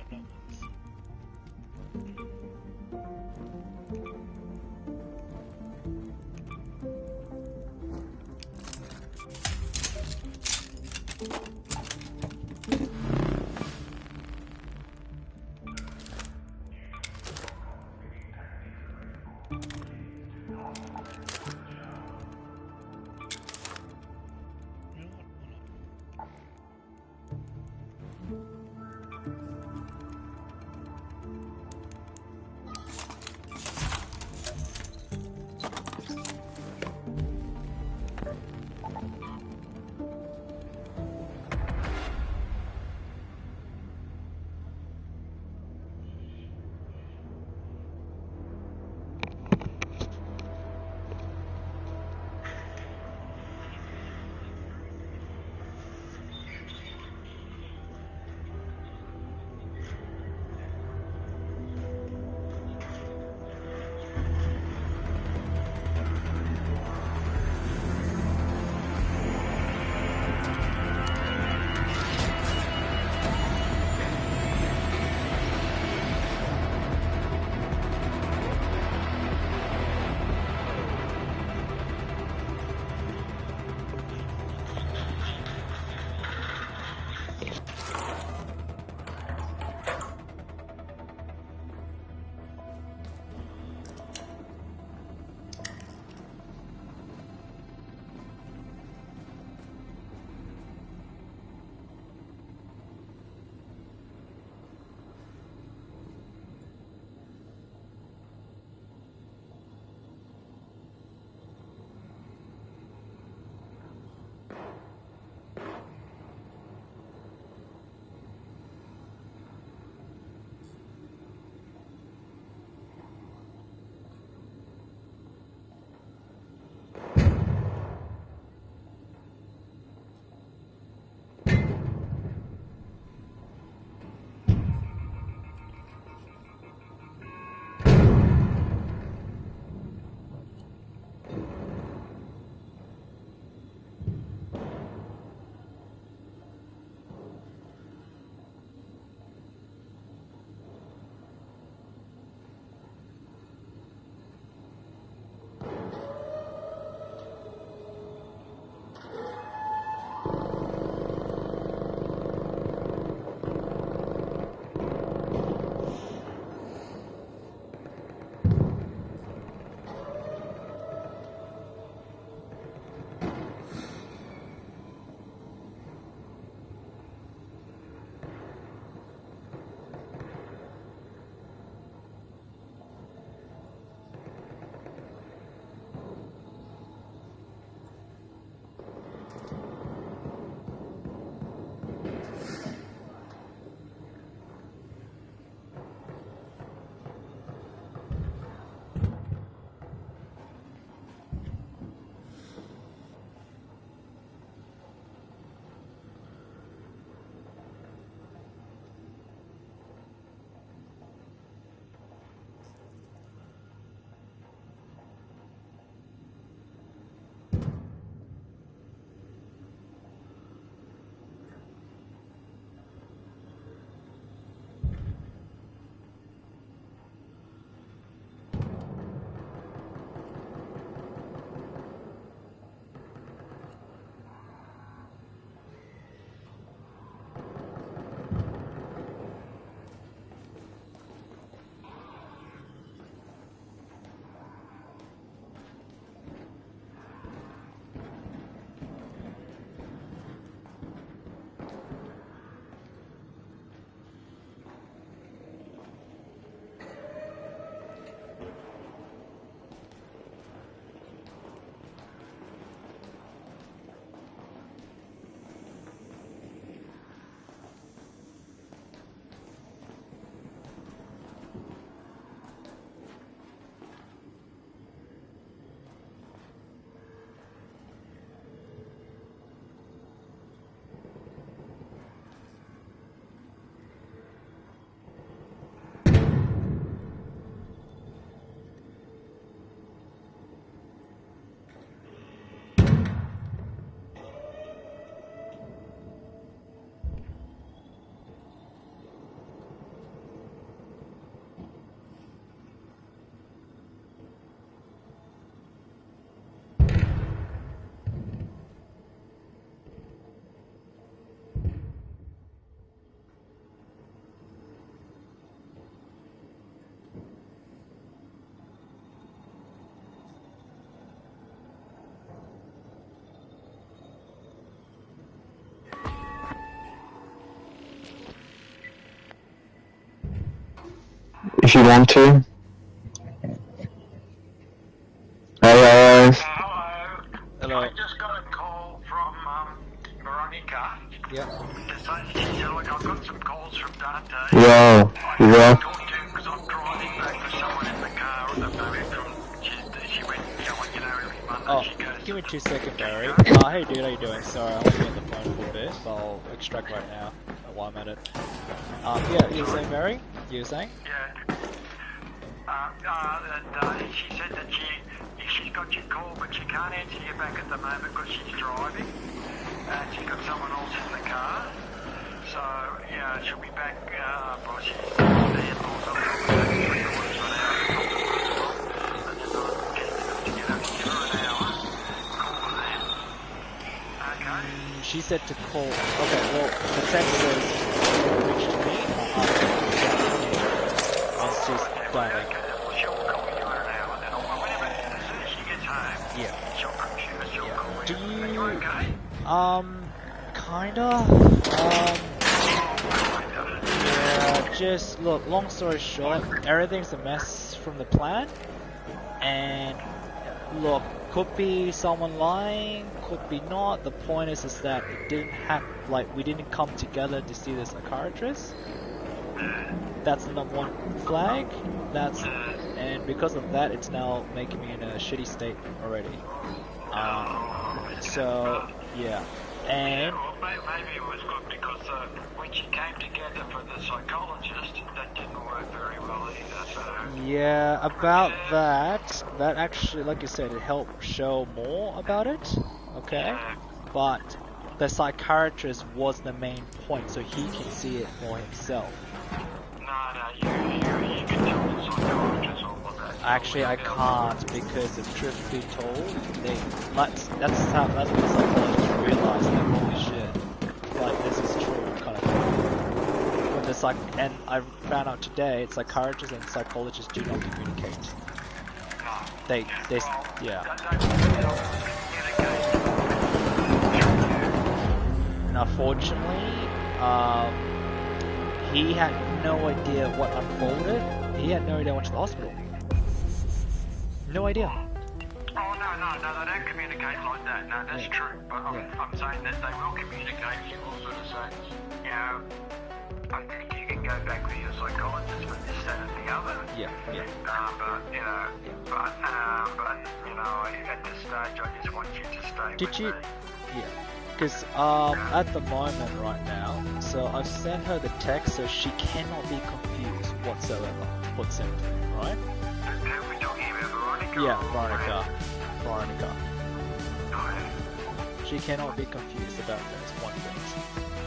don't know. 112. Hello. Hello. I just got a call from Veronica. Yeah. She said, look, I've got some calls from Dante. Yo. I Yeah. can't talk to him because I'm driving back with someone in the car and they've moved from, she went, you know, every Monday Oh, she goes give me to 2 seconds, Barry. Hey dude, how you doing? Sorry, I'll be on the phone for a bit, but I'll extract right now while I'm at it. Yeah, you were saying, Barry? You were saying? Yeah. And she said that she's got your call, but she can't answer you back at the moment because she's driving. And she's got someone else in the car. So, yeah, she'll be back, well, she's there also probably 3/4 of an hour. And then I'll get her to give her an hour. Call her then. Okay? She said to call. Okay, well, the text says reach to me. Once she's done it. Okay, well, she'll call you in an hour then. Or whenever, as soon as she gets home, Yeah. she'll call you. Do Are you you? okay? Kinda. Yeah. Just look. Long story short, everything's a mess from the plan, and look, could be someone lying, could be not. The point is that it didn't happen. Like we didn't come together to see the psychiatrist. That's the number one flag. And because of that, it's now making me in a shitty state already. So yeah, and Well, maybe it was good because when she came together for the psychologist, that didn't work very well either. So yeah, about that actually, like you said, it helped show more about it. Okay, but the psychiatrist was the main point, so he can see it for himself. no, you can tell the psychologist all of that. Actually, I can't because, if truth be told, that's what the psychologists realized. That holy shit, like this is true, kind of thing. When the and I found out today, psychiatrists and psychologists do not communicate. Yeah. And unfortunately, he had no idea what unfolded. He had no idea I went to the hospital. No idea. Oh, no, they don't communicate like that. No, that's true. But I'm saying that they will communicate. You will sort of say, you know, I think you can go back with your psychologist for this, that, and the other. Yeah. But you know, at this stage, I just want you to stay with me. Yeah. Because at the moment right now, so I've sent her the text so she cannot be confused whatsoever. What's sent, right? Who are we talking about, Veronica? Yeah, Veronica. Oh, She cannot be confused about this one thing.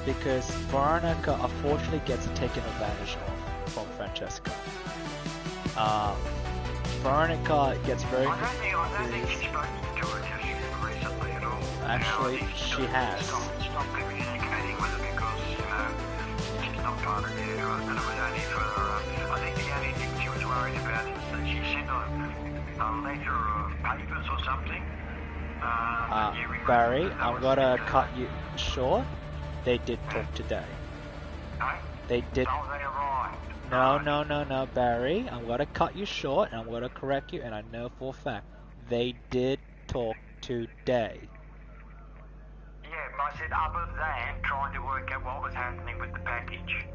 Because Veronica unfortunately gets taken advantage of from Francesca. Veronica gets very confused. I don't think she's spoken to her just recently at all. Actually, she has. Stop communicating with her because, you know, she's not part of you. And it was only for, I think the only thing she was worried about is that she sent a letter of papers or something. Barry, I'm gonna cut you short. They did talk today. They did. Oh, they arrived. No, Barry. I'm gonna cut you short and I'm gonna correct you, and I know for a fact they did talk today. Yeah, but I said other than trying to work out what was happening with the package.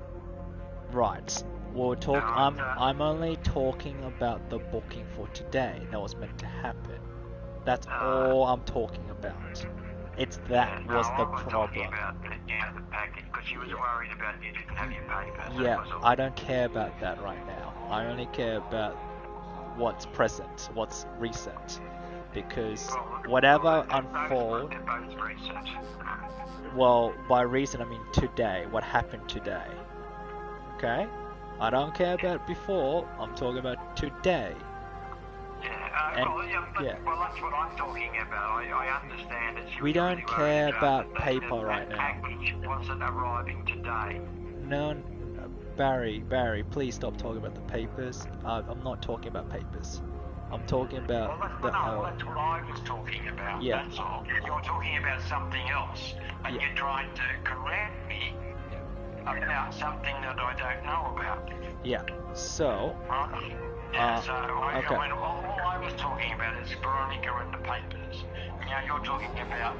Right. We'll talk. I'm only talking about the booking for today. That was meant to happen. That's all I'm talking about. Was the problem. Talking about the package because she was worried about you didn't have your papers. Yeah, I don't care about that right now. I only care about what's present, what's recent, because whatever unfolds. Well, by recent I mean today. What happened today? Okay, I don't care about before. I'm talking about today. Well, that's what I'm talking about. I understand it. We don't care about paper right now. The package wasn't arriving today. No, Barry, please stop talking about the papers. I'm not talking about papers. I'm talking about that's what I was talking about. Yeah. That's all. You're talking about something else, and you're trying to correct me about something that I don't know about. Yeah. So, Right? Yeah, so okay. all I was talking about is Veronica and the papers. Now you're talking about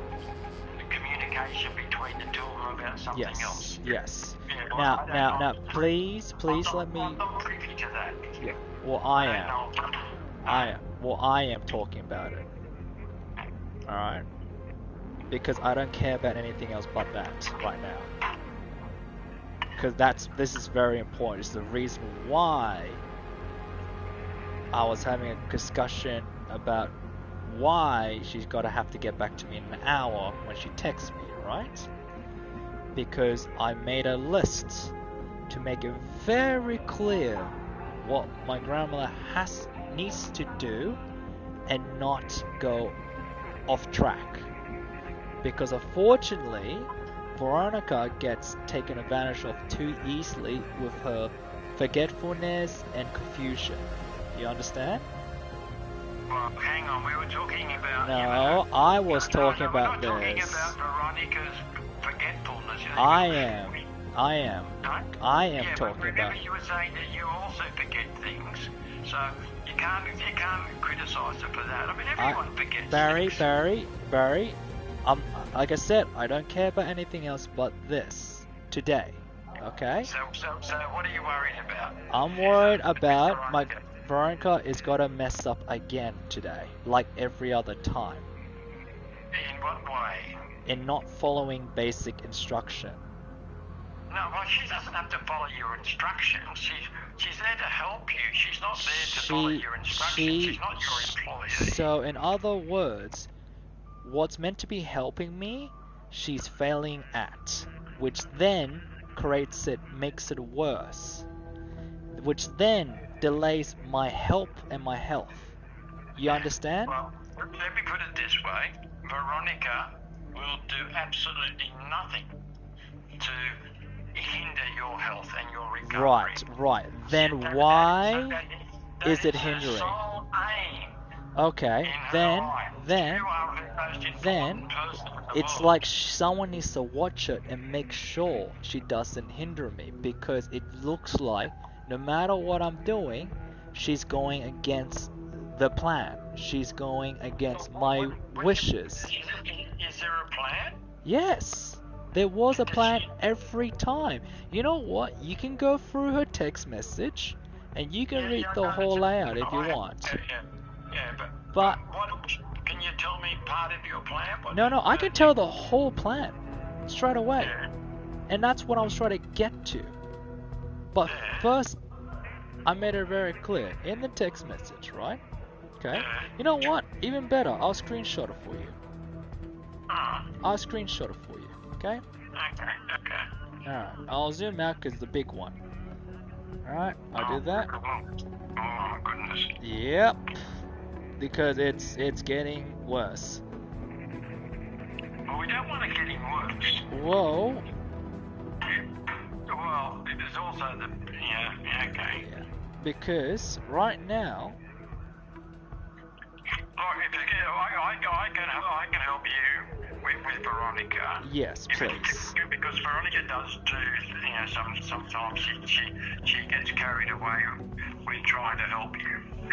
the communication between the two of them about something else. Yes. Yeah, well, Now, please let me. I'm not privy to that. Yeah. Well, I am. don't know. I am talking about it. All right. Because I don't care about anything else but that right now. Because this is very important. It's the reason why I was having a discussion about why she's got to have to get back to me in an hour when she texts me, right? Because I made a list to make it very clear what my grandmother needs to do and not go off track. Because unfortunately, Veronica gets taken advantage of too easily with her forgetfulness and confusion. You understand? Well, hang on, we were talking about... No, I was talking about this. We're not talking about Veronica's forgetfulness. I am Yeah, talking but remember about... you were saying that you also forget things. So you can't criticise her for that. I mean, everyone forgets things. Barry, like I said, I don't care about anything else but this today. Okay? So what are you worried about? I'm worried about my Veronica is gonna mess up again today, like every other time. In what way? In not following basic instruction. No, well, she doesn't have to follow your instructions. She's there to help you. She's not there to follow your instructions. She's not your employee. So, in other words, what's meant to be helping me, she's failing at, which then makes it worse, which then delays my help and my health. You understand? Well, let me put it this way. Veronica will do absolutely nothing to hinder your health and your recovery. Right. Then why is it hindering? Her sole aim Okay, in her then life. You are the most important person in the it's world. like someone needs to watch it and make sure she doesn't hinder me, because it looks like no matter what I'm doing, she's going against the plan. She's going against my wishes. Is there a plan? Yes, there was a plan every time. You know what? You can go through her text message and you can read the whole layout if you want. Yeah, But what, can you tell me part of your plan? no, I can tell the whole plan straight away. Yeah. And that's what I was trying to get to. But first, I made it very clear in the text message, right? Okay. You know what? Even better, I'll screenshot it for you. I'll screenshot it for you, okay? Okay. Alright, I'll zoom out because it's the big one. Alright, I'll do that. Oh, goodness. Yep. Because it's getting worse. Well, we don't want it getting worse. Whoa. Well, there's also the... Yeah, okay. Yeah. Because right now... I can help you with Veronica. Yes, please. Because Veronica does do, sometimes she gets carried away when trying to help you, and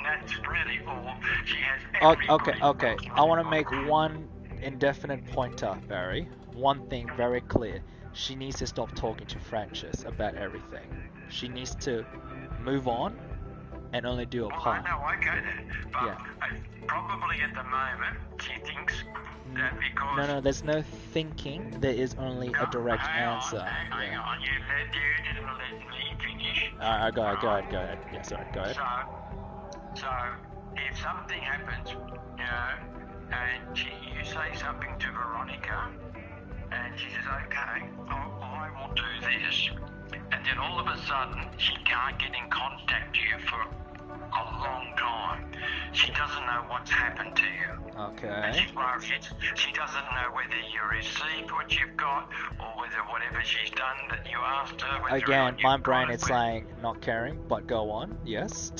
that's really all. She has. Okay. I want to make one indefinite pointer, Barry. One thing very clear. She needs to stop talking to Francis about everything. She needs to move on and only do a part. I know, I get it. But probably at the moment, she thinks that because... No, there's no thinking. There is only a direct answer. Hang on. You didn't let me finish. Alright, go ahead. Yeah, sorry, go ahead. So if something happens, and you say something to Veronica, and she says, okay, I will do this, and then all of a sudden she can't get in contact with you for a long time. She doesn't know what's happened to you. Okay. And she's worried. She doesn't know whether you received what you've got, or whether whatever she's done that you asked her. Again, my brain is saying not caring, but go on. Yes.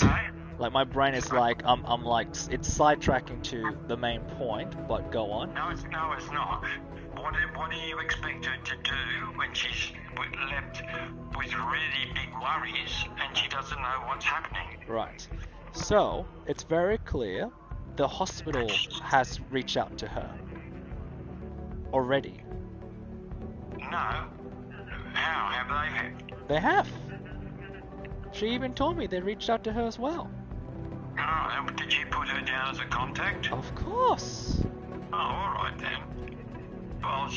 Like my brain is like I'm like it's sidetracking to the main point, but go on. No, it's not. What do you expect her to do when she's left with really big worries and she doesn't know what's happening? Right. So it's very clear the hospital has reached out to her already. No. How have they? They have. She even told me they reached out to her as well. Oh, did you put her down as a contact? Of course. Oh, all right then. Well, if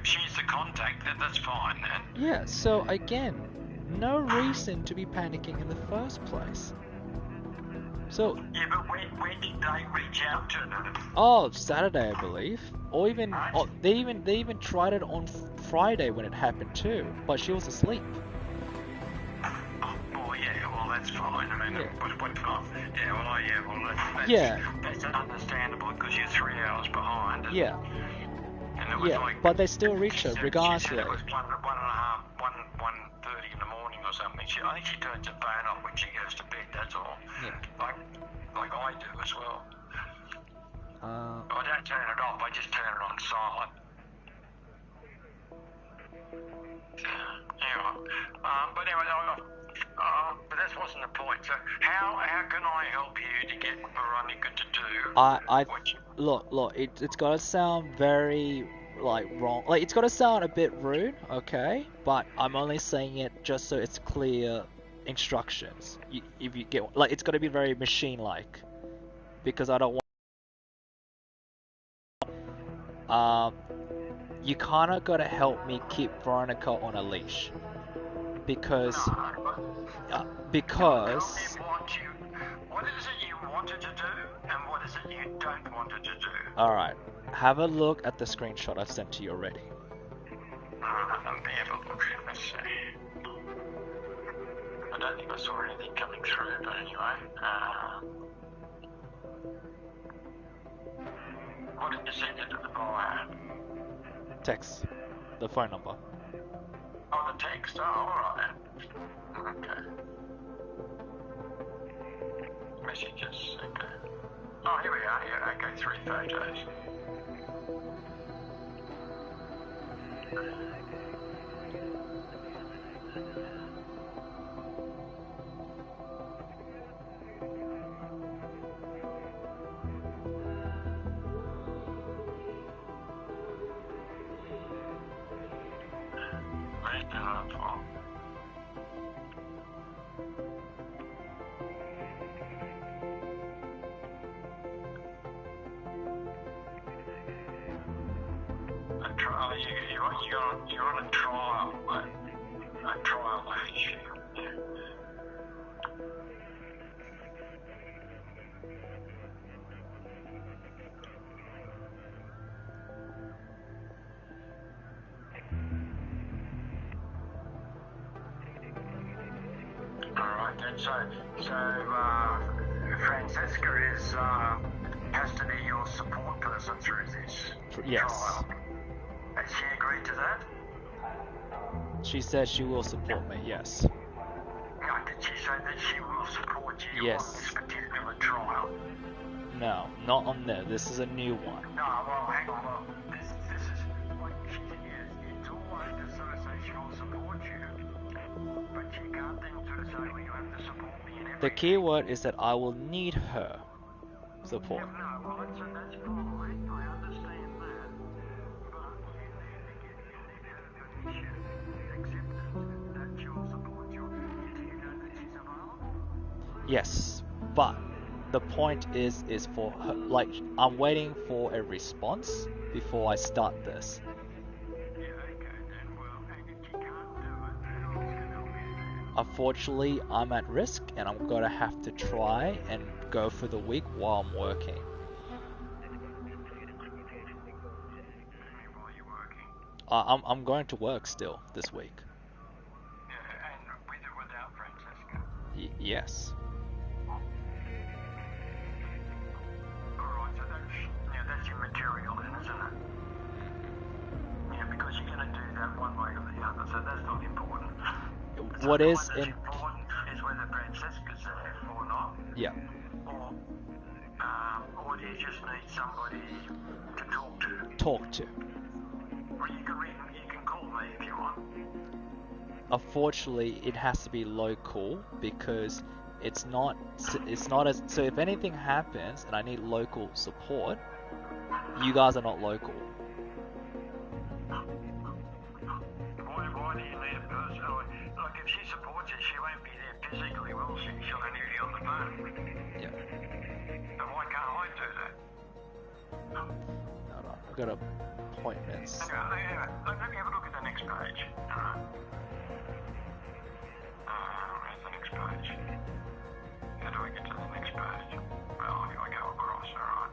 she's the contact, then that's fine then. Yeah, so again, no reason to be panicking in the first place. So, Yeah, but when did they reach out to her? oh, Saturday I believe, or even they even tried it on Friday when it happened too, but she was asleep. Oh, yeah, well, that's fine. I mean, Yeah. That's understandable because you're 3 hours behind. And, Yeah, and it was yeah, like, but they still reach her she regardless. said it was 1:30 in the morning or something. I think she turns her phone off when she goes to bed, that's all. Yeah. Like I do as well. Uh, I don't turn it off, I just turn it on silent. But anyway, but that wasn't the point. So how can I help you to get Veronica to do what you... Look, it's gotta sound very like wrong. Like it's gotta sound a bit rude, okay? But I'm only saying it just so it's clear instructions. If you get like, it's gotta be very machine-like, because I don't want. You kinda gotta help me keep Veronica on a leash, because What is it you wanted to do, and what is it you don't want her to do? Alright, have a look at the screenshot I've sent to you already. Let me have a look. Let's see. I don't think I saw anything coming through, but anyway. What did you send it to the buyer? Text. The phone number. Oh, the text. Oh, alright. Okay. Messages. Okay. Oh, here we are. Yeah, okay. 3 photos. Very powerful. You're on a trial, mate. A trial issue. Yeah. Alright then, so Francesca has to be your support person through this Yes. trial. Has she agreed to that? She says she will support me, yes. No, did she say that she will support you Yes. on this particular trial? No, not on there. This is a new one. No, well, hang on, well, this is what she is. It's all right to sort of say she'll support you, but she can't then sort of say, well, you have to support me in everything. The key word is that I will need her support. No, well, that's fine. I understand that. But you need her permission, acceptance that she'll support you. Do you know that she's available? Yes, but the point is for her, like, I'm waiting for a response before I start this. Yeah, okay, then, well, and if she can't do it, who else can help you then? Unfortunately, I'm at risk and I'm gonna have to try and go for the week while I'm working. While you're working. I'm going to work still this week. Yeah, and with or without Francesca. Yes. Alright, so that's your material then, isn't it? Yeah, because you're going to do that one way or the other, so that's not important. What is important is whether Francesca's there or not. Yeah. Or do you just need somebody to talk to? Talk to. Well, you can call me if you want. Unfortunately, it has to be local because it's not as so if anything happens and I need local support, you guys are not local. Why do you need a person? Like, if she supports you, she won't be there physically, will she? She'll only be on the phone. Yeah. But why can't I do that? Hold on, I've got appointments. Anyway, let me have a look at the next page. Where's the next page? How do I get to the next page? Well, here I go across, alright.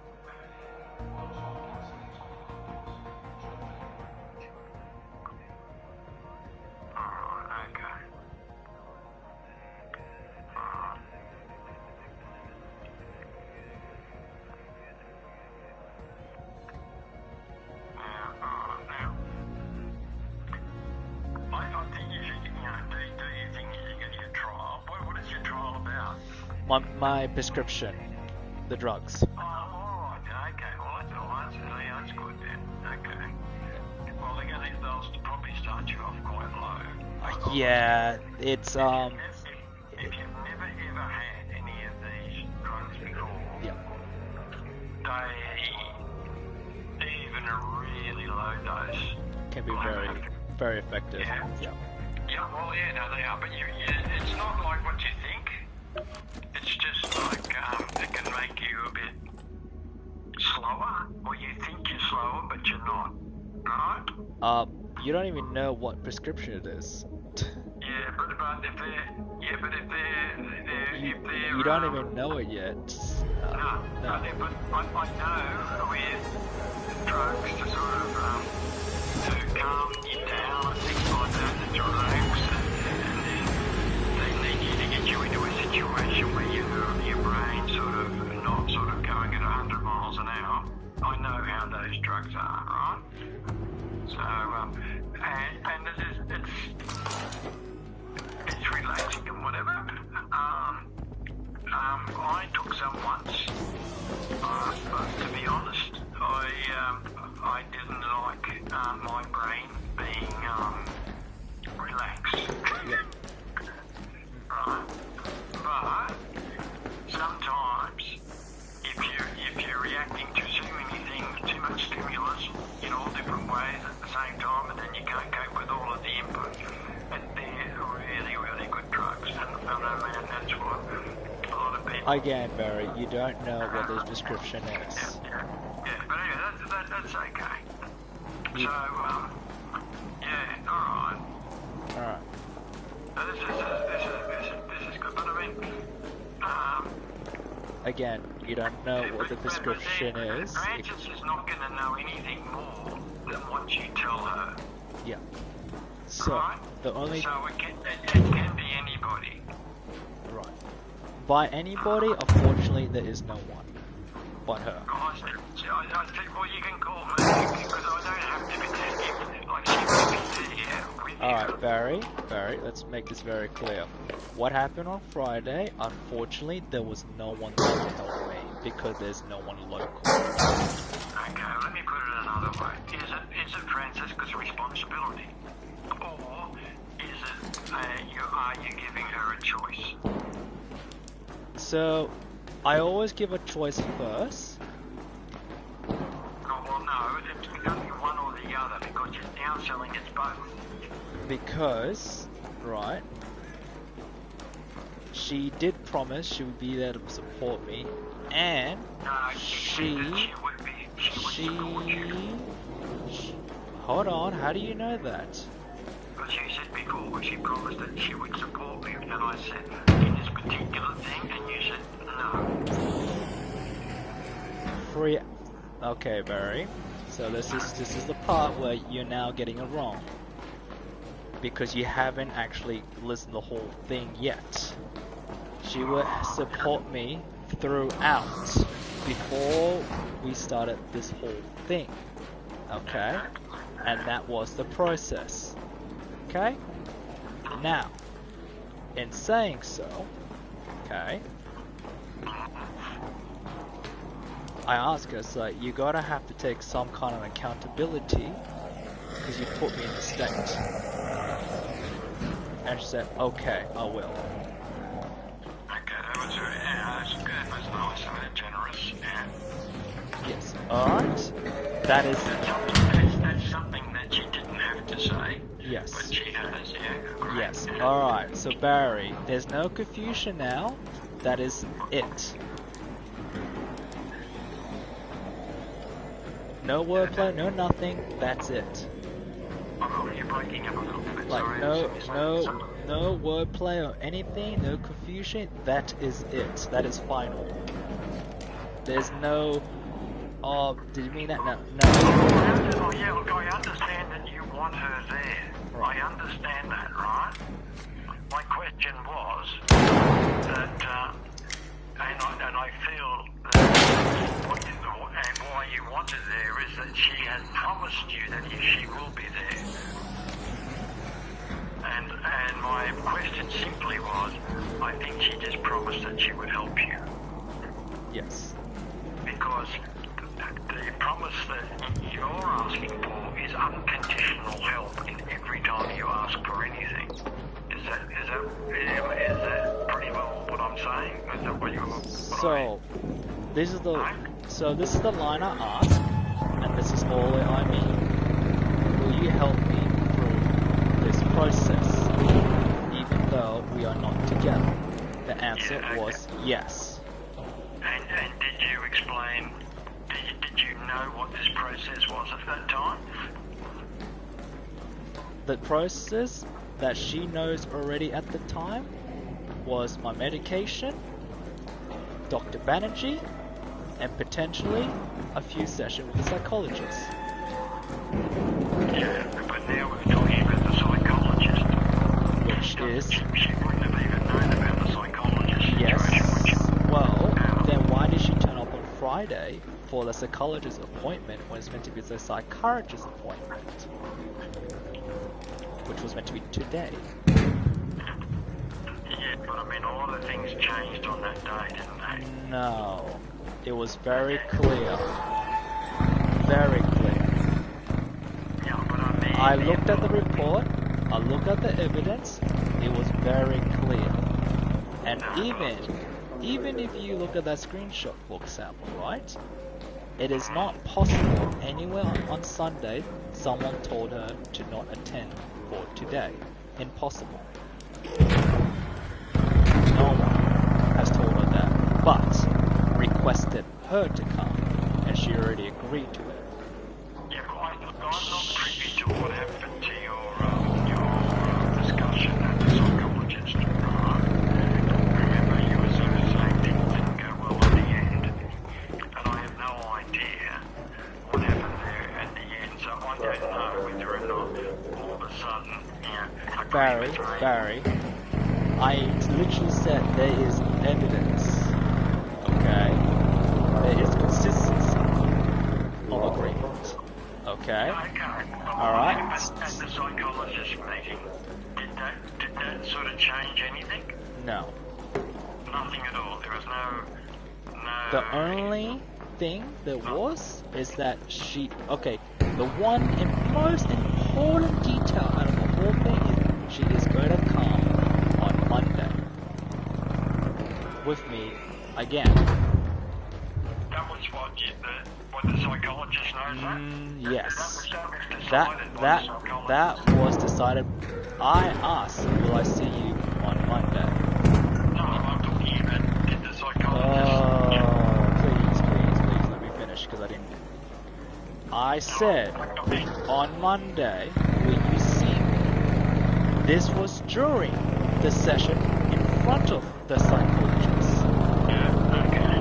Alright, okay. Alright. Now, I think you should, do you think you should get your trial? What is your trial about? My prescription, the drugs. Oh, alright, okay, well that's good then, okay. Well, they'll probably start you off quite low. Yeah, it's If you've never ever had any of these drugs before, yeah. they, even a really low dose, Can be very effective. Yeah. Yeah. Yeah, well, yeah, no, they are, but it's not like what you think. It's just like it can make you a bit slower, or you think you're slower, but you're not, right? You don't even know what prescription it is. Yeah, but if they're You don't even know it yet. No. But I know with drugs to sort of to calm you down and things like that, to relax, and then they need you to get you into a situation where your brain not going at 100 miles an hour. I know how those drugs are, right? So and it's relaxing and whatever. I took some once, but to be honest, I didn't like my brain being relaxed. Right? But sometimes, if you're reacting to too many things, too much stimulus in all different ways at the same time, and then you can't cope with all of the input, and they're really, really good drugs. And I mean, that's what a lot of people. Again, Barry, you don't know what this prescription is. Yeah, but anyway, that's okay. You- So, yeah, alright. Alright. This is good, but I mean, Again, you don't know what the prescription is. Frances is not going to know anything more than what you tell her. Yeah. So, Right? the only... So it can be anybody. Right. By anybody, unfortunately, there is no one but her. I think, well, you can call me because I don't have to be there. Like, she won't be there with you. Alright, Barry, let's make this very clear. What happened on Friday, unfortunately, there was no one there to help me because there's no one local. Okay, let me put it another way. Is it Francesca's responsibility? Or is it, are you giving her a choice? So, I always give a choice first. Oh, well, no, it's going to be one or the other because you're now selling it's both. Because, right, she did promise she would be there to support me, and No, she would support you. Hold on, how do you know that? Because you said before she promised that she would support me, and I said in this particular thing, and you said no. Okay, Barry. So this is the part where you're now getting it wrong. Because you haven't actually listened to the whole thing yet. She would support me throughout before we started this whole thing. Okay? And that was the process. Okay? Now, in saying so, okay, I asked her, so you gotta have to take some kind of accountability because you put me in the state. And she said, okay, I will. Okay, that was very, that's good, that's nice, and very generous, yeah. Yes. Alright. That is... That's something that she didn't have to say. Yes. But she has, yeah. Great. Yes. Alright, so Barry, there's no confusion now. That is it. No wordplay, no nothing, that's it. Oh, you're breaking up a little bit, Like, sorry. no wordplay or anything, no confusion, that is it. That is final. There's no... Oh, did you mean that? No. Oh, yeah, look, I understand that you want her there. I understand that, right? My question was that, and I feel that and why you want her there is that she has promised you that she will be there. And my question simply was, I think she just promised that she would help you. Yes. Because the promise that you're asking for is unconditional help in every time you ask for anything. Is that pretty well what I'm saying? Is that what you're... This is the line I ask, and this is all I mean. Will you help me through this process, even though we are not together? The answer was yes. And did you explain, did you know what this process was at that time? The process that she knows already at the time was my medication, Dr. Banerjee, and potentially a few sessions with a psychologist. Yeah, but now we're talking about the psychologist. Which is... She wouldn't have even known about the psychologist Yes. situation, would you? Well, then why did she turn up on Friday for the psychologist appointment when it's meant to be the psychiatrist appointment? Which was meant to be today. Yeah, but I mean, a lot of things changed on that day, didn't they? No. It was very clear. Very clear. Yeah, but I mean... I looked at the report, I looked at the evidence, it was very clear. And even if you look at that screenshot, for example, right? It is not possible anywhere on Sunday someone told her to not attend for today. Impossible. No one has told her that, but requested her to come, and she already agreed to it. Yeah, but I'm not privy to what happened to your discussion at the psychologist, right? Remember, you were sort of saying things didn't go well at the end, and I have no idea what happened there at the end, so I don't know whether or not all of a sudden, Barry, I literally said there is evidence, okay? There is consistency of agreement, okay? Alright? At the psychologist meeting, did that sort of change anything? No. Nothing at all. There was no... The only thing there was is that she... Okay, the one and most important detail out of the whole thing is she is going to come on Monday with me again. That was what the psychologist knows that? Yes. That was decided by the psychologist. That was decided. I asked, will I see you on Monday? No, I'm talking about, did the psychologist... Please, let me finish, because I didn't... I said, on Monday, will you see me? This was during the session in front of the psychologist. Yeah, okay.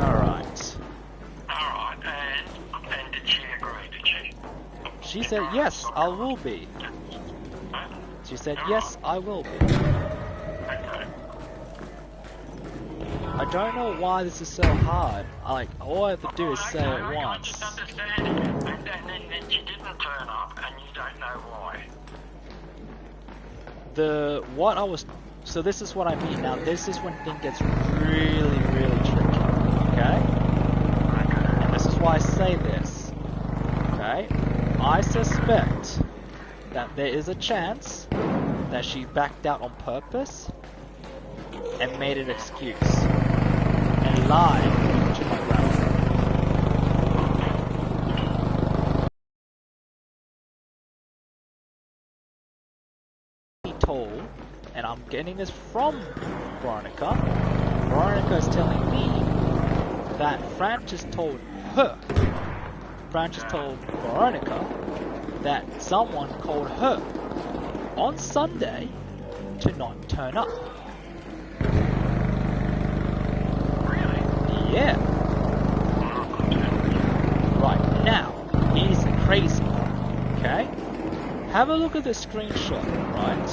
Alright. Alright, and did she agree, did she? She said, yes, I will be. She said, yes, I will be. Okay. I don't know why this is so hard. All I have to do is say it once. I just understand it. And then she didn't turn up, and you don't know why. So this is what I mean. Now this is when things gets really, really tricky. Okay? Okay. why I say this. Okay? I suspect that there is a chance that she backed out on purpose and made an excuse and lied to my grandmother. Told, and I'm getting this from Veronica. Veronica is telling me that Francis told Veronica that someone called her on Sunday to not turn up. Really? Yeah. Right, now, here's the crazy part, okay? Have a look at the screenshot, right?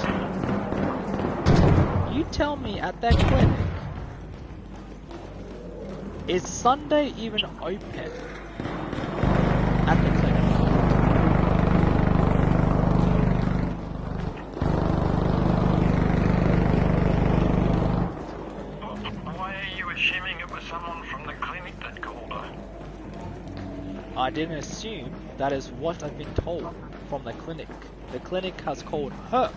You tell me at that clinic, is Sunday even open at the clinic? Why are you assuming it was someone from the clinic that called her? I didn't assume. That is what I've been told from the clinic. The clinic has called her.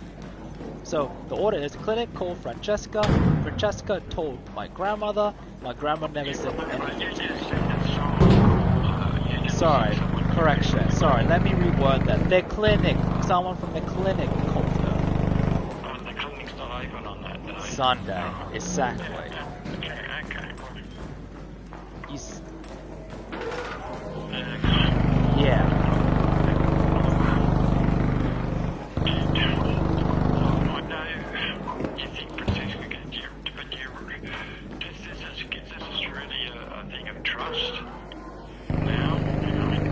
So the order is clinic called Francesca. Francesca told my grandmother. My grandma never said anything. You just said that someone called her. You didn't Sorry, say someone correction. Sorry, let me reword that. The clinic. Someone from the clinic called her. The clinic's not open on that day. Sunday. Exactly. Okay. You s- Okay. yeah. I know you think Francesca gets you, but this is really a thing of trust. Now,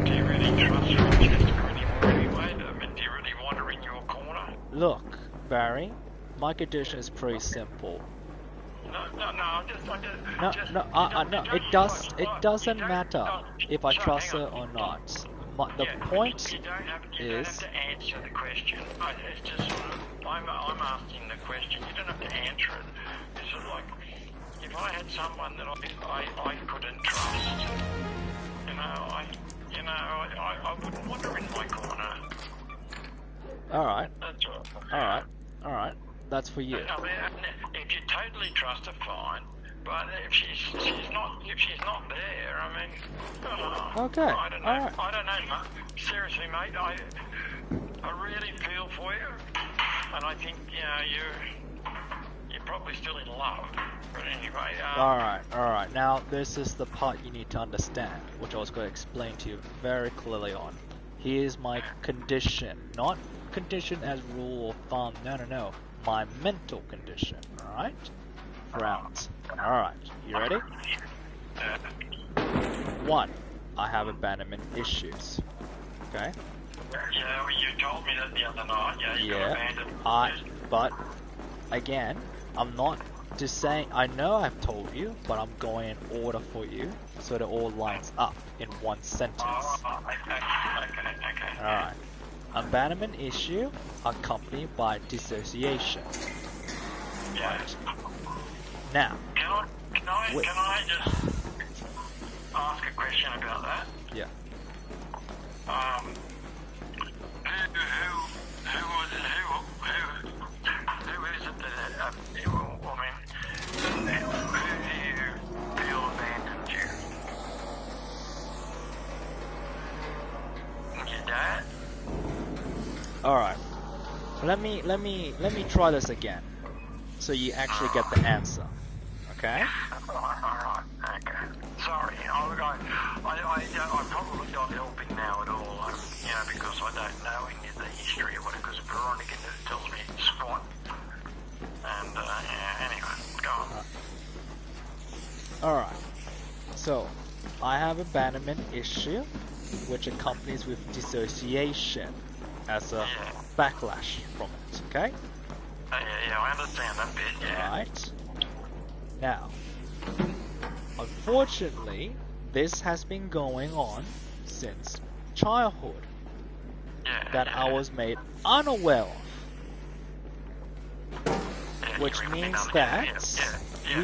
do you really trust Francesca anymore anyway? I mean, do you really want her in your corner? Look, Barry, my condition is pretty simple. No, It doesn't matter if I trust her or not. The point you don't have is, to answer the question. It's just sort of, I'm asking the question. You don't have to answer it. It's sort of like, if I had someone that I couldn't trust, I wouldn't want her in my corner. alright, That's all. alright, that's for you. I mean, if you totally trust her, fine. But if she's not there, I mean, Okay, I don't know. alright. I don't know, seriously, mate. I really feel for you, and I think you're probably still in love. But anyway, Alright. Now, this is the part you need to understand, which I was going to explain to you very clearly on. Here's my condition. Not condition as rule of thumb, no. My mental condition, alright? Rounds. Alright, you ready? 1. I have abandonment issues. Okay? yeah, well, you told me that the other night. Yeah, you got abandoned. But, again, I'm not just saying, I know I've told you, but I'm going in order for you, so that it all lines up in one sentence. Okay. Alright. Abandonment issue accompanied by dissociation. Yeah. Right. Now, Can I just ask a question about that? yeah. Who is it that, who do you feel abandoned you? Your dad? Alright. Let me try this again. So you actually get the answer. Okay? Alright, okay. Sorry, I probably not helping now at all, because I don't know any of the history of it, because Veronica tells me it's squat. And, anyway, go on. Alright. So, I have abandonment issue, which accompanies with dissociation as a backlash from it, okay? Yeah, I understand that bit, yeah. Right. Now, unfortunately, this has been going on since childhood that I was made unaware of. Which means that we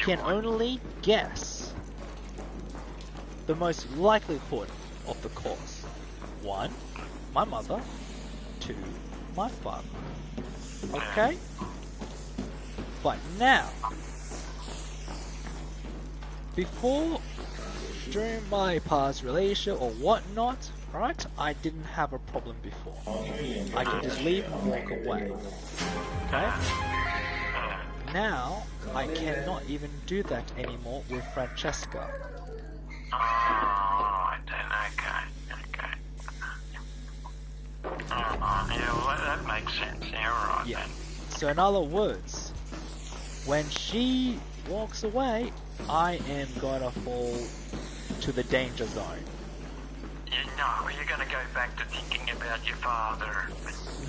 can only guess the the most likelihood of the cause. 1, my mother. 2, my father. Okay? But now, before, during my past relationship or whatnot, right, I didn't have a problem before. I could just leave and walk away. Okay? Now, I cannot even do that anymore with Francesca. Alright then, okay. Yeah, well, that makes sense. Yeah, alright Yeah. then. So in other words, when she walks away, I am gonna fall to the danger zone. You're going to go back to thinking about your father.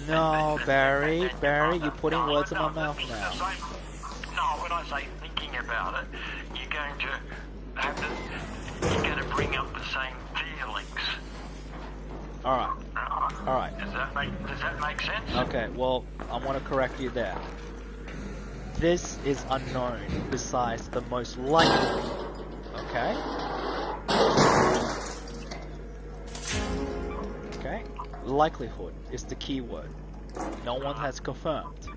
No, Barry, you're putting words in my No, mouth the now. same- No, when I say thinking about it, you're going to bring up the same feelings. Alright. Does that make sense? Okay, well, I want to correct you there. This is unknown besides the most likely. Okay? Okay? Likelihood is the key word. No one has confirmed.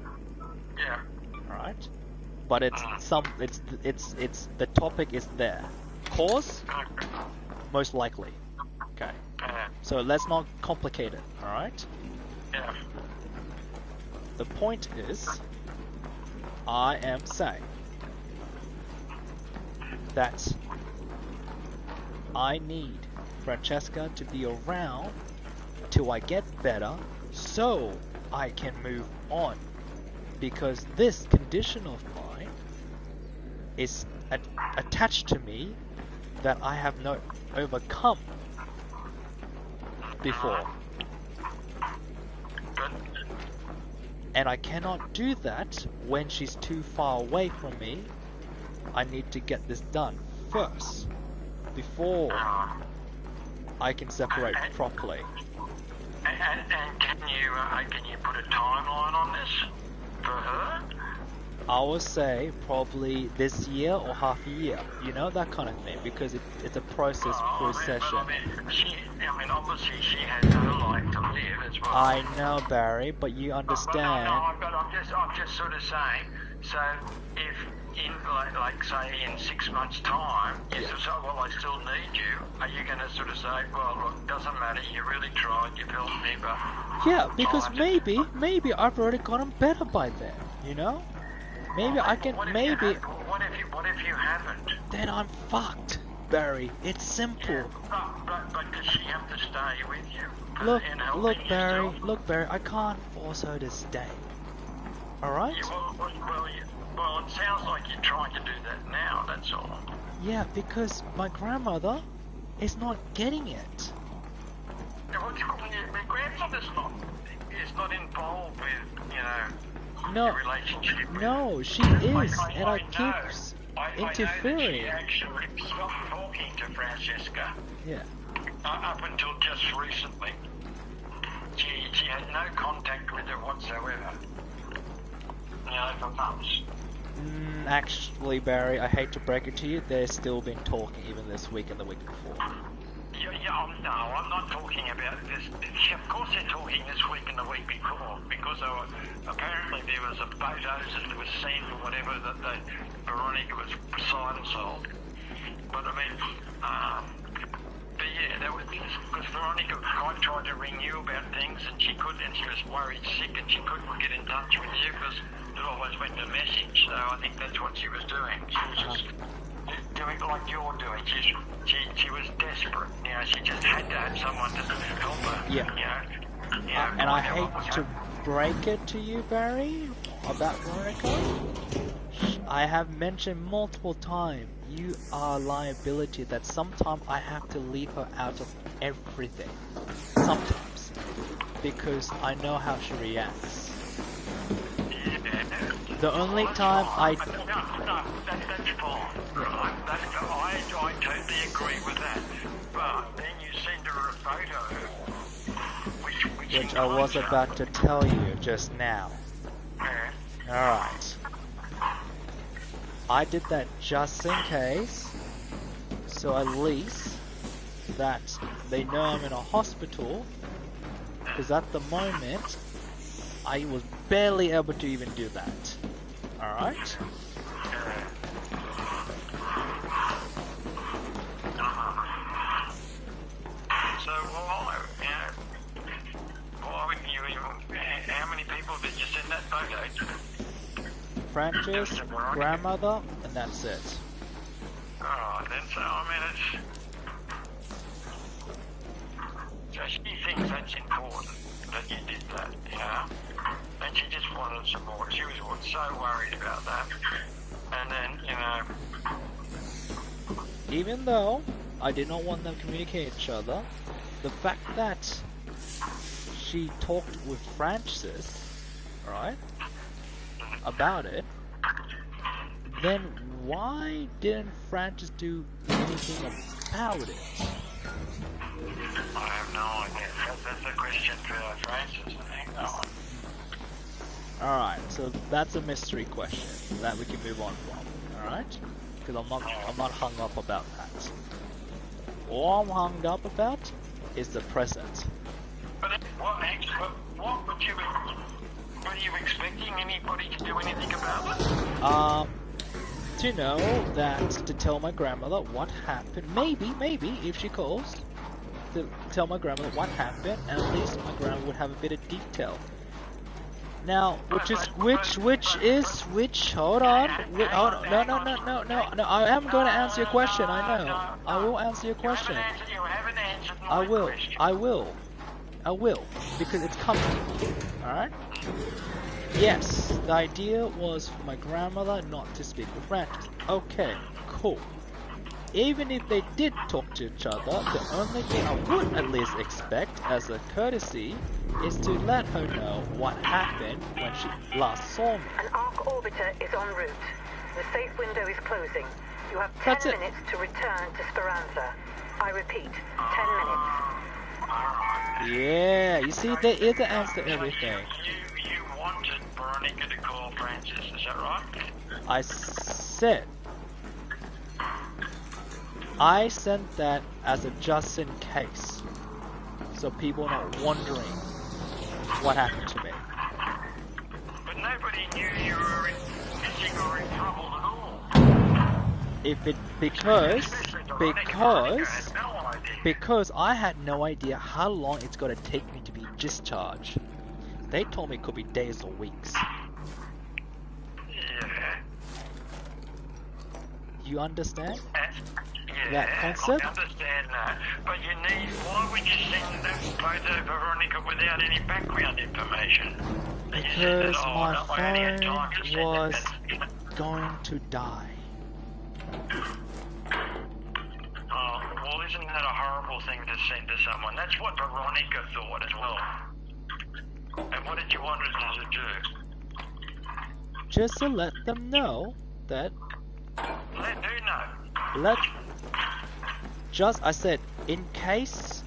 Yeah. Alright? But it's the topic is there. Cause? Okay. Most likely. Okay. So let's not complicate it, alright? Yeah. The point is, I am saying that I need Francesca to be around till I get better so I can move on. Because this condition of mine is attached to me that I have not overcome before. Good. And I cannot do that when she's too far away from me. I need to get this done first before I can separate properly. And can you put a timeline on this for her? I would say probably this year or half a year, you know, that kind of thing, because it's a process per session. Obviously she has her life to live as well. I know, Barry, but you understand. I'm just sort of saying, so if in, like say in 6 months' time, you sort of say, well, I still need you, are you going to sort of say, well, look, doesn't matter, you really tried, you've helped me, but... Yeah, because maybe I've already gotten better by then, you know? Maybe I can, What if you haven't? Then I'm fucked, Barry. It's simple. Yeah, but does she have to stay with you? Look, Barry, I can't force her to stay. Alright? Well, it sounds like you're trying to do that now, that's all. Yeah, because my grandmother is not getting it. My grandmother's not involved with, No, your relationship with no, she is, and I keep I interfering. know that she actually stopped talking to Francesca. Yeah. Up until just recently. She had no contact with her whatsoever. For months. Actually, Barry, I hate to break it to you, they've still been talking even this week and the week before. No, I'm not talking about this. Of course they're talking this week and the week before, because apparently there was a photos that was seen or whatever that Veronica was beside herself. But that was because Veronica tried to ring you about things and she couldn't, and she was worried sick and she couldn't get in touch with you because it always went to message. So I think that's what she was doing. She was just doing like you're doing. She was desperate. She just had to have someone to help her. Yeah. And I hate to break it to you, Barry, about Veronica. I have mentioned multiple times, you are a liability that sometimes I have to leave her out of everything. Sometimes. Because I know how she reacts. The only time that's fine. Right? I totally agree with that. But then you send her a photo, which I was about to tell you just now. Yeah. Alright. I did that just in case, so at least that they know I'm in a hospital, because at the moment I was barely able to even do that. Alright? So why would you even, how many people did you send that photo to? Francis, grandmother, and that's it. Alright then, so I mean so she thinks that's important, that you did that, you know? And she just wanted some more. She was so worried about that. And then, you know... Even though I did not want them to communicate each other, the fact that she talked with Francis, right, about it, then why didn't Francis do anything about it? I have no idea. That's a question for Francis, I think. No. Alright, so that's a mystery question that we can move on from, alright? Because I'm not hung up about that. All I'm hung up about is the present. But what would you be... Were you expecting anybody to do anything about it? To know that, to tell my grandmother what happened, maybe, if she calls, to tell my grandmother what happened, and at least my grandma would have a bit of detail. Now, hold on, no, I am going to answer your question, I know. I will answer your question. You haven't answered my question. I will, because it's coming, alright? Yes, the idea was for my grandmother not to speak with Francis. Okay, cool. Even if they did talk to each other, the only thing I would at least expect as a courtesy is to let her know what happened when she last saw me. An arc orbiter is en route. The safe window is closing. You have 10 minutes to return to Speranza. I repeat, 10 minutes. Yeah, you see, there is an answer to everything. You wanted Veronica to call Francis, is that right? I sent that as a just in case, so people are not wondering what happened to me. But nobody knew you were missing or in trouble at all. Because I had no idea how long it's going to take me to be discharged. They told me it could be days or weeks. Yeah. You understand? Yeah, that concept? I understand that. But why would you send that photo of Veronica without any background information? Because my phone was going to die. Oh, well, isn't that a horrible thing to send to someone? That's what Veronica thought as well. And what did you want us to do? Just to let them know that... Let who know? I said, in case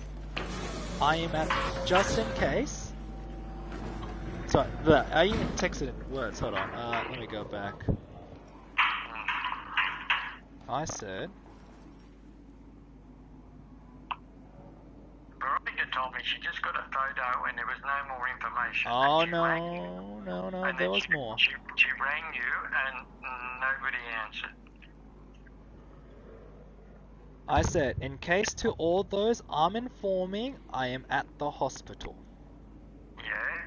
I am at... Just in case... Sorry, I even texted in words, hold on, let me go back. I said... Veronica told me she just got a photo and there was no more information. Oh, no, there was more. She rang you and nobody answered. I said, in case to all those I'm informing, I am at the hospital. Yeah?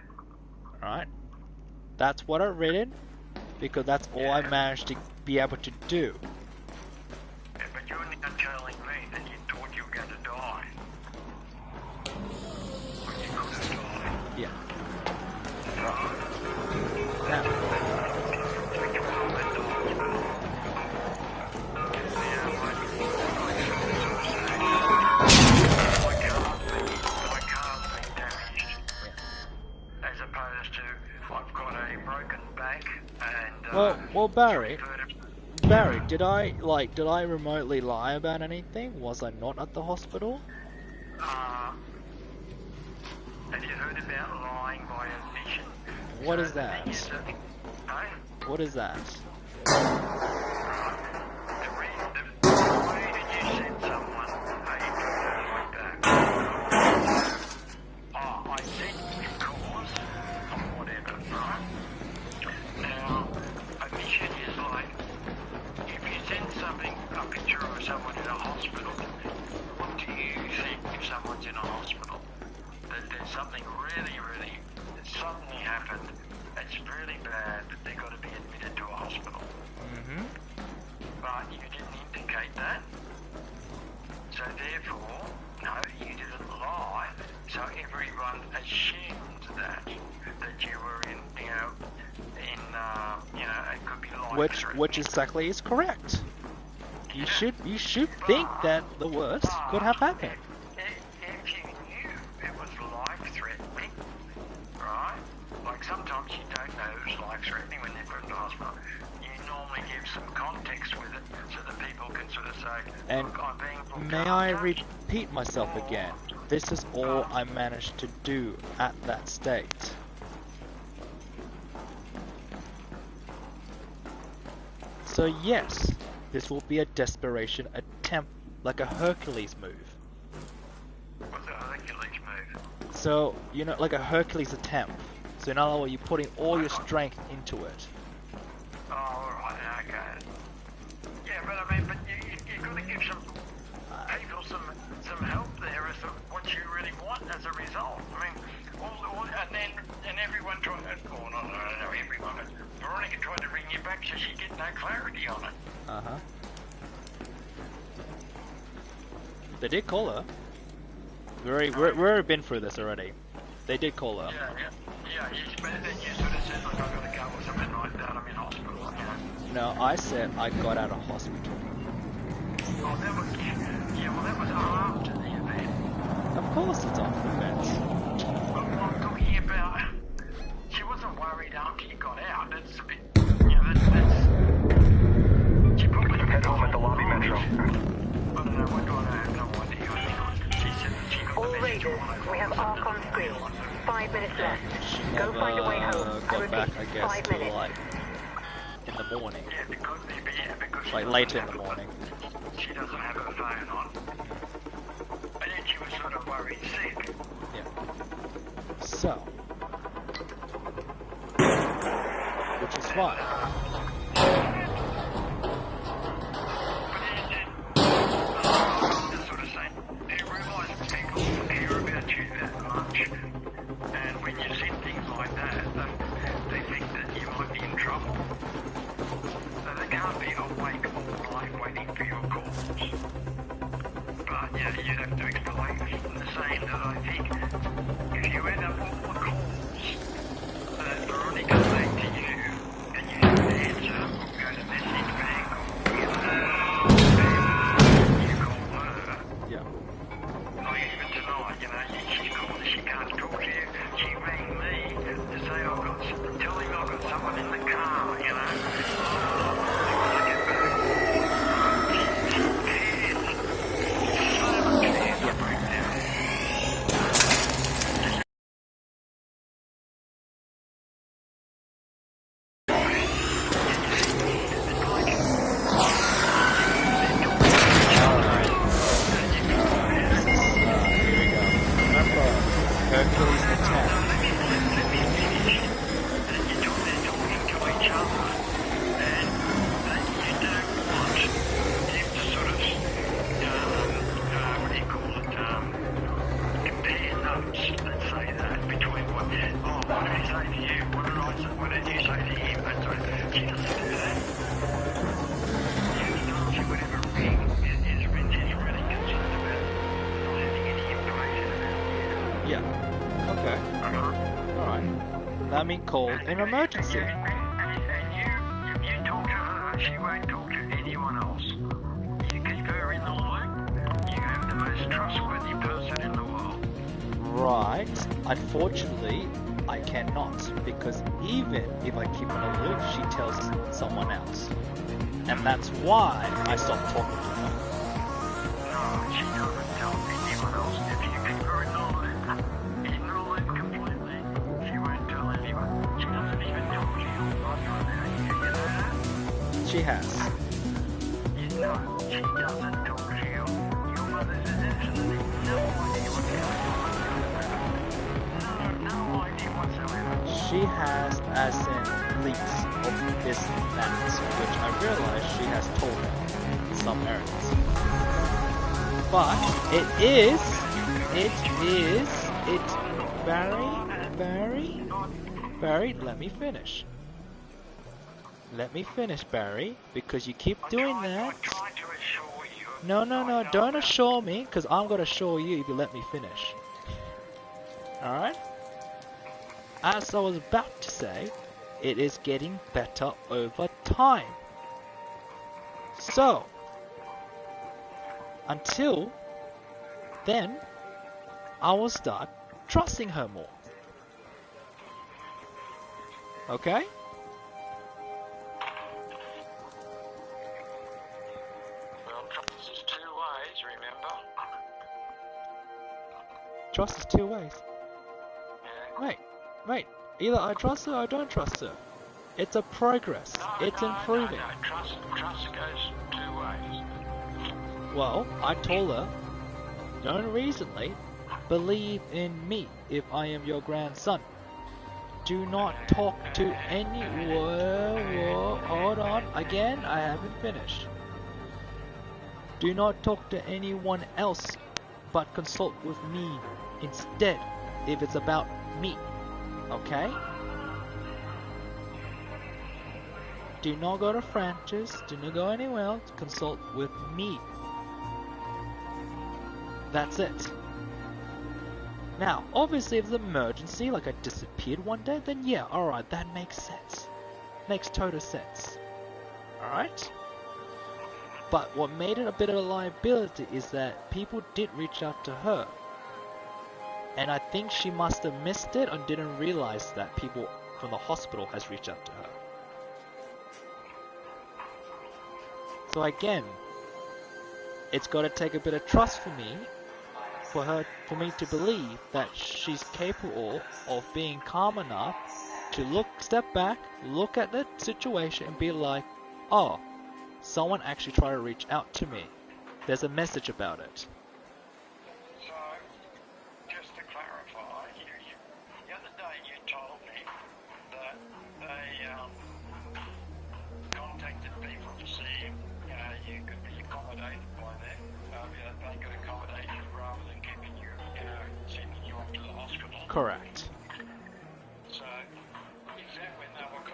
Alright? That's what I've written, because that's all I managed to be able to do. Yeah, but you're now telling me that you thought you were going to die. When you could have died. Yeah. Right. Now. Well, Barry, did I remotely lie about anything? Was I not at the hospital? Have you heard about lying by omission? What is that? What is that? The way that you send someone a photo everyone's in a hospital. There's something really suddenly happened. It's really bad that they've got to be admitted to a hospital. Mm-hmm. But you didn't indicate that. So therefore, no, you didn't lie. So everyone assumed that you were in, it could be life Which exactly is correct. You should think that the worst could have happened. If you knew it was life-threatening, right? Like sometimes you don't know it's life-threatening when they're put in the hospital. You normally give some context with it so that people can sort of say, And look, I'm being looked may I after. repeat myself again? This is all I managed to do at that state. So yes, this will be a desperation attempt, like a Hercules move. What's a Hercules move? So, like a Hercules attempt. So in other words, you're putting all your strength into it. Oh, alright, okay. Yeah, but I mean, you've got to give some people some help there as to what you really want as a result. I mean, and everyone tried to, not everyone, but Veronica tried to bring you back so she get no clarity on it. Uh-huh. They did call her. We've already been through this already. They did call her. Yeah, but then you sort of said, look, I've got to go or something like that, I'm in hospital, No, I said I got out of hospital. Oh, that was after the event. Of course it's after the event. Well, I'm talking about, she wasn't worried after you got out, that's a bit, that's she probably Head home at the lobby metro. I don't know, what do I have no idea. She said that she got All the message raiders, we have ARC on screen. 5 minutes left. She Go never find a way home. I got repeat, back, I guess, 5 till minutes. like in the morning. Yeah, because Like later in the morning. She doesn't have her phone on. And then she was sort of worried sick. Yeah. So, which is fine. I'm just sort of saying, do you realise people care about you that much? And when you see things like that, they think that you might be in trouble. So they can't be awake all night waiting for your calls. But yeah, you'd have to explain the same that I think if you end up all the calls that Veronica made to you and you have to answer or go to message back or you call her, Yeah. like even tonight, she called and she can't talk to you. She rang me to say tell him I've got someone in the car, She cares. So much cares to break down. Here we go. Remember, Hercules attack. They're talking to each other, and you don't want them to sort of, what do you call it, compare notes, let's say that, between what did he say to you, what did you say to him, that sort of, she doesn't do that. She would ever ring is really concerned about not having any information about you. Yeah. Okay. Alright. That means call an emergency. And you talk to her, she won't talk to anyone else. You keep her in the loop, you have the most trustworthy person in the world. Right. Unfortunately, I cannot, because even if I keep her in a loop, she tells someone else. And that's why I stopped talking to her. No, she doesn't tell anyone else. If you keep her in the loop completely, she won't tell anyone. She doesn't even talk to your mother about you, you know that? She has. No, she doesn't talk to you. Your mother has absolutely no idea what's going on. No idea whatsoever. She has as in leaks of this and that, which I realize she has told me in some areas. But it is It's Barry, let me finish. Let me finish, Barry, because you keep doing that. I'm trying to assure you. No, don't assure me, because I'm going to assure you if you let me finish. Alright? As I was about to say, it is getting better over time. So, until then, I will start trusting her more. Okay? Well, trust is two ways, remember? Trust is two ways. Yeah. Wait. Either I trust her or I don't trust her. It's a progress. It's improving. No. Trust goes two ways. Well, I told her, don't recently believe in me if I am your grandson. Do not talk to any... Whoa, hold on. Again, I haven't finished. Do not talk to anyone else, but consult with me instead if it's about me. Okay? Do not go to Francis, do not go anywhere else, consult with me. That's it. Now, obviously if it's an emergency, like I disappeared one day, then yeah, alright, that makes sense. Makes total sense. Alright? But what made it a bit of a liability is that people did reach out to her. And I think she must have missed it and didn't realize that people from the hospital has reached out to her. So again, it's got to take a bit of trust for me, for me to believe that she's capable of being calm enough to step back, look at the situation and be like, oh, someone actually tried to reach out to me. There's a message about it. So, just to clarify, the other day you told me that they contacted people to see you. You could be accommodated by them. They could accommodate you rather than keeping you, sending you off to the hospital. Correct. So, is that when they were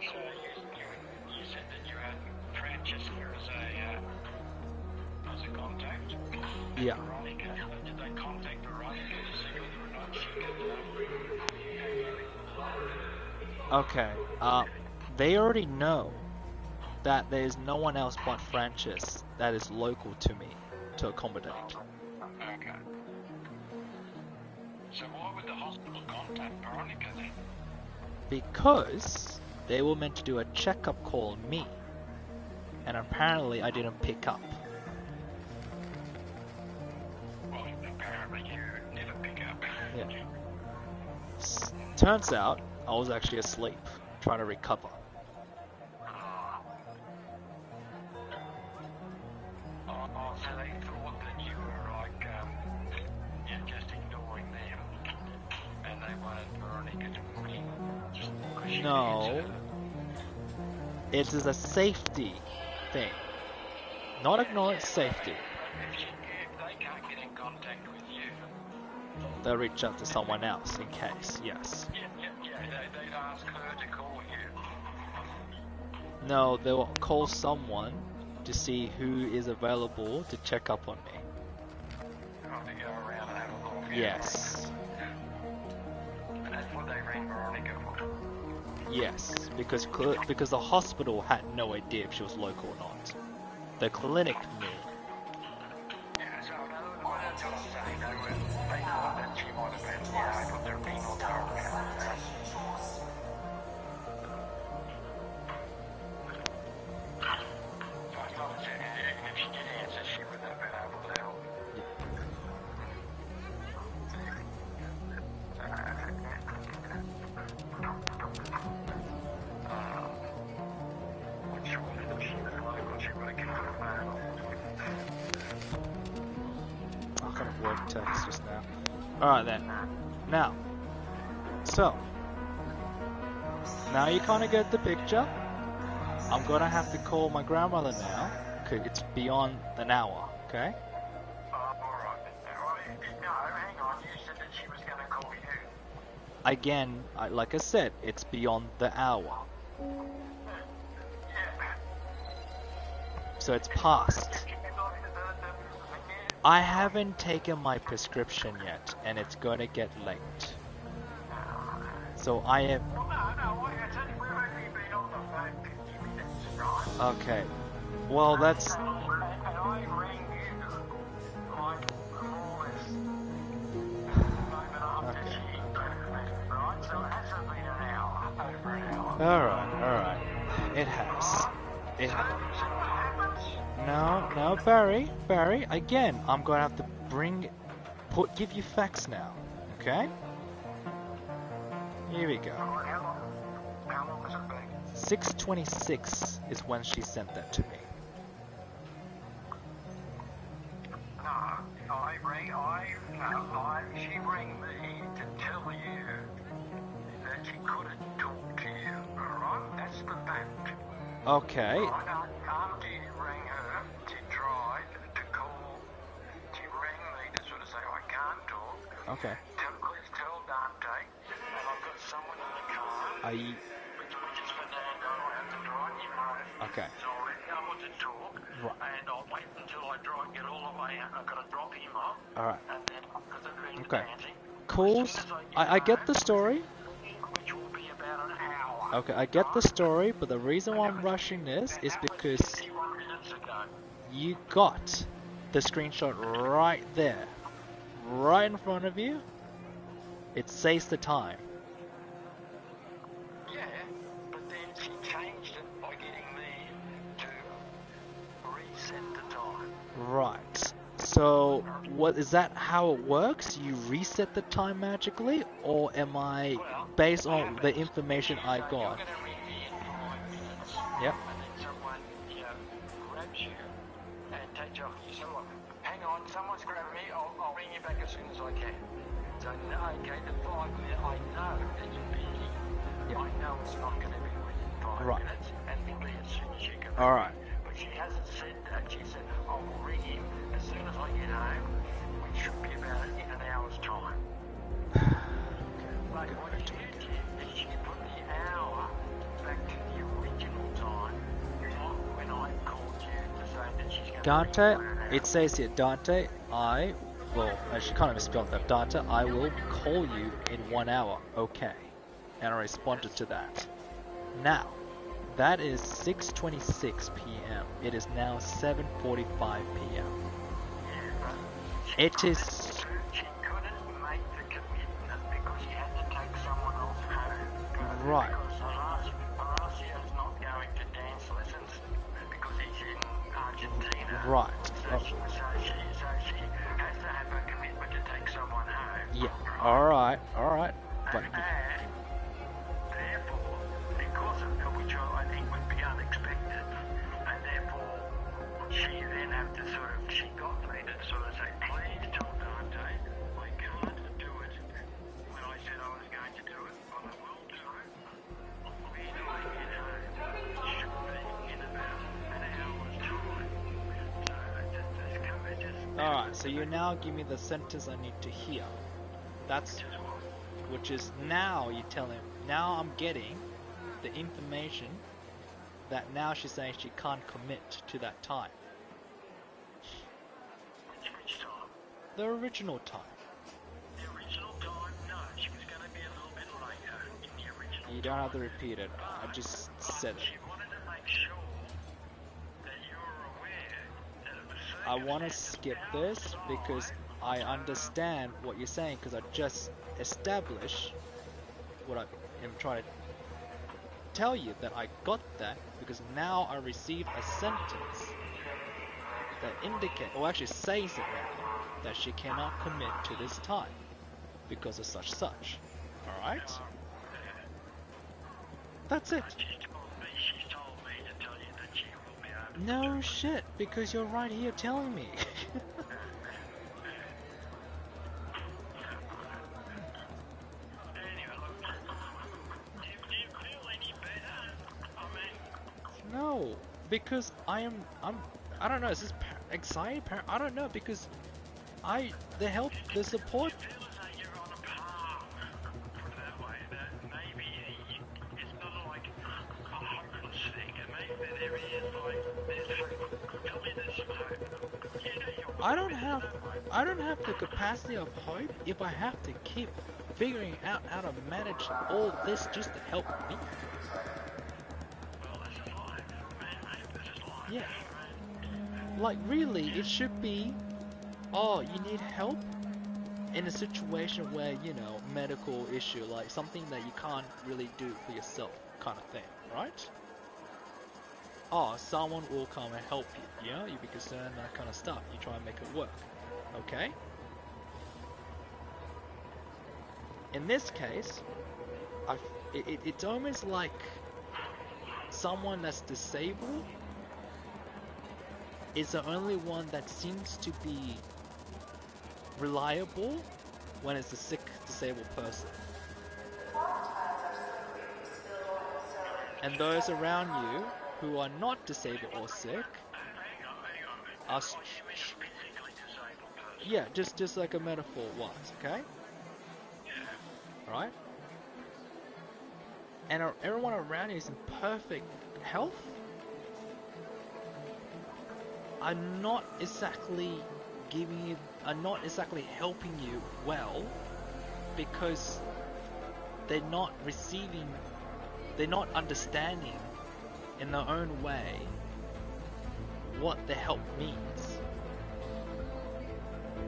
so you said that you had Francesca as a contact? Yeah. Veronica. Did they contact Veronica to see whether or not she could Okay. They already know that there's no one else but Francis that is local to me to accommodate. Okay. So why would the hospital contact Veronica then? Because they were meant to do a checkup call on me. And apparently I didn't pick up. Well, apparently you never pick up. Yeah. Turns out I was actually asleep, trying to recover. So they thought that you were like, just ignoring them, and they wanted Veronica to win. Just because you No. It is a safety thing. Not ignore it, safety. If they can't get in contact with you, They'll reach out to someone else in case, yes. they'd ask her to call you. No, they'll call someone to see who is available to check up on me. To go around and have a look. Yes. And that's what they rang Veronica for. Yes, because the hospital had no idea if she was local or not. The clinic knew. Yeah, so in other words, what I'm saying, they thought that she might have been, they thought they were being all around. If she did answer, she would have been able to help. I'm sure that if she was local, she would have given her a mail. I kind of word text just now. Alright then. Now. So. Now you kind of get the picture. I'm gonna have to call my grandmother now, because it's beyond an hour, okay? Alright. she was going to call you. Again, like I said, it's beyond the hour. So it's past. I haven't taken my prescription yet, and it's gonna get late. So I am... Well, no, it's only we've only been on the phone 50 minutes, right? Okay. Well, that's... And I rang you, like, more or less, the moment after she left, right? So it hasn't been an hour, over an hour. Alright. It has. It So has. what happens? No, Barry, again, I'm gonna have to give you facts now, okay? Here we go. How long has it been? 6:26 is when she sent that to me. She rang me to tell you that she couldn't talk to you, alright? That's the fact. Okay. After you rang her, she tried to call, she rang me to sort of say, I can't talk. Okay. Please tell Dante, and I've got someone in the car, which is Fernando, I have to drive him home. Okay. So I reckon I want to talk, Right. and I'll wait until I get all the way out. I've got to drop him off. Alright. And then, because I've been Okay. dancing. Cool. As soon as I get the home, story. which will be about an hour. Okay, I get the story, but the reason why I'm rushing this is because 51 minutes ago. you got the screenshot right there. Right in front of you. It saves the time. Yeah, but then she changed it by getting me to reset the time. Right. So, what is that how it works? You reset the time magically, or am I based on the information I got? You're going to ring me in 5 minutes. Yep. And then someone, grabs you and takes you off. You say, look, hang on, someone's grabbing me. I'll ring you back as soon as I can. So, okay, the 5 minutes, I know that you're busy. Yep. I know it's not going to be within 5 Right. minutes. And it'll be as soon as you can. Alright. But she hasn't said that. She said, I will ring him as soon as I get home, which should be about in an hour's time. But what she did is she put the hour back to the original time, not when I called you to say that she's going Dante, to ring you. it says here, Dante, she kind of misspelled that. Dante, I will call you in 1 hour. Okay. And I responded to that. Now, that is 6:26 p.m. It is now 7:45 p.m. It is... She couldn't make the commitment because she had to take someone else home. Right. Because Horaceo's not going to dance lessons because he's in Argentina. Right. So she has to have a commitment to take someone home. Yeah. Alright. But... And therefore, because of that, which I think would be unexpected, and therefore she then had to she got me to sort of say, please tell Dante I can't do it when I said I was going to do it, but I will do it when I get home. It should be in about an hour's time. So just Alright, so you now give me the sentence I need to hear. That's... Which is now you tell him, now I'm getting the information that now she's saying she can't commit to that time. which time? The original time. The original time? No, she was going to be a little bit later in the original. You don't have to repeat it, I just said She it. wanted to make sure that you were aware that it was I want to skip this because I understand what you're saying because I just established what I am trying to tell you, that I got that because now I received a sentence that indicates, or actually says it now, that she cannot commit to this time because of such. Alright? That's it. She's told me to tell you that she will be able to. No shit, because you're right here telling me. Anyway, look, do you feel any better? I mean, No, because I don't know, is this anxiety? I don't know, because the support, feel as though you're on I don't have the capacity of hope if I have to keep figuring out how to manage all this just to help me. Yeah. Like really, it should be, oh, you need help in a situation where, you know, medical issue, like something that you can't really do for yourself kind of thing, right? Oh, someone will come and help you, you know, you be concerned, that kind of stuff. You try and make it work, okay? In this case, it's almost like someone that's disabled is the only one that seems to be reliable when it's a sick, disabled person. And those around you who are not disabled or sick are yeah, just like a metaphor wise, okay? Right? And everyone around you is in perfect health. I'm not exactly helping you well because they're not understanding in their own way what the help means,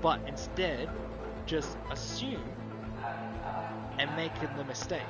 but instead just assume and making the mistake.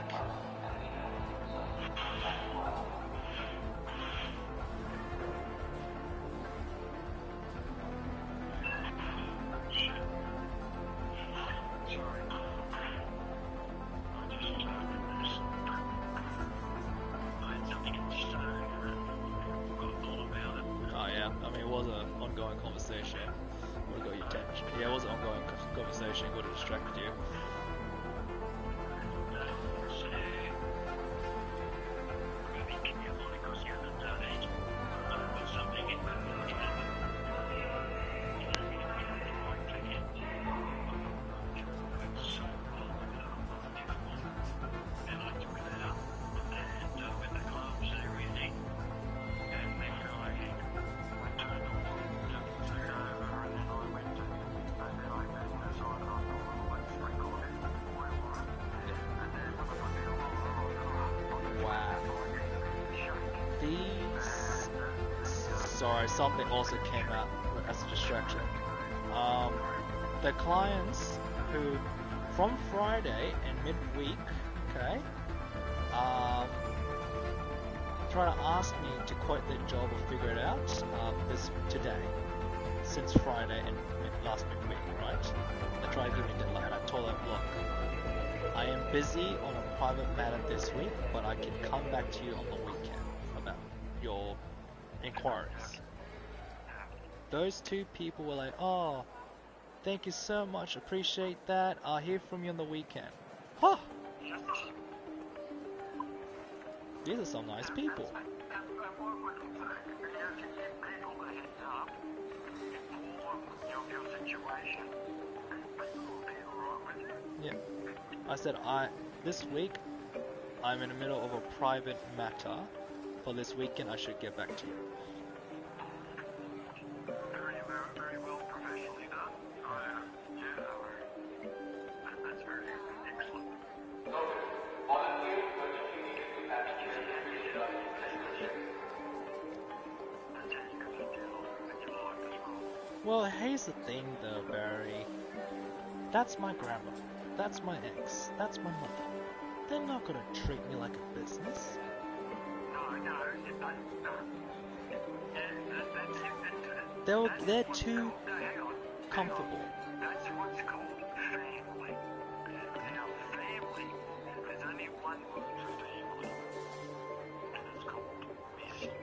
Sorry, something also came out as a distraction. The clients who, from Friday and midweek, okay, try to ask me to quote their job or figure it out today, since Friday and last midweek, right? They try to give me a deadline. I told them, look, I am busy on a private matter this week, but I can come back to you on the weekend about your inquiries. Those two people were like, oh, thank you so much, appreciate that, I'll hear from you on the weekend. Huh! These are some nice people. Yeah. I said, this week, I'm in the middle of a private matter. For this weekend, I should get back to you. Very well professionally done. That's very excellent. Well, here's the thing though, Barry. That's my grandma. That's my ex. That's my mother. They're not gonna treat me like a business. They're too comfortable. That's what's called family. Now, family, there's only one word for family, and it's called missing.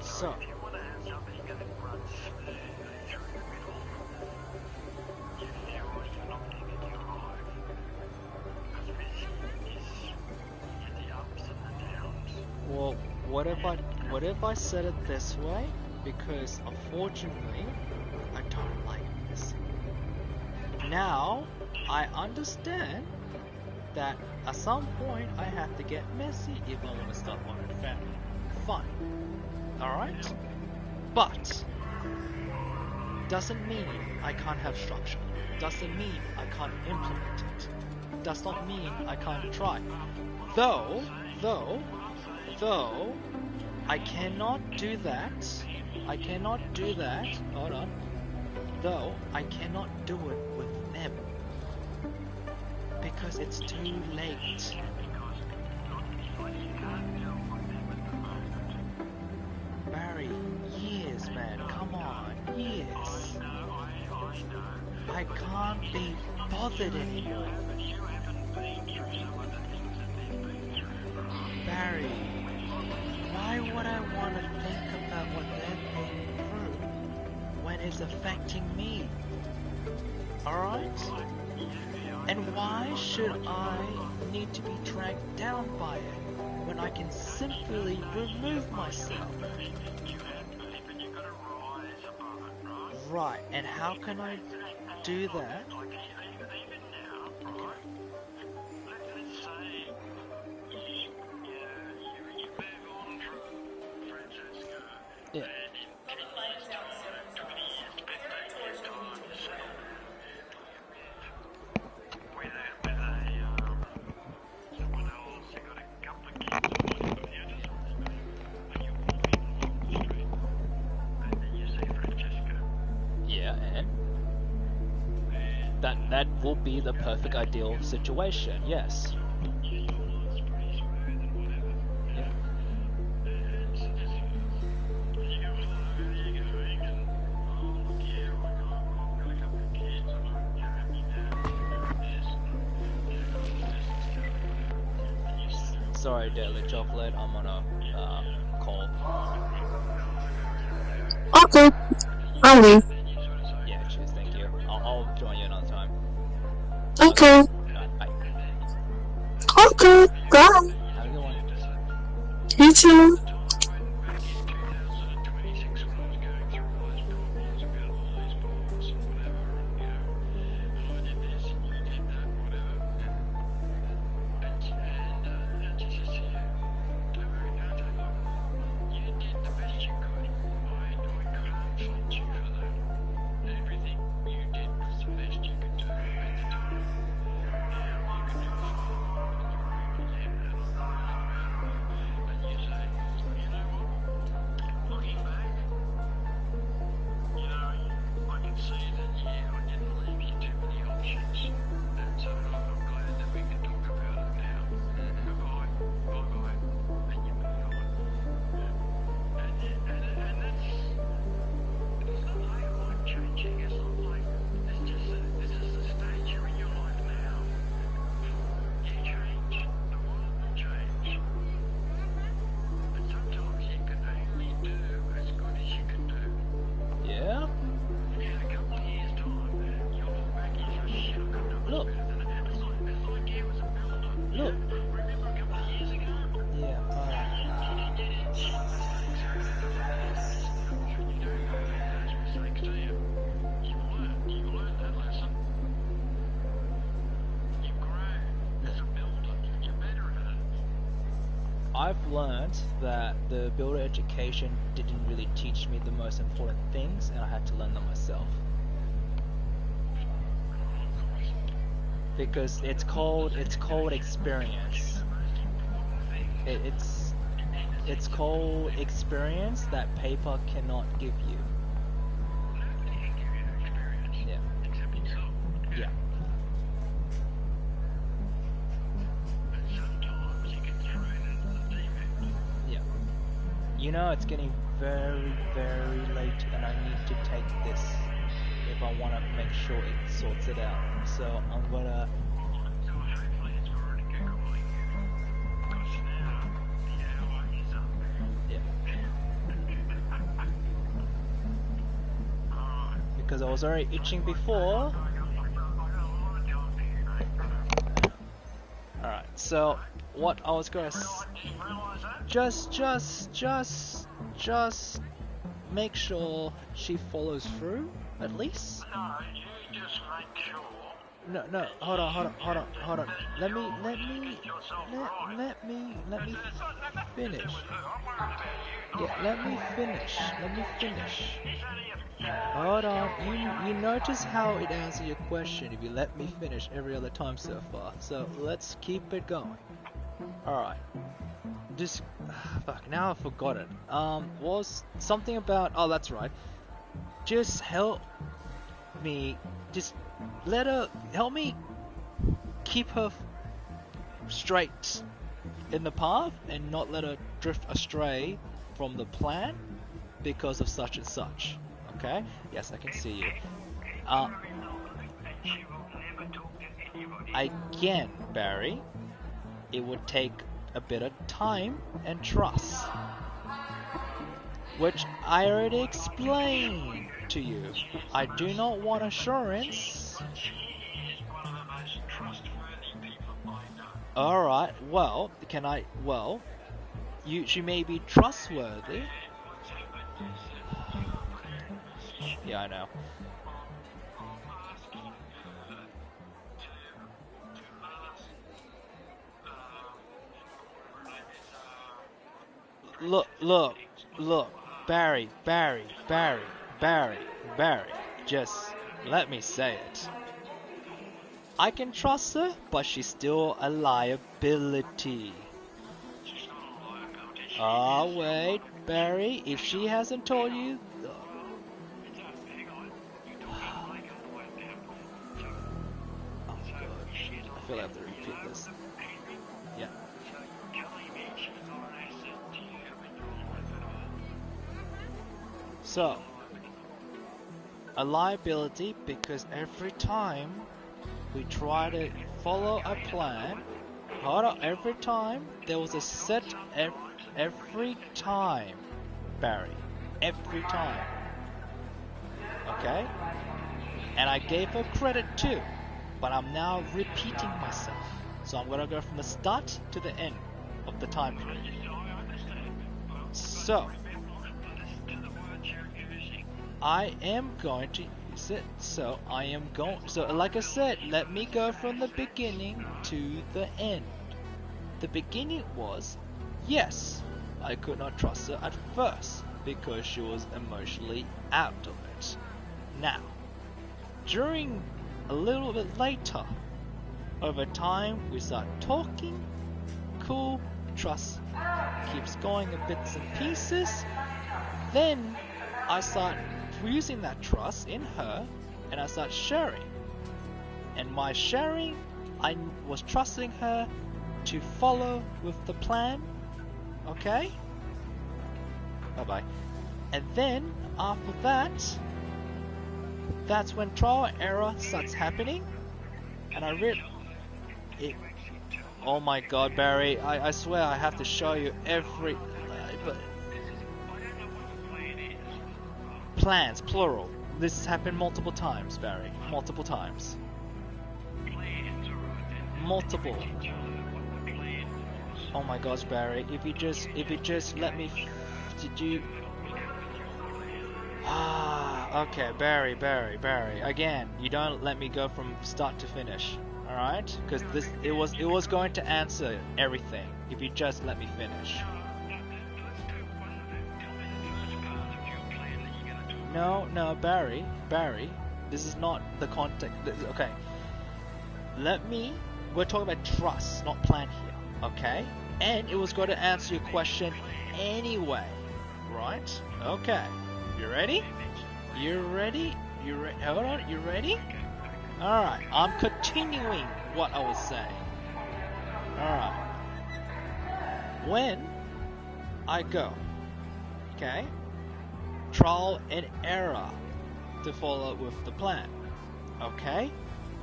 So, if you want to have somebody that runs smoothly through the middle, you feel you're not living your life. Because busy is the ups and the downs. well, what if I said it this way? Because unfortunately, I don't like messy. Now, I understand that at some point I have to get messy if I want to start my own family. Fine. Alright? But doesn't mean I can't have structure. Doesn't mean I can't implement it. Does not mean I can't try. Though, I cannot do that. Hold on. Though, I cannot do it with them. Because it's too late. Barry, years, man. Come on, years. I can't be bothered anymore. Barry, why would I want to think about what they're going through when it's affecting me? Alright? And why should I need to be dragged down by it when I can simply remove myself? Right, and how can I do that? Yeah. Yeah, and that will be the perfect ideal situation, yes. Sorry, Daily Chocolate, I'm on a call. Okay, I'll leave. Yeah, cheers, thank you. I'll join you another time. Okay. Bye. Okay, bye. Have a good one. You too. I've learned that the builder education didn't really teach me the most important things, and I had to learn them myself. Because it's called experience. It's called experience that paper cannot give you. Yeah. Yeah. Yeah. You know, it's getting very, very late, and I need to take this if I want to make sure it sorts it out. So I'm gonna. Yeah. Because I was already itching before. Alright, so what I was gonna Didn't realise that. just make sure she follows through at least. No, you just make sure. No, hold on. Let me finish. Yeah, let me finish. Hold on. You notice how it answers your question if you let me finish every other time so far. So let's keep it going. Alright. Just fuck, now I forgot it. Was something about, oh that's right. Just help me, just help me keep her straight in the path and not let her drift astray from the plan because of such and such. Okay? Yes, I can see you. Again, Barry, it would take a bit of time and trust, which I already explained to you. I do not want assurance. Alright, well, she may be trustworthy. Yeah, I know. Look, Barry, just let me say it. I can trust her, but she's still a liability. Ah, wait, Barry, if she hasn't told you... Oh god, I feel like I have to repeat this. Yeah. So, a liability because every time we try to follow a plan, every time there was a set every time, Barry, every time. Okay? And I gave her credit too, but I'm now repeating myself. So I'm gonna go from the start to the end of the time period. So, I am going to use it. So like I said, let me go from the beginning to the end. The beginning was, yes, I could not trust her at first because she was emotionally out of it. Now, during a little bit later, over time we start talking, cool, trust keeps going in bits and pieces. Then I start using that trust in her and I start sharing. And my sharing, I was trusting her to follow with the plan. Okay? Bye bye. And then after that, that's when trial and error starts happening. And I it. Oh my god, Barry, I swear I have to show you every but plans, plural. This has happened multiple times, Barry. Multiple times. Multiple. Oh my gosh, Barry, if you just let me did you okay, Barry. Again, you don't let me go from start to finish. Alright? Because it was going to answer everything if you just let me finish. No, Barry, this is not the context. Okay. We're talking about trust, not plan here, okay? And it was going to answer your question anyway, right? Okay. You ready? Hold on, you ready? Alright, I'm continuing what I was saying. Alright. When I go, okay? Trial and error to follow with the plan. Okay?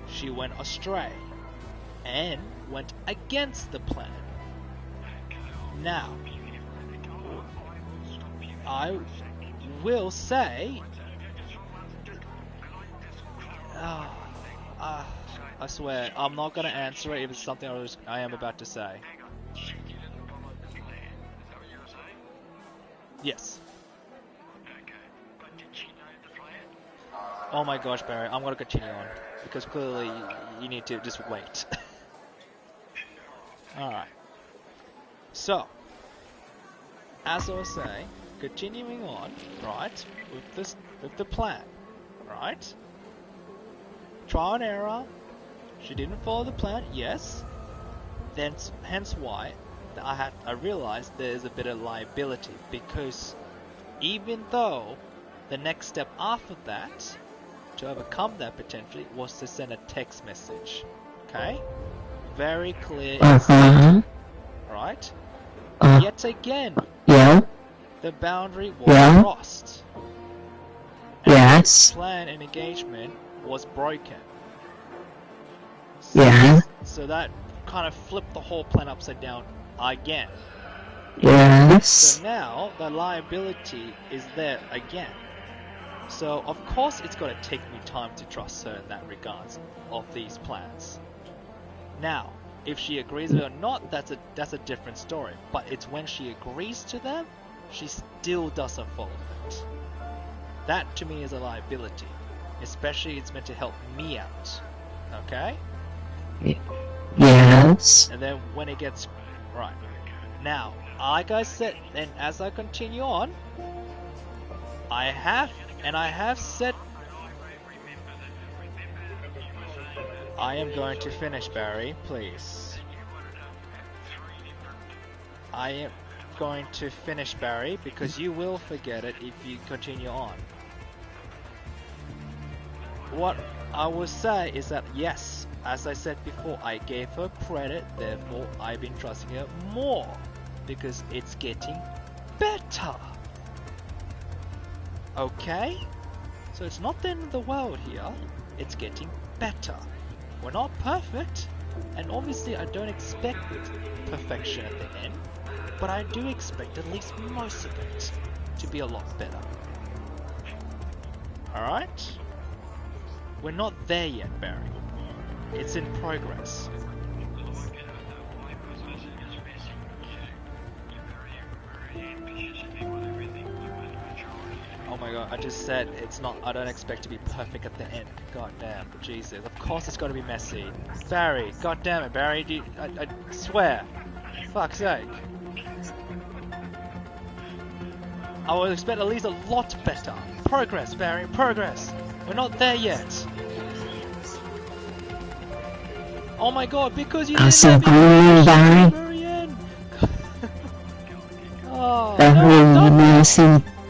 She went astray and went against the plan. Now, I will say, I swear, I'm not gonna answer it if it's something I am about to say. Oh my gosh, Barry, I'm gonna continue on because clearly you need to just wait. Alright. So, as I was saying, continuing on, right, with the plan, right? Trial and error. She didn't follow the plan, yes. Then, hence why I realized there's a bit of liability because even though the next step after that, to overcome that potentially, was to send a text message. Okay? Very clear. Right? Yet again, Yeah. the boundary was Yeah. crossed. And Yes. the plan and engagement was broken. Yeah. So that kind of flipped the whole plan upside down again. Yes. So now the liability is there again. So of course it's going to take me time to trust her in that regards of these plans. Now, if she agrees with it or not, that's a different story. But it's when she agrees to them, she still doesn't follow it. That to me is a liability. Especially it's meant to help me out. Okay? Yes. And then when it gets right. Now, like I said, and as I continue on, I have said I am going to finish, Barry, please. I am going to finish, Barry, because you will forget it if you continue on. What I will say is that yes, as I said before, I gave her credit, therefore I've been trusting her more because it's getting better. Okay? So it's not the end of the world here, it's getting better. We're not perfect, and obviously I don't expect perfection at the end, but I do expect at least most of it to be a lot better. Alright? We're not there yet, Barry. It's in progress. Oh my god, I just said it's not, I don't expect to be perfect at the end. God damn, Jesus. Of course it's gotta be messy. Barry, god damn it, Barry, I swear. Fuck's sake. I would expect at least a lot better. Progress, Barry, progress. We're not there yet. Oh my god, because you didn't let me finish at the very end. Oh, no, I'm done now.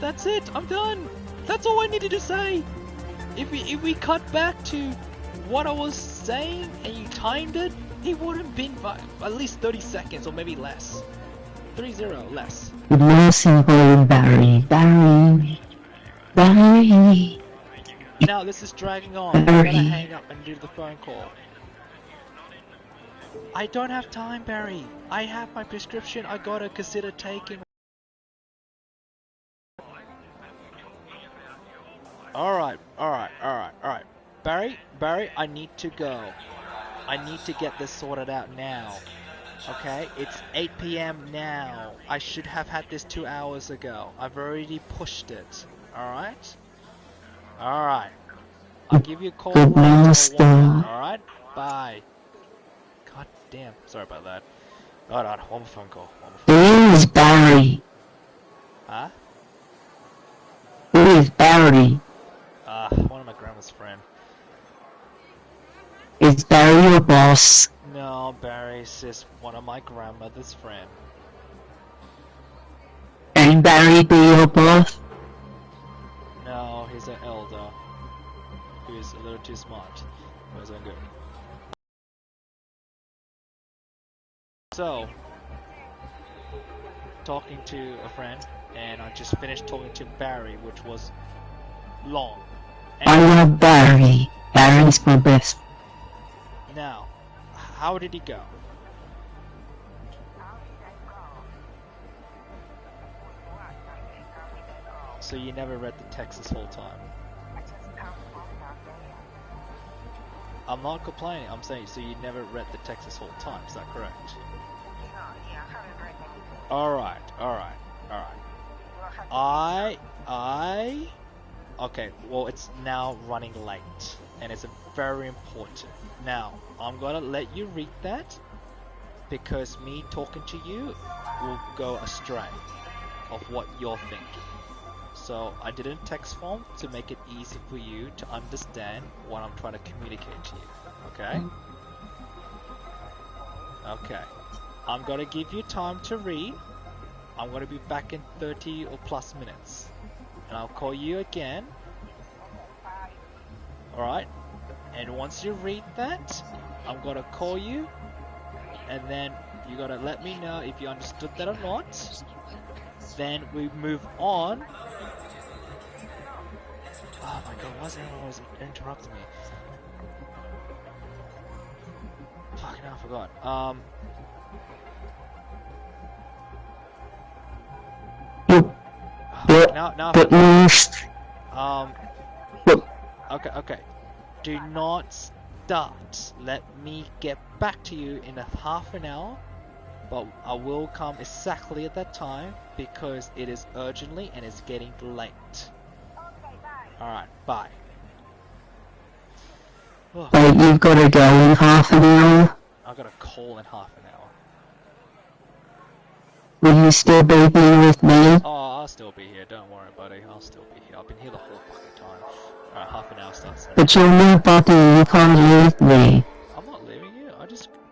That's it, I'm done. That's all I needed to say. If we cut back to what I was saying and you timed it, it would have been at least 30 seconds or maybe less. 30 less. Most important, Barry. Now this is dragging on. I gotta hang up and do the phone call. I don't have time, Barry. I have my prescription I gotta consider taking. Alright. Barry, I need to go. I need to get this sorted out now. Okay, it's 8 PM now. I should have had this 2 hours ago. I've already pushed it. Alright? Alright. I'll give you a call later. Alright? Bye. God damn. Sorry about that. Hold on, one more phone call. Who is Barry? Huh? Who is Barry? One of my grandma's friend. Is Barry your boss? No, Barry's just one of my grandmother's friend. Can Barry be your boss? No, he's an elder. Who's a little too smart. Wasn't good. So, talking to a friend, and I just finished talking to Barry, which was long. And I love Barry. Barry's my best. now, how did he go? So you never read the text this whole time? I'm not complaining, I'm saying, so you never read the text this whole time, is that correct? Alright. Okay, well, it's now running late, and it's very important. Now, I'm gonna let you read that, because me talking to you will go astray of what you're thinking. So I did it in text form to make it easy for you to understand what I'm trying to communicate to you. Okay? Okay. I'm gonna give you time to read. I'm gonna be back in 30 or plus minutes. And I'll call you again. Alright? And once you read that, I'm gonna call you. And then you gotta let me know if you understood that or not. Then we move on. Oh my god, why is everyone always interrupting me? Fucking hell, I forgot. Now okay. Do not start. Let me get back to you in a half an hour. But I will come exactly at that time because it is urgently and it's getting late. Alright, bye. Oh, Wait, you've got to go in half an hour? I've got a call in half an hour. Will you still be here with me? Oh, I'll still be here. Don't worry, buddy. I'll still be here. I've been here the whole fucking time. Alright, half an hour starts now. But you're nobody, you can't leave me. I'm not leaving you.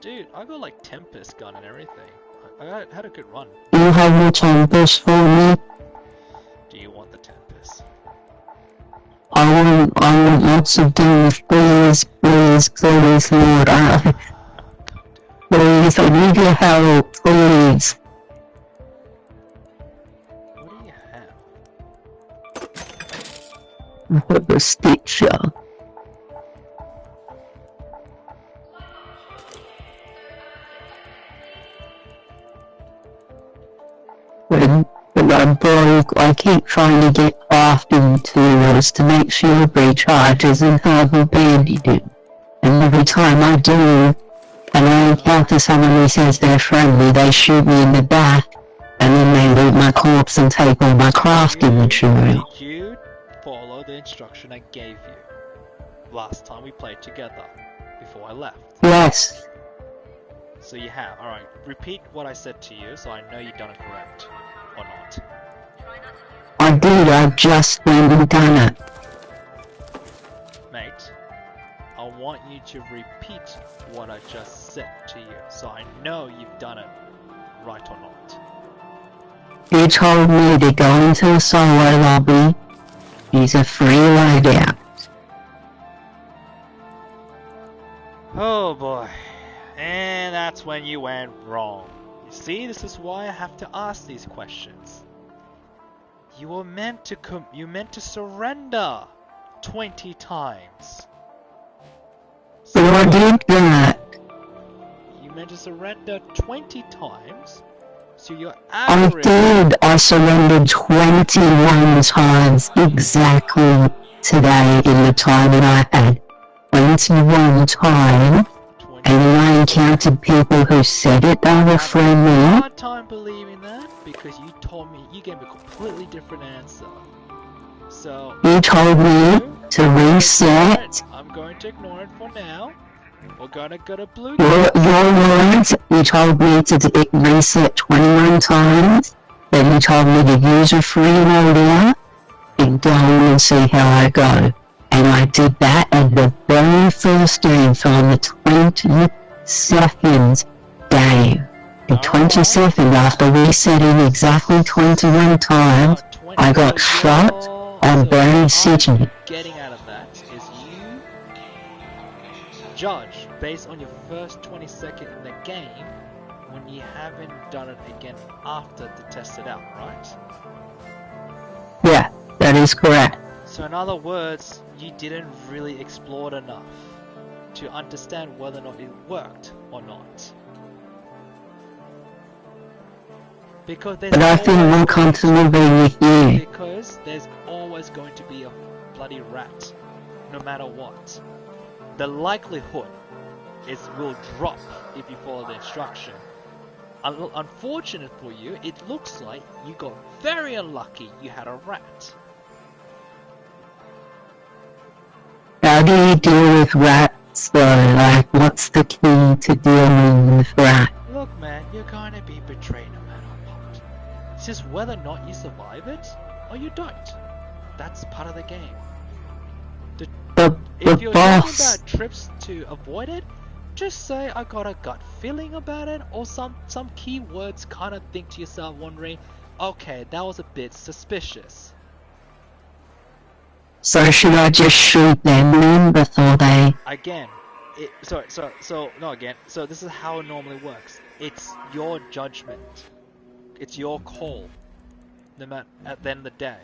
Dude, I got like Tempest gun and everything. I had a good run. Do you have your Tempest for me? Do you want the Tempest? I want lots of things, please, Lord, please, I need your help, please. What do you have? I have a stitcher. When I'm broke, I keep trying to get crafting tools to make sure recharges and have a bandy do. And every time I do, and I encounter someone who says they're friendly, they shoot me in the back, and then they loot my corpse and take all my crafting material. Did you follow the instruction I gave you last time we played together, before I left? Yes. So you have. Alright, repeat what I said to you so I know you've done it correct. Or not. I did, I just went and done it. Mate, I want you to repeat what I just said to you so I know you've done it right or not. You told me to go into a solo lobby, use a free loadout. Oh boy. And that's when you went wrong. You see, this is why I have to ask these questions. You were meant to surrender 20 times. So I did that. You meant to surrender 20 times, so your I average... did. I surrendered 21 times exactly today in the time that I had. 21 times. And then I encountered people who said it, they were friendly. I have a hard time believing that because you told me, you gave me a completely different answer. So you told me to reset. I'm going to ignore it for now. We're gonna go to blue. Your words, you told me to reset 21 times. Then you told me to use a free loadout and go and see how I go. And I did that at the very first game, so on the 22nd game. The 22nd, after resetting exactly 21 times, I got shot on Berry City. Getting out of that is you judge based on your first 22nd in the game when you haven't done it again after to test it out, right? Yeah, that is correct. So in other words, you didn't really explore it enough to understand whether or not it worked or not. Because there's but I feel more comfortable being with you. Because there's always going to be a bloody rat, no matter what. The likelihood will drop if you follow the instruction. Unfortunate for you, it looks like you got very unlucky you had a rat. how do you deal with rats though? Like, what's the key to dealing with rats? Look, man, you're going to be betrayed no matter what. It's just whether or not you survive it or you don't. That's part of the game. If you're talking about trips to avoid it, just say I got a gut feeling about it, or some keywords kind of think to yourself wondering, okay, that was a bit suspicious. So should I just shoot them then before they... Again, so this is how it normally works. It's your judgment. It's your call. No matter at the end of the day.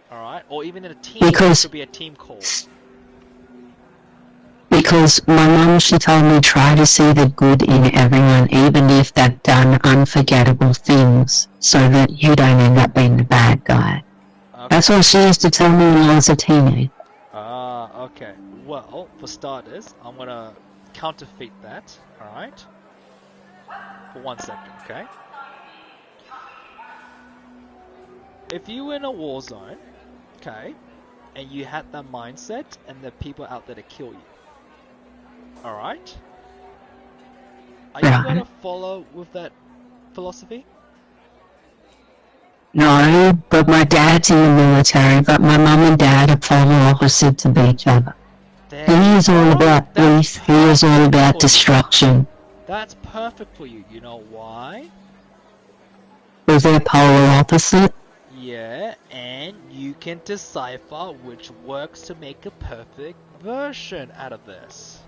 Alright? Or even in a team, it could be a team call. Because my mum, she told me try to see the good in everyone, even if they've done unforgettable things, so that you don't end up being the bad guy. Okay. That's what she used to tell me when I was a teenager. Ah, okay. Well, for starters, I'm gonna counterfeit that, alright? For 1 second, okay? If you were in a war zone, okay, and you had that mindset, and there are people out there to kill you, alright? Are you gonna follow with that philosophy? No, but my dad's in the military, but my mum and dad are polar opposite to each other. He is all about peace, he is all about destruction. That's perfect for you, you know why? Was they polar opposite? Yeah, and you can decipher which works to make a perfect version out of this.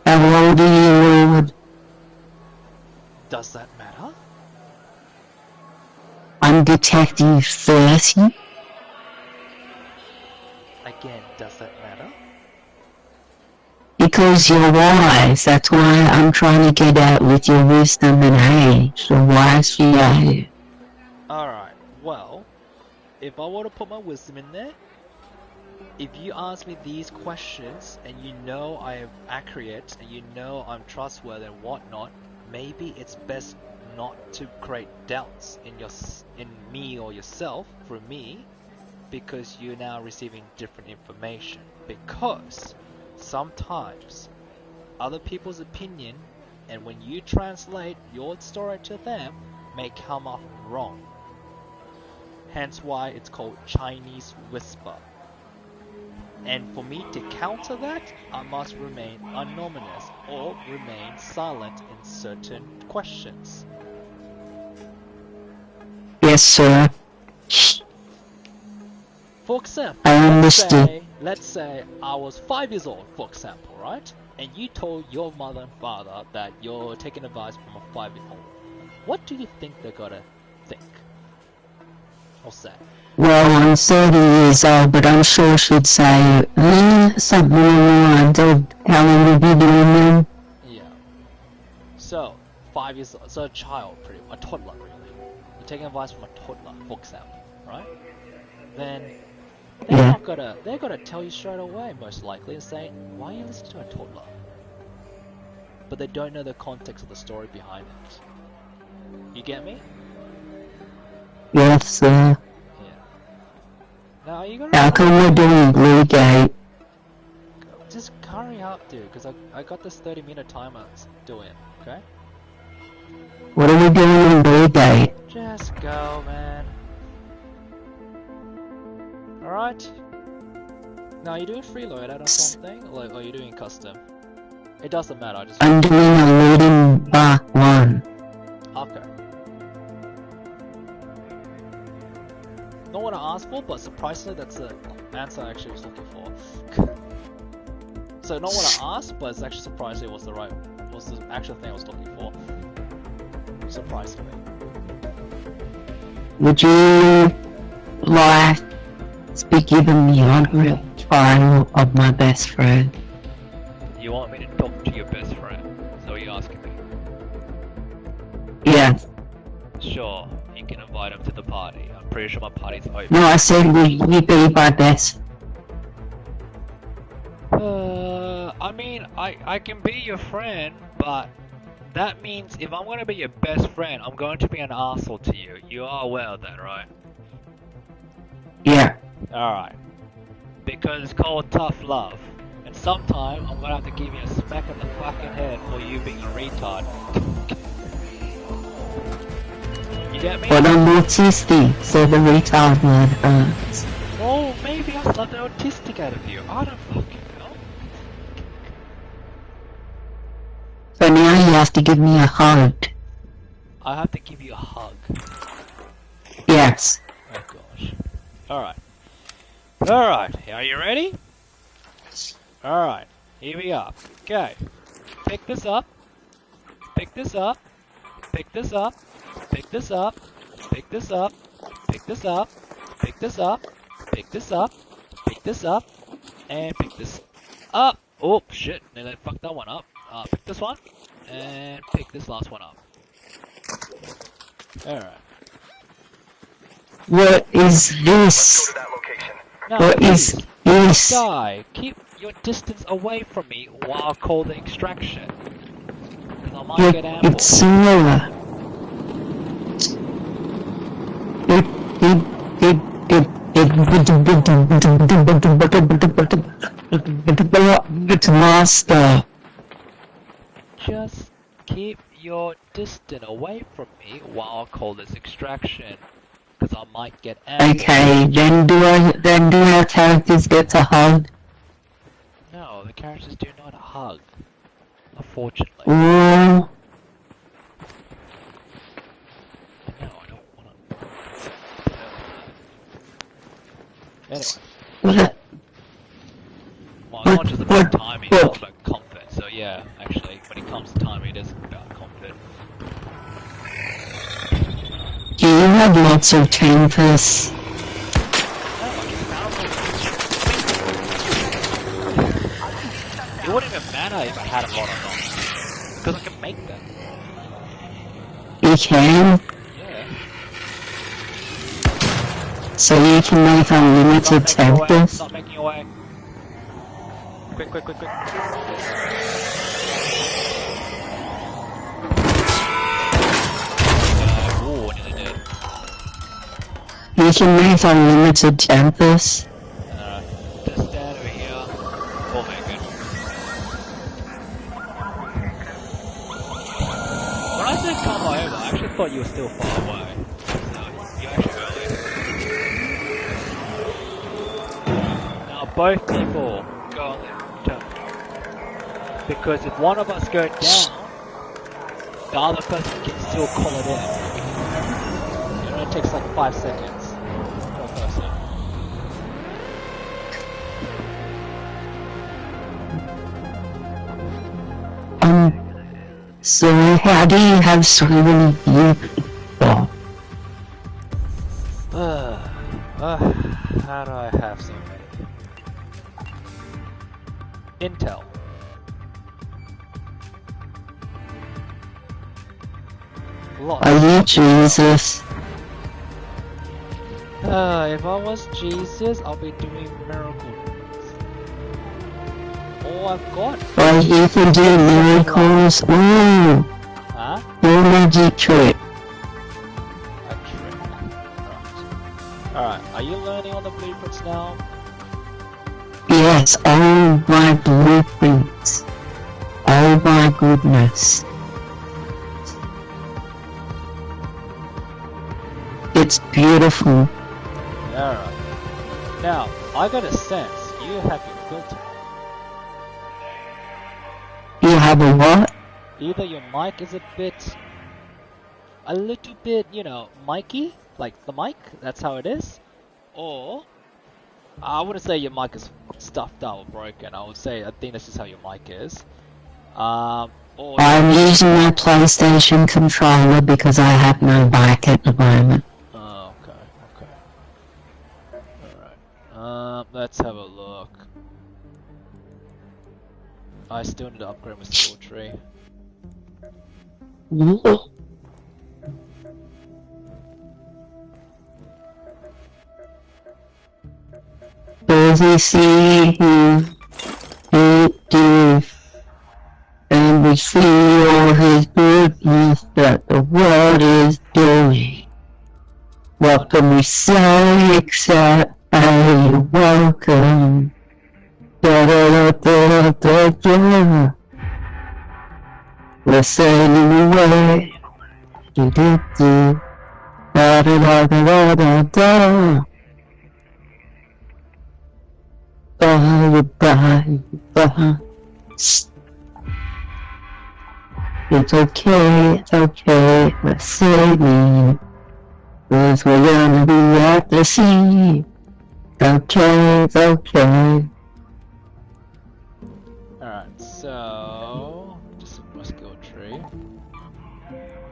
How old are you, Lord? Does that matter? I'm Detective 30. Again, does that matter? Because you're wise, that's why I'm trying to get out with your wisdom and age, the wise for you. Alright, well, if I were to put my wisdom in there, if you ask me these questions and you know I am accurate and you know I'm trustworthy and whatnot, maybe it's best not to create doubts in me or yourself for me, because you're now receiving different information. Because sometimes other people's opinion, and when you translate your story to them, may come off wrong. Hence why it's called Chinese whisper. And for me to counter that, I must remain anonymous or remain silent in certain questions. Yes, sir. For example, let's say I was 5 years old, for example, right? And you told your mother and father that you're taking advice from a 5-year-old. What do you think they're gonna think? Or say? Well, I'm 30 years old, but I'm sure she'd say, something along the lines of, how long have you been doing? Yeah. So, 5 years old, so a child, a toddler really. You're taking advice from a toddler, for example, right? Then they're gonna tell you straight away, most likely, and say, why are you listening to a toddler? But they don't know the context of the story behind it. You get me? Yes, sir. Yeah. Now you gotta. How come we're doing Blue Gate? Just hurry up, dude, because I got this 30-minute timer still in. Okay. What are we doing in Blue Gate? Just go, man. Alright. Now, are you doing freeloadout or something? Or are you doing custom? It doesn't matter, I'm doing a leading back one. Okay. Not what I asked for, but surprisingly that's the answer I actually was looking for. So not what I asked, but it's actually surprisingly was the actual thing I was looking for. Surprisingly. Would you like to be giving me honorary trial of my best friend? You want me to talk to your best friend? So you're asking me? Yeah. Sure, you can invite him to the party. I'm pretty sure my party's open. No, I said would you be my best? I mean, I can be your friend, but that means if I'm going to be your best friend, I'm going to be an asshole to you. You are aware of that, right? Yeah. Alright. Because it's called tough love. And sometime I'm gonna have to give you a smack in the fucking head for you being a retard. You get me? But I'm autistic, so the retard word hurts. Oh, maybe I love the autistic out of you. I don't fucking know. So now you have to give me a hug. I have to give you a hug. Yes. Oh gosh. Alright. Alright, are you ready? Alright, here we are. Okay. Pick this up. Pick this up. Pick this up. Pick this up. Pick this up. Pick this up. Pick this up. Pick this up. Pick this up. And pick this up. Oh shit, nearly fucked that one up. Pick this one. And pick this last one up. Alright. What is this? Now, What is please, this? guy, keep your distance away from me while I call the extraction. Because I might get ambushed. It's similar. It's master. Just keep your distance away from me while I call this extraction. Because I might get ambushed. Okay, then do our characters get to hug? No, the characters do not hug. Unfortunately. Ooh. No, I don't wanna. Anyway. What? Well, it's not just about timing, it's also about comfort. So yeah, actually, when it comes to timing, it is about comfort. Do you have lots of campus? It wouldn't even matter if I had a lot or not. Because I can make them. You can? Yeah. So you can make unlimited campus? Stop making your way. Quick, quick, quick, quick. Ooh, nearly dead. You can make unlimited campus? Just stand over here. Oh my god. When I said come over, I actually thought you were still far away. So, you're actually early. Now both people go on the jump. Because if one of us go down, the other person can still call it in. It only takes like 5 seconds per person. So how do you have so many people? How do I have so many? Intel. Lots. Are you Jesus? If I was Jesus, I'll be doing miracles. All I've got. Or you can do miracles? Ooh! Huh? Your magic trick. A trick. Right. Alright, are you learning on the blueprints now? Yes, oh my blueprints. Oh my goodness. It's beautiful. Alright. Now, I got a sense you have your filter. You have a what? Either your mic is a little bit, you know, micy, like the mic, that's how it is, or I wouldn't say your mic is stuffed up or broken. I think that's just how your mic is. Or I'm using my PlayStation controller because I have no mic at the moment. oh, okay. Alright. Let's have a look. I still need to upgrade my skill tree. Ooh. Does he see him? Do and we see all his goodness that the world is doing. What can we say except Hey, welcome. Da da da da da da. We're sailing away. Do do do. Da da da da da da. Bye bye bye. It's okay, we're sailing. Cause we're gonna be at the sea. It's okay. Alright, so just my skill tree.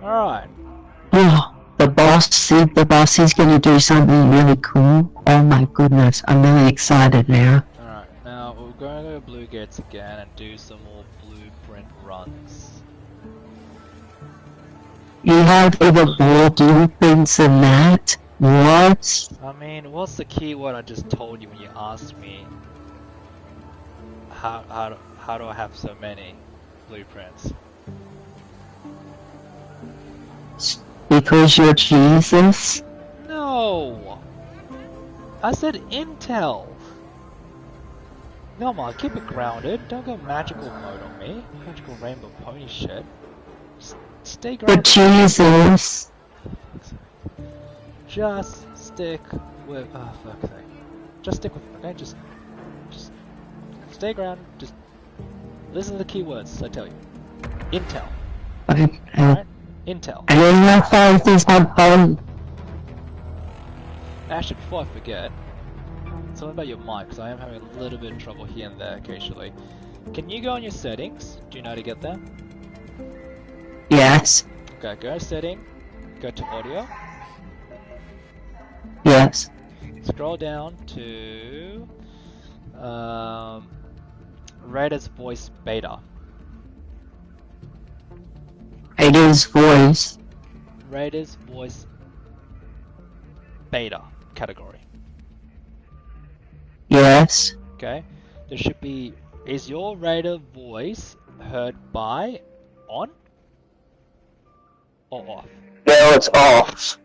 Alright. Oh, the boss is gonna do something really cool. Oh my goodness, I'm really excited now. Alright, now we're going to go to Blue Gates again and do some more blueprint runs. You have even more blueprints than that? What? I mean, what's the keyword I just told you when you asked me how do I have so many blueprints? Because you're Jesus? No! I said Intel! Come on, keep it grounded. Don't go magical mode on me. Magical rainbow pony shit. Just stay grounded. But Jesus! Just stick with. Oh, fuck's sake. Just stick with. Okay, just stay grounded. Just listen to the keywords I tell you. Intel. Alright? Intel. I don't know if I this on. Actually, before I forget, something about your mic, because I am having a little bit of trouble here and there occasionally. Can you go on your settings? Do you know how to get there? Yes. Okay, go to setting, go to audio, Yes. scroll down to Radar's voice beta. Radar's voice. Radar's voice beta category. Yes. Okay, there should be. Is your Radar voice heard by on or off? Now it's off.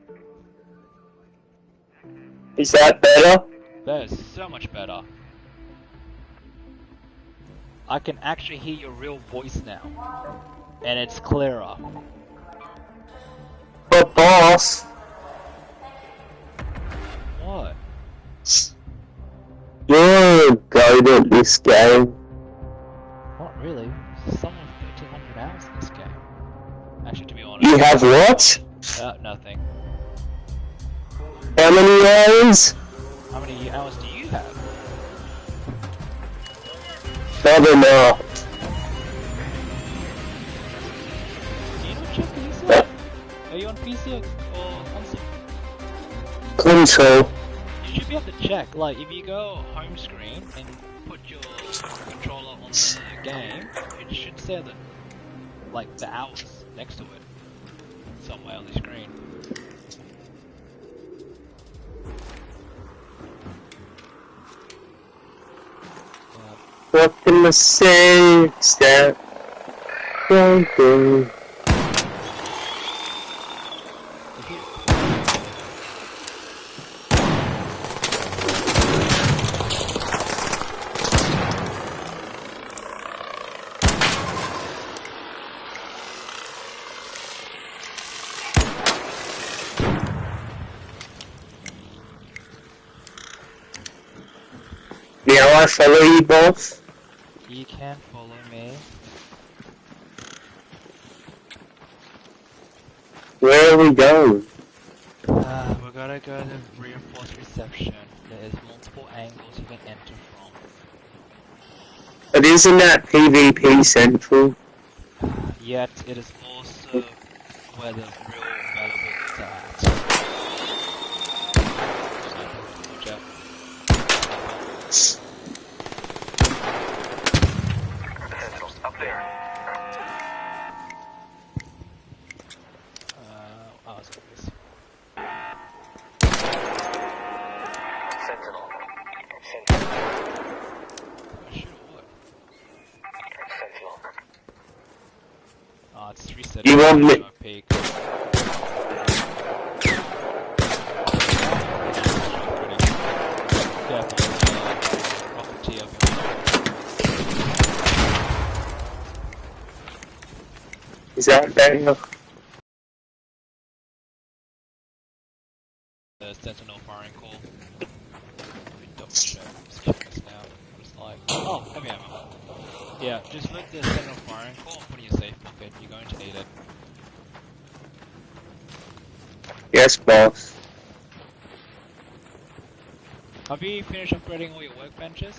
Is that better? That is so much better. I can actually hear your real voice now, and it's clearer. But boss, What? you're good at this game. Not really. Someone with 1,300 hours in this game. Actually, to be honest. You have what? Nothing. How many hours? How many hours do you have? Not enough. Do you not check for yourself? Are you on PC or console? Console. You should be able to check. Like, if you go home screen and put your controller on the game, it should say that, like, the hours next to it somewhere on the screen. What can I say? Step. Don't go. Now I follow you both. You can follow me. Where are we going? We're gonna go to reinforced reception. There's multiple angles you can enter from. But isn't that PvP central? Yet, it is also where the real valuable is at. Watch out. Sentinels up there. Oh, it's like this. Sentinel. Oh, shit, what? Sentinel. Oh, it's reset. You want me- Peak. Is that better? The sentinel firing call. Let me double check. Just check this now. Just like, oh, heavy ammo. Yeah, just look the sentinel firing call and put in your safe pocket. You're going to need it. Yes, boss. Have you finished upgrading all your workbenches?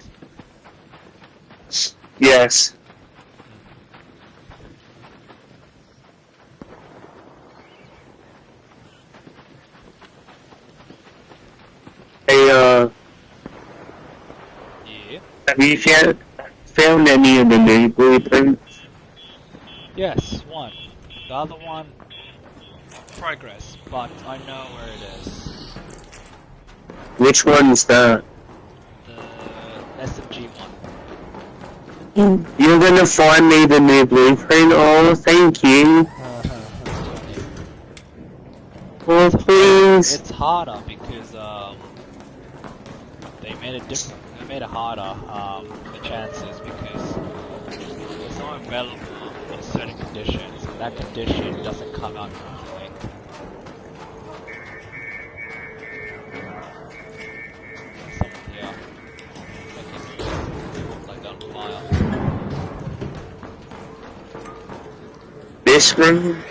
Yes. Hey, Yeah. have you found any of the new blueprints? Yes, one. The other one, progress, but I know where it is. Which one's that? The SMG one. You're gonna find me the new blueprint? Oh, thank you. Oh, please. It's harder because they made it different. They made it harder. The chances because it's not available in certain conditions, and that condition doesn't come out normally. Someone here. Like on fire. This room?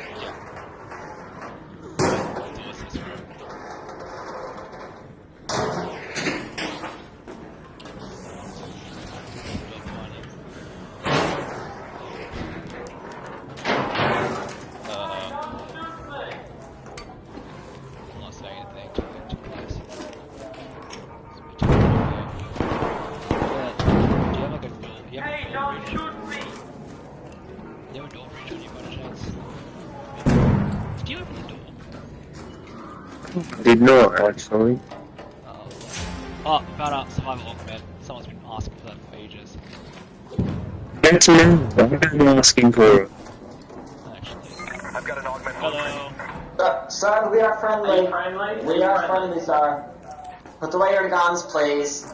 Did not, actually. Oh, about a survival augment. Someone's been asking for that for ages. That's me. I've been asking for it. Actually. I've got an augment. Hello. Sir, we are friendly. We are friendly, sir. Put away your guns, please.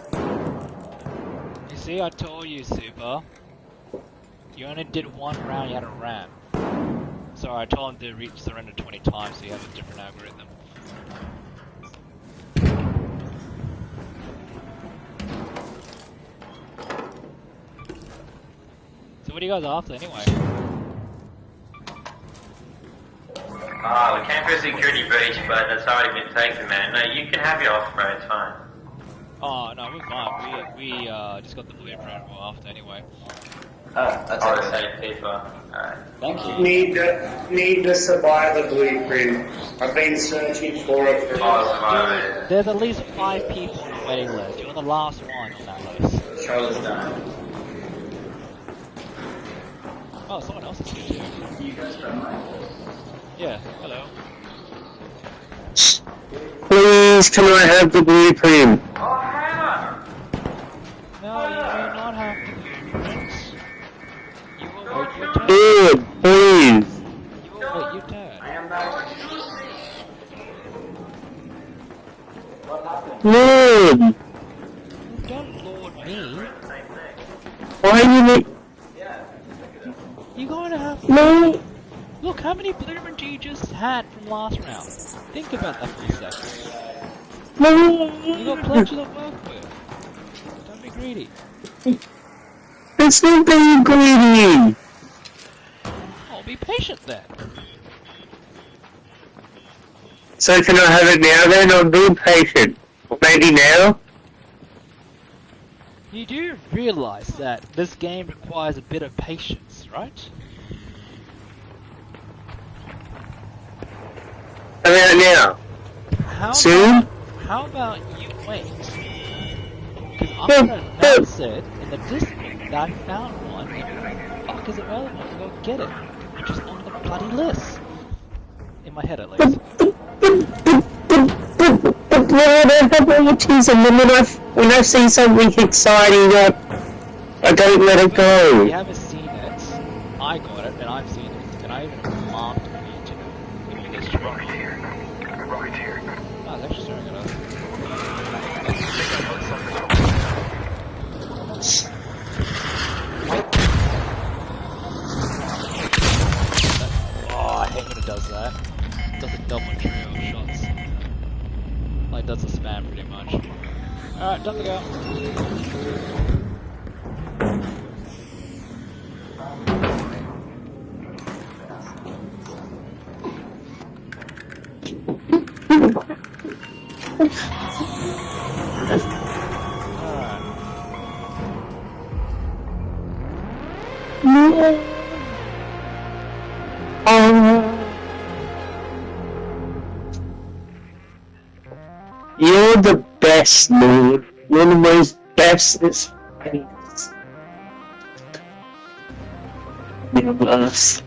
You see, I told you, Super. You only did one round, you had a ram. So I told him to reach surrender 20 times, so you have a different algorithm. So what are you guys after anyway? We came for a security breach, but that's already been taken, man. No, you can have your off-road, it's fine. Oh, no, we're fine. We just got the blueprint we're after anyway. Oh, that's Oh, it. the safe people. Alright. Thank you. Need to survive the blueprint. I've been searching for it for Dude, there's at least 5 people on the waiting list. You're the last one on that list. Charlie's done. Oh, someone else is here too. You guys from mine? Yeah, hello. Please, can I have the blueprint? Oh, Hannah! No, you do not have the blueprint. You will wait your turn. Good, please. You will wait your turn. I am back. What happened? Lord, Don't lord me. why you You're going to have no? Look, how many blueprints you just had from last round? Think about that for a second. You got plenty to work with. Don't be greedy. It's not being greedy. Oh, be patient then. So can I have it now then? I'm being patient. Or maybe now? You do realize that this game requires a bit of patience, right? How about now? How about you wait? Because I'm gonna announce it in the Discord that I found one and fuck is available to go get it. It's just on the bloody list. In my head at least. But Lord, I have abilities, and then when I see something exciting up, I don't let it go. You haven't seen it. I got it, and I've seen it, and I even marked it in this Rocket here. Rocket here. Oh, it's actually staring at us. Alright, time to go. You're the best, Lord. You're the most bestest friends. Universe.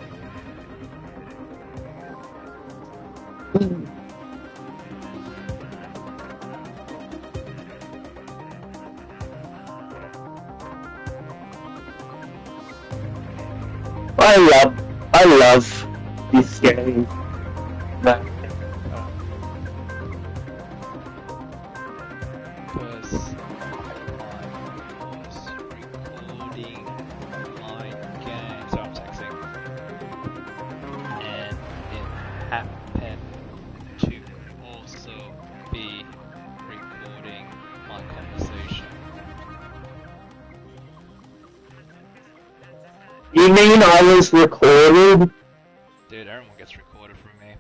I love this game. Like, Because I was recording my game. So I'm texting. And it happened to also be recording my conversation. you mean I was recorded? Dude, everyone gets recorded from me.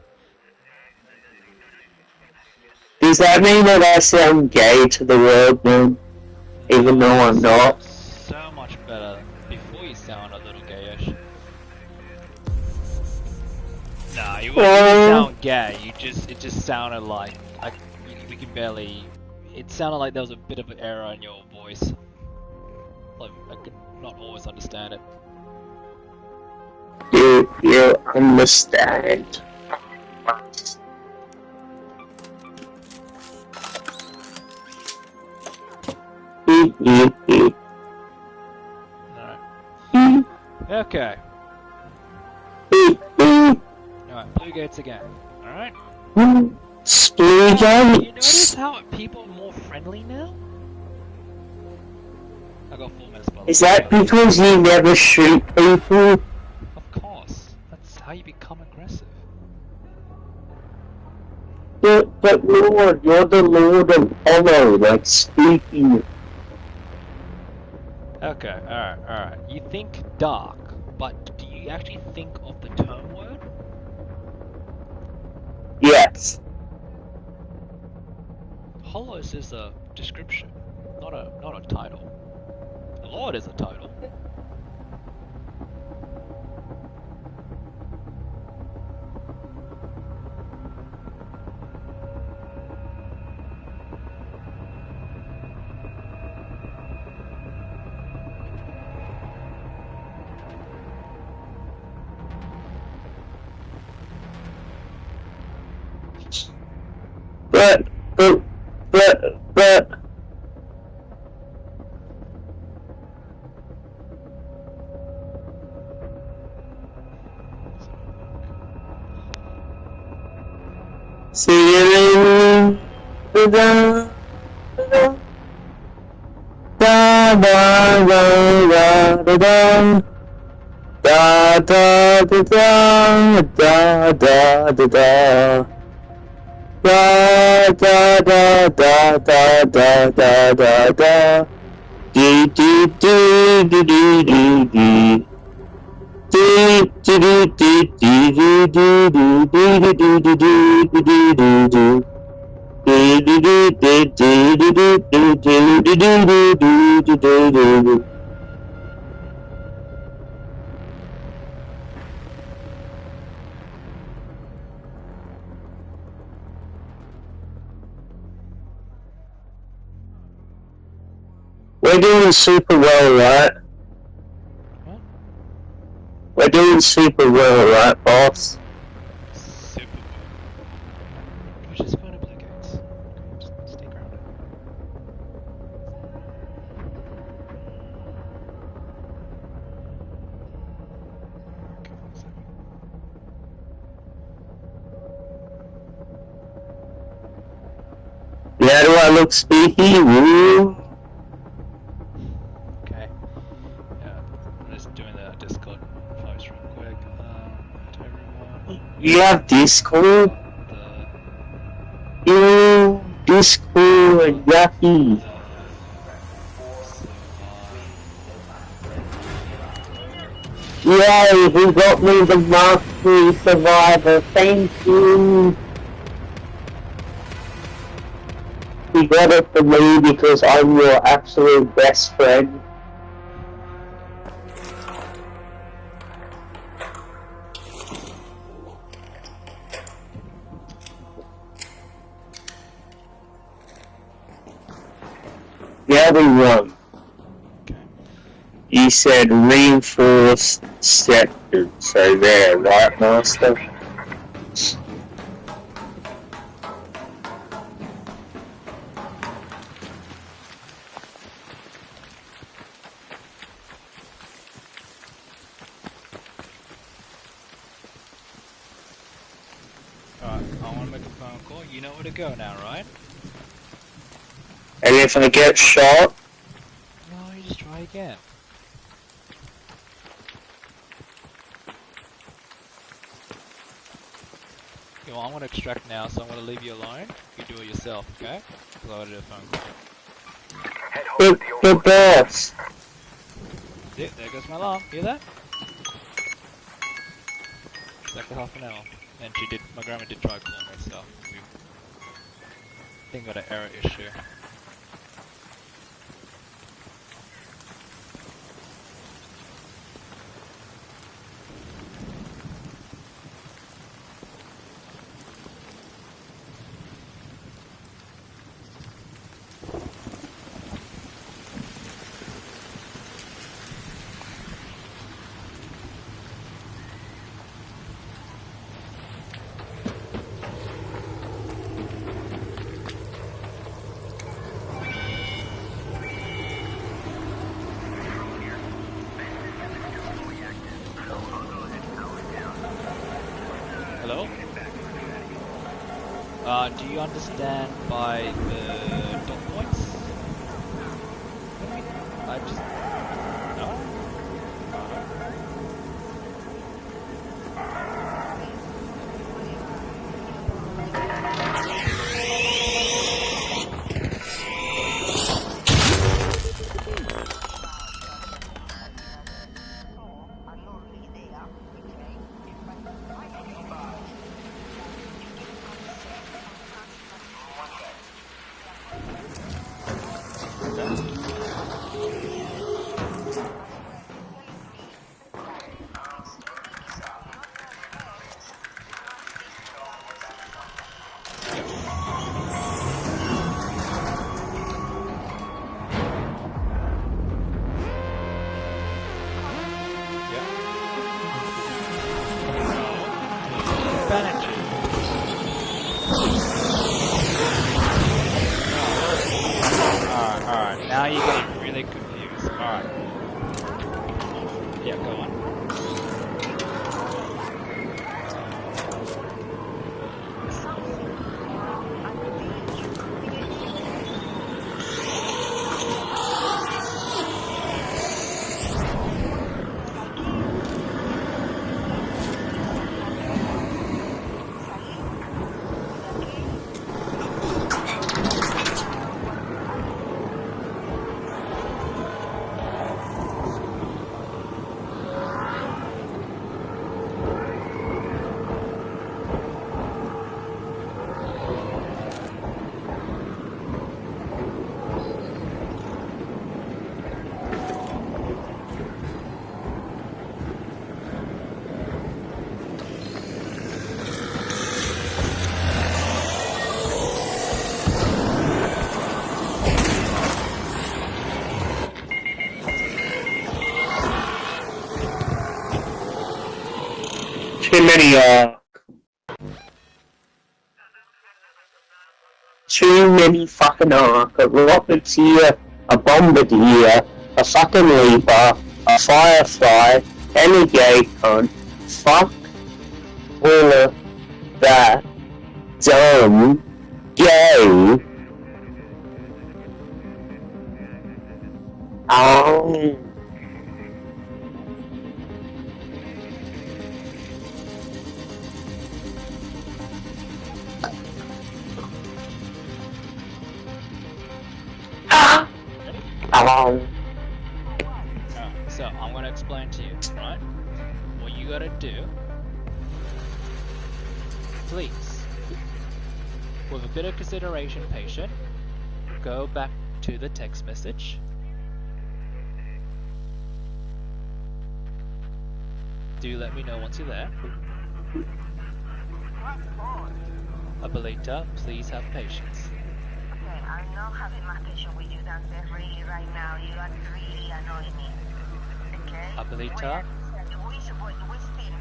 Does that mean that I sound gay to the world then? Even though I'm not? So much better. Before you sound a little gayish. Nah, you wouldn't really sound gay. It just sounded like we can barely. It sounded like there was a bit of an error in your voice. Like I could not always understand it. You understand. Alright. Okay. Alright, blue gates again. Alright? Blue You notice gates? how people are more friendly now? I got 4 minutes by the Is way. that because you never shoot people? Of course. That's how you become aggressive. But Lord, you're the Lord of Hollow, like speaking. Okay, alright. You think dark, but do you actually think of the term word? Yes. Hollows is a description, not a title. Lord is a title. But. See you later. Da da da da da da da da da da da da da. Da da da da da da da da da. Dee dee dee dee dee dee dee. Dee dee dee dee dee dee dee dee dee dee dee dee dee dee. Dee dee dee dee dee dee dee dee dee dee dee dee dee dee. We're doing super well, right? What? We're doing super well, right, boss? Super well. Which is going to blue gates. Okay, just stay grounded. Okay, 1 second. Yeah, do I look speaky? Woo! Okay. Yeah, I'm just doing the Discord post real quick. To everyone. You have Discord? The Ew, Discord, yucky. Yay, he got me the Mark III Survivor, thank you! He got it for me because I'm your absolute best friend. The other one. You said reinforced section, so there, right, Master? Alright, I want to make a phone call. You know where to go now, right? And if I get shot? No, you just try again. Okay, well, I'm going to extract now, so I'm going to leave you alone. You do it yourself, okay? Because I want to do a phone call. The boss! There goes my alarm. Hear that? Exactly half an hour. And my grandma did try calling me, so I think got an error issue. Hello? Do you understand by the dot points? I just... No? Alright, now you're getting really confused. Alright. Yeah, go on. Too many fucking arc, a rocketeer, a bombardier, a fucking leaper, a firefly, and a gay cunt. Fuck all of that dumb gay. So, I'm going to explain to you, right? gotta do, please, with a bit of consideration, patient, go back to the text message. Do let me know once you're there. Abuelita, please have patience. Okay, I'm not having my patience with you, Dante. Really, right now, you are really annoying me. Okay? Abuelita?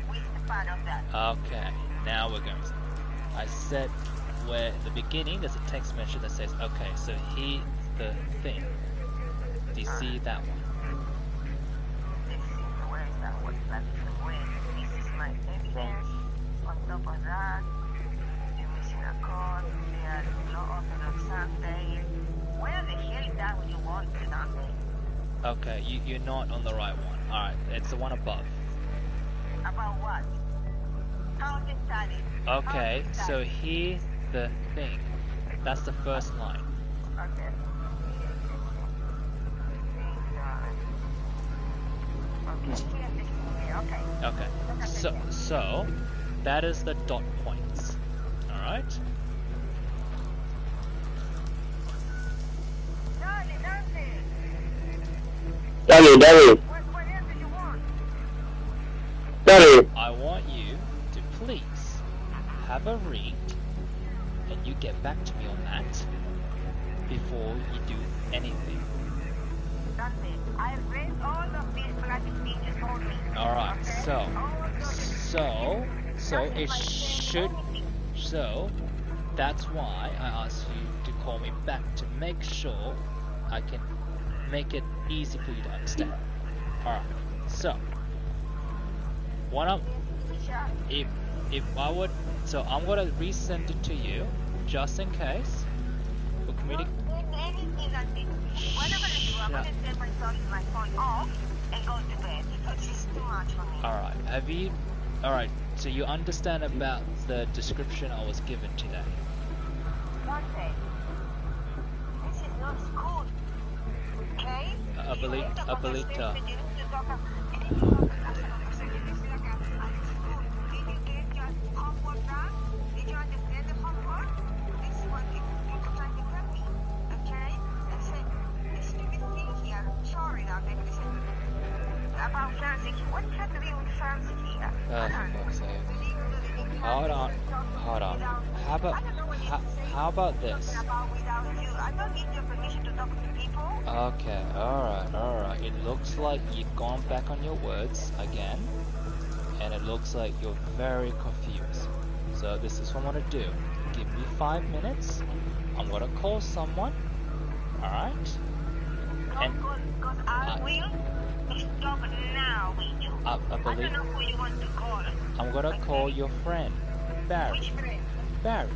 Where's the part of that? Okay, now we're going. I said where in the beginning there's a text message that says, okay, so here's the thing. Do you see that one? Where is that? What's that? This is my evidence. On top of that, you're missing a code. They are not open on Sunday. Where the hell is that when you want to, Dante? Okay, you're not on the right one. Alright, it's the one above. About what? How to study? Okay, so here's the thing. That's the first line. Okay. Okay. So that is the dot points. Alright? Daddy. Daddy. I want you to please have a read and you get back to me on that before you do anything. I read all of these bloody things for me. Alright, so it should, so that's why I asked you to call me back to make sure I can make it easy for you to understand. Alright, so if I would, so I'm gonna resend it to you just in case for communication. Alright, have you, alright, so you understand about the description I was given today? This is not school, okay? Abuelita. About Francis, what you have to do with Francis here? For fuck's sake. Hold on. How about this? I don't need your permission to talk to people. Okay, alright. It looks like you've gone back on your words again, and it looks like you're very confused. So this is what I'm gonna do. Give me 5 minutes. I'm gonna call someone. Alright? And Because I will stop now with you. I don't know who you want to call. I'm gonna call your friend, Barry. Which friend? Barry.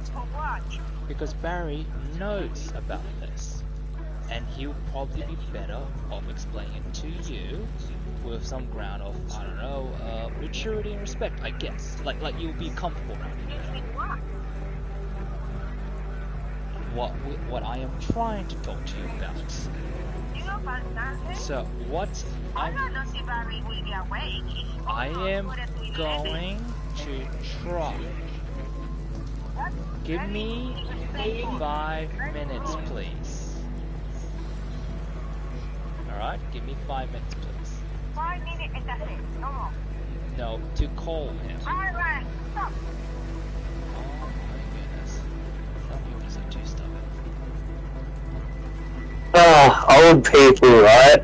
For what? Because Barry knows about this, and he'll probably be better off explaining it to you with some ground of, I don't know, maturity and respect, I guess. Like you'll be comfortable around it. What I am trying to talk to you about. So what I am going to try. Give me 5 minutes, please. Alright, give me 5 minutes, please. 5 minutes and that's it. No more. No, to call him. Alright, stop. Oh my goodness. Some humans are too stubborn. Old people, right?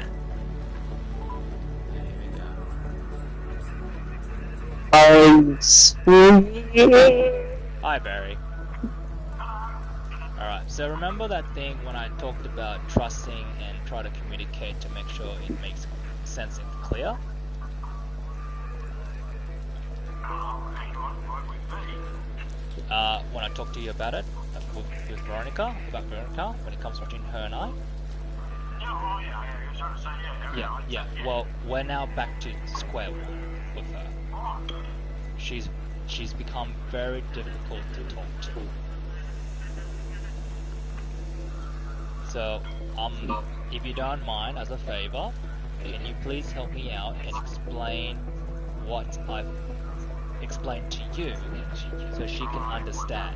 Here we go. I'm sweet. Hi, Barry. Alright, so remember that thing when I talked about trusting and try to communicate to make sure it makes sense and clear? When I talked to you about it, with Veronica, when it comes between her and I? Yeah, well, we're now back to square one with her. She's become very difficult to talk to. So, if you don't mind, as a favor, can you please help me out and explain what I've explained to you, so she can understand.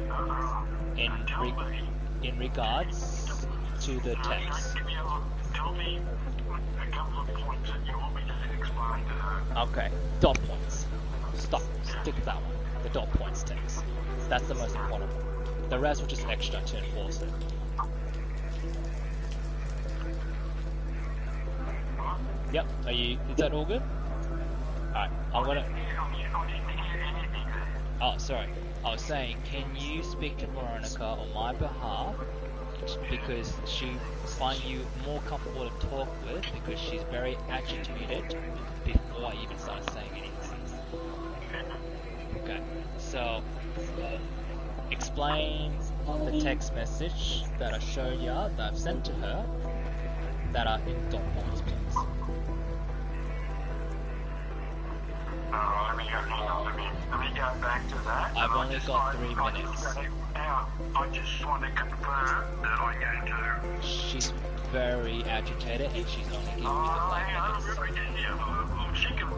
In regards to the text. Tell me a couple of points that you want me to explain to her. Okay, dot points. Stick with that one. The dot points text. That's the most important one. The rest was just extra to enforce it. Yep. Is that all good? Alright, I'm gonna. Oh, sorry. I was saying, can you speak to Veronica on my behalf? Because she finds you more comfortable to talk with, because she's very agitated before I even started saying anything. Okay, so explain the text message that I showed you, that I've sent to her, that are in dot points, please. Let me go back to that. I've only got 3 minutes. I just want to confirm that I'm going to... She's very agitated and she's only giving me the 5 minutes. She can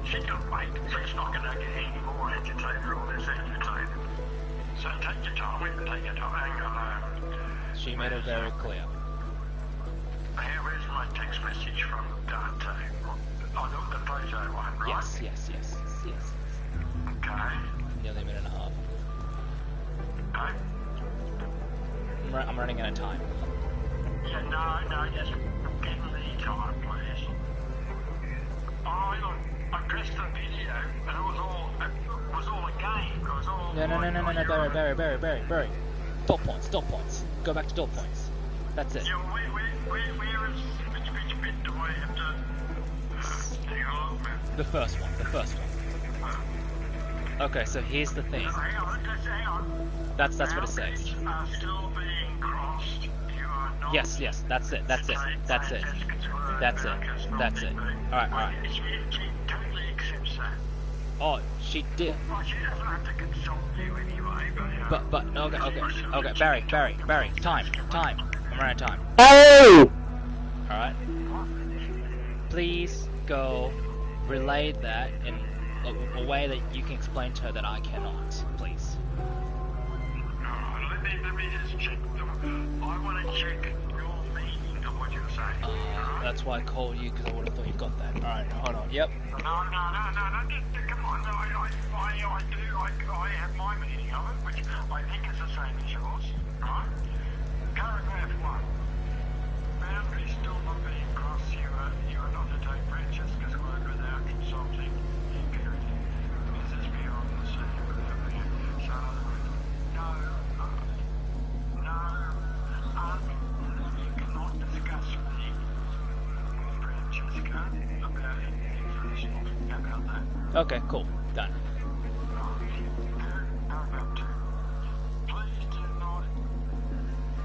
wait. She's not going to get any more agitated or less agitated. So take your time. Take your time. Hang on. She made it very clear. Where's my text message from Dante? Oh, the photo one, right? Yes. Okay. Nearly a minute and a half. Okay. I'm running out of time. Yeah, no, just give me time, please. Oh, look, I pressed the video, and it was all a game. It was all... No, Barry. Dot points. Go back to dot points. That's it. Yeah, where is... Which bit do I have to... hang on, man. The first one. Okay, so here's the thing. Hang on. That's what it says. Are still being crossed. You are not... Yes, that's it. Alright. She totally accepts that. Oh, she did. Well, she doesn't have to consult you anyway, but... Okay, Barry, time. I'm running out of time. Hey! Alright. Please go relay that in a way that you can explain to her that I cannot, please. Let me just check. I want to check your meaning of what you're saying. That's why I called you, because I would have thought you got that. Alright, hold on. Yep. No, come on. I have my meaning of it, which I think is the same as yours, right? Paragraph 1. Boundaries still not being crossed. You are not to take breaches because word without consulting impurity. This is beyond the sea without being... So, you cannot discuss me with Francesca about anything personal. How about that? Okay, cool. Done. Paragraph 2. Please do not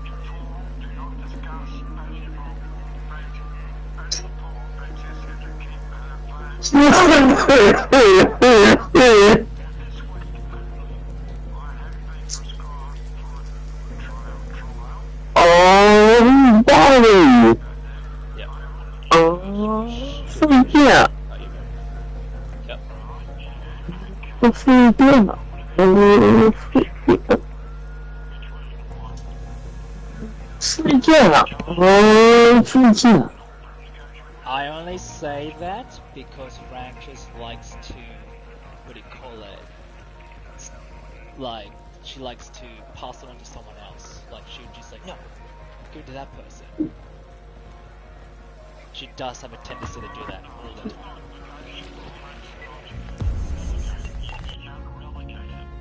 inform, do not discuss, only inform Francesca to keep her plans. This week only, I have been prescribed for trial. Oh, Barry! Yep. Oh, freak yeah. Oh, you go. Yep. Oh, freak yeah. Oh, freak yeah. Freak yeah. Oh, freak yeah. I only say that because Frank just likes to, what do you call it? Like, she likes to pass it on to someone else. Like, she would just like, no, give it to that person. She does have a tendency to do that all the time.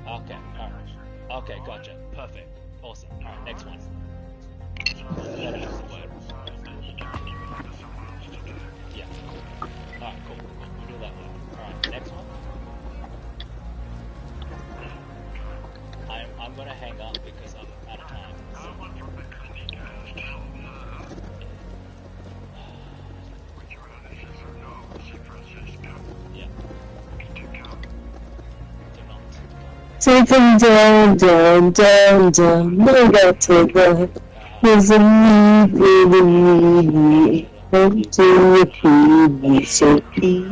Okay, alright. Okay, gotcha. Perfect. Awesome. Alright, next one. Let her use the word. Yeah. Alright, cool. We'll do that one. Alright, next one. I'm gonna hang up because I'm out of time. Yeah. Do not. Down, no got to go. There's a me, come to repeat me, so be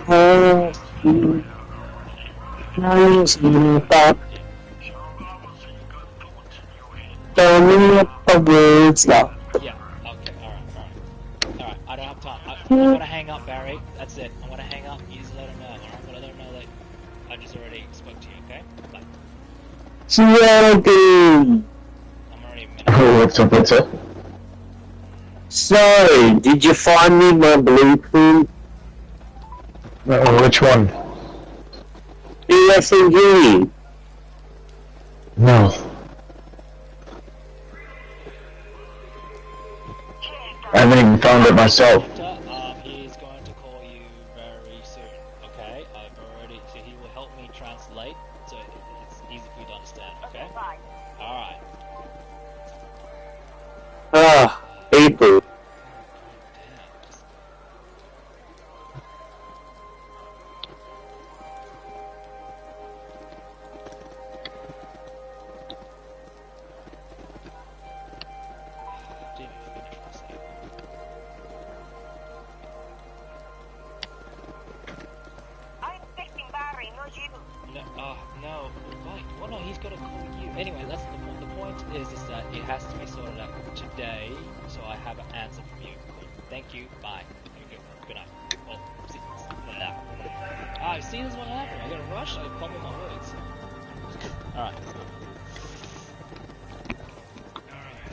happy. Tell me a words now. Yeah. Okay. All right. I don't have time. I'm gonna hang up, Barry. That's it. I'm gonna hang up. You just let him know. All right. I'm gonna let him know that I just already spoke to you. Okay. Bye. Sweating. I'm already a minute. Oh, what's up? So, did you find me my blueprint? Which one? BSNG. No. I haven't even found it myself. He's going to call you very soon. Okay. I've already. So he will help me translate, so it's easy for you to understand. Okay. All right. Ah, people. No. Wait. Well, no, he's gonna call you. Anyway, that's the point. The point is that it has to be sorted out today, so I have an answer from you. Cool. Thank you. Bye. Good night. Well, see this is what happened. I gotta rush. I fumble my words. All right.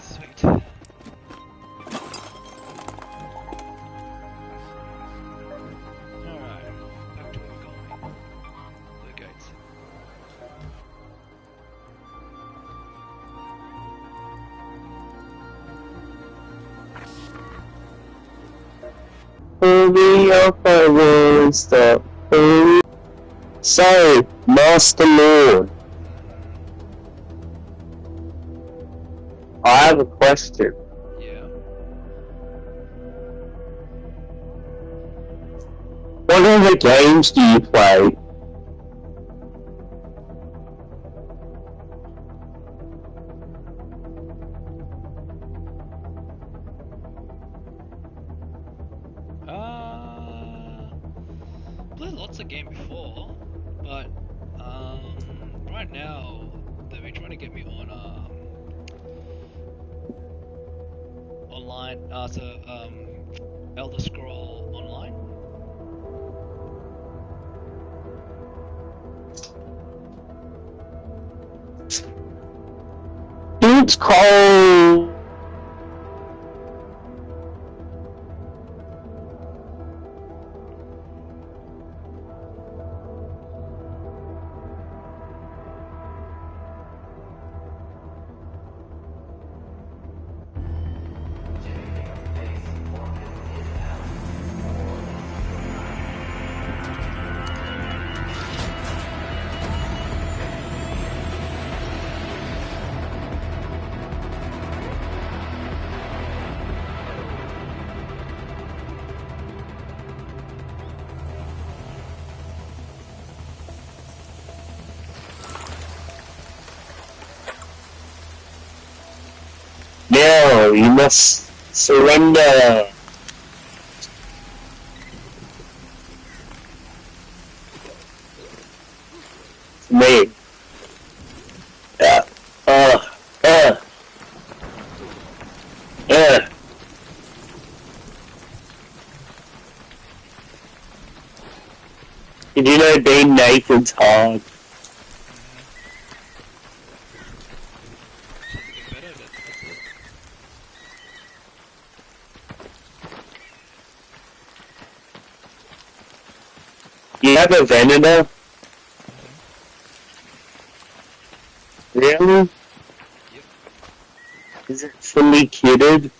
Sweet. Alright, back to where we're going. The gates. Hurry up, I won't stop. Hurry. So, Master Lord. I have a question. Yeah. What other games do you play? Played lots of games before, but right now they've been trying to get me on online, Elder Scroll Online. It's called... Now, you must surrender. To me. Did you know being naked's hard? You have a Venator? Really? Yep. Is it fully kitted?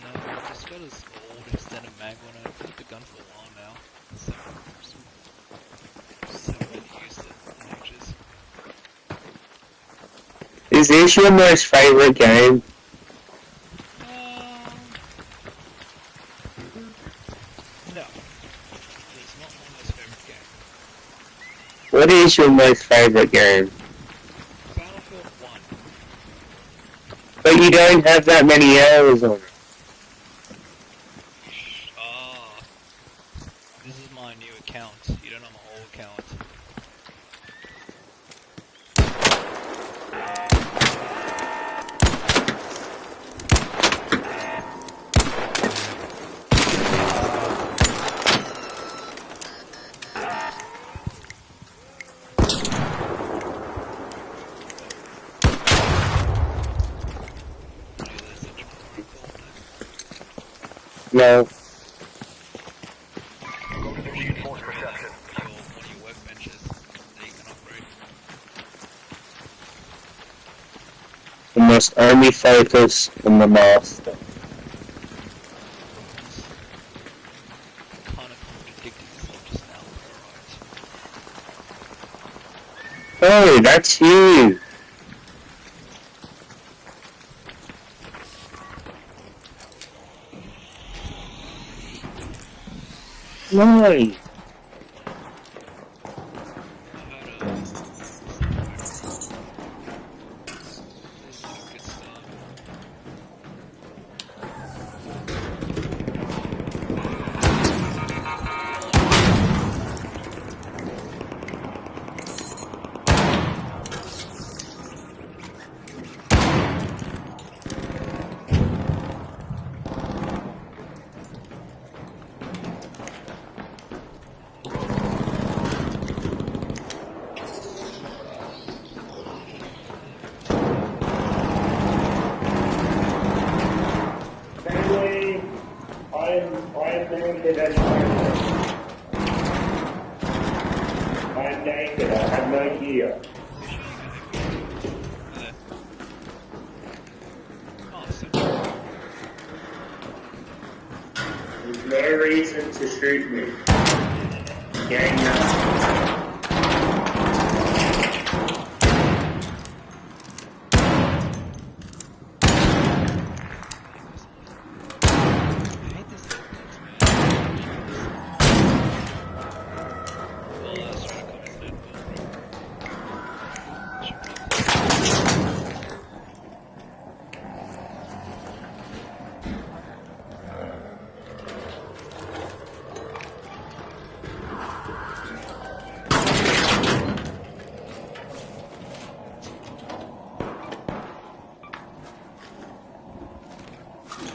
No, I just got his old extended mag on it. I've had the gun for a while now. So haven't used it in ages. Is this your most favorite game? No. It's not my most favorite game. What is your most favorite game? Battlefield 1. But you don't have that many hours on it. This is my new account. You don't know my old account. No. Reinforce perception. One of your workbenches that you can upgrade. We must only focus on the master. Kind of contradicted yourself just now, but alright. Oh, that's you! No! Family, I'm naked and I'm naked, I have no gear. There's no reason to shoot me. Gang up.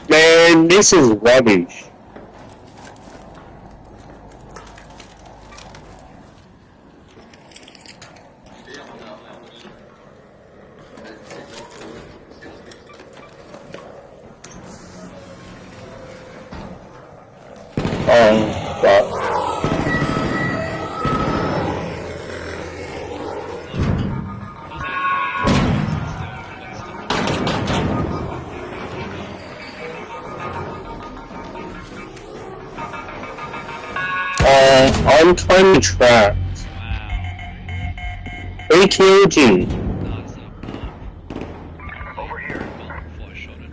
Man, this is rubbish. But I'm kind of trapped. Who killed you? Over here. Before I shot it.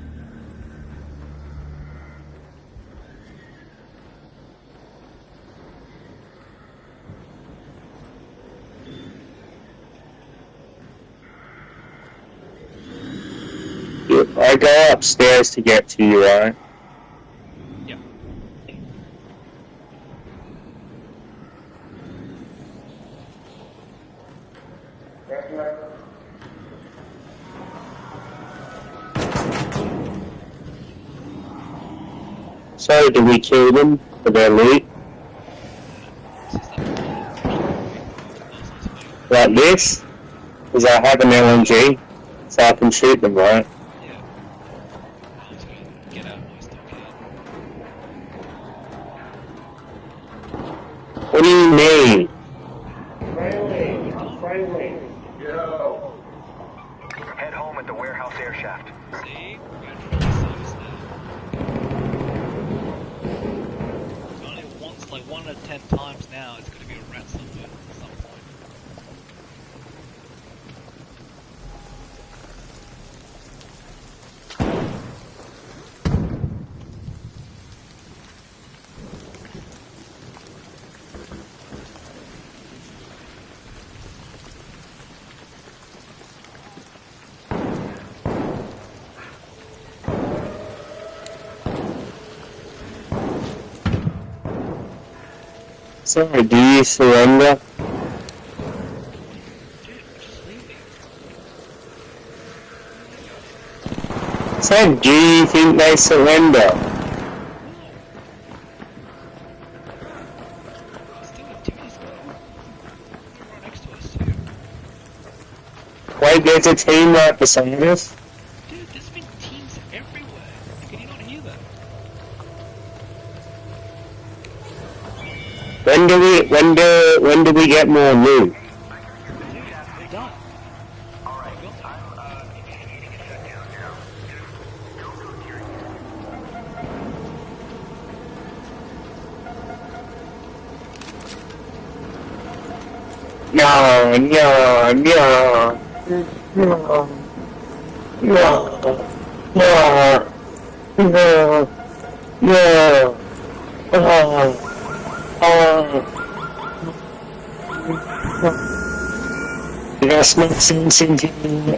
I go upstairs to get to you, right? Yeah. So, did we kill them for their loot? Like this? Because I have an LMG, so I can shoot them, right? Yeah. I'm just gonna get out of my stockade. What do you mean? Friendly. Yo. Head home at the warehouse air shaft. See? We're gonna try this now. Only once, like 1 out of 10 times now, it's gonna be a rat somewhere at some point. Sorry, do you surrender? Dude, just leave me. So, do you think they surrender? Still activities going on. They're right next to us too. Wait, there's a team right beside us? Dude, there's been teams everywhere. Can you not hear that? When do we get more loot? We're done. No, no, no, no, no, no, no, no, That's not sense into me.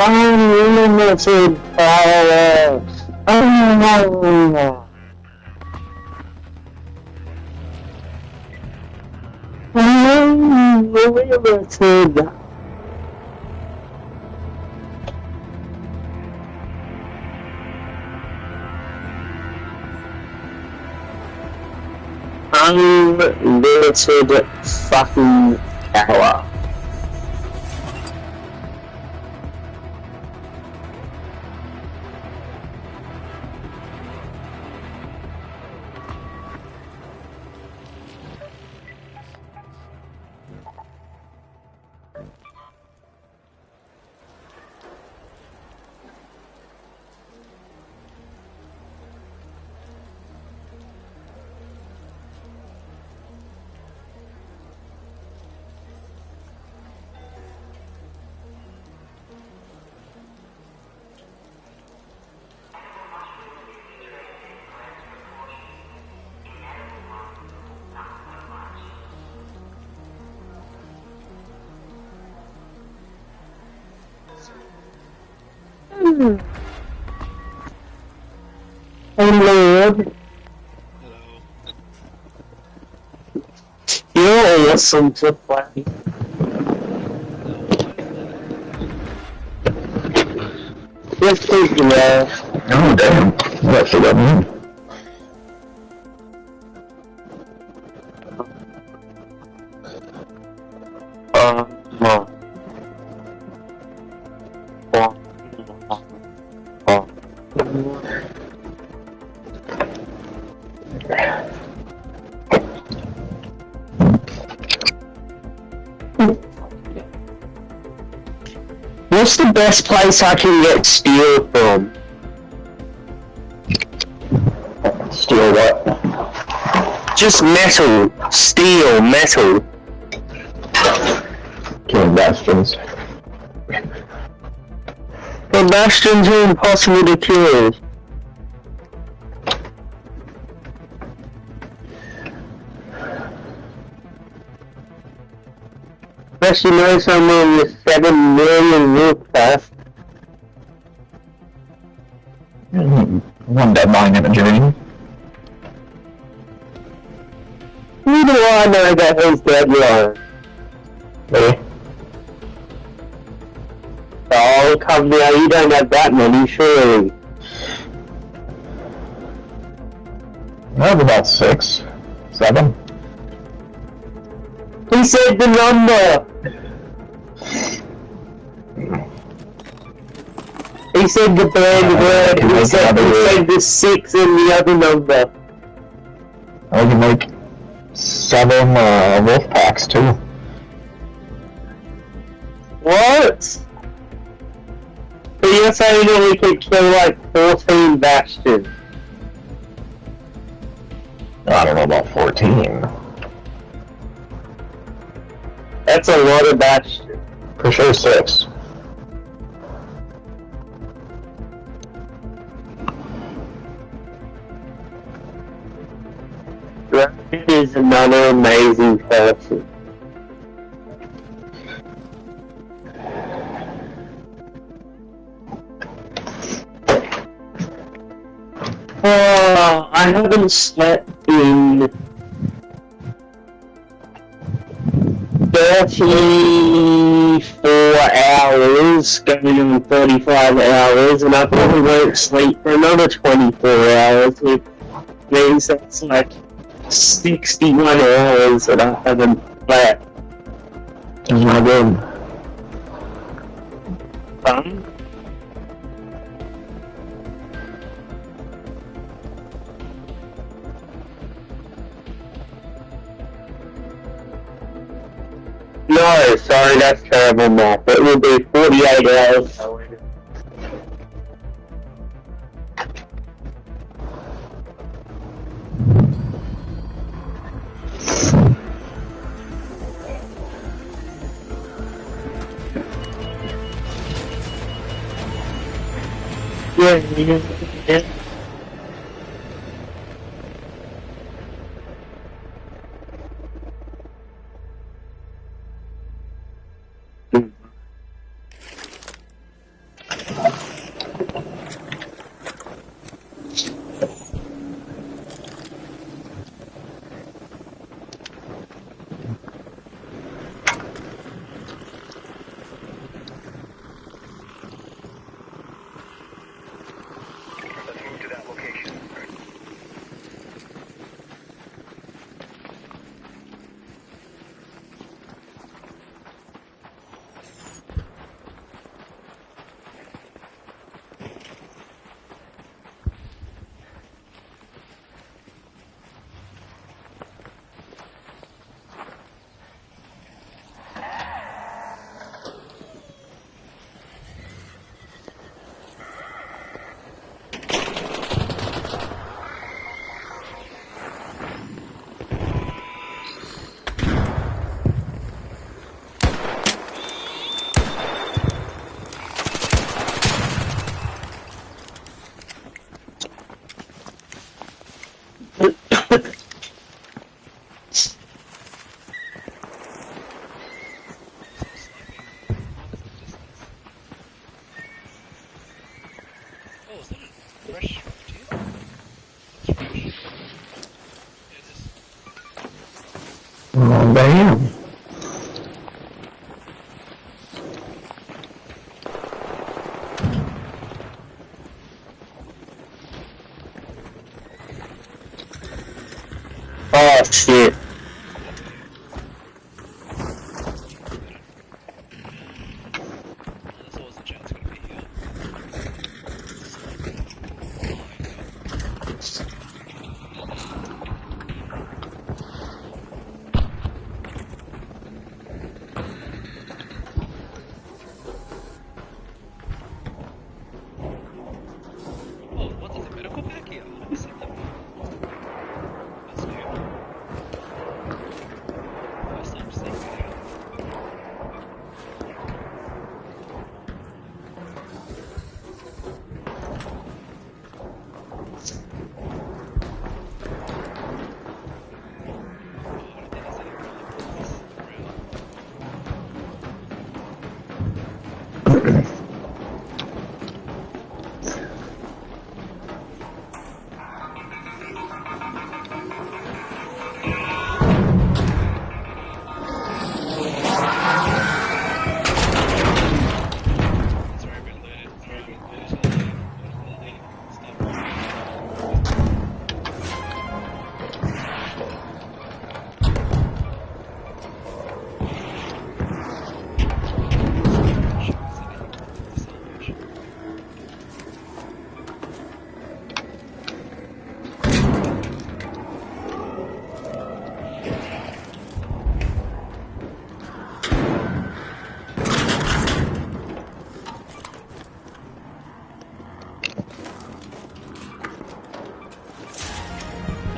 Unlimited power. Unlimited. Unlimited fucking power. Hello. You're awesome to play. Yes, please, you know. Oh, damn. That's what I mean. What's the best place I can get steel from? Steal what? Just metal. Steel, metal. Killing bastions. The bastions are impossible to kill. Unless you know someone with 7 million roof past. One dead mine in a journey. Who do I know that has deadline? Really? Oh, come now, you don't have that many, surely. I have about 6, 7. He said the number! He said the bad word, he said the 6 and the other number. I can make 7 wolf packs too. What? So you're saying that we could kill like 14 bastions? I don't know about 14. That's a lot of bastions. For sure 6. Ryan is another amazing person. Oh, I haven't slept in 30 34 hours, going on 35 hours, and I probably won't sleep for another 24 hours, which means that's like 61 hours that I haven't slept. Oh my god. No, sorry, that's terrible math. It will be 48 hours. Yeah. Oh, damn. Oh, shit.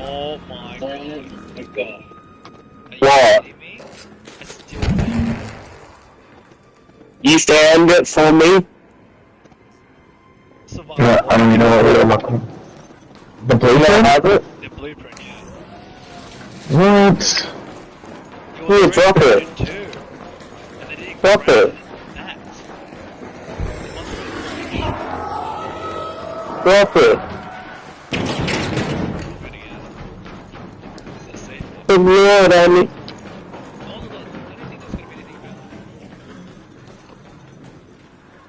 Oh my god. What? You found it for me? Yeah, I don't even know what we're looking. The You blueprint? have it? The blueprint, yeah. What? Here, drop it. Drop it. Drop it. Good lord, Andy.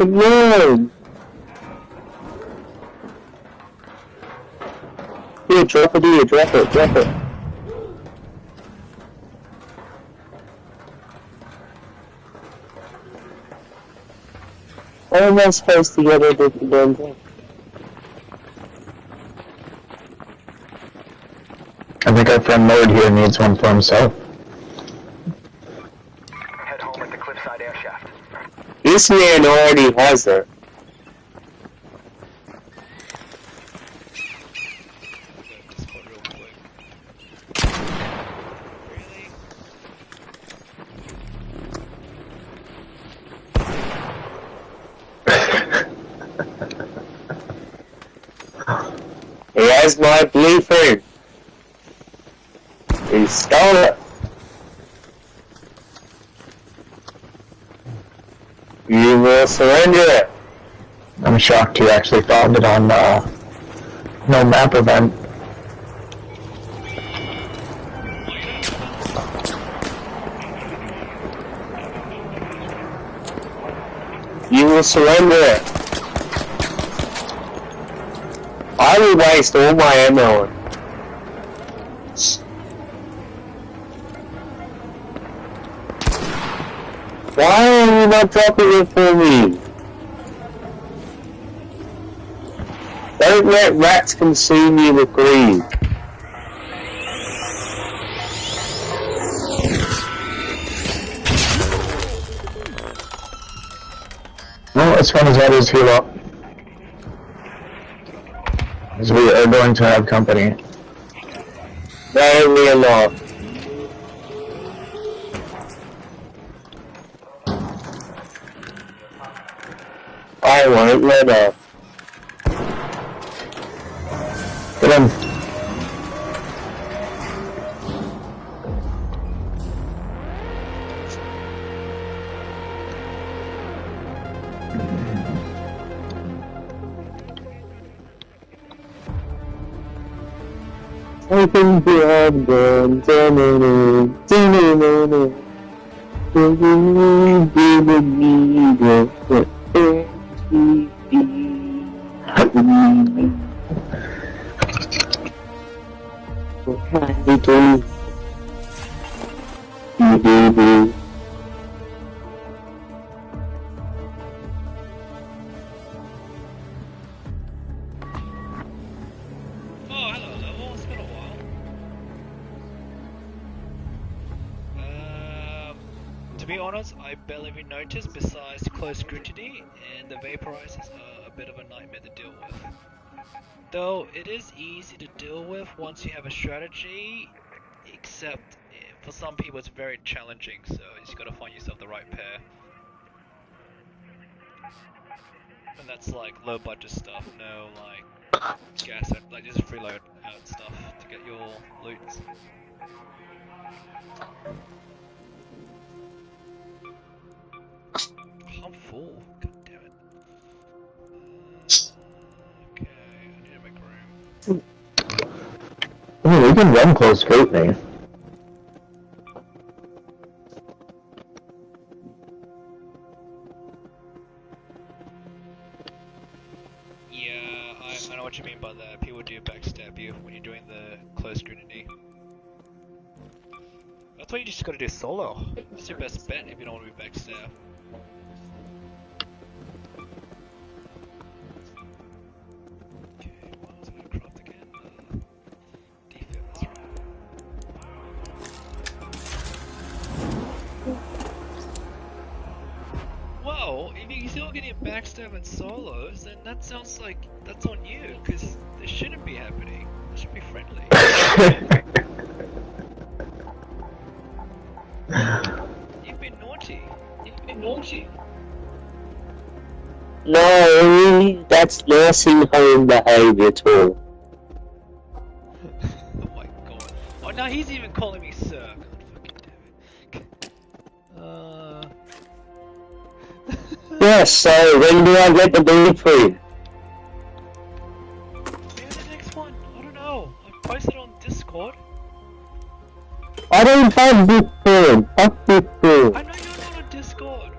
Come on! Here, drop it here, drop it, drop it. How am I supposed to get it at the damn thing? I think our friend Lord here needs one for himself. Head home at the cliffside air shaft. This man already has it. Discord real quick. Really? He has my blueprint. He stole it. You will surrender it. I'm shocked he actually found it on no map event. You will surrender it. I will waste all my ammo. Why are you not dropping it for me? Don't let rats consume you with greed. Well, as fun as that is, heal up. As we are going to have company. No, we are not. I won't let up. Get him. I think we have done. To be honest, I barely even noticed besides close scrutiny, and the vaporizers are a bit of a nightmare to deal with. Though it is easy to deal with once you have a strategy, except for some people it's very challenging, so you just gotta find yourself the right pair. And that's like low budget stuff, no like gas, like just freeload out stuff to get your loot. I'm full. God damn it. Okay, I need to make room. Oh, we can run close scrutiny. Yeah, I know what you mean by that. People do backstab you when you're doing the close scrutiny. That's why you just gotta do solo. That's your best bet if you don't want to be backstabbed. Well, if you're still getting backstab and solos, then that sounds like that's on you, because this shouldn't be happening. It should be friendly. You've been naughty. You've been naughty. No, that's nursing home behavior too. Oh my god. Oh, now he's even calling me sir. God fucking damn it. Yes, so when do I get the blueprint? Maybe the next one. I don't know. I posted on Discord. I don't have blueprint. Fuck blueprint. I know you're not on Discord.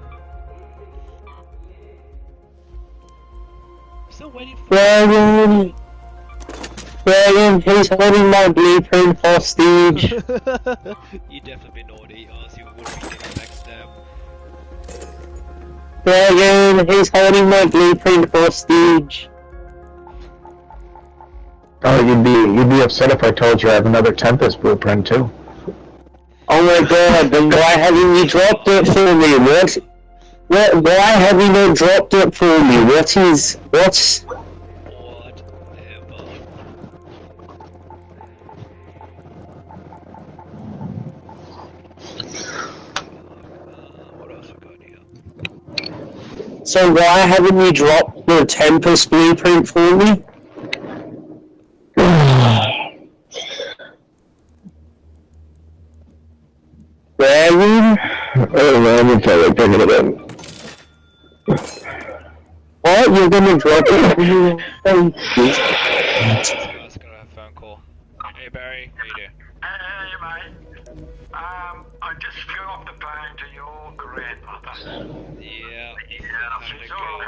waiting for Brian, he's holding my blueprint hostage. You definitely naughty, or else you would be getting backstabbed. Brian, he's holding my blueprint hostage. Oh, you'd be upset if I told you I have another Tempest blueprint too. Oh my god, then why haven't you dropped it for me? Why have you not dropped it for me? What's... Whatever. What else I got here? So why haven't you dropped the Tempest blueprint for me? Brian? Oh, let me tell you, bring it in. What? You're gonna drop it? This guy's gonna have a phone call. Hey Barry, how you doing? Hey, mate. I just flew off the plane to your grandmother. Yeah. She's all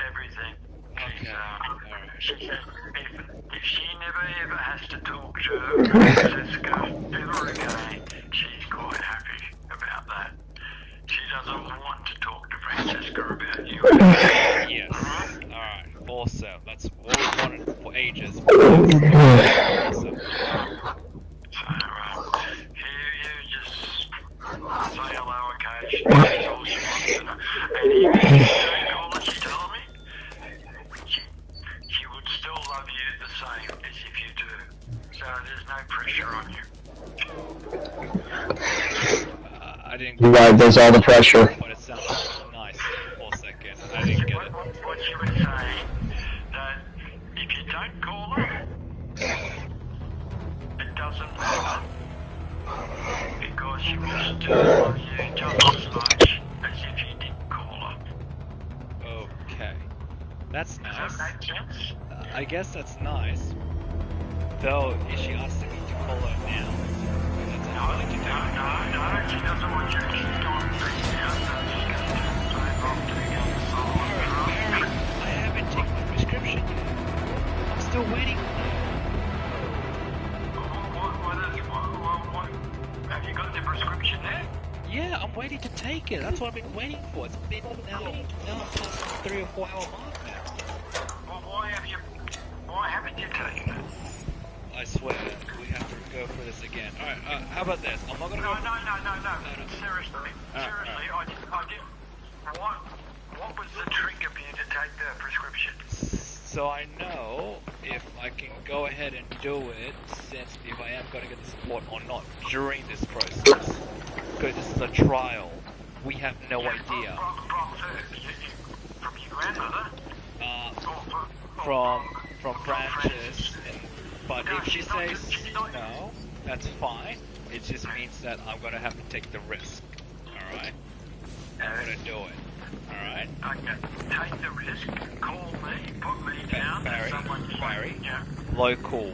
everything. Okay. Alright. She said if she never ever has to talk to Francisca ever again, she's quite happy about that. She doesn't want to talk to Francisca about you. Yes. Alright. Awesome. That's what we wanted for ages. Awesome. So, here you just say hello occasionally. That's all she wants to know. And even if you don't call her, she told me, she would still love you the same as if you do. So there's no pressure on you. I didn't You guys, there's all the pressure. but it sounds nice for a second. I didn't get it. What she was saying, that if you don't call her, it doesn't matter. Because she will still love you just as much as if you didn't call her. Okay. That's Does nice. that make sense? I guess that's nice. Though, is she asking me to call her now? That's No, what I can do. no, she doesn't want you to keep going through now, so she's going to phone off to go to someone. I haven't taken my prescription yet. I'm still waiting. Have you got the prescription there? Yeah, I'm waiting to take it. That's what I've been waiting for. It's been now past 3 or 4 hour mark now. Well, why haven't you taken it? I swear, we have to go through this again. Alright, how about this? I'm not gonna No. go... Seriously. Seriously, I did. What was the trigger for you to take the prescription? So I know if I can go ahead and do it, since if I am going to get the support or not during this process. Because this is a trial. We have no idea. From your grandmother? From Branches. But if she says no, that's fine. It just means that I'm going to have to take the risk. Alright? I'm going to do it. Alright? Okay, take the risk, call me, put me down, Barry, Barry, yeah. local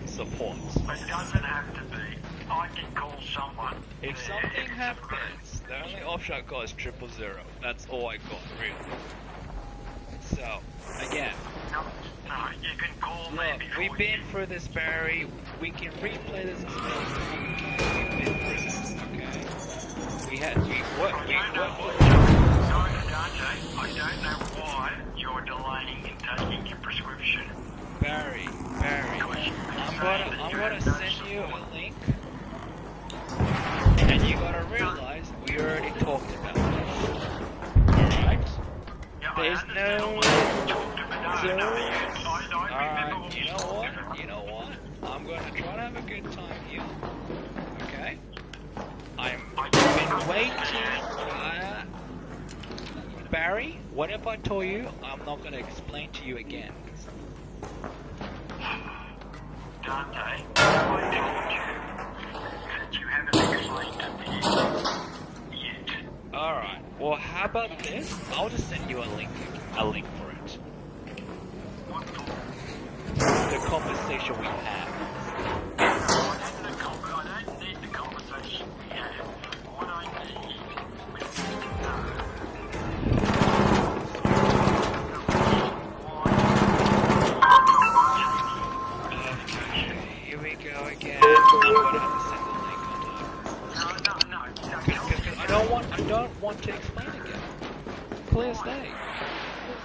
support. But it doesn't have to be. I can call someone. If something happens, the only option I got is 000. That's all I got, really. So, again. No, you can call me Look, before we've been through this, Barry. We can replay this experience. We've been through this, okay? Dante, I don't know why you're delaying in taking your prescription. Barry, I'm gonna send you a link, and you gotta realize we already talked about this. Alright? There's no... Alright, you know what? I'm gonna try to have a good time here. Okay? I've been waiting. Barry, what if I told you I'm not gonna explain to you again? Dante, I told you that you haven't explained to me yet. Alright, well how about this? I'll just send you a link for it. What for? The conversation we had. I don't need the conversation we had. What I need is to know why don't want to explain again. Clear as day.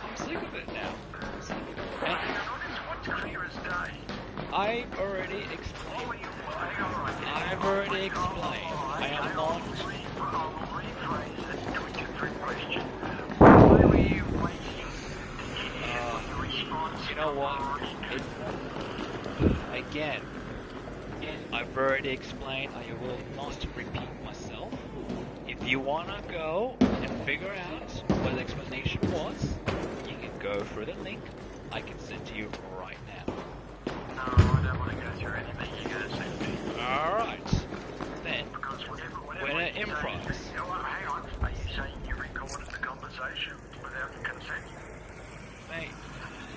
I'm sick of it now. And What's clear as day? I've already explained. I've already explained. I am not. I'll rephrase it to a different question. Why were you waiting to get your response? You know what? Again, I've already explained. I will not repeat myself. If you wanna go and figure out what the explanation was, you can go through the link. I can send to you right now. No, I don't want to go through anything you're going to send me. Alright. Then, Because whatever we're you say, improv. hang on. Are you saying you recorded the conversation without consent? Mate,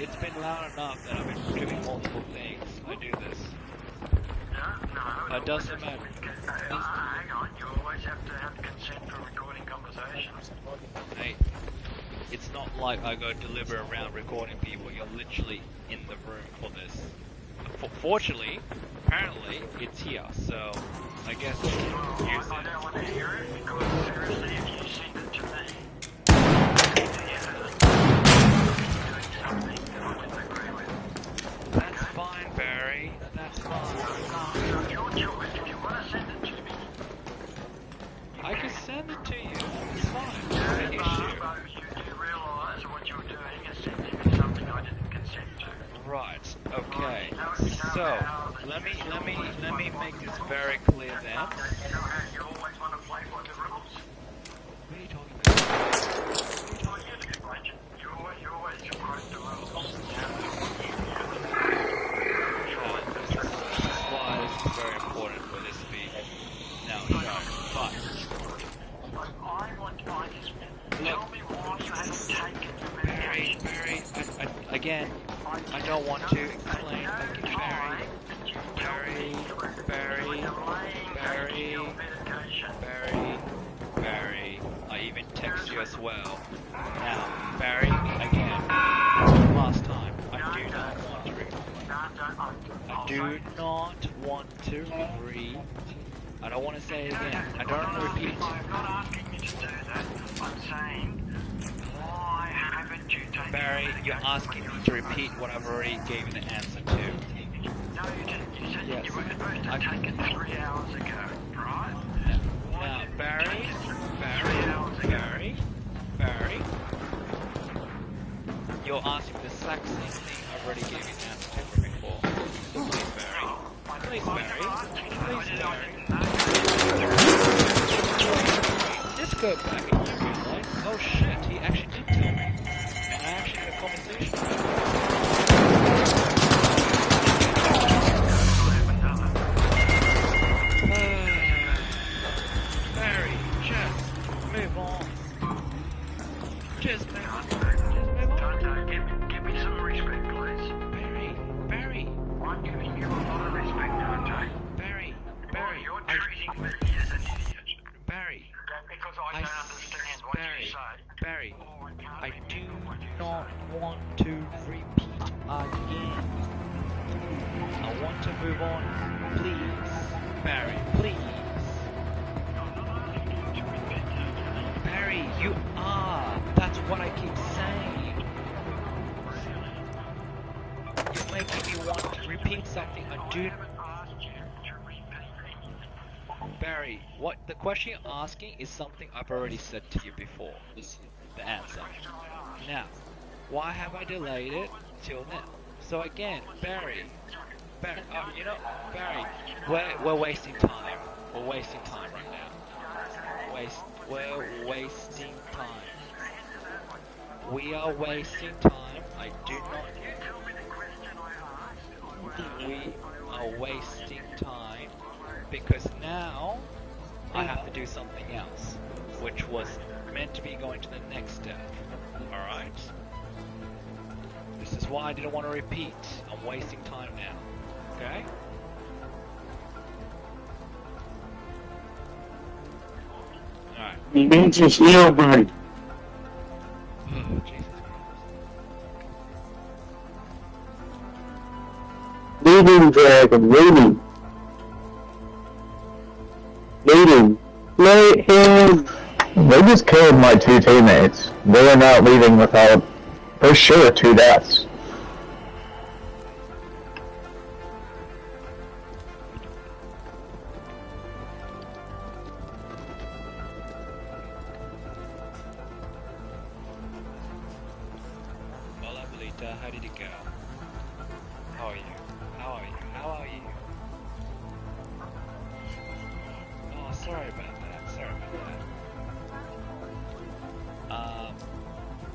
it's been loud enough that I've been doing multiple things. I do this. No. It doesn't matter. Hang on. You always have to have consent for recording conversations. Mate, it's not like I go deliver around recording people. You're literally in the room for this. Fortunately, apparently, it's here, so I guess use I it. don't want to hear it because seriously, if you send it to me, doing something that I didn't agree with. That's fine, Barry. That's fine. Your choice. If you want to send it to me, I can send it to you. It's fine. No issue. but you do realise what you're doing is sending me something I didn't consent to. Right. Okay. So let me make this very clear then. You know how you always want to play by the rules? What are you talking about? Oh, you get a good question. You always write the rules. This is why this is very important for this to be now shown. But I want to tell me why you haven't taken the Barry, again, I don't want to explain. Barry, I even text you as well. Now, Barry, again, last time, I do not want to repeat. I do not want to repeat. I don't want to say it again. I don't want to repeat. I'm not asking you to do that. I'm saying, why haven't you taken Barry, you're asking me to repeat what I've already given the answer to. No, you didn't. You said Yes. you were supposed to take it 3 hours ago, right? Now, Barry, you're asking the exact same thing I've already given the answer to before. Please, Barry. Just go back and you realize, oh shit, he actually did tell me. And I actually had a conversation with him. Barry, just move on. Just move on. Give me some respect, please. Barry. I'm giving you a lot of respect, Dante. Barry. You're treating me as an idiot. Barry. Because I don't understand what you say. Barry, I do not want to repeat again. I want to move on, please. Barry, please. Barry, you are. That's what I keep saying. You're making me want to repeat something I do. Barry, what the question you're asking is something I've already said to you before. The answer. Now, why have I delayed it till now? So again, Barry, Barry, we're wasting time. We're wasting time right now. We're wasting time. We are wasting time. I do not. We are wasting time because now I have to do something else, which was meant to be going to the next step. Alright? This is why I didn't want to repeat. I'm wasting time now. Okay? Alright. You need to heal, buddy. Oh, Jesus Christ. Leading, dragon, leading. Leading. Let him They just killed my 2 teammates. They are now leaving without, for sure, 2 deaths. Hola, Abuelita, how did it go? How are you? How are you? How are you? Oh, sorry about that. Sorry about that.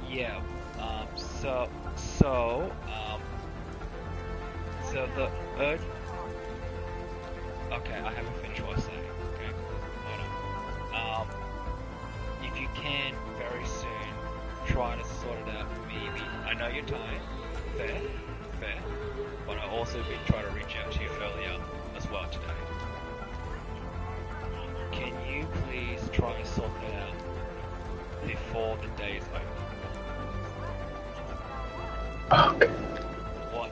Yeah. So the urge. Okay, I haven't finished what I was saying. Okay, hold on. If you can very soon, try to sort it out. Maybe I know you're tired. Fair, fair. But I also been trying to reach out to you earlier as well today. Can you please try and sort it out before the day is over? Okay. What?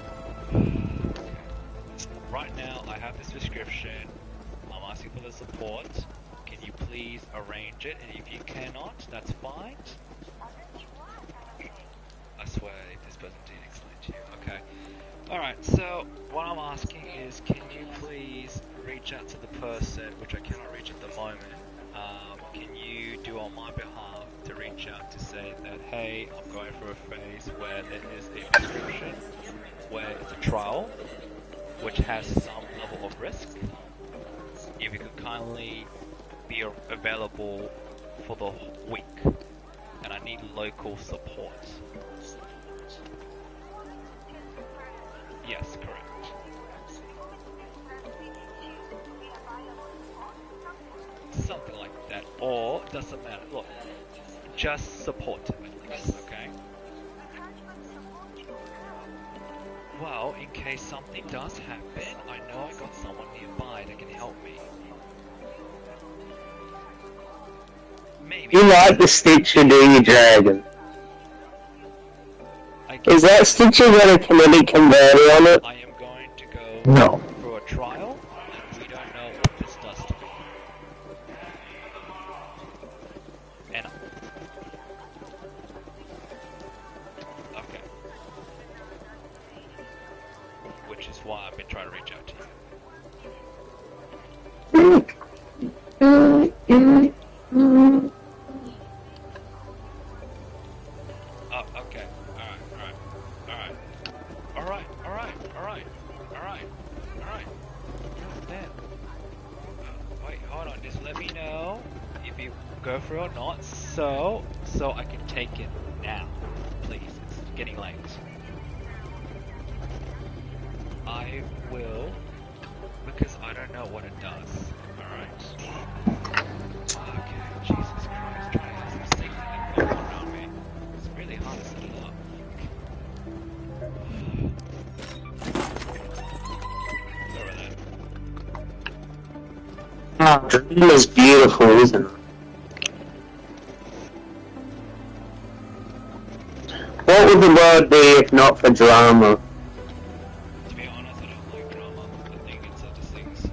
Right now, I have this prescription. I'm asking for the support. Can you please arrange it? And if you cannot, that's fine. I swear, this person didn't explain to you. Okay. Alright, so what I'm asking is, can you please reach out to the person, which I cannot reach at the moment. Can you do on my behalf to reach out to say that, hey, I'm going through a phase where there is a prescription, where it's a trial, which has some level of risk. If you could kindly be available for the week, and I need local support. Yes, correct. Something like that, or doesn't matter. Look, just support him at least, okay? Well, in case something does happen, I know I got someone nearby that can help me. Maybe. You like the Stitcher, do you, Dragon? Is that Stitcher got a kinetic converter on it? I am going to go No. through a trial, and we don't know what this does to me. And okay. Which is why I've been trying to reach out to you. Oh, okay. Alright. God damn. Wait, hold on. Just let me know if you go through or not, so I can take it now. Please, it's getting late. I will, because I don't know what it does. Alright. Okay, Jesus Christ, try to have some safety net going on around me. It's really hard to set it up. Sorry about that. Oh, Dream is beautiful, isn't it? What would the world be if not for drama? To be honest, I don't like drama. I think it's a disease.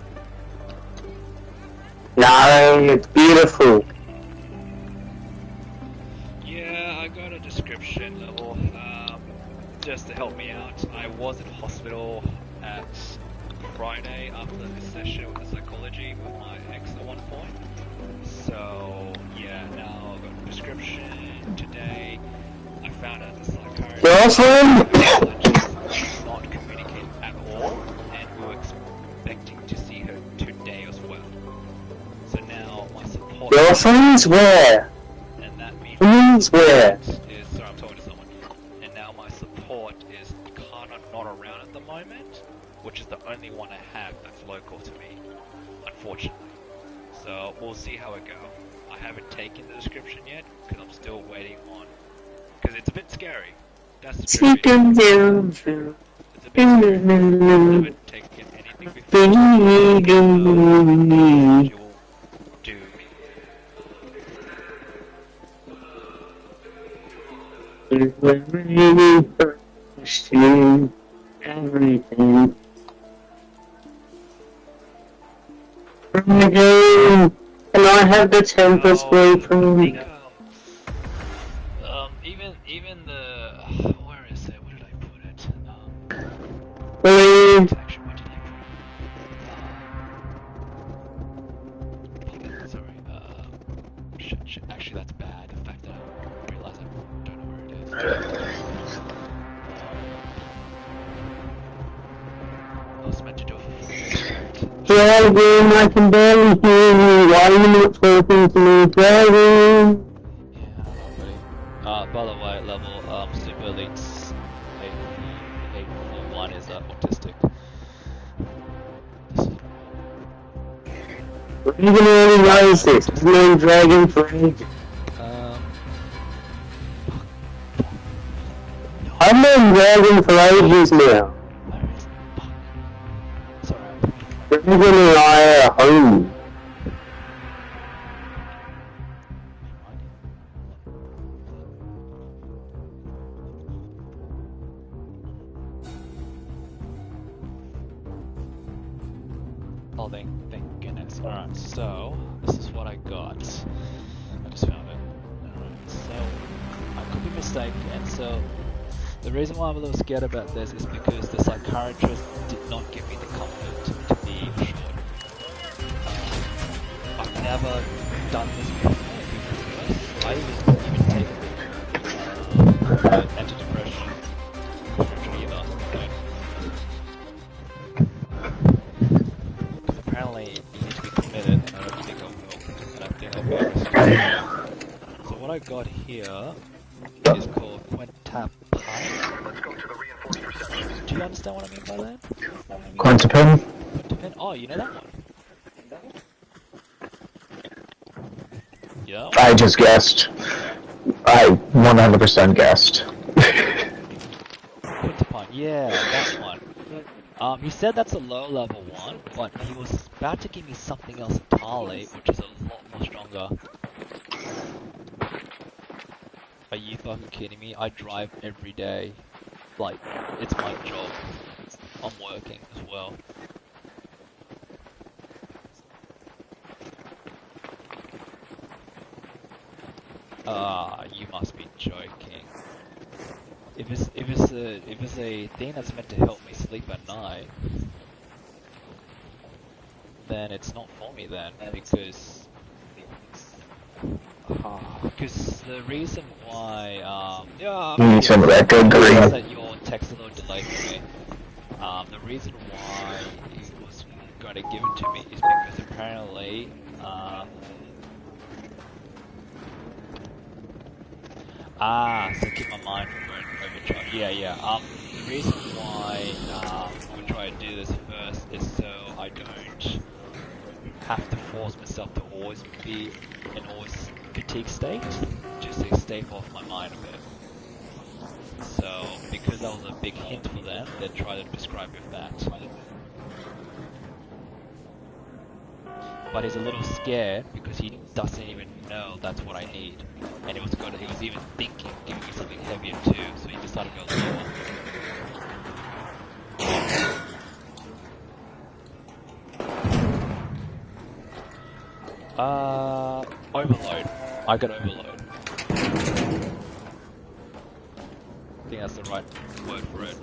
No, it's beautiful. Yeah, I got a description level, just to help me out. I was in hospital at Friday after this session with the psychology with my ex at one point. So, yeah, now I got a prescription today. I found out the psychiatrist not communicate at all, and we were expecting to see her today as well. So now my support... Your friends where? And that means... Friends where? Sorry, I'm talking to someone. And now my support is kind of not around at the moment, which is the only one I have that's local to me, unfortunately. So we'll see how it goes. I haven't taken the description yet, because I'm still waiting on... Because it's a bit scary. That's the truth. It's a bit scary. I haven't taken anything before. You'll do me. Everything. Can I have the Tempest blueprint? Even the where is it? Where did I put it? Please. Actually, what did I put? Sorry. Shit. Actually, that's bad. The fact that I realize I don't know where it is. I was meant to do it for 4 days. Dragon, I can barely hear you. Why are you not talking to me, Dragon? By the way, level Super Elite's 841 is autistic. Even already knows this. I've known Dragon for ages. I've known Dragon for ages now. Dragon and I are home. Oh, thank goodness. Alright, so, this is what I got. I just found it. Alright, so, I could be mistaken, so, the reason why I'm a little scared about this is because the psychiatrist did not give me the comfort to be assured. I've never done this before, because I even taken antidepressant either. Because apparently you need to be committed, and I don't think I will. And I think I'll be able to. So what I got here is called Quintap Pi. Let's go to the reinforced reception. Do you understand what I mean by that? Quintupin? Quintupin? Oh, you know that one? Yeah? I just guessed. I 100% guessed. Quintupin, yeah, that one. He said that's a low level one, but he was about to give me something else entirely, which is a lot more stronger. Are you fucking kidding me? I drive every day. Like, it's my job. I'm working as well. You must be joking. If it's a thing that's meant to help me sleep at night, then it's not for me then, because the reason why You need some record green. that your text a little delayed for me. The reason why he was going to give it to me is because apparently so keep my mind from going overdrive. Yeah. The reason why I'm gonna try to do this first is so I don't have to force myself to always be in always fatigue state, just to stave off my mind a bit. So because that was a big hint for them, they tried to prescribe me with that. But he's a little scared because he doesn't even know that's what I need. And he was even thinking of giving me something heavier too, so he decided to go lower. Overload. I got overload. I think that's the right word for it.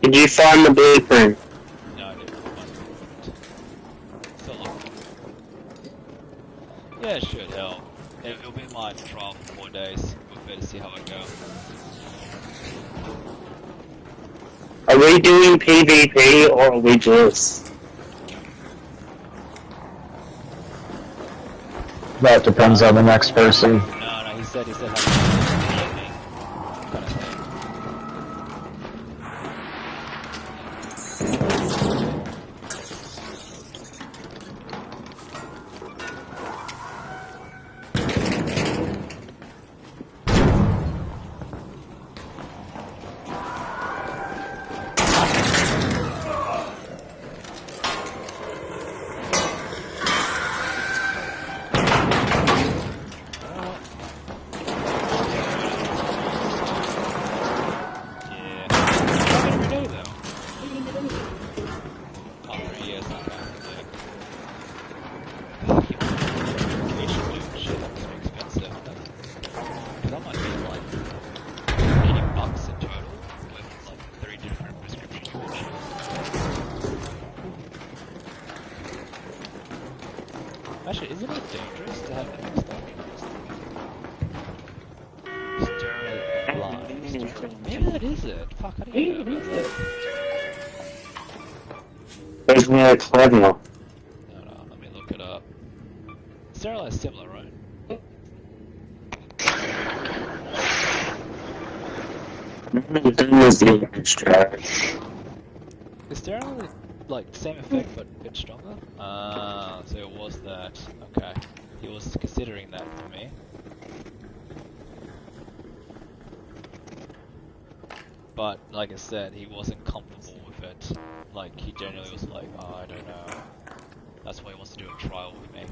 Did you find the blueprint? No, I didn't find the blueprint. Still looking. Yeah, it should help. It'll be my trial for 4 days. We'll better see how it goes. Are we doing PvP or are we just? That depends on the next person. No, he said how kind of thing. Actually, isn't it dangerous to have that stuff? Sterilized. Maybe that is it. Fuck, I didn't know about that. There's me a cardinal. No, let me look it up. Sterilized similar, right? Is sterilized like same effect but a bit stronger? So it was that. Okay. He was considering that for me. But like I said, he wasn't comfortable with it. Like he generally was like, oh, I don't know. That's why he wants to do a trial with me.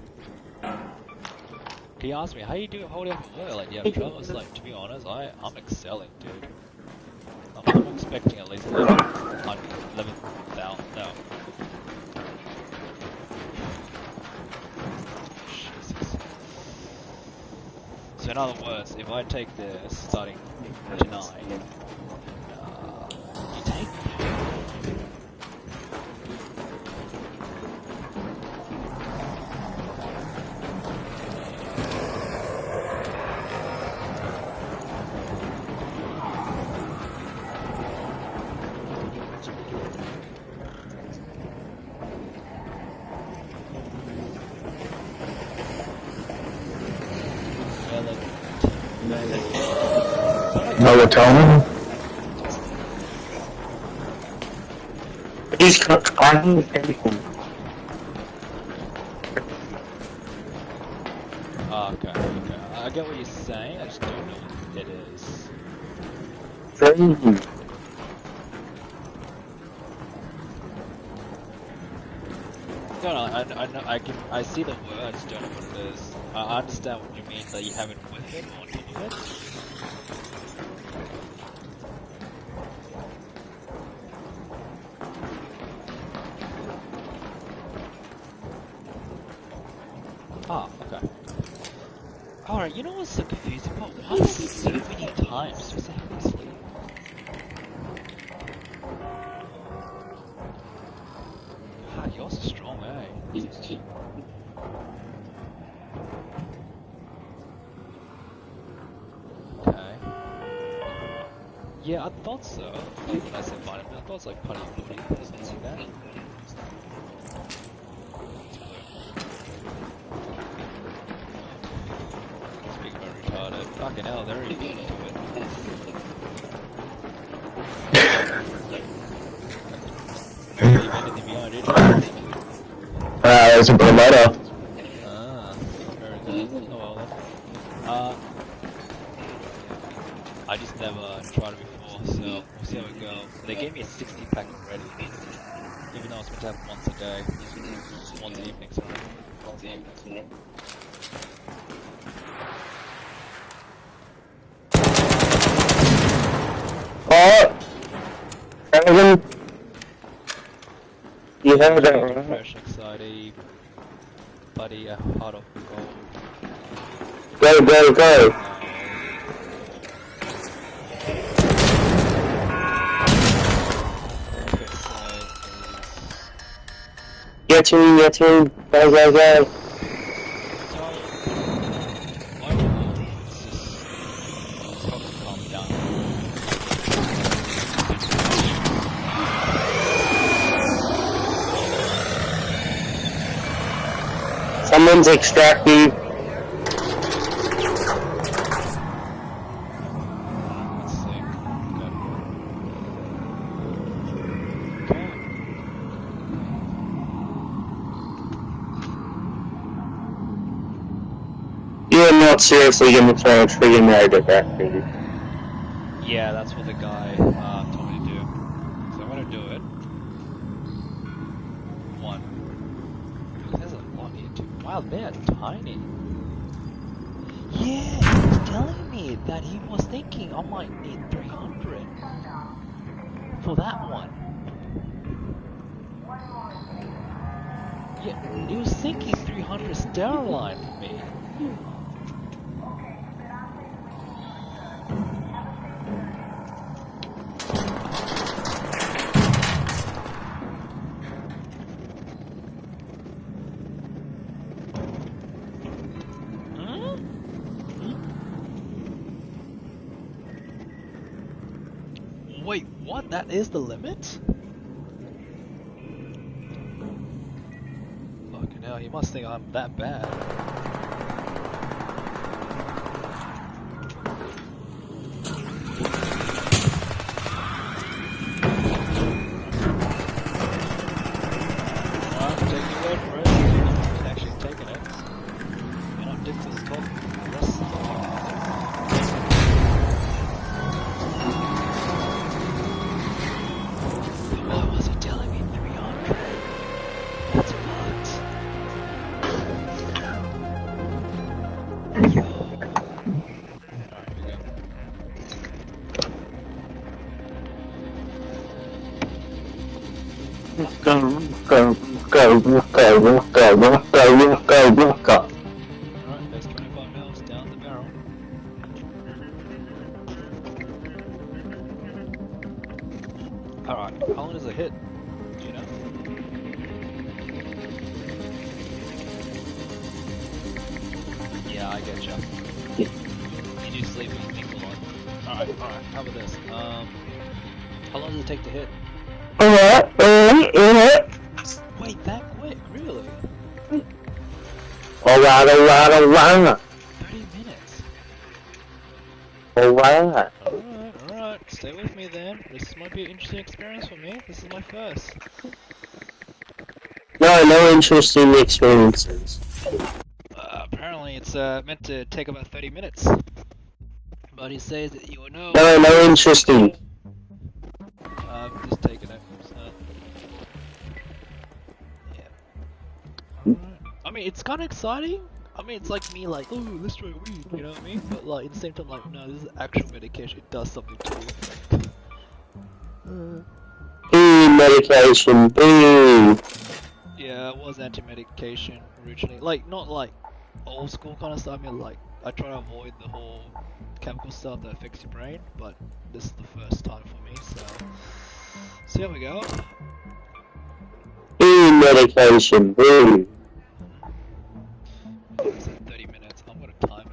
He asked me, how you do holding up at work? Like, yeah, trouble. It's like, to be honest, I'm excelling, dude. I'm expecting at least 11,000. No. Jesus. So in other words, if I take this starting tonight, you take me. Melatonin? He's trying anything. Oh, okay. I get what you're saying, I just don't know what it is. No, I see the words, don't know what it is. I understand what you mean, that you have it with it, or on top of it. Ah, okay. Alright, you know what's so confusing? Why so many times to say sleep? Ah, yours is strong, eh? Okay. Yeah, I thought so. Like when I said vitamin, I thought it was like part of your body or something like that. Speaking about retarded, fucking hell, they're already getting into it. Anything behind it? There's a Bermuda. Ah, very good. Oh well then. I just never tried it before, so we'll see how it goes. They gave me a 60 pack already, even though I was meant to have once a day, once a evening, sorry. Once a evening. Evan, you have that right? Fresh, excited, buddy, a heart of gold. Go. Get to, go. Someone's extracting. You're not seriously gonna try and trigger me to that, baby. Yeah, that's what the guy told me to do. So I'm gonna do it. One. There's a lot here too. Wow, they're tiny. Yeah, he was telling me that he was thinking I might need 300 for that one. Yeah, he was thinking 300 Sterilite for me. Wait, what? That is the limit? Fucking hell, he must think I'm that bad. Well, take your word for it. You're actually taking it. You're not difficult to talk. The rest of the people. Why was he telling me 300? That's fucked. Alright, here Go. Alright, there's 25 mils down the barrel. Alright, how long does it hit? Do you know? Yeah, I get ya. You do sleep and think a lot. Alright, how about this? How long does it take to hit? Wait, that quick? Really? Alright. 30 minutes? Alright. Alright, stay with me then. This might be an interesting experience for me. This is my first. No interesting experiences. Apparently it's meant to take about 30 minutes. But he says that you will know. No interesting. I'm just taking it, so. Yeah. Alright. I mean, it's kind of exciting. I mean, it's like me, like, oh, let's try weed, you know what I mean? But, like, at the same time, like, no, this is actual medication. It does something to you. Medication. Boo. Yeah, it was anti-medication originally. Like, not like old school kind of stuff. I mean, like, I try to avoid the whole chemical stuff that affects your brain, but this is the first time for me, so here we go. Medication. Boo. It's at 30 minutes. I'm gonna time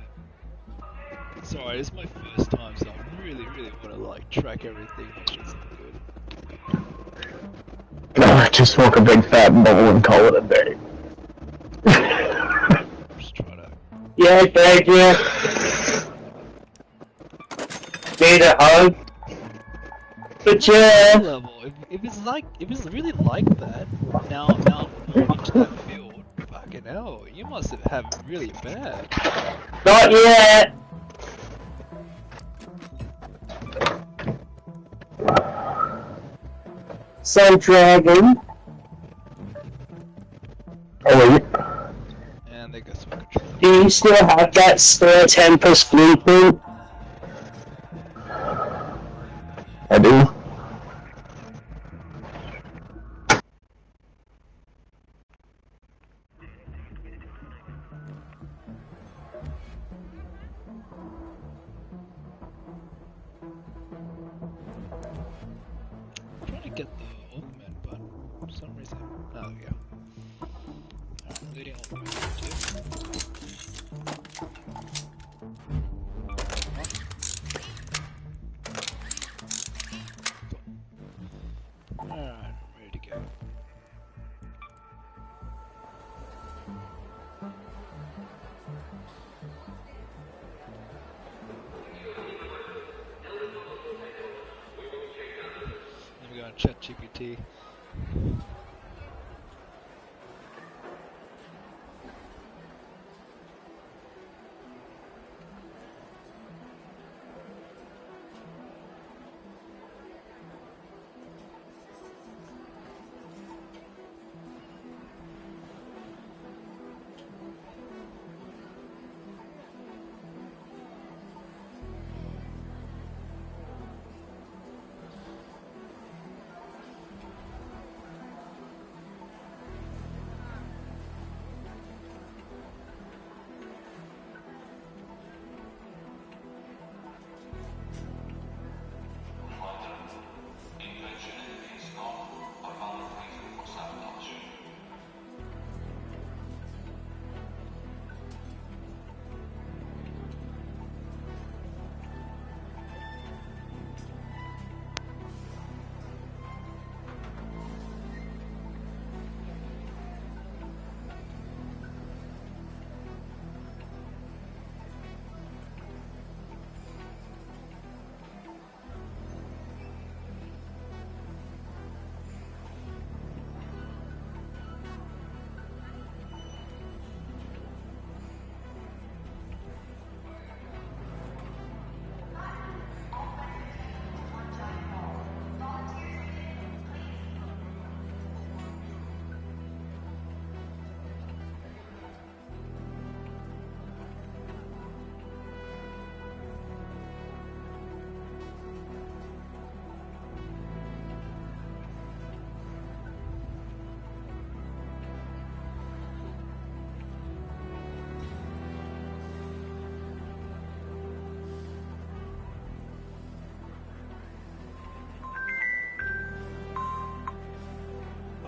it. Sorry, it's my first time, so I really want to like track everything, make sure it's good. Just smoke a big fat bowl and call it a day. Just try to. Yeah, thank you. Need a hug? But yeah. Level. If it's really like that, now I'm more into that field. Fucking hell, you must have really bad. Not yet. So, Dragon. Oh, wait. And they got some control. Do you still have that spare Tempest blueprint? I do. I'm trying to get the augment, but for some reason. Oh, there we go. Alright, leading augment 2. Alright, ready to go. Then we go on ChatGPT.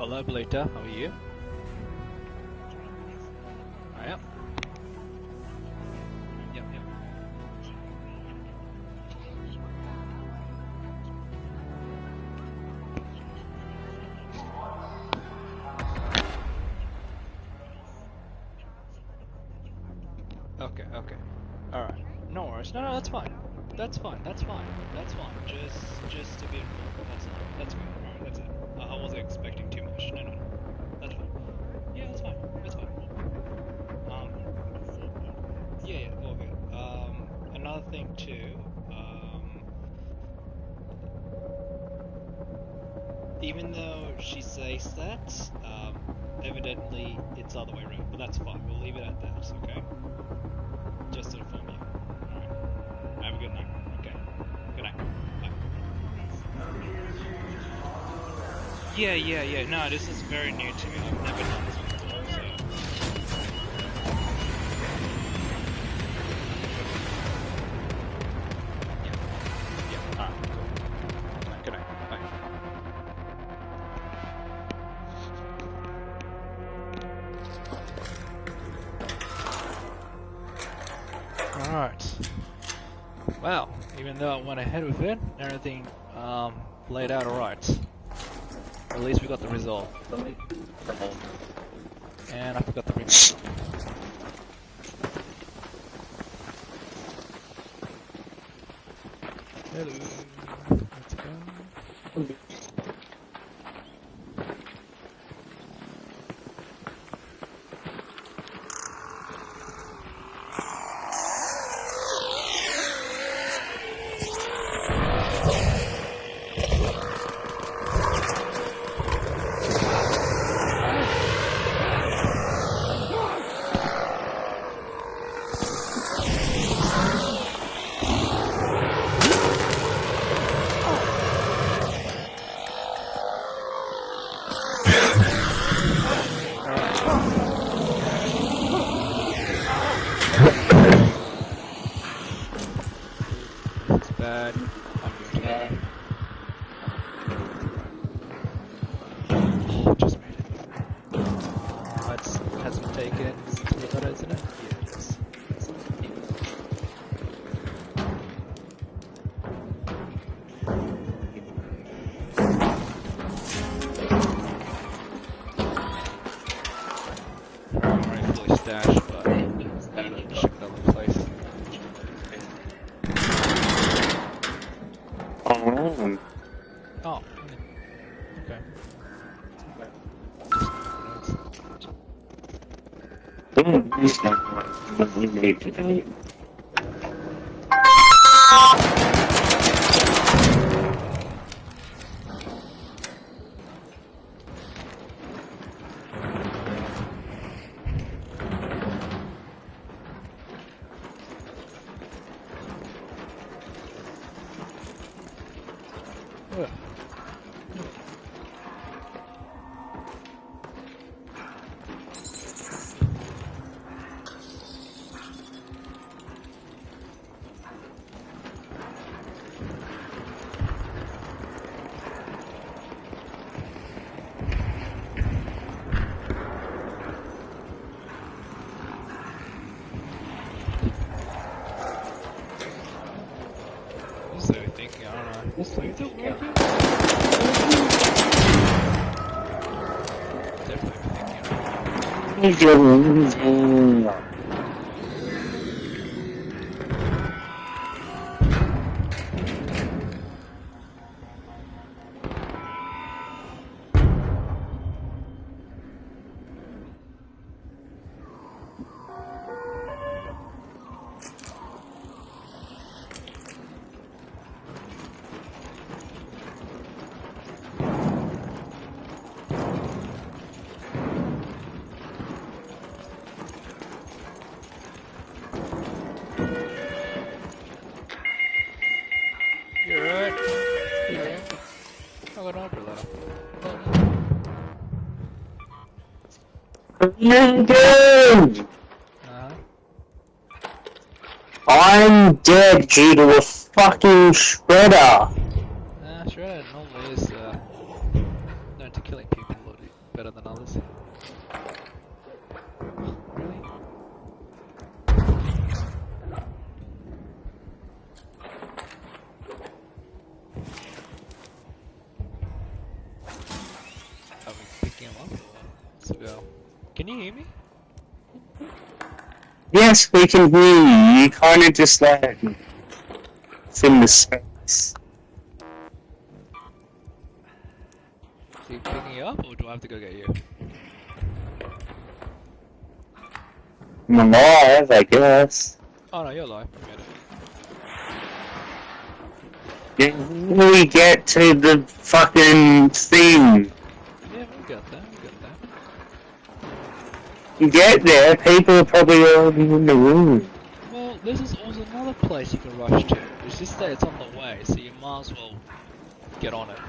Hello, Belita. How are you? Yep. Yep. Okay. Alright. No worries. No, that's fine. That's fine. Just to be informed. That's good. Alright, that's it. I wasn't expecting too much. No. That's fine. Yeah, that's fine. Yeah, all good. Another thing too, even though she says that, evidently it's the other way around, but that's fine. We'll leave it at that, okay? Just to inform you. Alright. Have a good night. Okay. Good night. Bye. Yeah. No, this is very new to me. I've never done this before, so... Yeah. Alright, cool. Good night. Bye. Alright. Well, even though I went ahead with it, everything laid out alright. At least we got the result. And I forgot the remake. Hello. Let's go. It's bad. I'm doing bad. Oh, just made it. It hasn't taken since we got it, isn't it? Yeah, it is. I'm already fully stashed, but I'm gonna ship it other place. Oh, okay. Ugh. So thinking, I don't know. Is it working? Definitely thinking. You're right. I got an umbrella. I'm dead due to a fucking shredder. Shredder normally is known to killing people better than others. Really? Are we picking him up? Let's go. Can you hear me? Yes, we can hear you. You kind of just like it's in the space. So you picking you up, or do I have to go get you? I'm alive, I guess. Oh no, you're alive. I made it. When we get to the fucking thing, Yeah, we got that. We got that. you get there, people are probably already in the room. Well, this is also another place you can rush to. It's just that it's on the way, so you might as well get on it.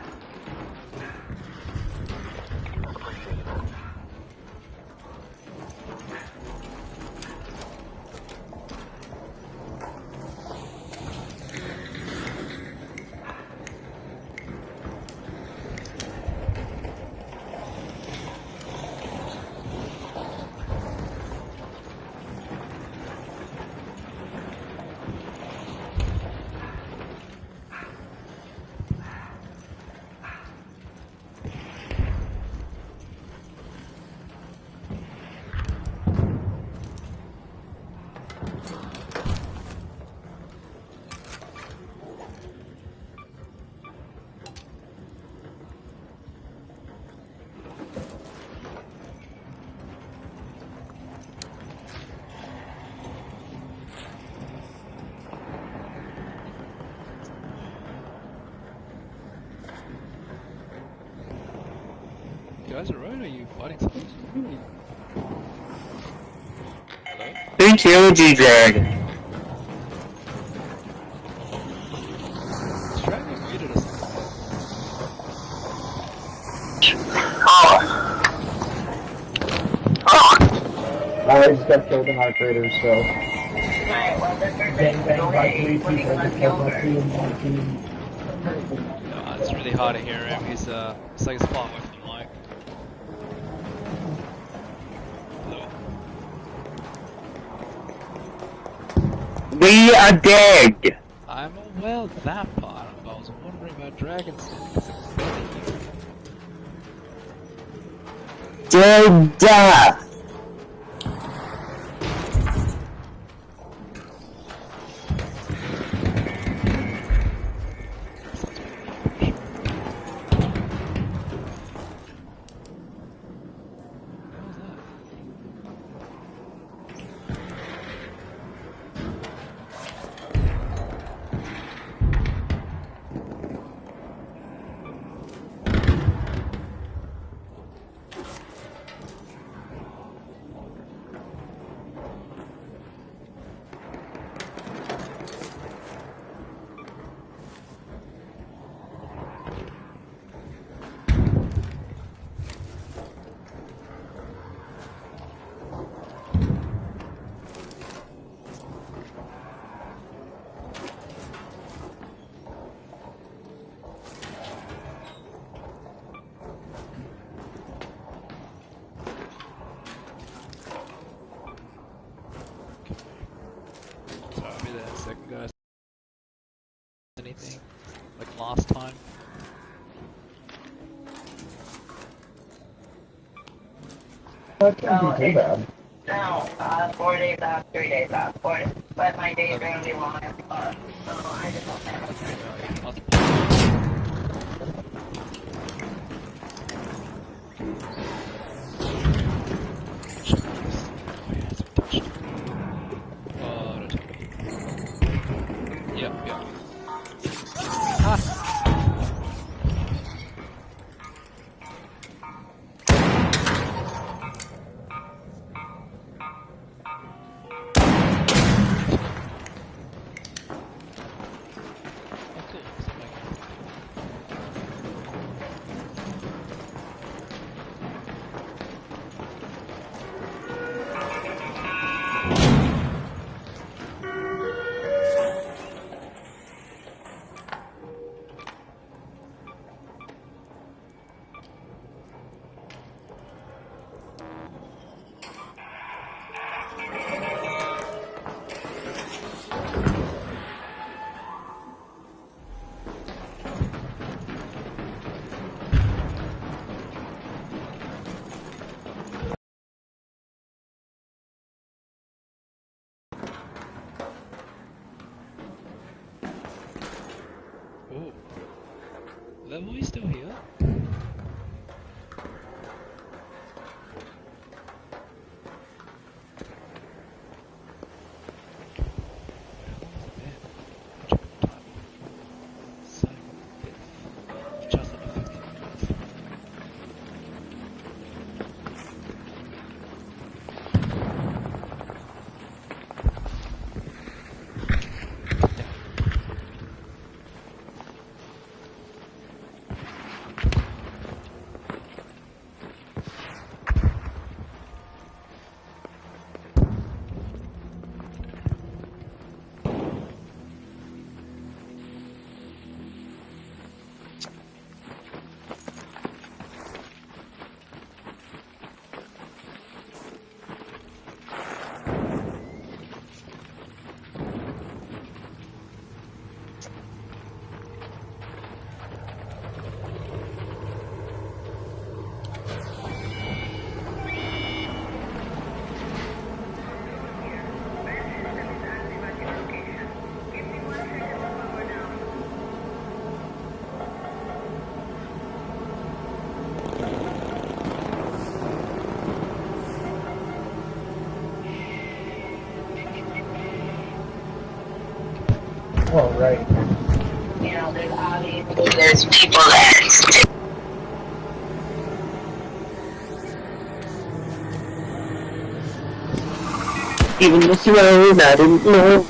You guys alright, or are you fighting something? Hello? Who killed you, Dragon? Is Dragon muted or something? I just got killed in our crater, so. Right, well, the first Bang bang by 3 when people, I just killed my team and my team. No, it's really hard to hear him. He's it's like he's far away from the mic. Hello? We are dead! I'm aware of that part, but I was wondering about Dragon's because it was better here. Dead! So I'll be there in a second, guys. Anything like last time? That can't be too bad. No, 4 days off, 3 days off, but my days are going to be long, so I just don't have Yep, yep. Are we still here? Oh, right. You know, there's obviously there's people that even this road I didn't know.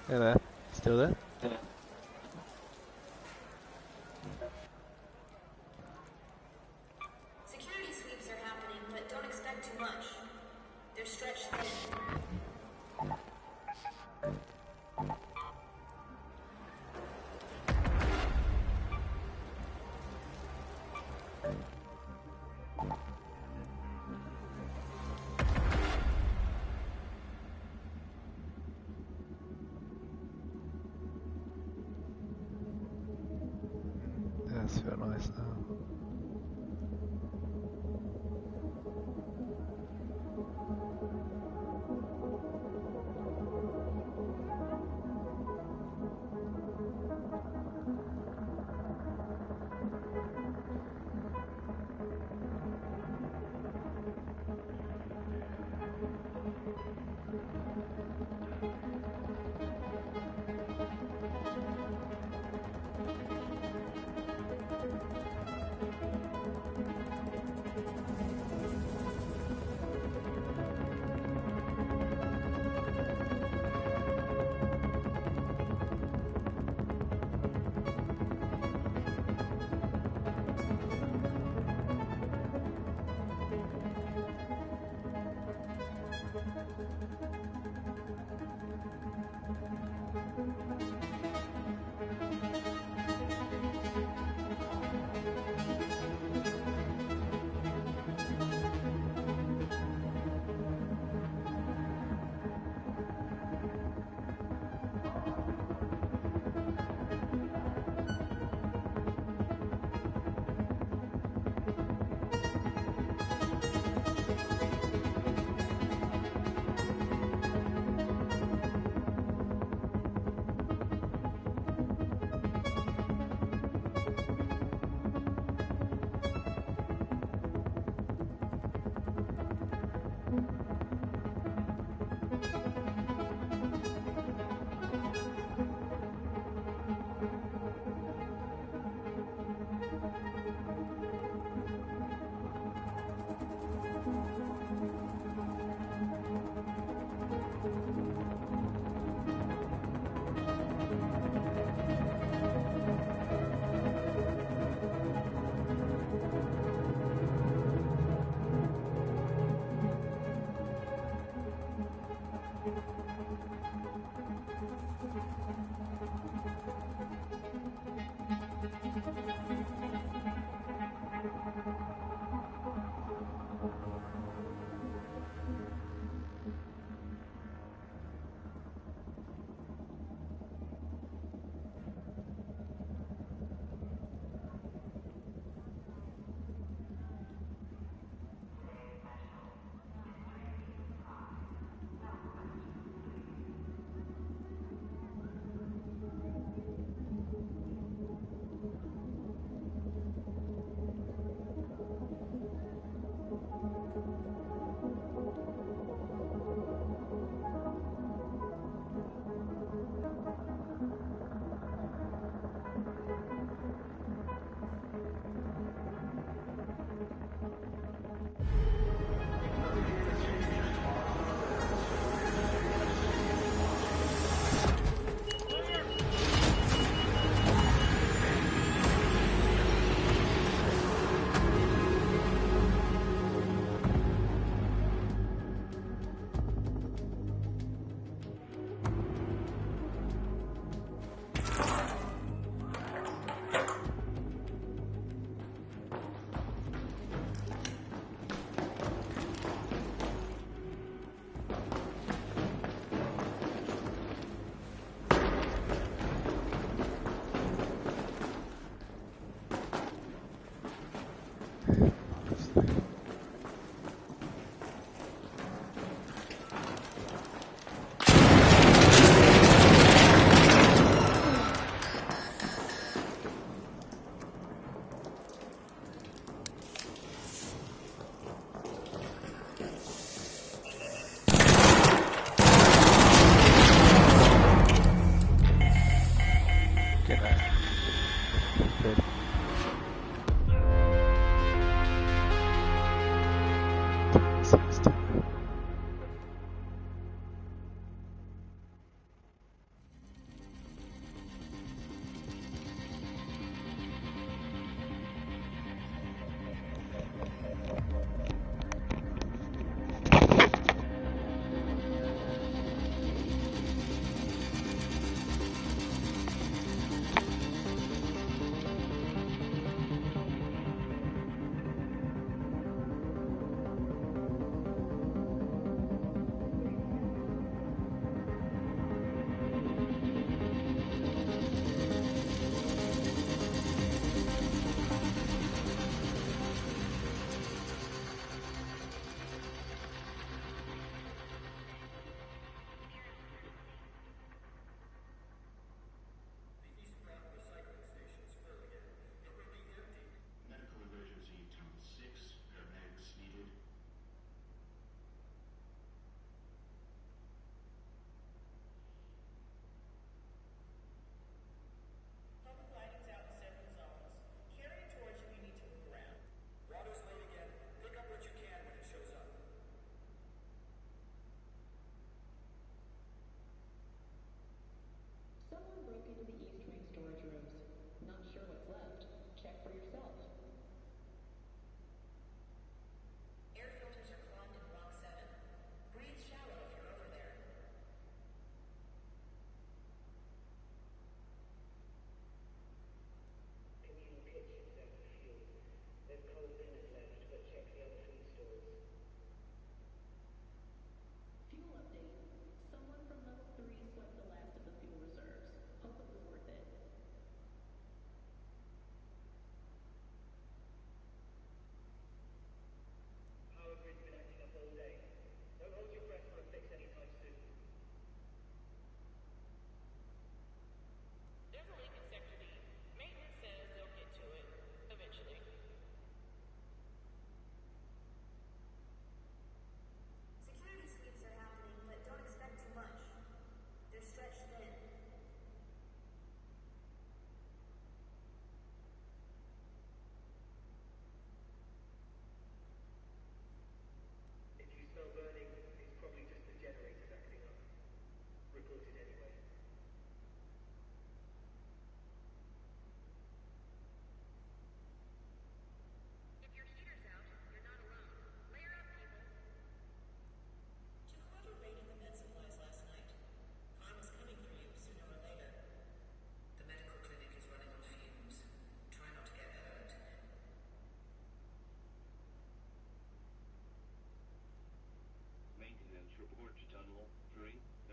Hey there. Still there? Security sweeps are happening, but don't expect too much. They're stretched thin. That's feel nice now.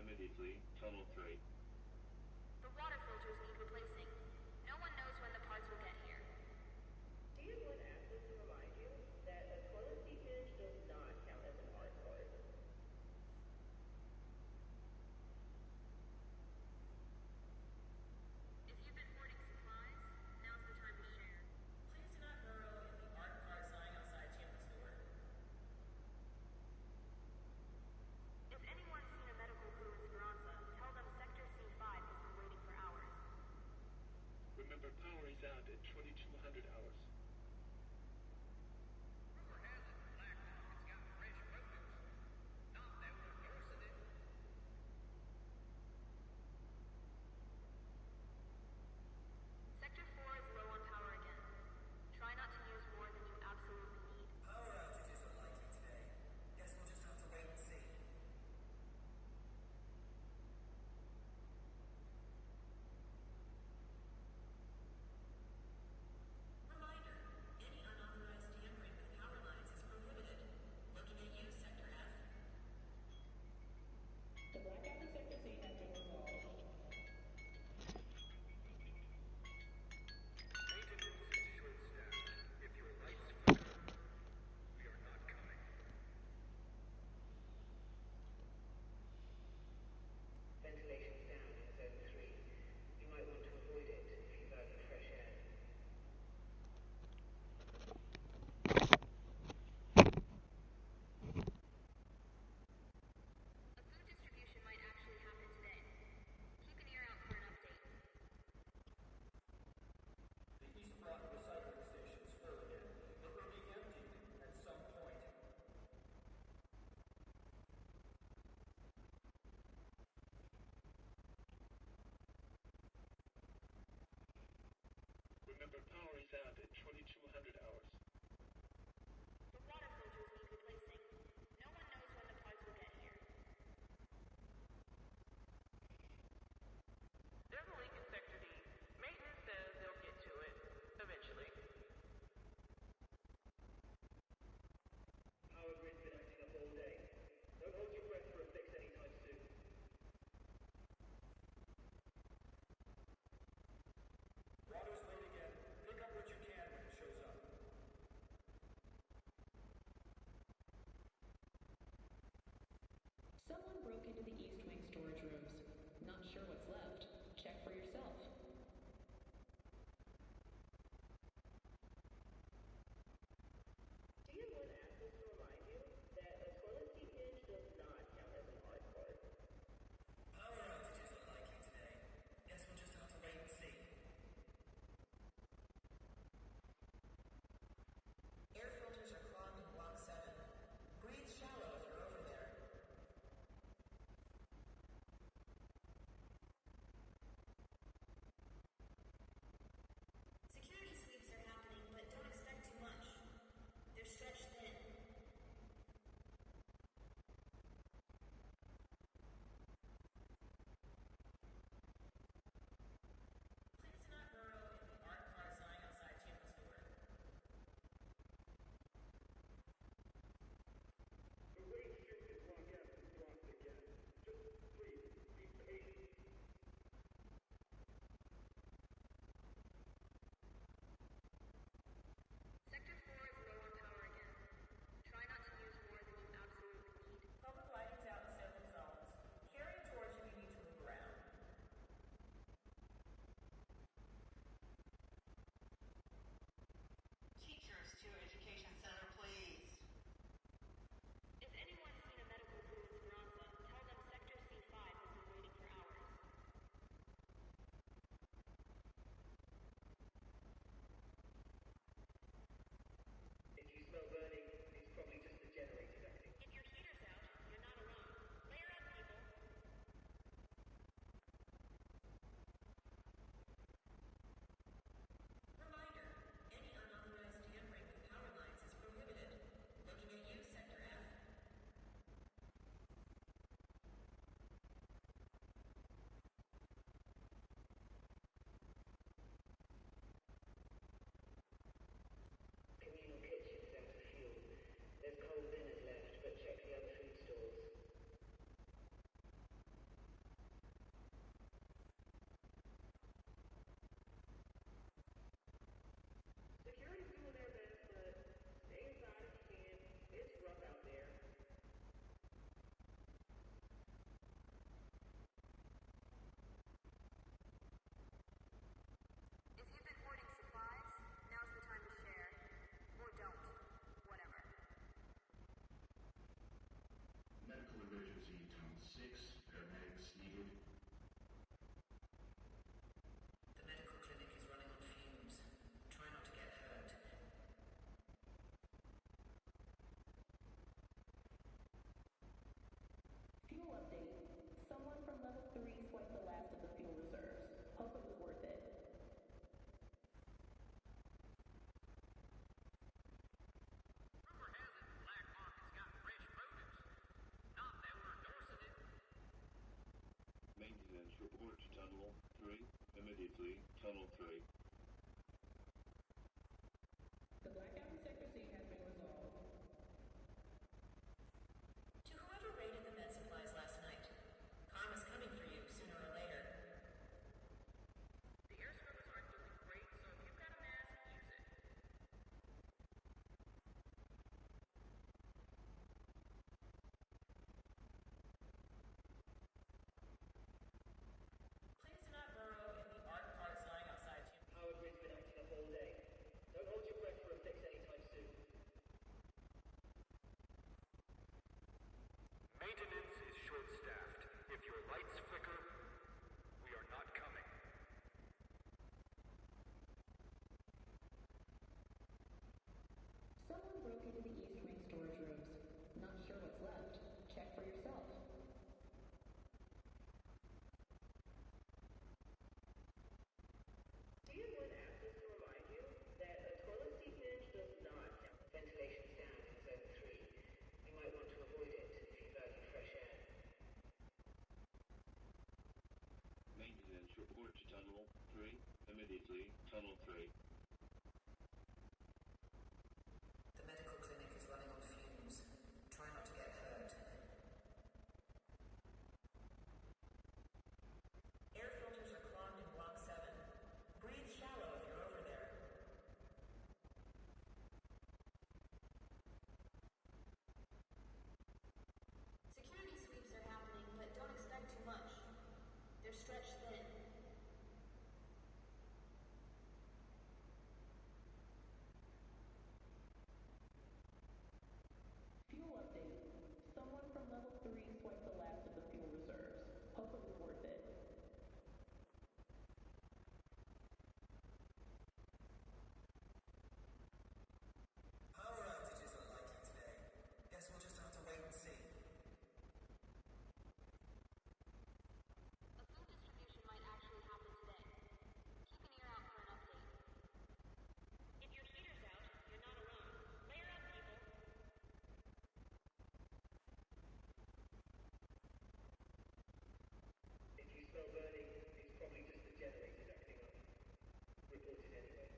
immediately, Tunnel 3. The water filters need replacing. No one knows when the parts will get here. Someone asked us to remind you that a toilet seat hinge does not count as an art part. If you've been hoarding supplies, now's the time to share. Please do not burrow in the art card sign outside Chambers door. If anyone's seen a medical crew in Speranza, tell them Sector Tunnel 3. Immediately, Tunnel 3. The blackout in Sector C has been resolved. To whoever raided the med supplies last night, karma's coming for you sooner or later. The air scrubbers aren't doing great, so if you've got a mask, use it. Please do not burrow in the art parts lying outside Tim. Power grid's been acting up all day. Don't hold your breath for a fix anytime soon. Maintenance is short-staffed. If your lights flicker, we are not coming. Someone broke into the East Wing storage rooms. Not sure what's left. Check for yourself. Do you want access to remind you that a toilet seat binge does not count? Ventilation is down in Zone 3. You might want to avoid it if you value fresh air. Maintenance report to Tunnel 3. Immediately, Tunnel 3. The medical clinic is running on fumes. Try not to get hurt. Air filters are clogged in Block 7. Breathe shallow if you're over there. Security sweeps are happening, but don't expect too much. They're stretched thin. Fuel update. Someone from level 3 swiped the last of the fuel reserves. Hope it was worth it. Power outages are likely today. Guess we'll just have to wait and see. A food distribution might actually happen today. Keep an ear out for an update. If your heater's out, you're not alone. Layer up, people. If you smell burning, it's probably just the generators acting up. Report it anyway.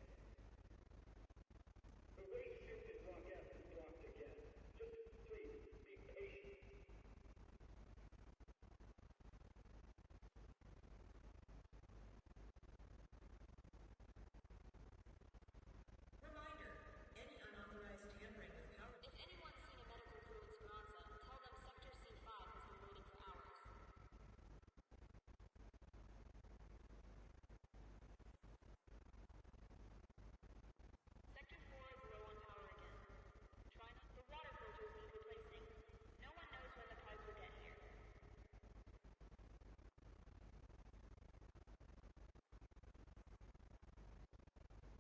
The waste chute in Block F is blocked again. Just please, be patient. Reminder, any unauthorized tampering with power... If anyone's seen a medical crew in Speranza, tell them Sector C5 has been waiting for hours. Sector 4 is low on power again. Try not... The water filters need replacing. No one knows when the pipes will get here.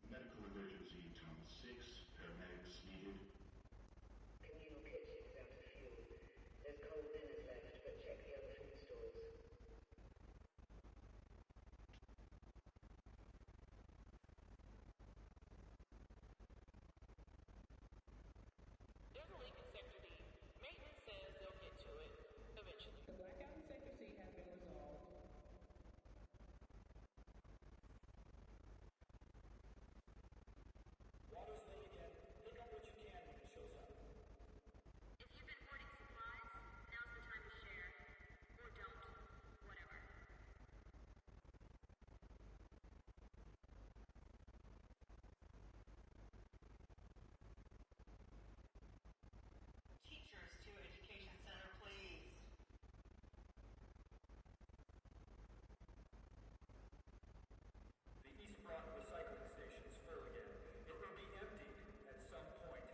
Medical emergency, Tunnel 6. Paramedics needed. Communal kitchen is out of fuel. There's cold dinners left, but check the other food stalls. There's a leak in Sector D. Maintenance says they'll get to it eventually. The blackout in Sector C has been resolved. Water's late again. Pick up what you can when it shows up. If you've been hoarding supplies, now's the time to share. Or don't. Whatever. Teachers to Education Center, please. The East Brock recycling station's full again. It will be empty at some point.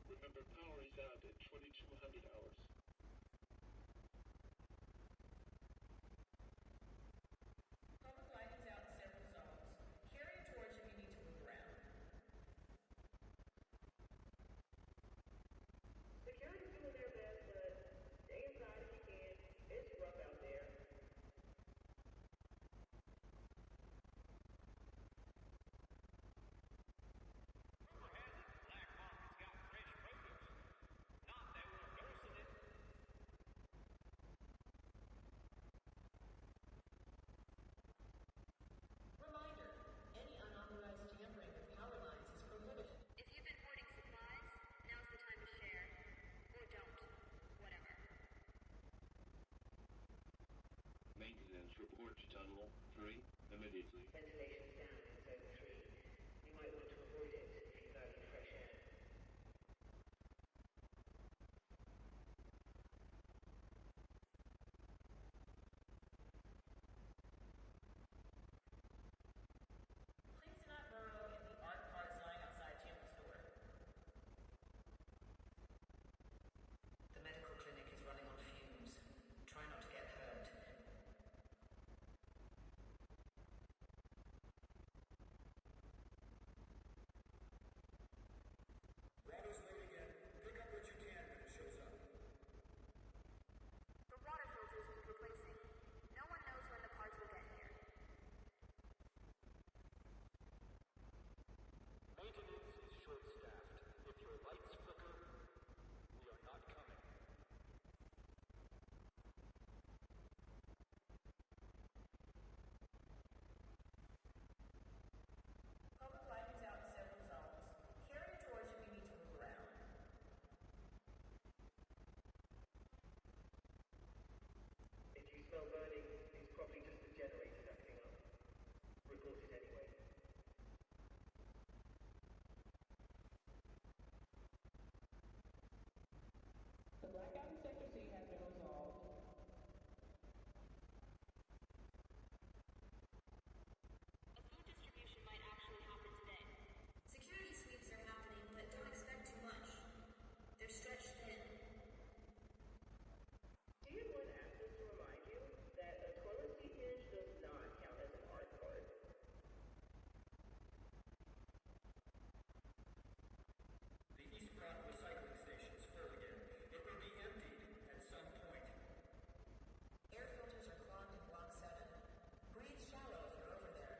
Remember, power is out at 2200 hours. Public lighting's out in several zones. Carry a torch if you need to move around. Security's doing their best, but stay inside if you can. It's rough out there. Rumor has it report to Tunnel 3 immediately. Ventilation's down in Zone 3. You might want to avoid it if you value fresh air. Please do not burrow in the art parts lying outside Tampa's door. The medical clinic is running on fumes. Try not to get hurt. Grotto's late again. Pick up what you can when it shows up. The water filters need replacing. No one knows when the parts will get here. Maintenance is short-staffed. If your lights flicker, we are not coming. Public lighting is out in several zones. Carry a torch if you need to move around. If you smell burning, it's probably just the generators acting up. Report it anyway. The blackout in Sector C has been resolved. A food distribution might actually happen today. Security sweeps are happening, but don't expect too much. They're stretched thin. Do you want access to remind you that a toilet seat hinge does not count as an art card? The East Brock recycling station's full again. It will be emptied at some point. Air filters are clogged in Block 7. Breathe shallow if you're over there.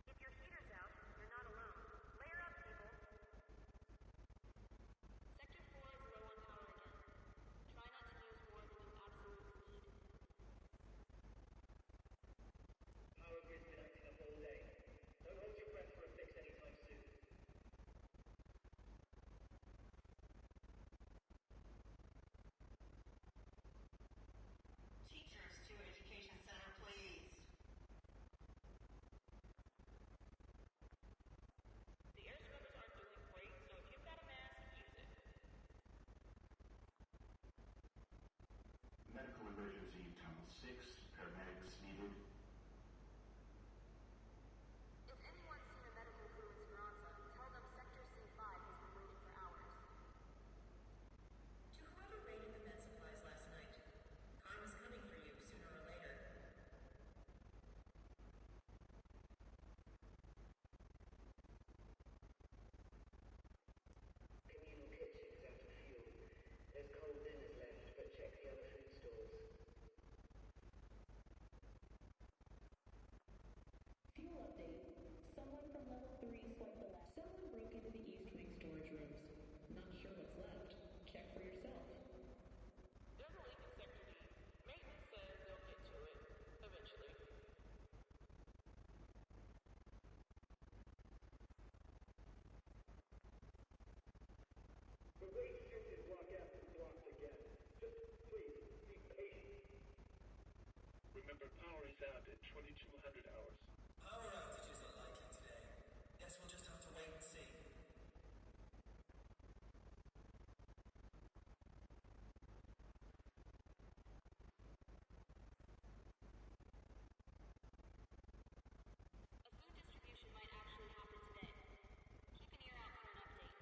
If your heater's out, you're not alone. Layer up, people. Sector 4 is low on power again. Try not to use more than you absolutely need. Power grid's been acting up all day. Don't hold your breath for a fix anytime soon. Teachers to Education Center, please. The air scrubbers aren't doing great, so if you've got a mask, use it. Medical emergency, Tunnel 6, paramedics needed. If anyone's seen a medical crew in Speranza, tell them Sector C5 has been waiting for hours. To whoever raided the med supplies last night, karma's coming for you sooner or later. Communal kitchen is out of fuel. There's cold dinners left, but check the other food stalls. Fuel update. Someone from level 3 swiped the last. Someone broke into the East Wing storage rooms. Not sure what's left. Check for yourself. There's a leak in Sector D. Maintenance says they'll get to it eventually. The waste chute in Block F is blocked again. Just please, be patient. Remember, power is out at 2200 hours. Power outages are likely today. Guess we'll just have to wait and see. A food distribution might actually happen today. Keep an ear out for an update.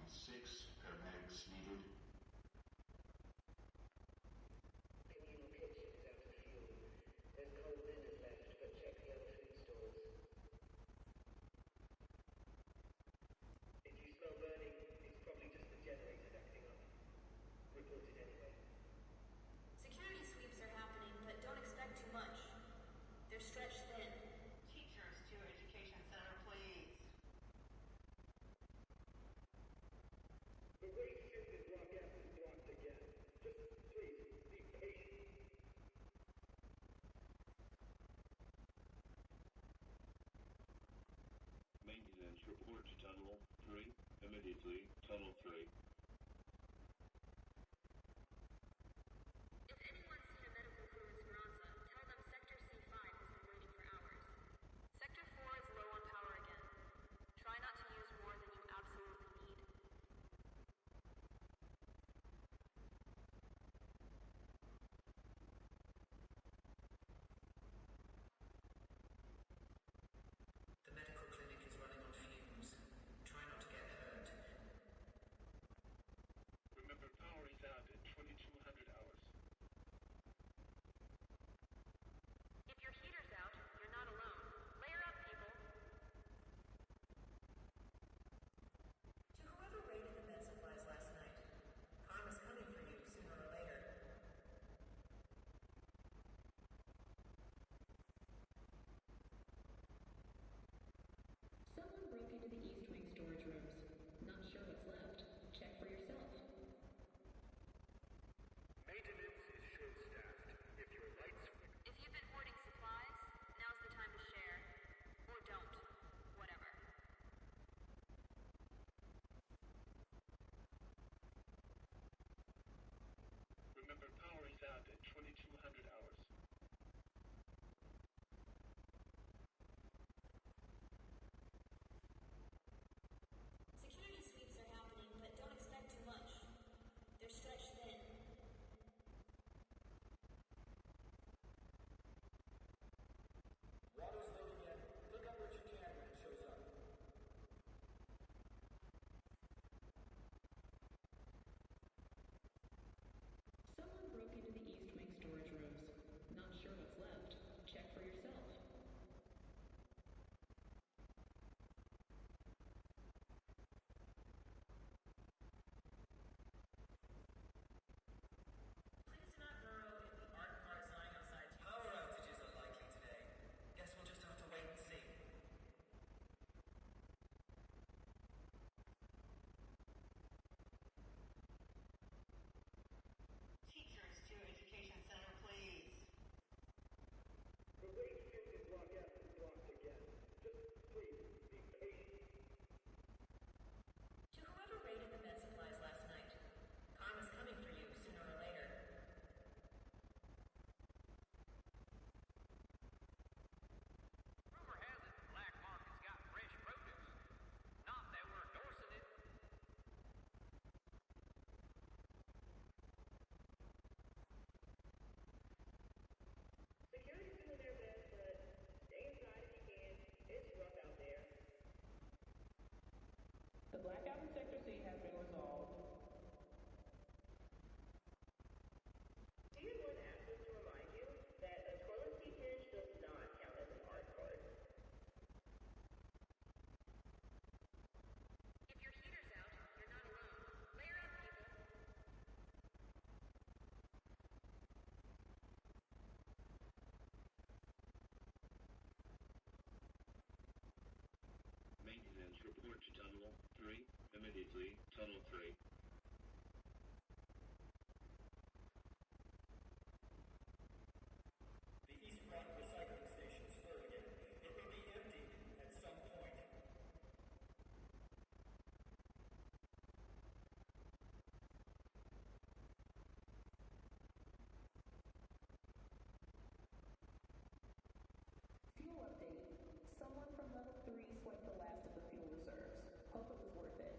Town 6, paramedics needed. Communal kitchen is out of fuel. There's cold linen left, but check the other food stores. If you smell burning, it's probably just the generators acting up. Report it anyway. Security sweeps are happening, but don't expect too much. They're stretched thin. Teachers to Education Center, please. The way shifted block F is blocked again. Just please be patient. Maintenance report to Tunnel 3. Immediately, Tunnel 3. If anyone's seen a medical crew in Speranza, tell them Sector C5 has been waiting for hours. Sector 4 is low on power again. Try not to use more than you absolutely need. The medical clinic is running on fumes. Try not to get hurt. Remember, power is out at 2200 hours. If your heater's out, you're not alone. Layer up, people. To whoever raided the med supplies last night, karma's coming for you sooner or later. Someone broke into the East Wing storage rooms. Not sure what's left. Check for yourself. Maintenance is short-staffed. If your lights flicker... If you've been hoarding supplies, now's the time to share. Or don't. Whatever. Remember, power is out at 2200 hours. Security sweeps are happening, but don't expect too much. They're stretched thin. Water's low again. Pick up what you can when it shows up. Someone broke into the East Wing storage rooms. Not sure what's left. Check for yourself. Please do not burrow in the art part sign outside. Power outages are likely today. Guess we'll just have to wait and see. Teachers to Education Center, please. The way shifted block F is blocked again. Just please be patient. To whoever raided the med supplies last night, karma's coming for you sooner or later. Rumor has it the black market's got fresh produce. Not that we're endorsing it. Security's doing their best, but stay inside if you can. It's rough out there. The blackout in Sector C has been resolved. TN1 asked us to remind you that a toilet seat hinge does not count as an art card. If your heater's out, you're not alone. Layer up, people. Maintenance report to Tunnel 3. Immediately, Tunnel 3. The East Block recycling station's full again. It will be emptied at some point. Fuel update. Someone from level 3 swiped the last of the fuel reserves. Hope it was worth it.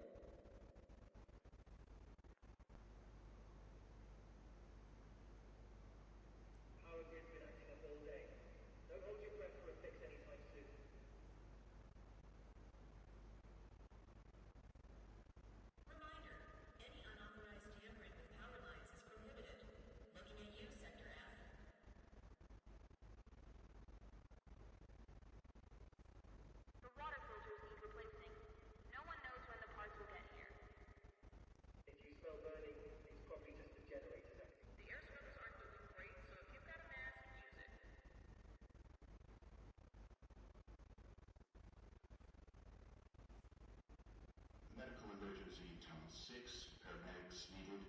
6, paramedics needed.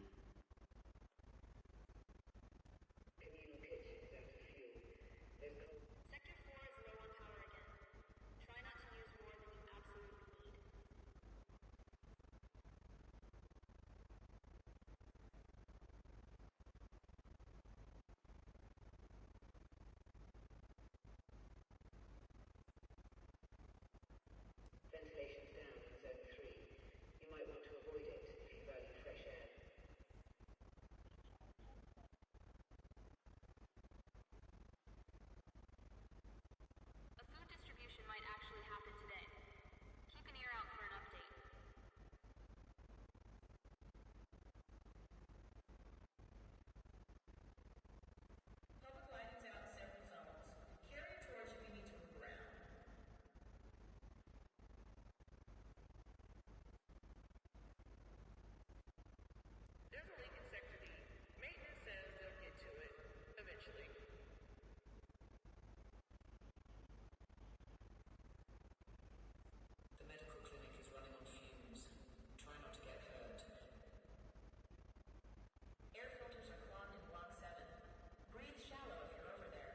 Communal kitchen is out of fuel. There's cold. Sector 4 is low on power again. Try not to use more than you absolutely need. Ventilation's down in zone 3. You might want to avoid it if you value fresh air. A food distribution might actually happen today. Keep an ear out for an update. Public lighting's out in several zones. Carry a torch if you need to move around. There's a leak in Sector D. Maintenance says they'll get to it eventually. The medical clinic is running on fumes. Try not to get hurt. Air filters are clogged in Block 7. Breathe shallow if you're over there.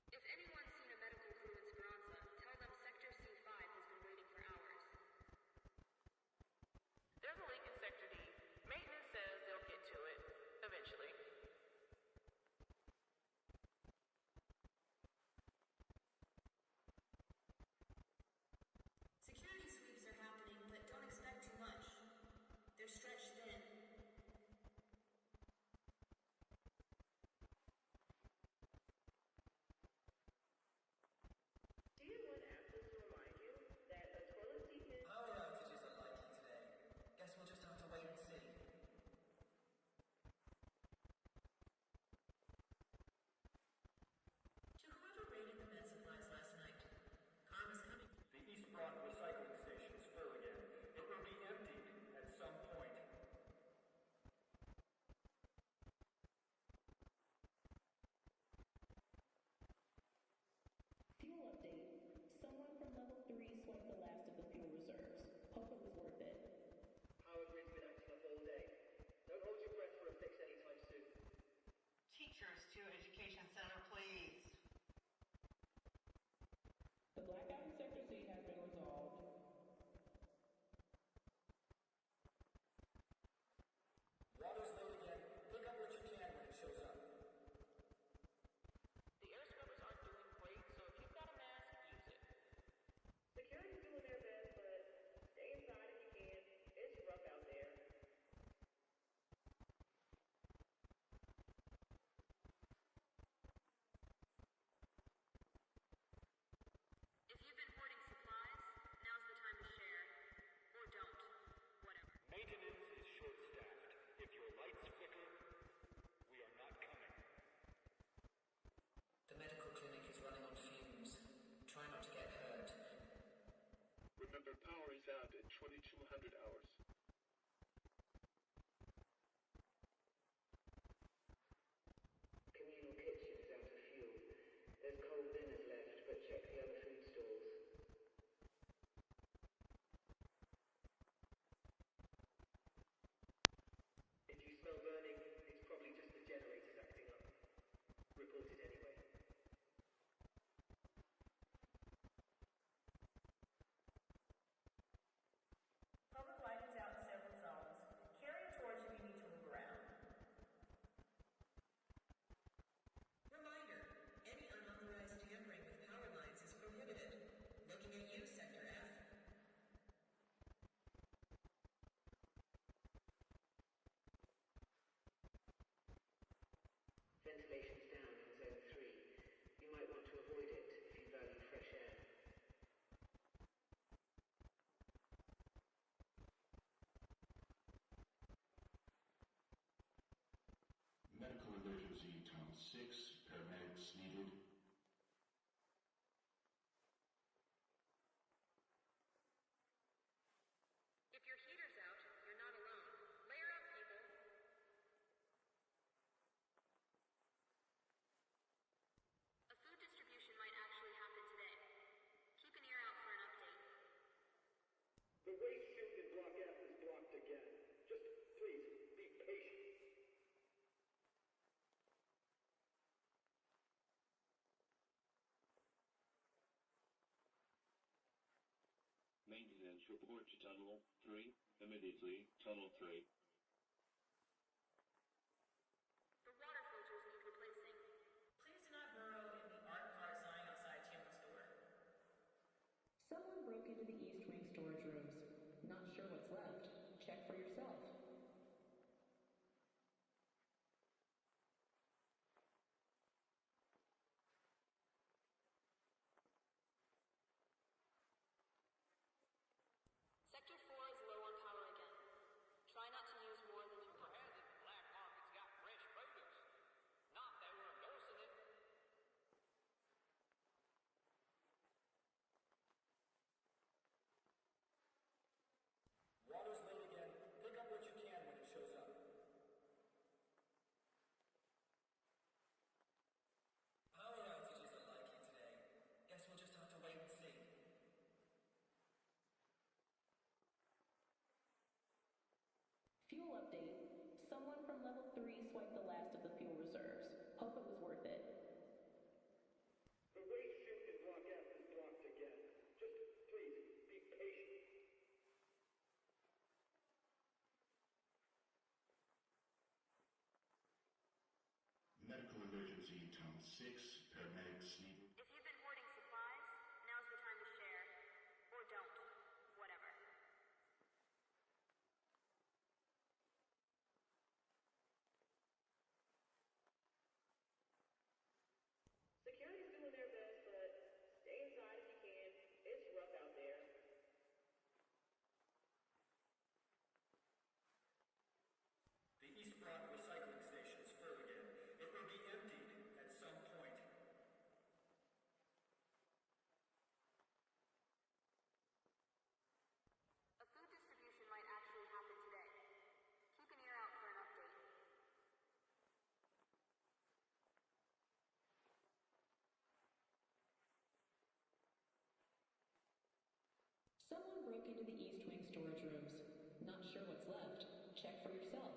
If anyone's seen a medical crew in Speranza, tell them Sector C5 has been waiting for hours. There's a leak in Sector D. Maintenance says they'll get to it eventually. Security sweeps are happening, but don't expect too much. They're stretched thin. Do you want Atlas to remind you that a toilet seat is... Power outages are likely today. Guess we'll just have to wait and see. To whoever raided the med supplies last night, karma's coming. The East Brock recycling station is full again. It will be emptied at some point. Fuel update. Someone from level 3 swiped the last of the fuel reserves. Hope it was worth it. Power grid's been acting up all day. Don't hold your breath for a fix anytime soon. Teachers to Education Center, please. The blackout in Sector C has been resolved. Water's low again. Pick up what you can when it shows up. The air scrubbers aren't doing great, so if you've got a mask, use it. Security's doing their best, but stay inside if you can. It's rough out there. If you've been hoarding supplies, now's the time to share. Or don't. Whatever. Maintenance is short-staffed. If your lights flicker, we are not coming. The medical clinic is running on fumes. Try not to get hurt. Remember, power is out at 2200 hours. Communal kitchen is out of fuel. There's cold dinners left, but check the other food stalls. If you smell burning, it's probably just the generators acting up. Report it anyway. Public lighting's out in several zones. Carry a torch if you need to move around. Reminder, any unauthorized tampering with power lines is prohibited. Looking at you, Sector F. Ventilation's down in zone 3. You might want to avoid it if you value fresh air. Medical emergency, tunnel 6, paramedics needed. If your heater's out, you're not alone. Layer up, people. A food distribution might actually happen today. Maintenance report to Tunnel 3, immediately, Tunnel 3. The water filters need replacing. Please do not burrow in the art card sign outside Chandler's door. Someone broke into the East Wing storage rooms. Not sure what's left. Check for yourself. Sector 4 is low on power again. Try not to use more than you Rumor has it the black market's got fresh produce. Not that we're endorsing it. Water's low again. Pick up what you can when it shows up. Power outages are likely today. Guess we'll just have to wait and see. Fuel update. Someone from level 3 swiped the last of the fuel reserves. Hope it was worth it. The waste chute in Block F is blocked again. Just please be patient. Medical emergency, Tunnel 6. Paramedics needed. If you've been hoarding supplies, now's the time to share. Or don't. Whatever. Security's doing their best, but stay inside if you can. It's rough out there. The East Block recycling station's full again. It will be emptied at some point. A food distribution might actually happen today. Keep an ear out for an update. Someone broke into the East Wing storage rooms. Not sure what's left. Check for yourself.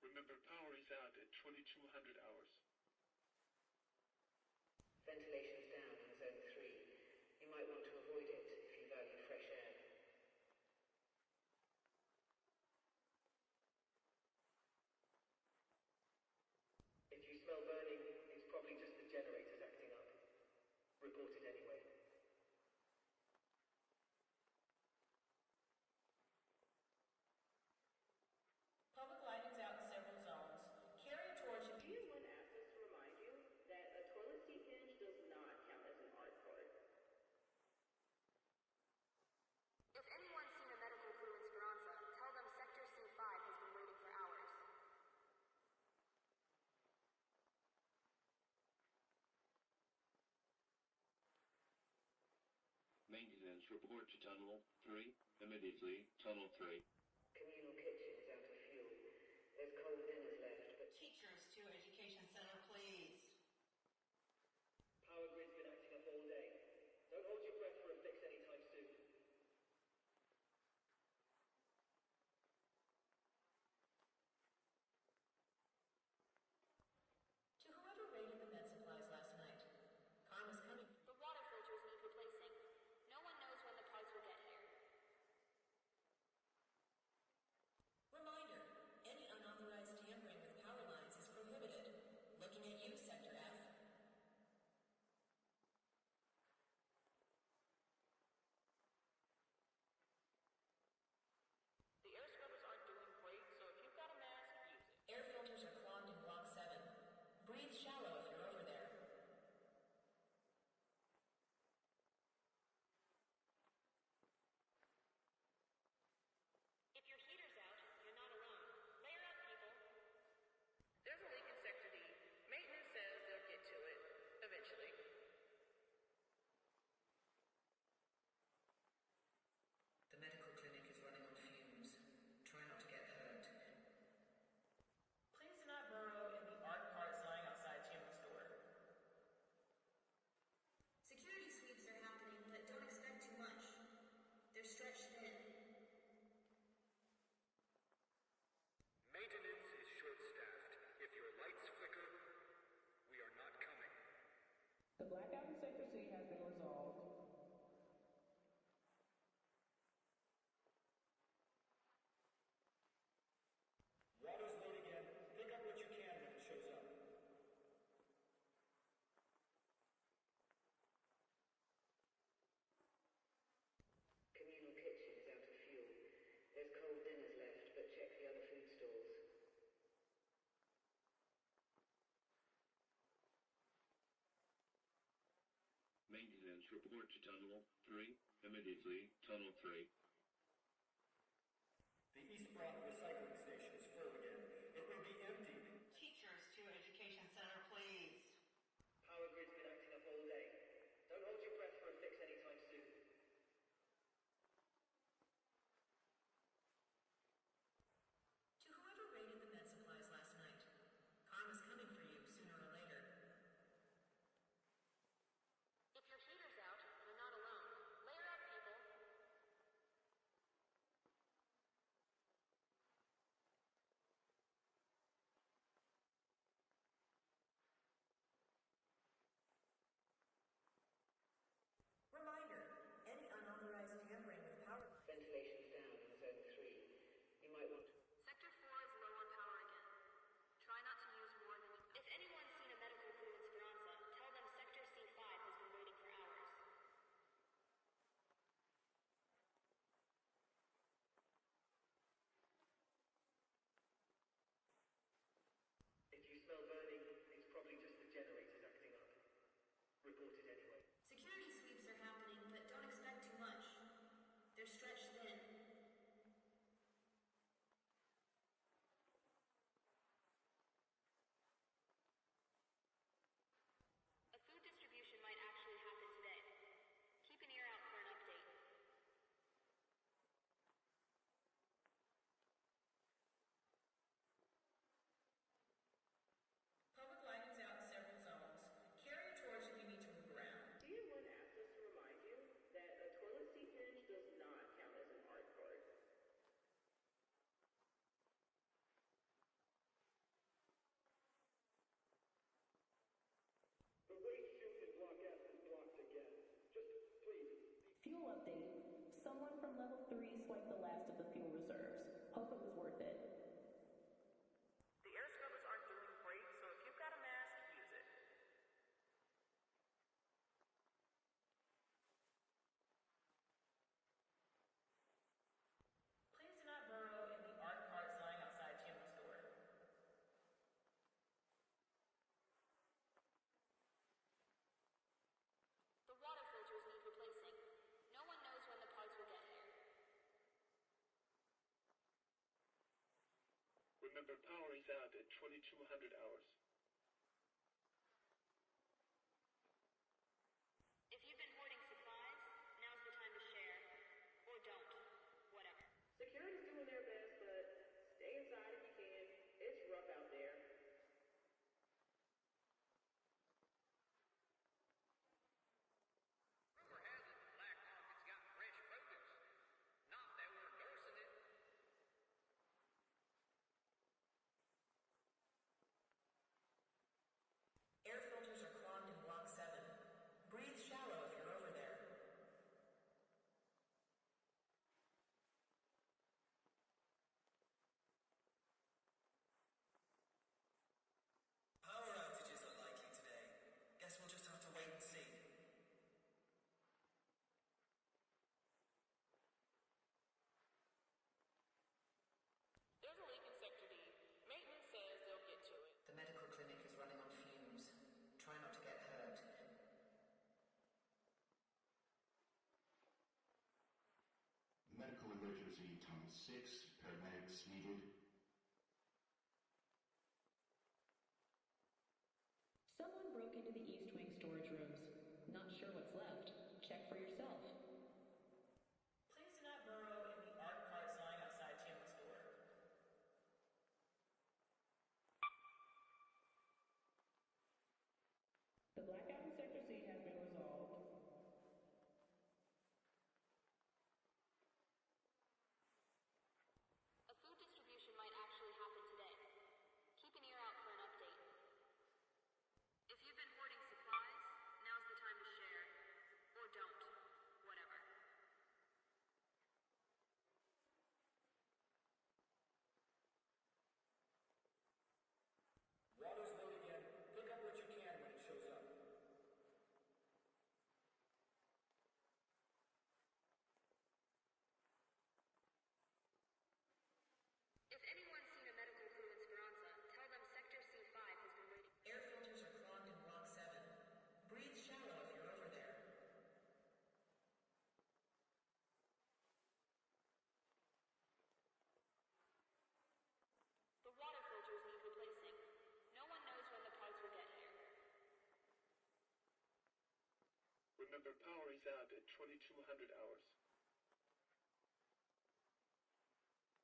Remember, power is out at 2200 hours. Ventilation's down in Zone 3. You might want to avoid it if you value fresh air. If you smell burning, it's probably just the generators acting up. Report it anyway. Public lighting's out in several zones. Carry a torch if you... Someone asked us to remind you that a toilet seat hinge does not count as an art card. If anyone's seen a medical crew in Speranza, tell them Sector C5 has been waiting for hours. Maintenance report to Tunnel 3, immediately, Tunnel 3. Communal kitchen is out of fuel. There's cold dinners left, but... Teachers to Education Center, please. Power grid's been acting up all day. Don't hold your breath for a fix anytime soon. To whoever raided the med supplies last night, karma's coming. The water filters need replacing. No one knows when the parts will get here. Reminder, any unauthorized tampering with power report to Tunnel 3. Immediately, Tunnel 3. The East Brock recycling station is full again. It will be emptied. Teachers to Education Center, please. Power grid's been acting up all day. Don't hold your breath for a fix anytime soon. To whoever raided the med supplies last night, karma's coming for you sooner or later. If your heater's out, you're not alone. Layer up, people. Reminder, any unauthorized tampering with power... Ventilation's down in Zone 3. You might want to... Sector 4 is low on power again. Try not to use more than you... If anyone's seen a medical crew in Speranza, tell them Sector C5 has been waiting for hours. If you smell burning, it's probably just the generators acting up. Report it anyway. Security sweeps are happening, but don't expect too much. They're stretched thin. A food distribution might actually happen today. Keep an ear out for an update. Public lighting's out in several zones. Carry a torch if you need to move around. DM1 asked us to remind you that a toilet seat finish does not count as an art card. The waste chute in Block F is blocked again. Just, please. Fuel update. Someone from level 3 swiped the last of the fuel reserves. Hope it was worth it. The air scrubbers aren't doing great, so if you've got a mask, use it. Please do not burrow in the art carts lying outside Tim's store. The water filters need replacing. No one knows when the parts will get here. Remember, power is out at 2200 hours. If you've been hoarding supplies, now's the time to share. Or don't. Whatever. Security's doing their best, but stay inside if you can. It's rough out there. Rumor has it the black market's got fresh produce. Not that we're endorsing it. Air filters are clogged in Block 7. Breathe shallow if you're over there. Power outages are likely today. Guess we'll just have to wait and see. There's a leak in Sector D. Maintenance says they'll get to it. The medical clinic is running on fumes. Try not to get hurt. Medical emergency, Tunnel 6. Paramedics needed. Someone broke into the East Wing storage rooms. Not sure what's left. Check for yourself. Please do not burrow in the art carts lying outside Tim's store. The blackout in Sector C has been resolved. A food distribution Remember, power is out at 2200 hours.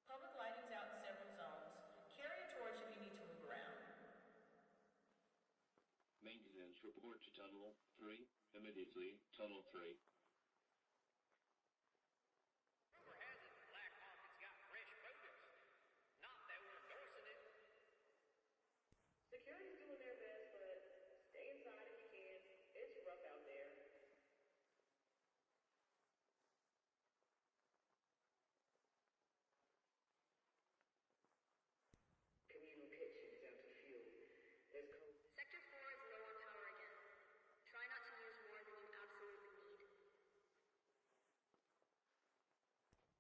Public lighting's out in several zones. Carry a torch if you need to move around. Maintenance, report to Tunnel 3. Immediately, Tunnel 3. Rumor has it the black market's got fresh produce. Not that we're endorsing it. Security's doing their best, but stay inside if you can. It's rough out there. Communal kitchen is out of fuel. There's cold. Sector 4 is low on power again. Try not to use more than you absolutely need.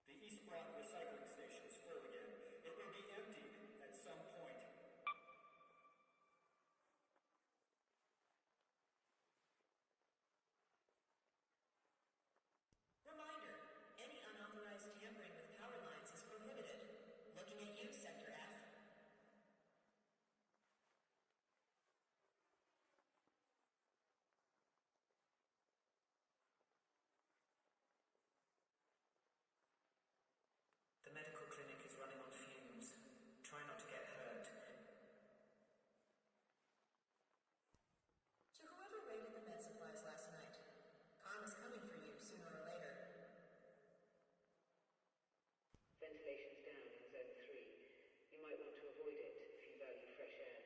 The East Brock recycling station's full again. It will be emptied at some point. Reminder, any unauthorized tampering with power lines is prohibited. Looking at you, Sector F. The medical clinic is running on fumes. Try not to get hurt. To whoever raided the med supplies last night, karma's coming for you sooner or later. Ventilation's down in Zone 3. You might want to avoid it if you value fresh air.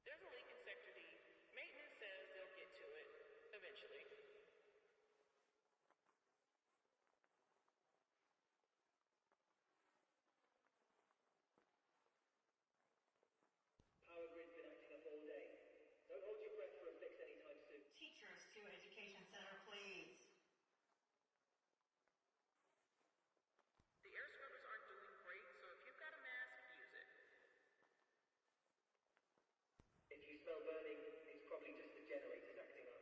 There's a leak in Sector D. Maintenance says they'll get to it eventually. Power grid's been acting up all day. Don't hold your breath for a fix anytime soon. Teachers to Education Center, please. The air scrubbers aren't doing great, so if you've got a mask, use it. If you smell burning, it's probably just the generators acting up.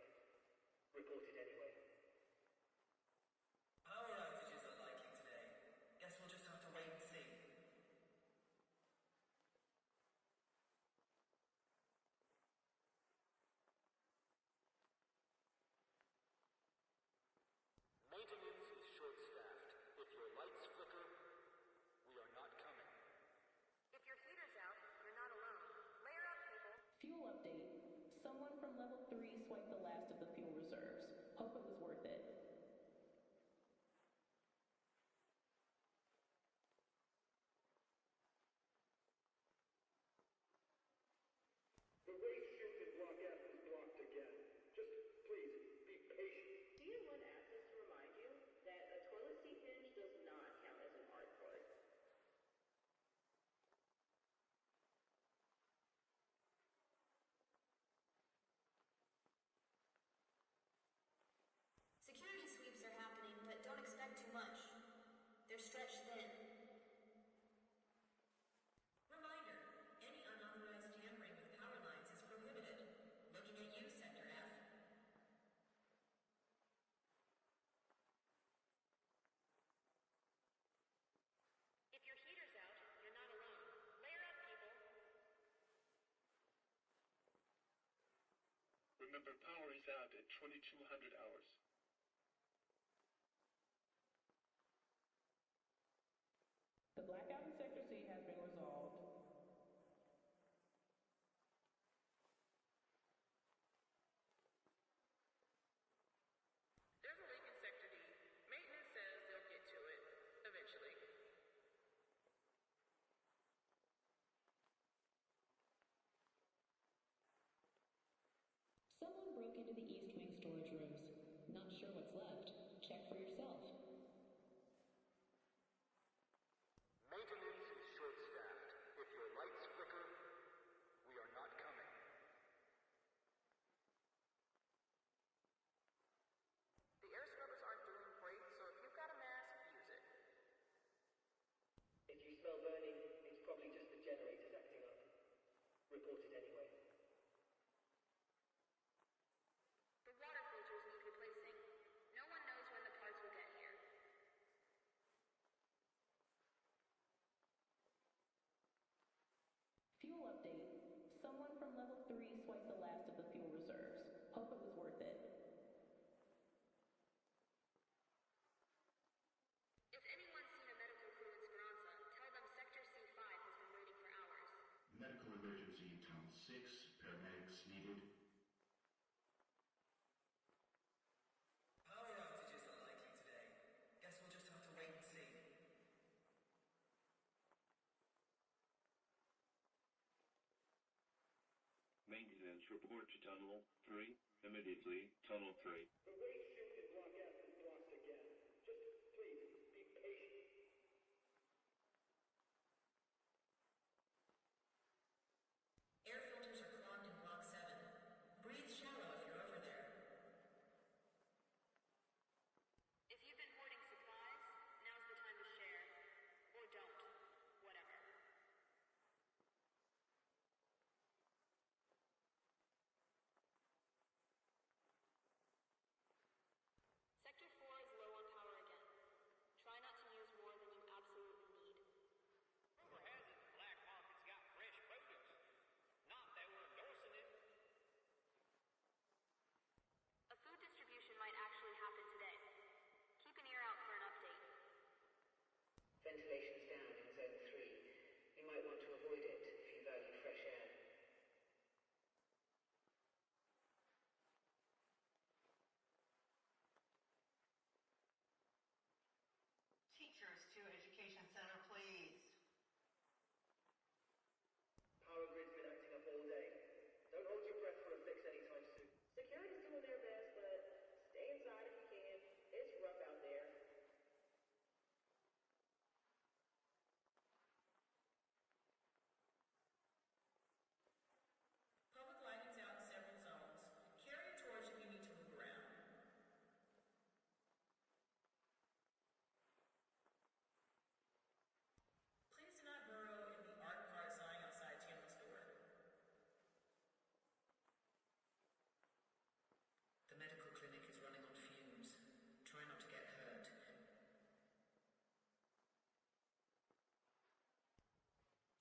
Report it anyway. Power outages are likely today. Guess we'll just have to wait and see. Maintenance is short-staffed. If your lights flicker, we are not coming. If your heater's out, you're not alone. Layer up, people. Fuel update. Someone from level 3 swiped the last of the fuel reserves. Hope it was worth it. The waste chute in Block F is blocked again. Just please, be patient. DN1 asks us to remind you that a toilet seat hinge does not count as an art part. Security sweeps are happening, but don't expect too much. They're stretched thin. Reminder, any unauthorized tampering with power lines is prohibited. Looking at you, Sector F. If your heater's out, you're not alone. Layer up, people. Remember, power is out at 2200 hours. The blackout in Sector C has been resolved. There's a leak in Sector D. Maintenance says they'll get to it eventually. Someone broke into the East Wing storage rooms. Not sure what's left. Check for yourself. Maintenance is short-staffed. If your lights flicker, we are not coming. The air scrubbers aren't doing great, so if you've got a mask, use it. If you smell burning, it's probably just the generators acting up. Report it anyway. The water filters need replacing. No one knows swiped the last of the fuel reserves. Hope it was worth it. If anyone's seen a medical crew in Speranza, tell them Sector C5 has been waiting for hours. Medical emergency in Tunnel 6. Paramedics needed. Power outages are likely today. Guess we'll just have to wait and see. Maintenance report to Tunnel 3. Immediately, Tunnel 3. The waste chute in Block F is blocked again. Just please be patient. Air filters are clogged in Block 7. Breathe shallow if you're over there. If you've been hoarding supplies, now's the time to share. Or don't. Whatever. Sector 4 is low on power again. Try not to use more than you absolutely need. Rumor has it the black market's got fresh produce. Not that we're endorsing it. A food distribution might actually happen today. Keep an ear out for an update. Ventilation's down in Zone 3. You might want to avoid it if you value fresh air. Teachers to Education Center, please. Power grid's been acting up all day. Don't hold your breath for a fix anytime soon. Security's doing their best, but stay inside if you can. It's rough out there. Public lighting's out in several zones. Carry a torch if you need to move around. Please do not burrow in the art card sign outside Chandler's door. The medical clinic is running on fumes. Try not to get hurt.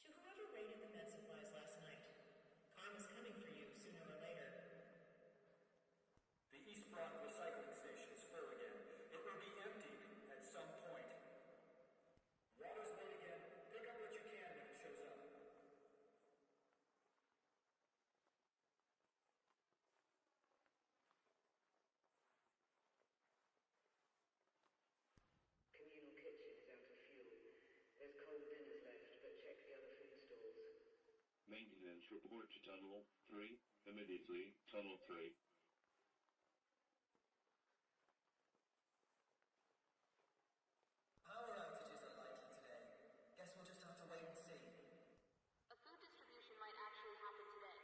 To whoever raided the med supplies last night, karma's coming for you sooner or later. The East Block recycling station's full again. It will be emptied at some point. Water's late again. Pick up what you can when it shows up. Communal kitchen is out of fuel. There's cold dinners left, but check the other food stalls. Maintenance report to Tunnel 3. Immediately, Tunnel 3. Power outages are likely today. Guess we'll just have to wait and see. A food distribution might actually happen today.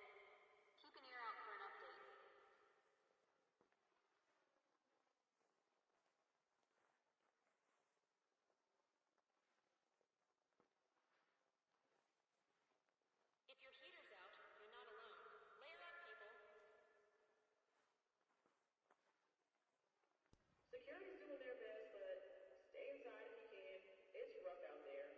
Keep an ear out for an update. If your heater's out, you're not alone. Layer up, people. Security's doing their best, but stay inside if you can. It's rough out there.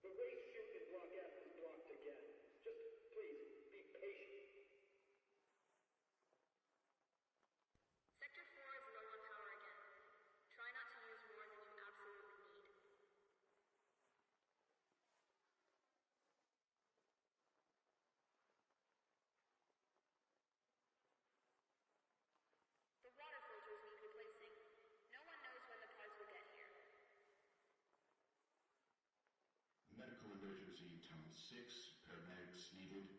The waste chute in Block F is blocked again. Just please be patient. Sector 4 is low on power again. Try not to use more than you absolutely need. The water filters need replacing. No one knows when the parts will get here. Medical emergency in Tunnel 6. Paramedics needed.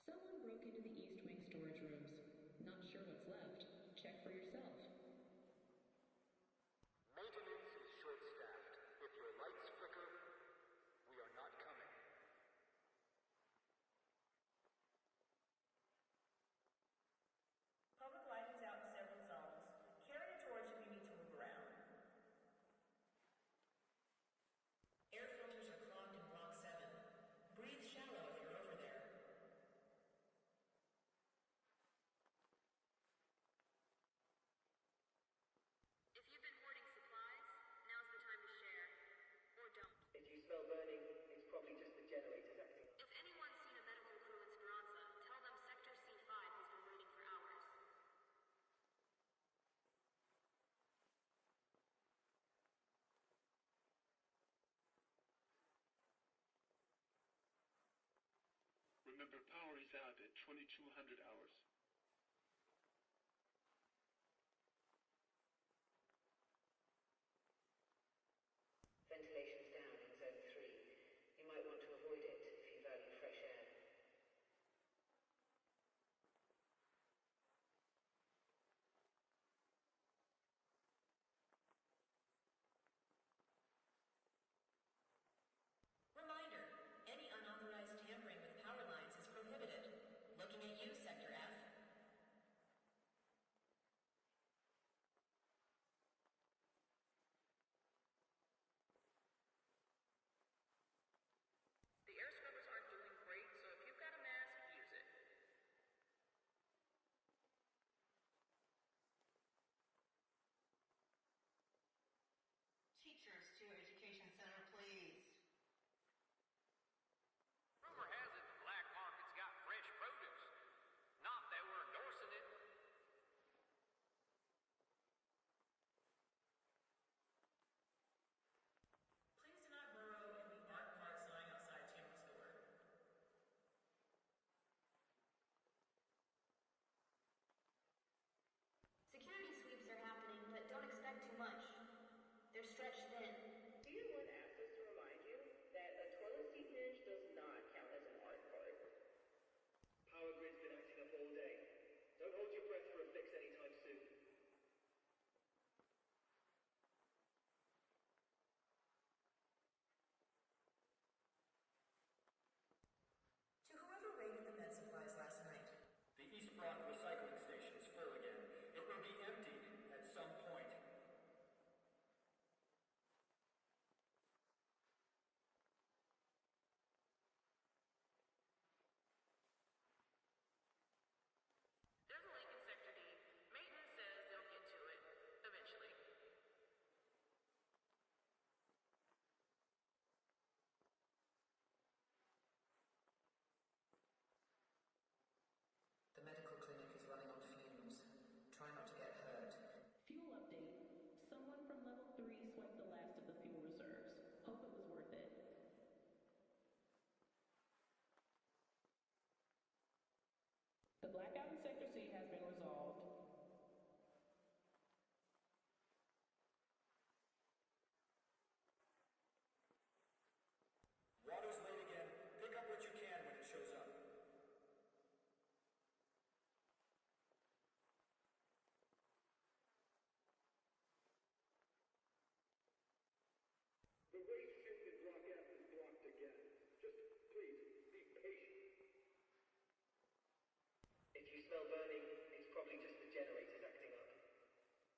Someone broke into the East Wing storage rooms. Not sure what's left. Check for yourself. Maintenance is short-staffed. If your lights flicker, we are not coming. Public lighting's out in several zones. Carry a torch if you need to move around. Air filters are clogged in Block 7. Breathe shallow if you're over there.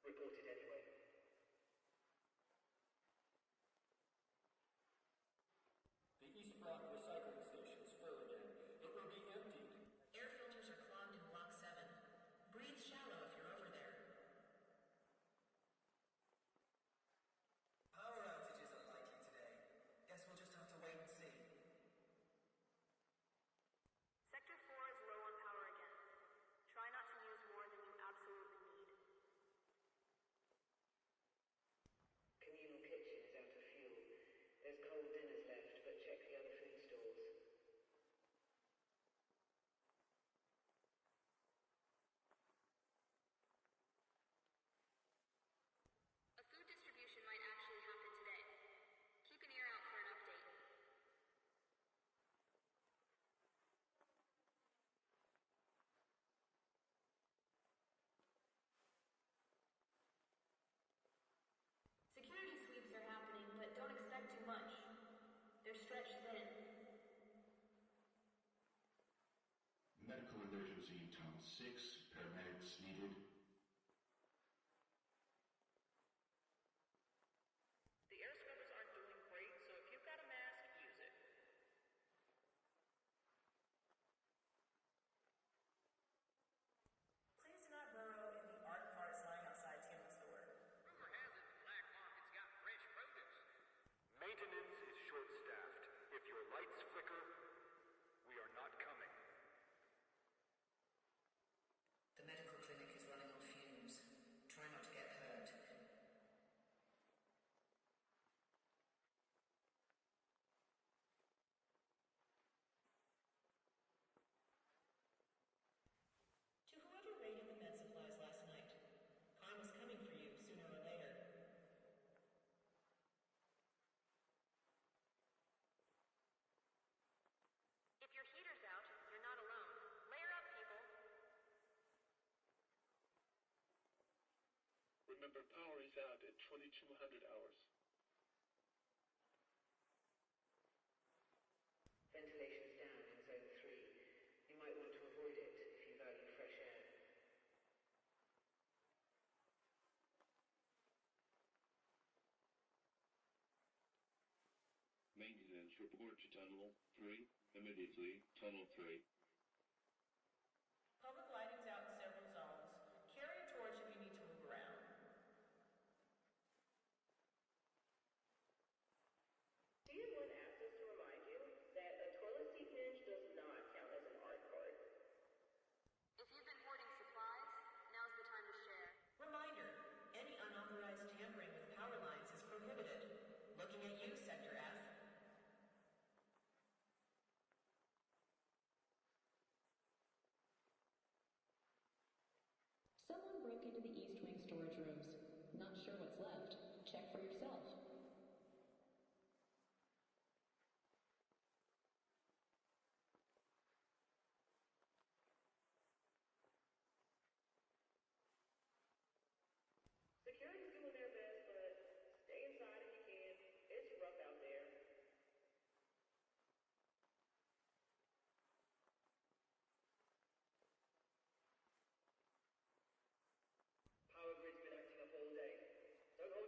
Report it anyway. The East Block recycling station's full again. It will be emptied. Air filters are clogged in Block 7. Breathe shallow if you're over there. Power outages are likely today. Guess we'll just have to wait and see. Sector 4 is low on power again. Try not to use more than you absolutely need. Communal kitchen is out of fuel. There's cold dinners left, but check the other food stores. A food distribution might actually happen today. Keep an ear out for an update. Security sweeps are happening, but don't expect too much. They're stretched thin. Medical emergency, Tunnel 6. Paramedics needed. The air scrubbers aren't doing great, so if you've got a mask, use it. Please do not burrow in the art parts lying outside Tim's door. Rumor has it the black market's got fresh produce. Maintenance is short-staffed. If your lights flicker, we are not coming. The medical clinic is running on fumes. Try not to get hurt. To whoever raided the med supplies last night, karma's coming for you sooner or later. If your heater's out, you're not alone. Layer up, people. Remember, power is out at 2200 hours. Ventilation's down in Zone 3. You might want to avoid it if you value fresh air. Maintenance, report to Tunnel 3. Immediately, Tunnel 3. Public lighting's out in several zones. Carry a torch if you need to move around. Someone asked us to remind you that a toilet seat hinge does not count as an art card. If you've been hoarding supplies, now's the time to share. Reminder, any unauthorized tampering with power lines is prohibited. Looking at you, Sector F. Someone broke into the East Wing storage rooms. Not sure what's left. Check for yourself. Security's doing their best, but stay inside if you can. It's rough out there. Power grid's been acting up all day. Don't hold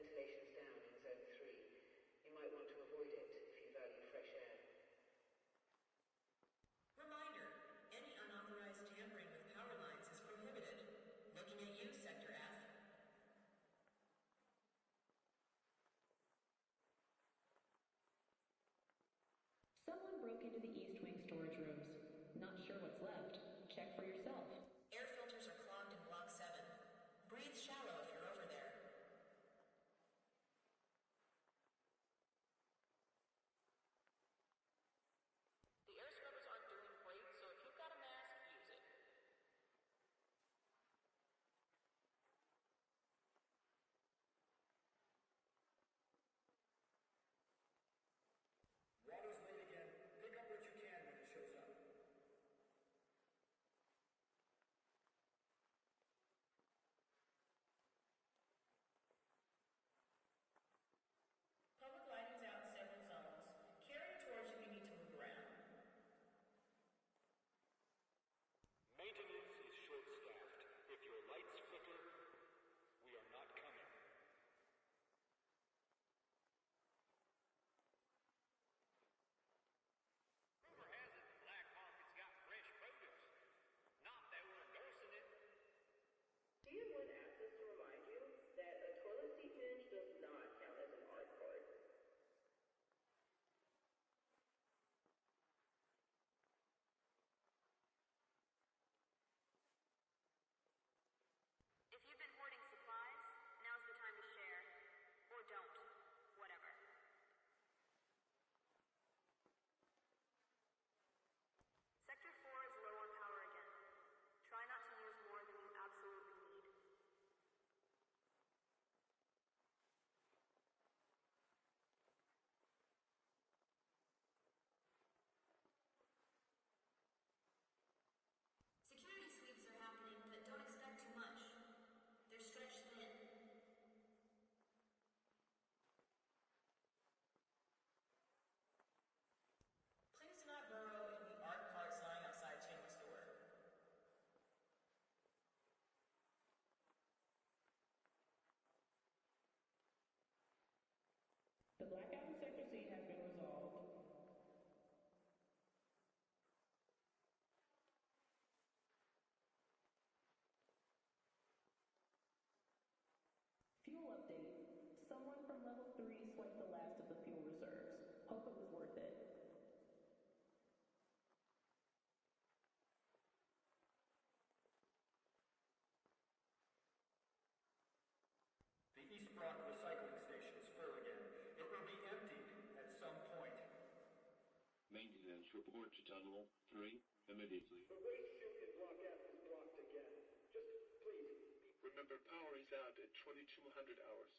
ventilation's down in Zone 3. You might want to avoid it if you value fresh air. Reminder, any unauthorized tampering with power lines is prohibited. Looking at you, Sector F. Someone broke into the East Wing storage rooms. Not sure what's left. Check for yourself. Air filters are clogged in Block 7. Breathe shallow if you're over there. The air scrubbers aren't doing great, so if you've got a mask, use it. Water's late again. Pick up what you can when it shows up. Public lighting's out in several zones. Carry a torch if you need to move around. Maintenance is short-staffed. If your lights flicker, we are not coming. Rumor has it the black market's got fresh produce. Not that we're endorsing it. DM1 asked us to remind you that a toilet seat hinge does not count as an art part. If you've been hoarding supplies, now's the time to share. Or don't. Whatever. Sector 4 is low on power again. Try not to use more than you absolutely need. Security sweeps are happening, but don't expect too much. They're stretched thin. Please do not burrow in the art parts lying outside Chambers' door. The blackout in Sector C has been resolved. Fuel update. Someone from level 3 swiped the last of the fuel reserves. Hope it was worth it. The East Block recycling station is full again. It will be emptied at some point. Maintenance report to Tunnel 3 immediately. The waste chute in Block F is blocked again. Just please be... Remember, power is out at 2200 hours.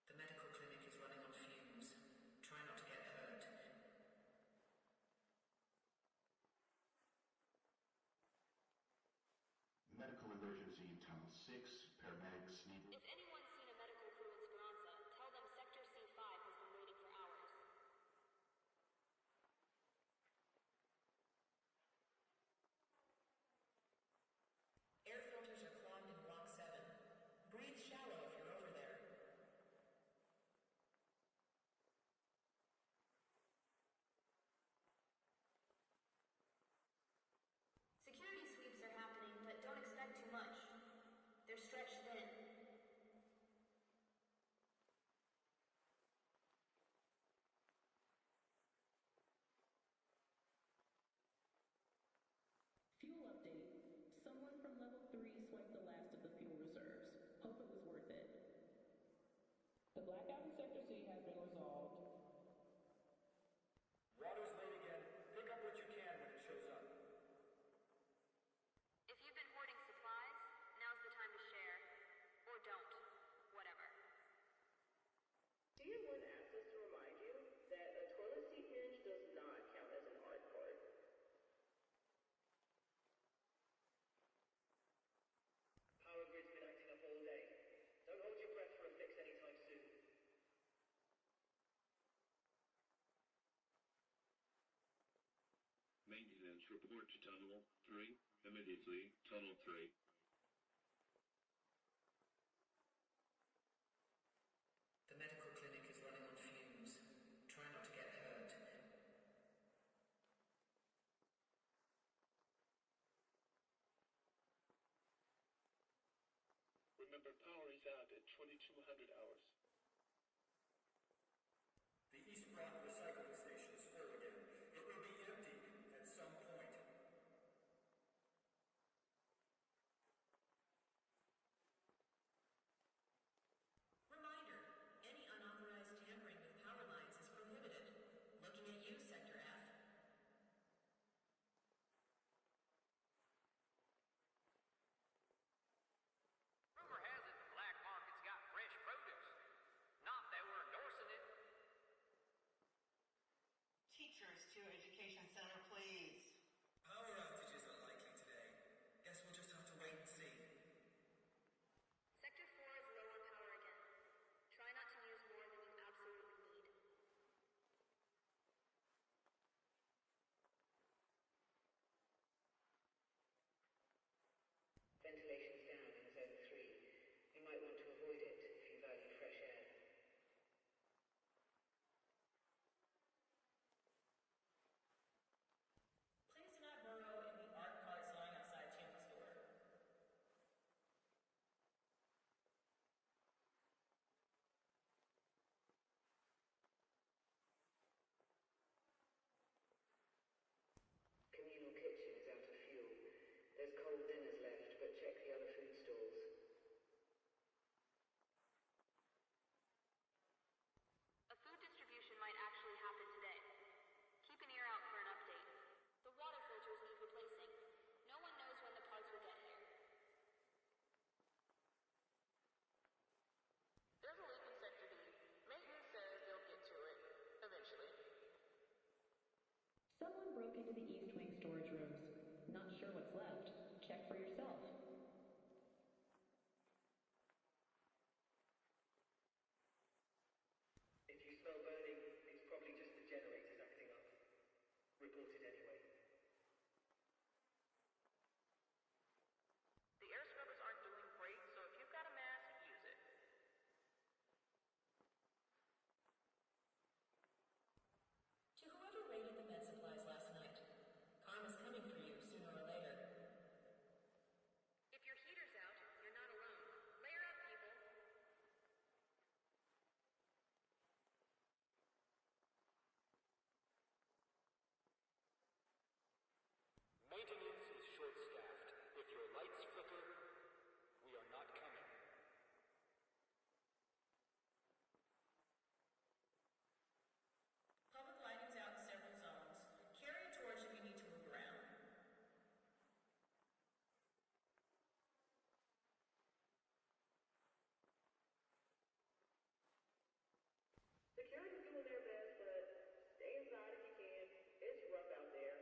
The medical clinic is running on fumes. Try not to get hurt. Medical emergency in Tunnel 6. Paramedics needed. If anyone's seen a medical crew in Speranza, tell them Sector C5 has been waiting for hours. Air filters are clogged in Block 7. Breathe shallow if you're over there. Security sweeps are happening, but don't expect too much. They're stretched thin. Fuel update. Someone from level 3 swiped the last of the fuel reserves. Hope it was worth it. The blackout in Sector C has been resolved. Water's late again. Pick up what you can when it shows up. If you've been hoarding supplies, now's the time to share. Or don't. Whatever. DM1 asked us to remind you that a toilet seat hinge does not count as an art part. Power grid's been acting up all day. Don't hold your breath for a fix anytime soon. Maintenance report to Tunnel 3 immediately. Tunnel 3. Remember, power is out at 2200 hours. The East Block recycling station is full again. It will be emptied at some point. Reminder, any unauthorized tampering with power lines is prohibited. Looking at you, Sector F. Rumor has it the black market's got fresh produce. Not that we're endorsing it. Teachers to Education Center, please. Power outages are likely today. Guess we'll just have to wait and see. Sector 4 is low on power again. Try not to use more than you absolutely need. Ventilation's down in Zone 3. You might want to avoid it if you value fresh air. Please do not burrow in the art carts lying outside Timmy's door. Communal kitchen is out of fuel. There's cold dinners left, but check the other food stalls. A food distribution might actually happen today. Keep an ear out for an update. The water filters need replacing. No one knows when the parts will get here. There's a leak in Sector D. Maintenance says they'll get to it eventually. Someone broke into the East Wing storage rooms. Not sure what's left. Check for yourself. If you smell burning, it's probably just the generators acting up. Report it anyway. The air scrubbers aren't doing great, so if you've got a mask, use it. To whoever raided the med supplies last night, karma's coming for you sooner or later. If your heater's out, you're not alone. Layer up, people. Maintenance is short-staffed. If your lights flicker, we are not coming. Public lighting's out in several zones. Carry a torch if you need to move around. Security's doing their best, but stay inside if you can. It's rough out there.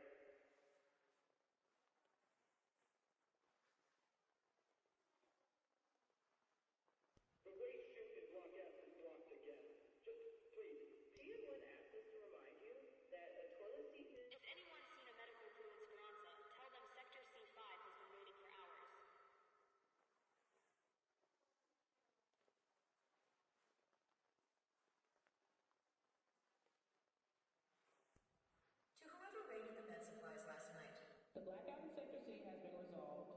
The waste chute in Block F is blocked again. Just please. P1 asked us to remind you that a toilet seat is... If anyone's seen a medical crew in Speranza, tell them Sector C5 has been waiting for hours. To whoever raided the med supplies last night, The blackout in Sector C has been resolved.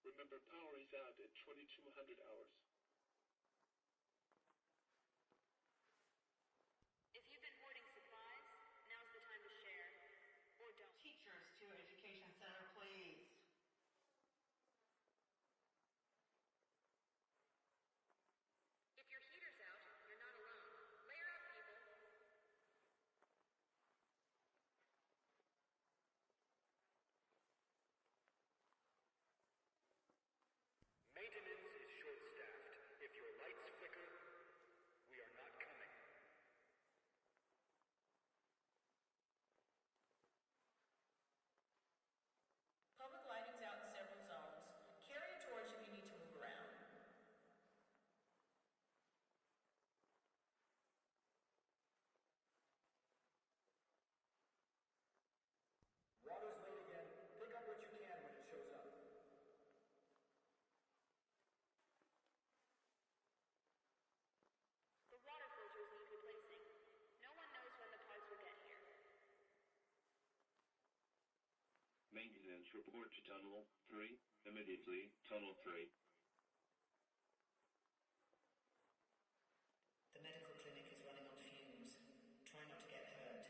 Remember, power is out at 2200 hours. If you've been hoarding supplies, now's the time to share. Or don't. Teachers to Education Center, please. If your heater's out, you're not alone. Layer up, people. Maintenance is short-staffed. Maintenance report to Tunnel 3. Immediately, Tunnel 3. The medical clinic is running on fumes. Try not to get hurt.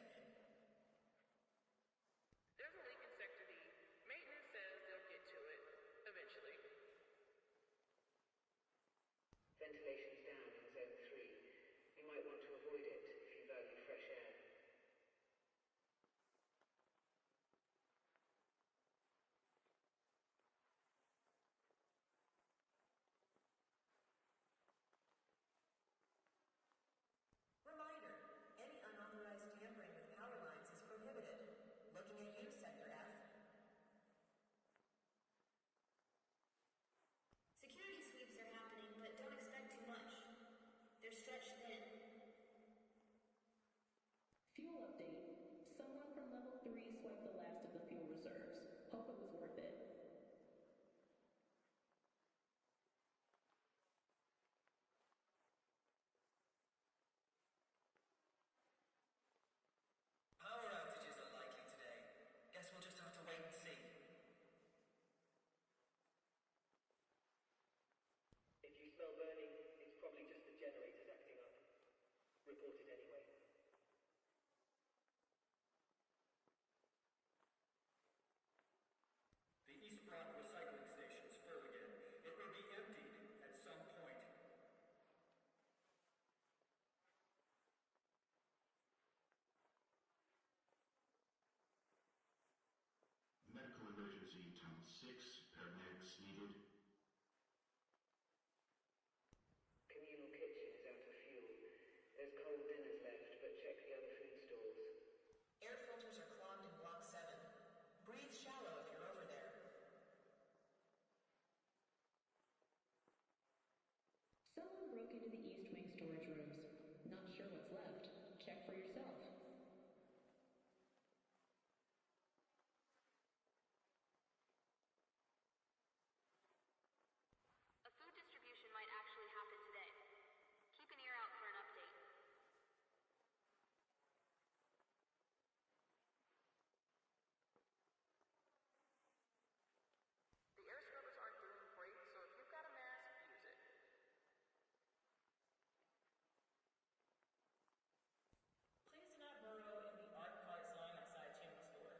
There's a leak in Sector D. Maintenance says they'll get to it eventually. Ventilation's down in Zone 3. You might want to avoid it if you value fresh air. Reminder, any unauthorized tampering with power lines is prohibited. Looking at you, Sector F. Security sweeps are happening, but don't expect too much. They're stretched thin. Fuel update. Someone from level 3 swiped the last of the fuel reserves. Hope it was worth it. Power outages are likely today. Guess we'll just have to wait and see. If you smell burning, it's probably just the generators acting up. Report it anyway. The East Block recycling station's full again. It will be emptied at some point. Medical emergency, Tunnel 6. Paramedics needed. Communal kitchen is out of fuel. There's cold dinners left, but check the other food stores. Air filters are clogged in Block 7. Breathe shallow if you're over there. Someone broke into the East Wing storage rooms. Not sure what's left. Check for yourself. A food distribution might actually happen today. Keep an ear out for an update. The air scrubbers aren't doing great, so if you've got a mask, use it. Please do not burrow in the art parts lying outside Chimney Store.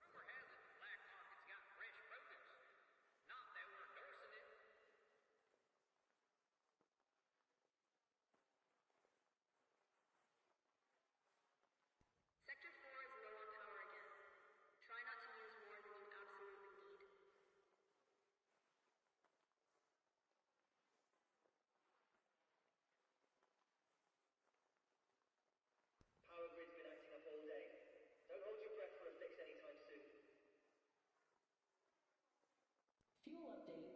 Rumor has it the black market's got fresh produce. Not that we're endorsing it. Sector 4 is low on power again. Try not to use more than you absolutely need. Power grid's been acting up all day. Don't hold your breath for a fix anytime soon. Fuel update.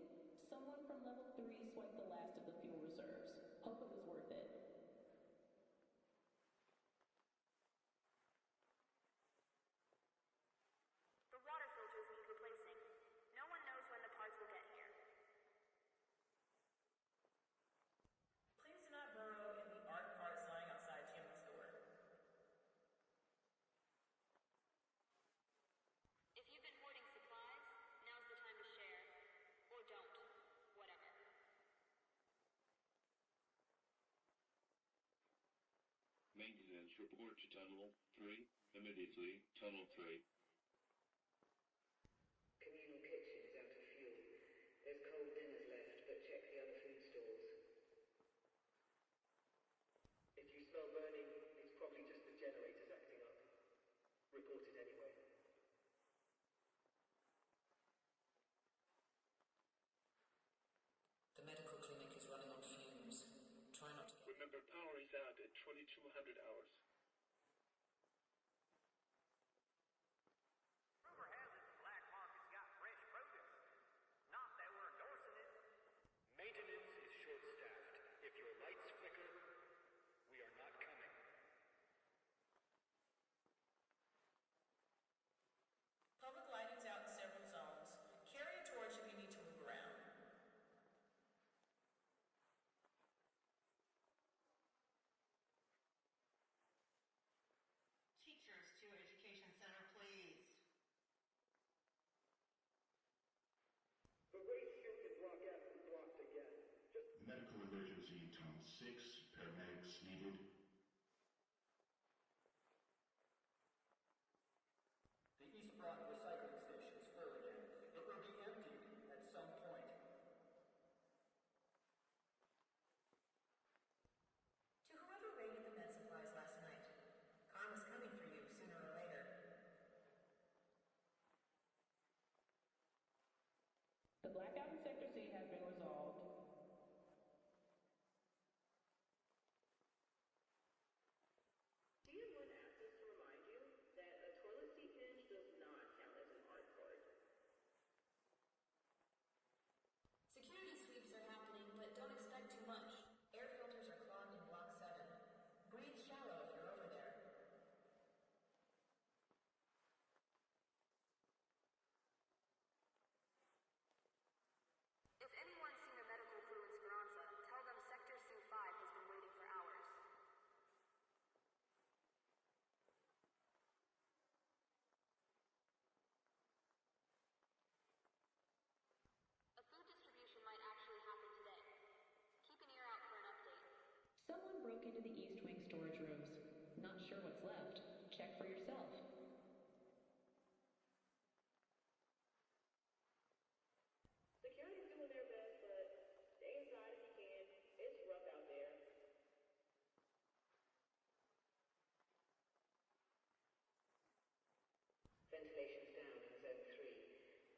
Someone from level 3 swiped the last of the fuel reserves. Hope it was worth it. The water filters need replacing. No one knows when the parts will get here. Please do not burrow in the art parts lying outside Chimney Store. If you've been hoarding supplies, now's the time to share. Or don't. Whatever. Maintenance report to Tunnel 3. Immediately, Tunnel 3. Communal kitchen is out of fuel. There's cold dinners left, but check the other food stores. If you smell burning, it's probably just the generators acting up. Report it anyway. The medical clinic is running on fumes. Try not to get... Remember, power is out at 2200 hours. Rumor has it the black market's got fresh produce. Not that we're endorsing it. Maintenance is short-staffed. If your lights flicker, we are not coming. Public lighting's out in several zones. Carry a torch if you need to move around. Tunnel 6, paramedics needed. The East Block recycling station is full again. It will be emptied at some point. To whoever raided the med supplies last night, karma's coming for you sooner or later. The blackout in Sector C has been resolved. TM1 asks us to remind you that a toilet seat hinge does not count as an art card. Security sweeps are happening, but don't expect too much. Air filters are clogged in Block 7. Breathe shallow if you're over there. If anyone's seen a medical crew in Speranza, tell them Sector C5 has been waiting for hours. A food distribution might actually happen today. Keep an ear out for an update. Someone broke into the East Wing storage rooms. Not sure what's left. Check for yourself. Security's doing their best, but stay inside if you can. It's rough out there. Ventilation's down in Zone 3.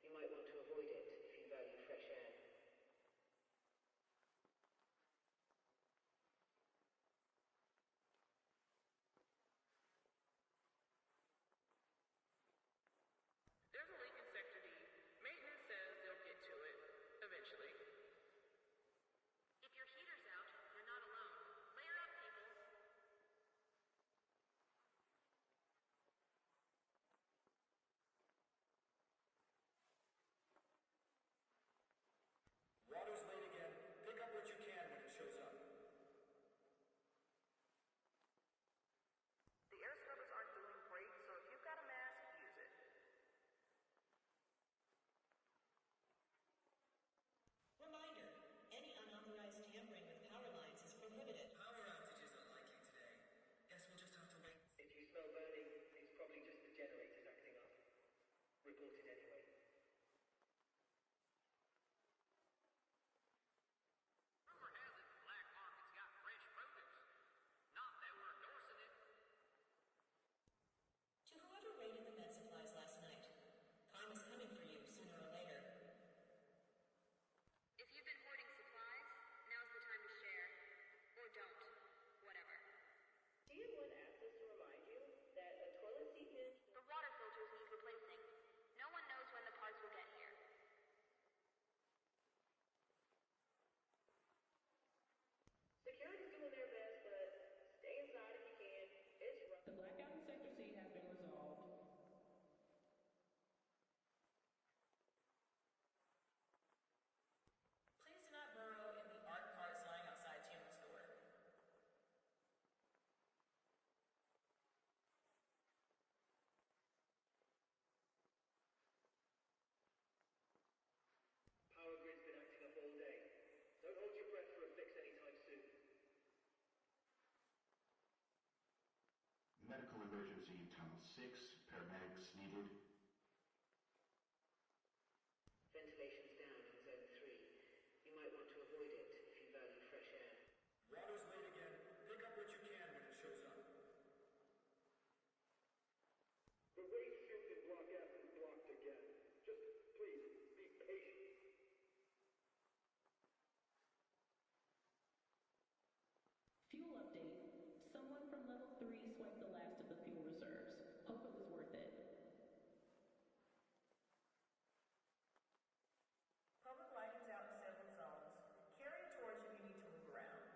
You might want to avoid it if you value fresh air. There's a leak in Sector D. Maintenance says they'll get to it eventually. If your heater's out, you're not alone. Layer up, people. Water's late again. Pick up what you can when it shows up. The air scrubbers aren't doing great, so if you've got a mask, use it. Reminder, any unauthorized tampering with power lines is prohibited. Power outages are likely today. Guess we'll just have to wait. If you smell burning, it's probably just the generators acting up. Report it anyway. Rumor has it the black market's got fresh produce. Not that we're endorsing it. To whoever raided the med supplies last night, karma's coming for you sooner or later. If you've been hoarding supplies, now's the time to share. Or don't. Whatever. TM1 asks us to remind you that a toilet seat hinge... The water filters need replacing. No one knows when the parts will get here. Security's doing their best, but stay inside if you can. It's rough. The blackout in Sector C has been resolved. Please do not burrow in the art parts lying outside Tim's door. Power grid's been acting up all day. Don't hold your breath for a fix anytime soon. Medical emergency in Tunnel 6, paramedics needed. Ventilation's down in Zone 3. You might want to avoid it if you value fresh air. Water's late again. Pick up what you can when it shows up. The waste chute in Block F is blocked again. Just please, be patient. Fuel update. Someone from level 3 swiped the last of the fuel reserves. Hope it was worth it. Public lighting's out in several zones. Carry a torch if you need to move around.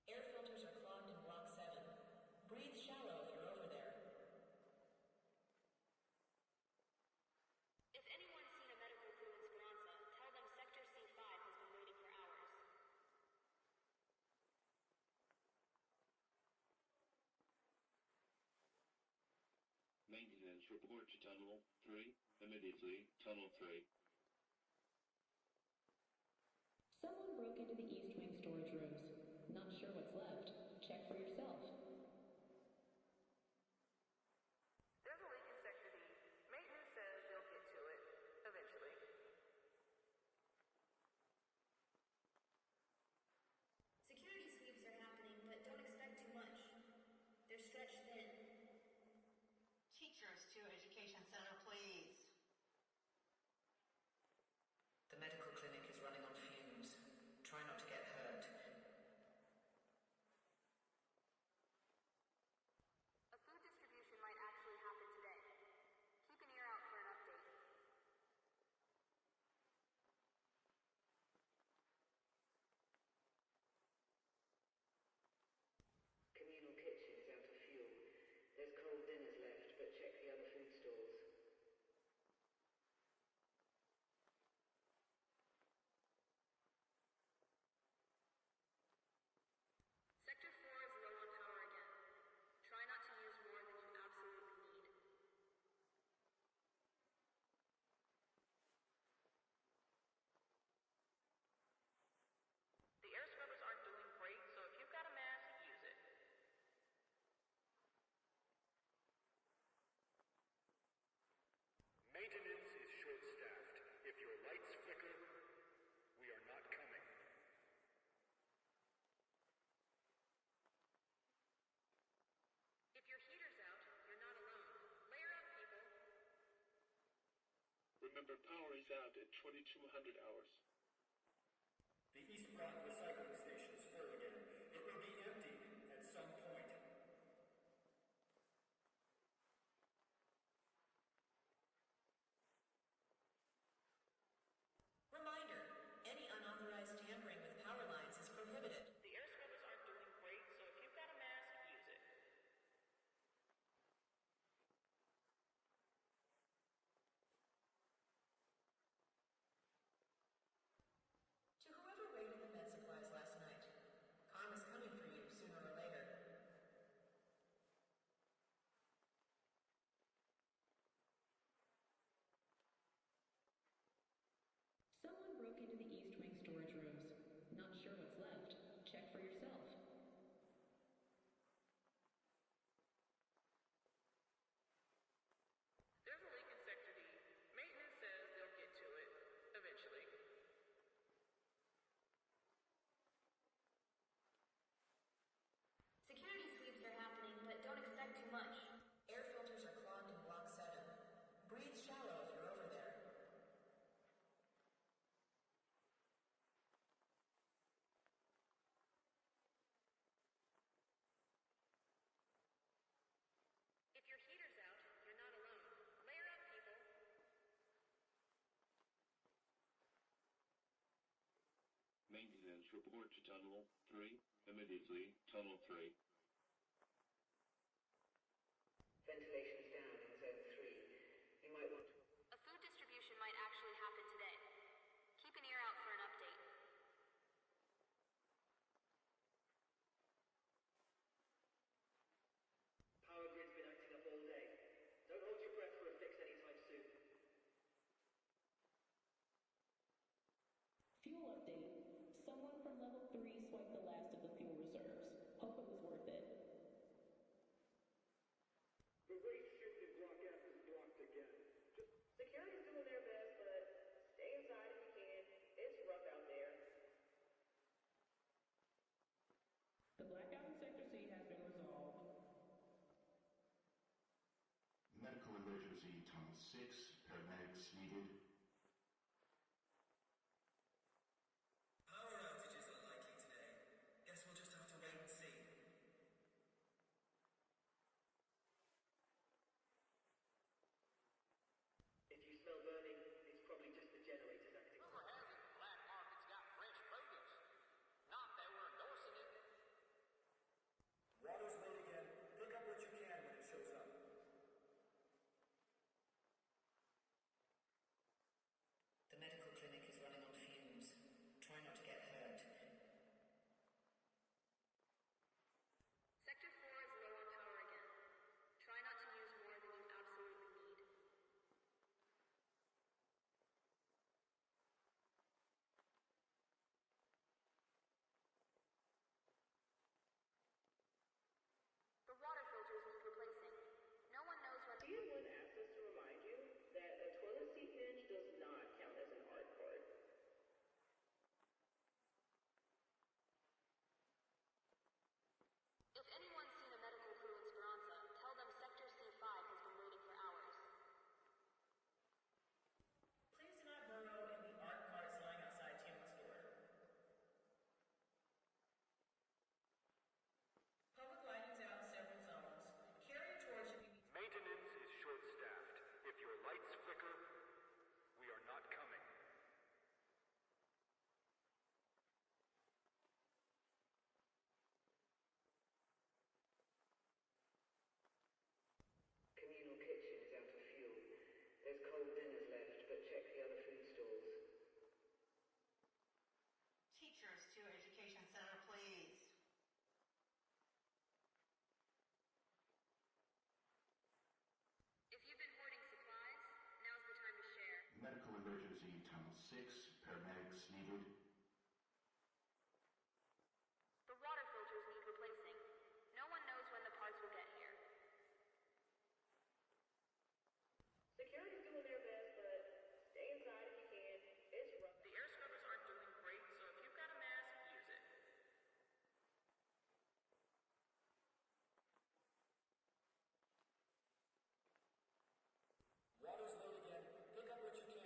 Air filters are clogged in Block 7. Breathe shallow if you're over there. If anyone's seen a medical crew in Speranza, tell them Sector C5 has been waiting for hours. Maintenance report to Tunnel 3. Immediately, Tunnel 3. Someone Remember, power is out at 2200 hours. The East Block recycling station is full again. It will be emptied at some point. Reminder, any unauthorized tampering with power lines is prohibited. The air scrubbers aren't doing great, so if you've got a mask, use it. To whoever raided the med supplies last night, karma's coming for you sooner or later. Someone broke into the East Wing storage rooms. Not sure what's left. Check for yourself. There's a leak in Sector D. Maintenance says they'll get to it eventually. Security sweeps are happening, but don't expect too much. Air filters are clogged in Block 7. Breathe shallow if you're over there. If your heater's out, you're not alone. Layer up, people. Maintenance report to Tunnel 3. Immediately, Tunnel 3. Ventilation's down in Zone 3. You might want to... A food distribution might actually happen today. Keep an ear out for an update. Power grid's been acting up all day. Don't hold your breath for a fix anytime soon. Fuel update. Someone from level 3 swiped the last of the fuel reserves. Hope it was worth it. The waste chute in Block F is blocked again. Security's doing their best, but stay inside if you can. It's rough out there. The blackout in Sector C has been resolved. Medical emergency, Tunnel 6. Paramedics needed. Power outages are likely today. Guess we'll just have to wait and see. If you smell burning, it's probably just the generators acting up. Rumor has it the black market's got fresh produce. Not that we're endorsing it. Water's late again. Pick up what you can when it shows up. The medical clinic is running on fumes. Try not to get hurt. Sector 4 is low on power again. Try not to use more than you absolutely need. The water filters need replacing. No one knows when... Anyone asked us to remind you that a toilet seat hinge does not count as an art part. If anyone's seen a medical crew in Speranza, tell them Sector C5 has been waiting for hours. Please do not burrow in the art carts lying outside Tim's store. Public lighting's out in several zones. Carry a torch if you need to. Maintenance is short-staffed. If your lights flicker, we are not coming. Communal kitchen is out of fuel. There's cold dinners left, but check the other food stalls. Teachers to Education Center, please. If you've been hoarding supplies, now's the time to share. Medical emergency, Tunnel 6. Paramedics needed. The water filters need replacing. No one knows when the parts will get here. Security's doing their best, but stay inside if you can. It's rough. The air scrubbers aren't doing great, so if you've got a mask, use it. Water's late again. Pick up what you can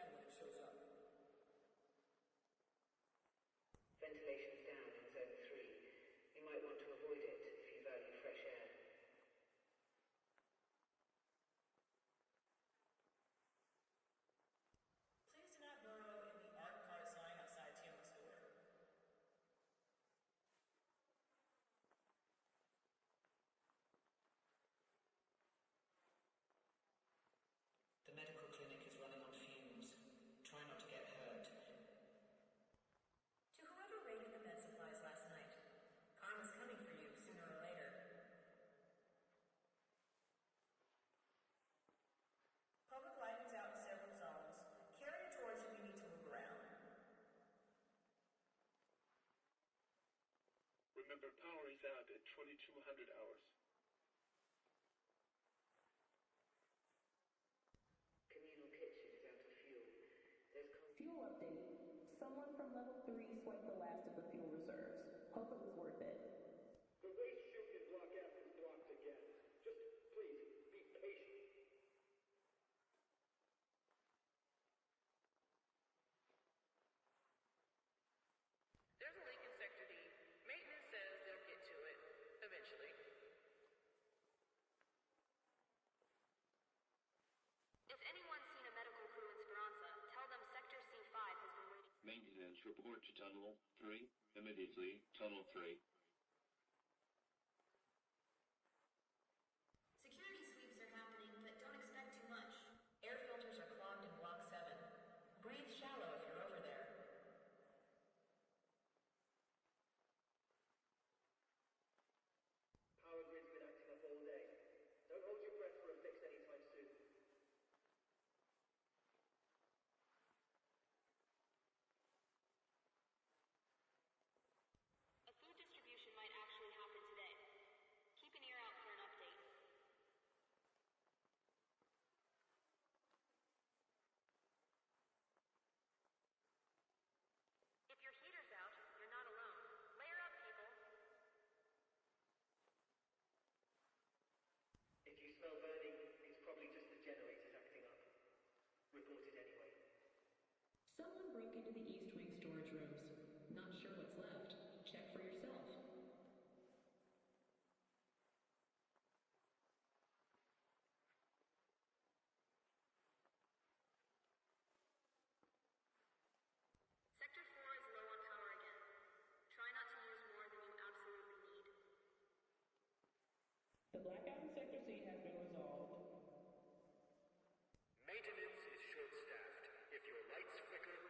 Remember, power is out at 2200 hours. Communal kitchen is out of fuel. There's Fuel update. Someone from level 3 swiped the last of the fuel reserves. Hope it was worth it. The waste chute in Block F is blocked again. Just please, be patient. There's a leak in Sector D. Maintenance says they'll get to it eventually. If anyone's seen a medical crew in Speranza, tell them Sector C5 has been waiting. Maintenance report to Tunnel 3. Immediately, Tunnel 3. Security sweeps are happening, but don't expect too much. Air filters are clogged in Block 7. Breathe shallow if you're over there. Power grid's been acting up all day. Don't hold your breath for a fix anytime soon. A food distribution might actually happen today. Keep an ear out for an update. If your heater's out, you're not alone. Layer up, people. If you smell burning, it's probably just the generators acting up. Report it anyway. Someone broke into the East Wing storage rooms. Not sure what's left. Check for yourself. Sector 4 is low on power again. Try not to use more than you absolutely need. The blackout in Sector C has been resolved. Maintenance is short-staffed. If your lights flicker,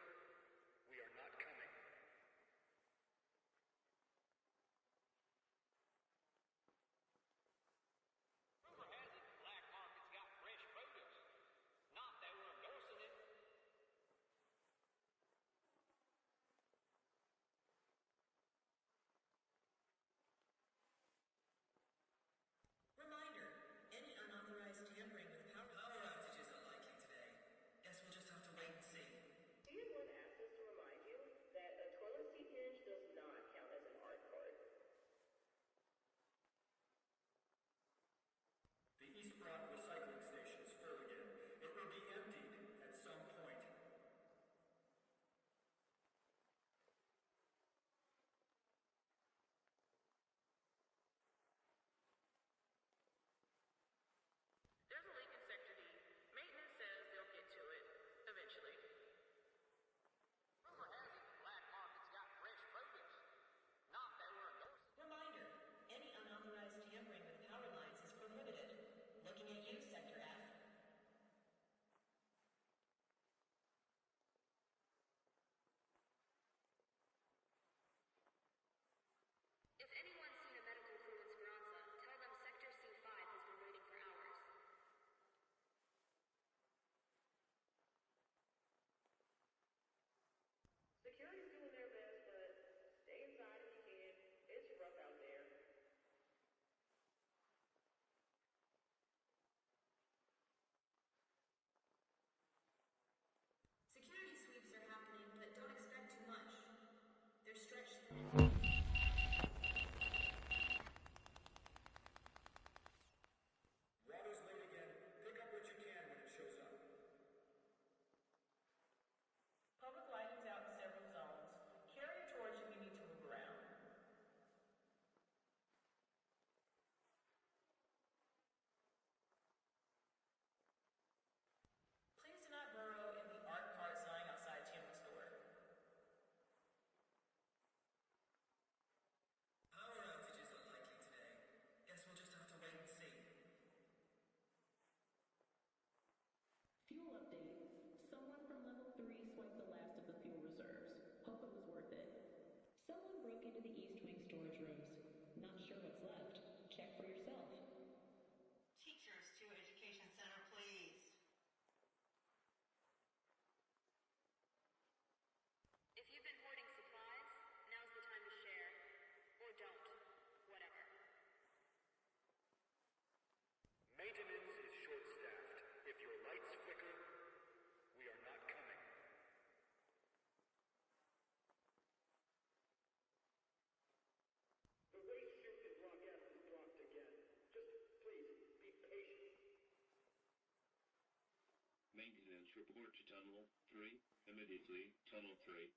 Maintenance report to Tunnel 3. Immediately, Tunnel 3.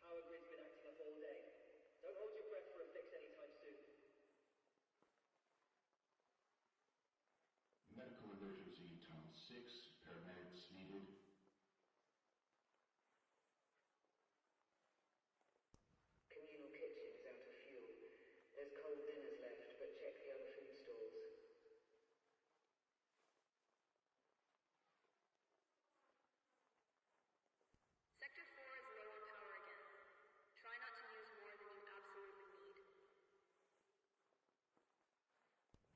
Power grid's been acting up all day. Don't hold your breath for a fix anytime soon. Medical emergency, Tunnel 6. Paramedics needed. Communal kitchen is out of fuel. There's cold dinners left, but check the other food stalls. Sector 4 is low on power again. Try not to use more than you absolutely need.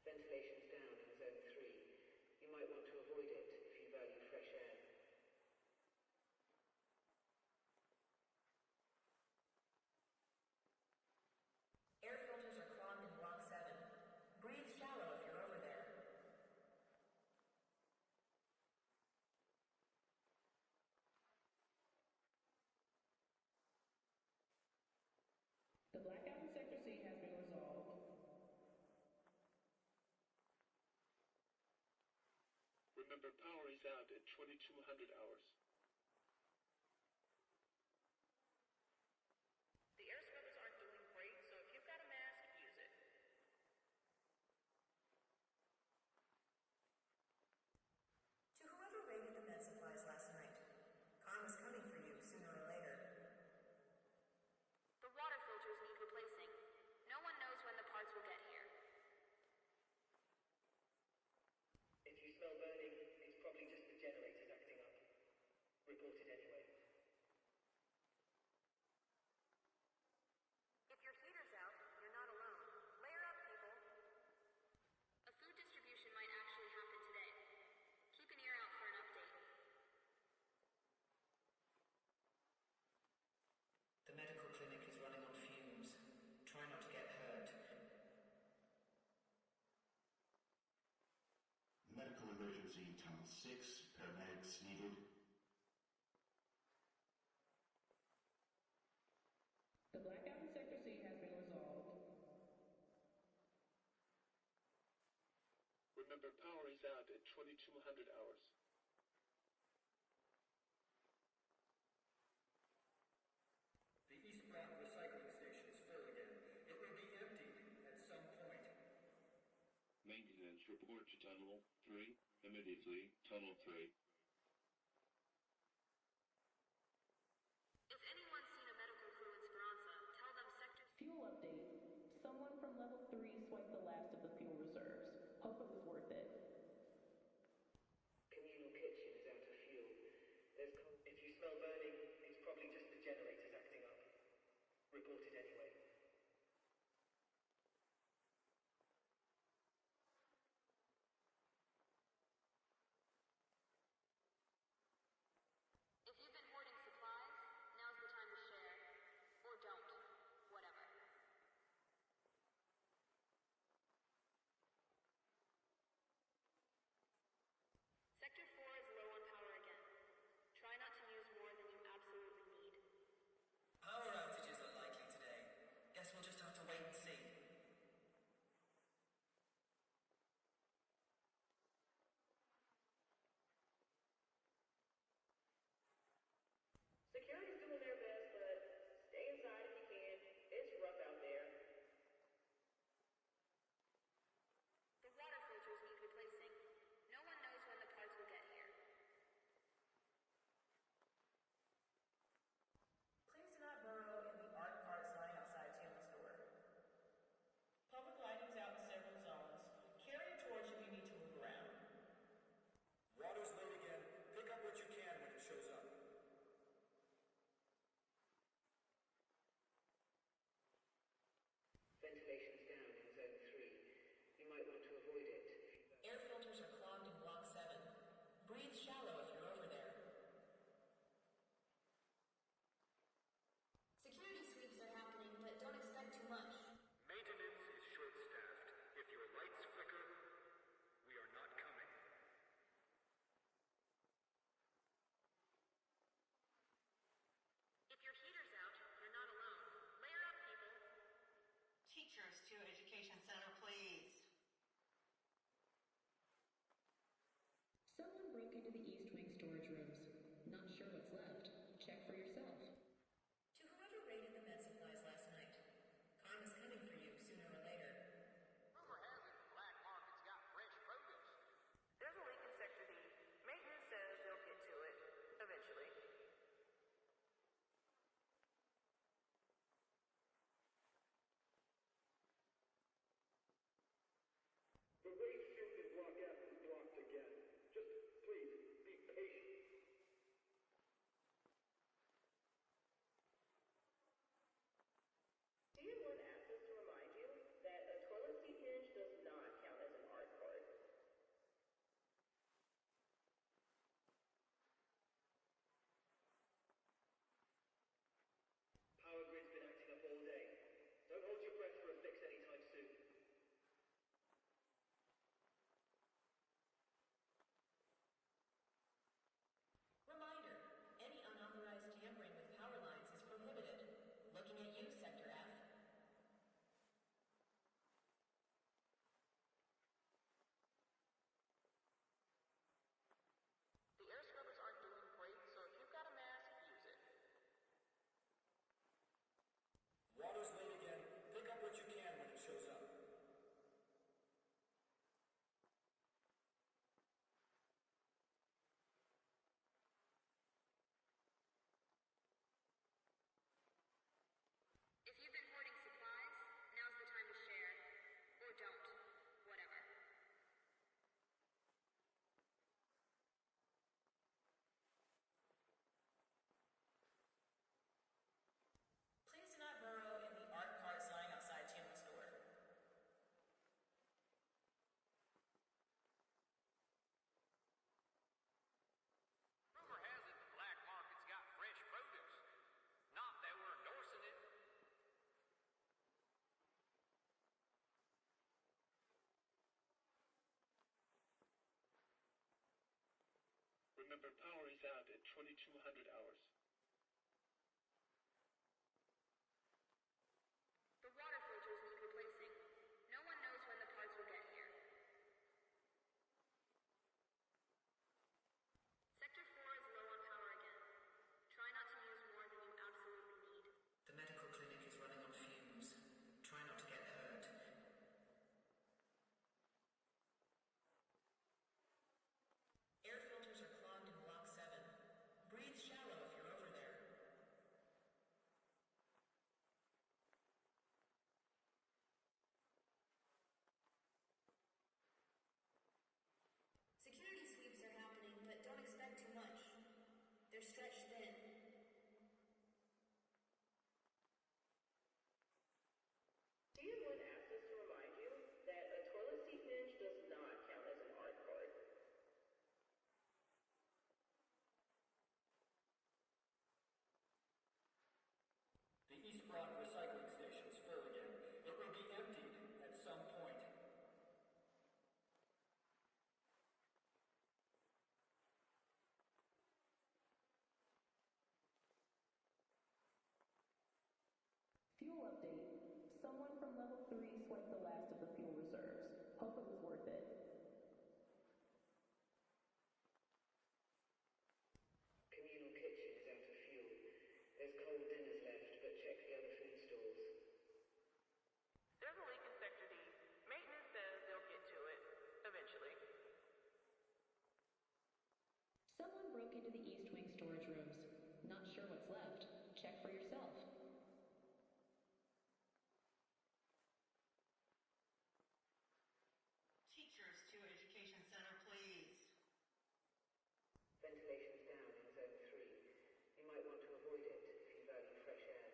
Ventilation's down in Zone 3. You might want to avoid it if you value fresh air. Air filters are clogged in Block 7. Breathe shallow if you're over there. The blackout in Sector C has been resolved. Remember, power is out at 2200 hours. The air scrubbers aren't doing great, so if you've got a mask, use it. To whoever raided the med supplies last night, karma's coming for you sooner or later. The water filters need replacing. No one knows when the parts will get here. If you smell burning, it's probably just the generators acting up. Report it anyway. If your heater's out, you're not alone. Layer up, people. A food distribution might actually happen today. Keep an ear out for an update. The medical clinic is running on fumes. Try not to get hurt. Medical emergency, Tunnel 6. Paramedics needed. The blackout in Sector C has been resolved. Remember, power is out at 2200 hours. The East Block recycling station is full again. It will be empty at some point. Maintenance report to Tunnel 3. Immediately, Tunnel 3. If anyone's seen a medical crew in Speranza, tell them Sector... Fuel update. Someone from level 3 swiped the last of the fuel reserves. Hope it was worth it. Communal kitchen is out of fuel. There's cold. If you smell burning, it's probably just the generators acting up. Report it anyway. If you've been hoarding supplies, now's the time to share. Or don't. Whatever. Sector 4 is low on power again. Try not to use more than you absolutely need. Power outages are likely today. Remember, power is out at 2200 hours. The water filters need replacing. No one knows when the parts will get here. Sector 4 is low on power again. Try not to use more than you absolutely need. The medical clinic is running on fumes. Try not to get hurt. Air filters are clogged in Block 7. Breathe shallow if you're over there. Security sweeps are happening, but don't expect too much. They're stretched thin. Someone asked us to remind you that a toilet seat hinge does not count as an art part. The East Block recycling station's full again. It will be emptied at some point. Fuel update. Someone from level 3 swiped the last of the fuel reserves. Hope it was worth it. Communal kitchen is out of fuel. There's cold dinners left, but check the other food stalls. There's a leak in Sector D. Maintenance says they'll get to it eventually. Someone broke into the East Wing storage rooms. Not sure what's left. Check for yourself. Teachers to Education Center, please. Ventilation's down in Zone 3. You might want to avoid it if you value fresh air.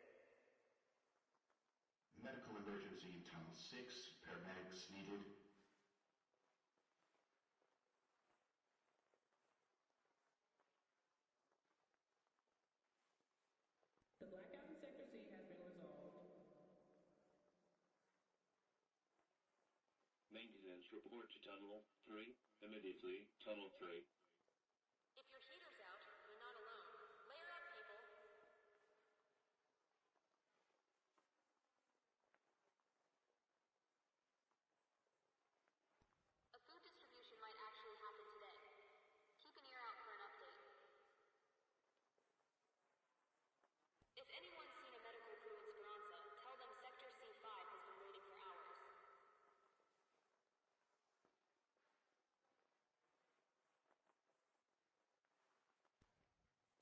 Medical emergency in Tunnel 6. Paramedics needed. The blackout in Sector C has been resolved. Maintenance report to Tunnel 3. Immediately, Tunnel 3. If your heater's out, you're not alone. Layer up, people. A food distribution might actually happen today. Keep an ear out for an update. If anyone's seen a medical crew in Speranza, tell them Sector C5 has been waiting for hours.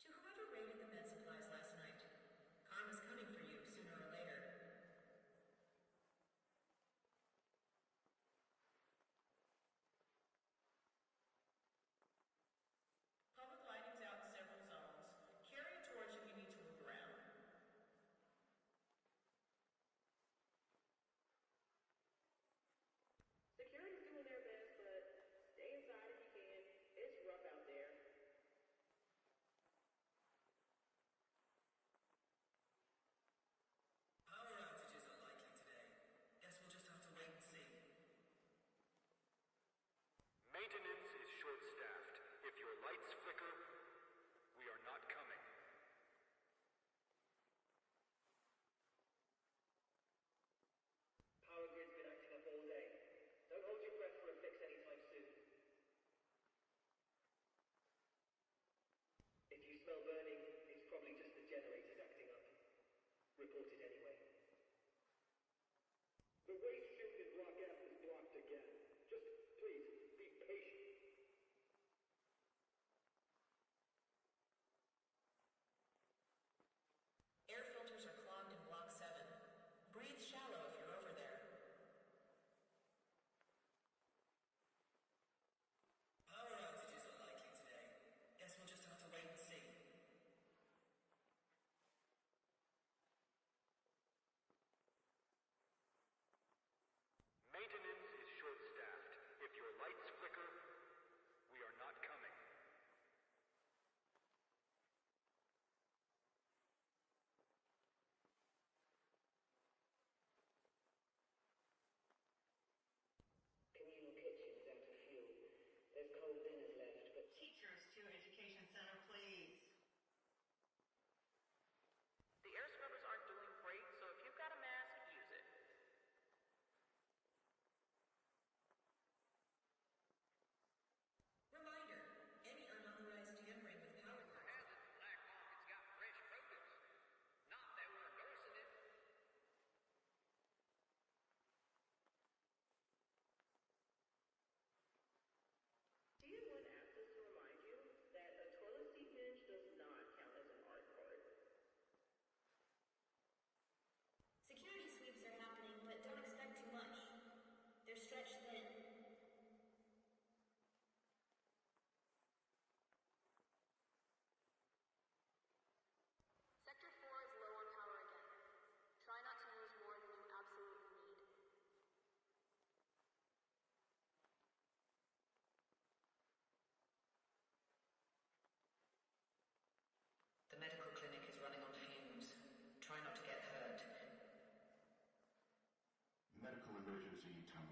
To whoever raided the med supplies last night, karma's coming for you sooner or later. Public lighting's out in several zones. Carry a torch if you need to move around. Security's doing their best, but stay inside if you can. It's rough out there. Power outages are likely today. Guess we'll just have to wait and see. Maintenance is short-staffed. If your lights flicker, we are not coming. Power grid's been acting up all day. Don't hold your breath for a fix anytime soon. If you smell burning, it's probably just the generators acting up. Report it anyway. The waste chute in Block F is blocked again. Just please, be patient. Air filters are clogged in Block 7. Breathe shallow if you're over there. Power outages are likely today. Guess we'll just have to wait and see. Maintenance is short-staffed. If your lights flicker, we are not coming. Communal kitchen is out of fuel. There's cold dinners left, but Teachers to Education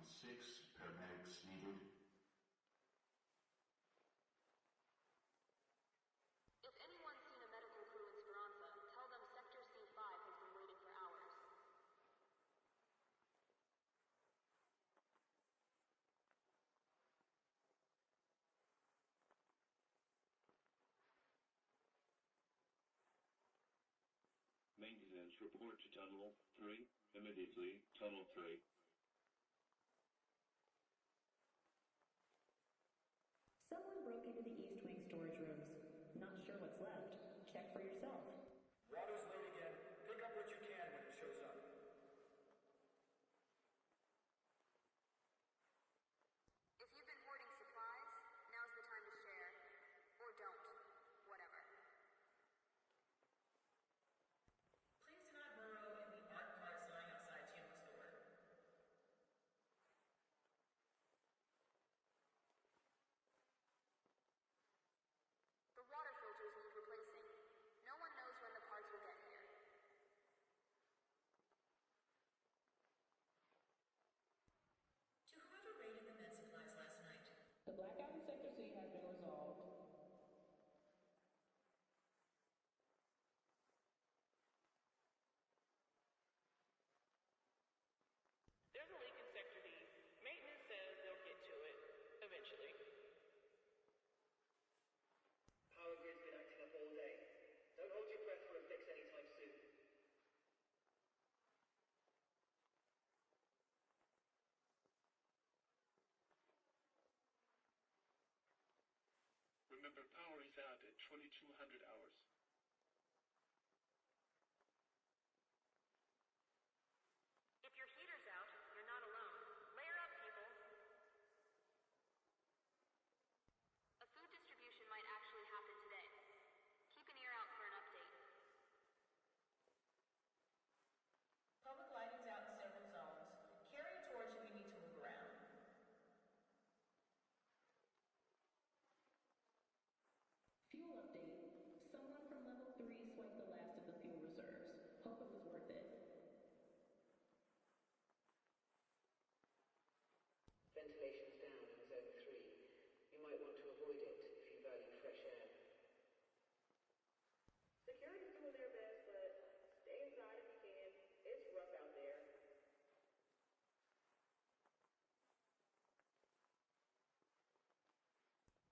Town 6, paramedics needed. If anyone's seen a medical crew in Speranza, tell them Sector C5 has been waiting for hours. Maintenance report to Tunnel 3, immediately, Tunnel 3. Someone broke into the East Wing storage rooms. Not sure what's left. Check for yourself. Water's late again. Pick up what you can when it shows up. If you've been hoarding supplies, now's the time to share. Or don't. Whatever. Please do not burrow in the art carts lying outside Tiamo's door. The water filters need replacing. No one knows when the parts will get here. To whoever raided the med supplies last night, The blackout in Sector C has been resolved. There's a leak in Sector D. Maintenance says they'll get to it eventually. Power grid's been acting up all day. Don't hold your breath for a fix anytime soon. Remember, power is out at 2200 hours. If your heater's out, you're not alone. Layer up, people. A food distribution might actually happen today. Keep an ear out for an update. public lighting's out in several zones. Carry a torch if you need to move around. Fuel update. Someone from level 3 swiped the last of the fuel reserves. Hope it was worth it. Ventilation's down in Zone 3. You might want to avoid it if you value fresh air. Security's doing their best, but stay inside if you can. It's rough out there.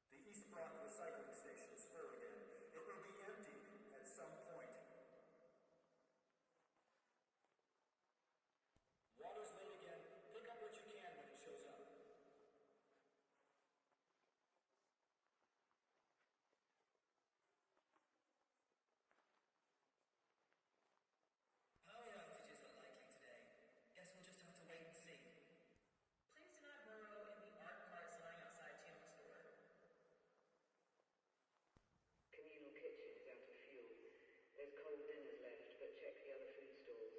The East Block recycling station is full again. It will be emptied at some point. Water's late again. Pick up what you can when it shows up. Power outages are likely today. Guess we'll just have to wait and see. Please do not burrow in the art carts lying outside Tiamo's door. Communal kitchen is out of fuel. There's cold dinners left, but check the other food stalls.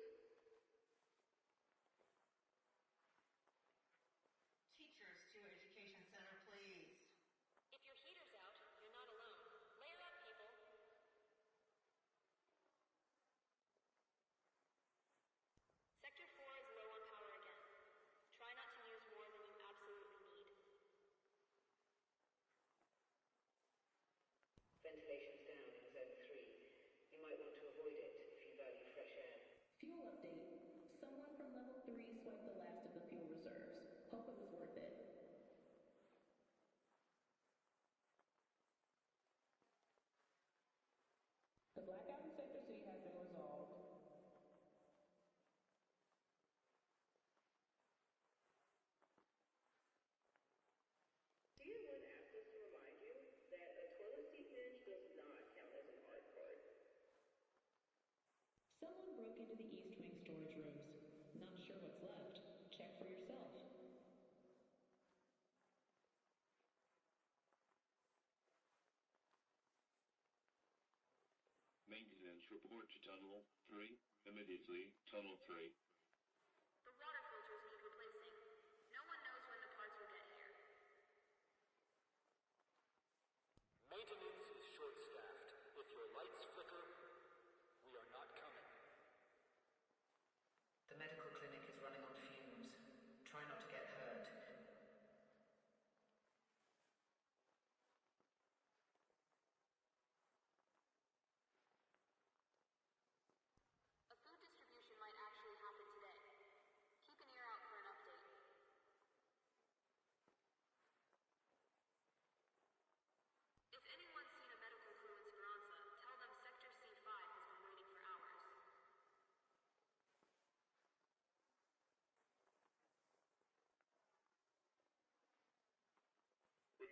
Teachers to Education Center, please. If your heater's out, you're not alone. Layer up, people. Sector 4 is low on power again. Try not to use more than you absolutely need. Ventilation's down in Zone 3. You might want to avoid it if you value fresh air. Fuel update. Someone from level 3 swiped the last of the fuel reserves. Hope it was worth it. The blackout in Sector C has been resolved. Tier 1 asked us to remind you that a toilet seat bench does not count as an art cart. Someone broke into the East Wing storage rooms. Not sure what's left. Check for yourself. Maintenance report to Tunnel 3, immediately, Tunnel 3. The water filters need replacing. No one knows when the parts will get here. Maintenance is short-staffed. If your lights flicker, we are not coming. The medical clinic is running on fumes. Try not to get hurt.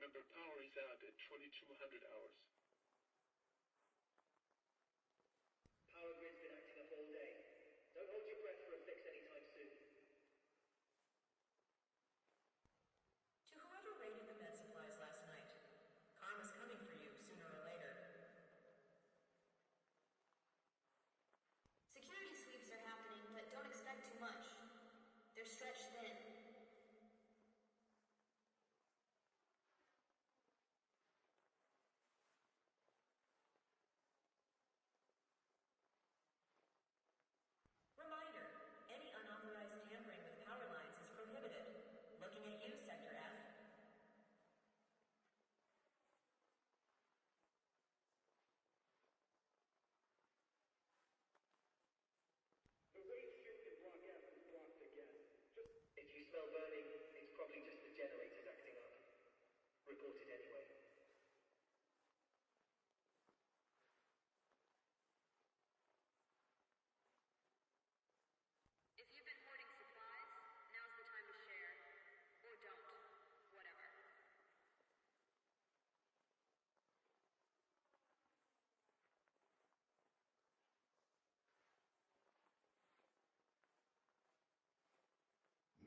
Remember, power is out at 2200 hours. Power grid's been acting up all day. Don't hold your breath for a fix anytime soon. To whoever raided the med supplies last night, karma's coming for you sooner or later. Security sweeps are happening, but don't expect too much. They're stretched thin. Reminder, any unauthorized tampering with power lines is prohibited. Looking at you, Sector F. The waste chute in Block F is blocked again. Just If you smell burning, it's probably just the generators acting up. Report it anyway. If you've been hoarding supplies, now's the time to share. Or don't. Whatever.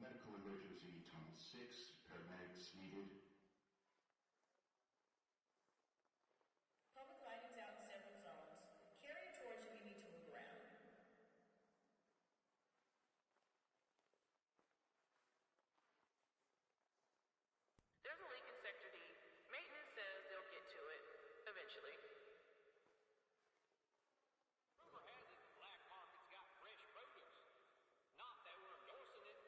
Medical emergency, Tunnel 6. Paramedics needed. Public lighting's out in several zones. Carry a torch if you need to move around. There's a leak in Sector D. Maintenance says they'll get to it eventually. Rumor has it the black market's got fresh produce. Not that we're endorsing it.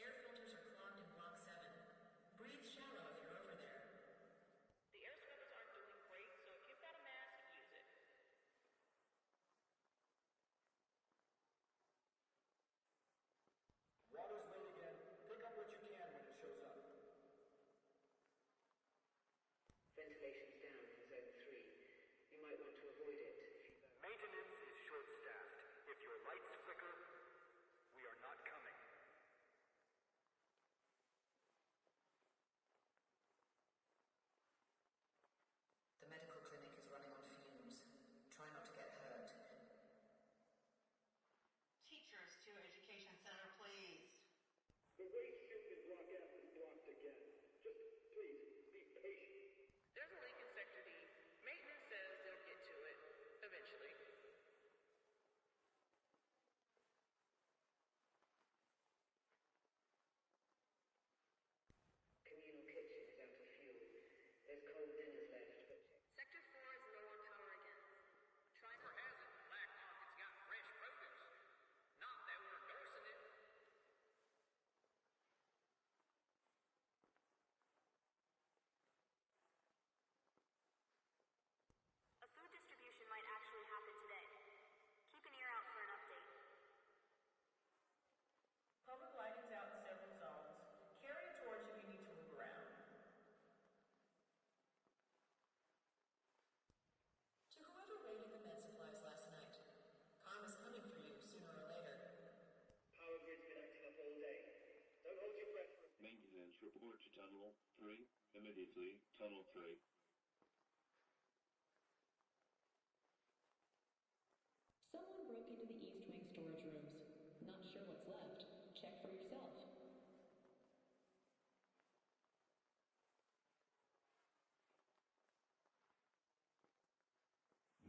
Air filters are clogged in Block 7. Breathe shallow if you're over there. The air scrubbers aren't doing great, so if you've got a mask, use it. Water's late again. Pick up what you can when it shows up. Ventilation's down in Zone 3. You might want to avoid it if you value... Maintenance is short-staffed. If your lights flicker, we are not coming. The medical clinic is running on fumes. Try not to get hurt. Teachers to Education Center, please. the waste chute in Block F is blocked again. Just please be patient. There's a leak in Sector D. Maintenance says they'll get to it eventually. Communal kitchen is out of fuel. There's cold dinners left, but check. Sector 4 is low on power again. Try Rumor not... has it the black market's got fresh produce. Not that we're endorsing it. A food distribution might actually happen today. Keep an ear out for an update. Public lighting's out in several zones. Carry a torch if you need to move around. To whoever raided the med supplies last night, karma's coming for you sooner or later. Power grid's been acting up all day. Don't hold your breath for a... Maintenance, report to Tunnel 3. Immediately, Tunnel 3. Someone broke into the East Wing storage rooms. Not sure what's left. Check for yourself.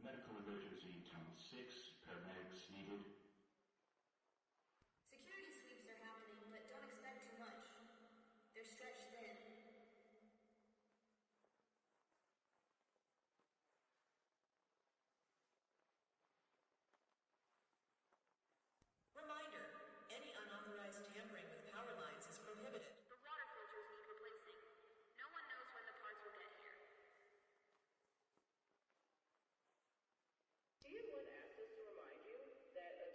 Medical emergency, Tunnel 6. Paramedics needed. Security sweeps are happening, but don't expect too much. They're stretched thin. Reminder, any unauthorized tampering with power lines is prohibited. The water filters need replacing. No one knows when the parts will get here. Tier 1 asked us to remind you that a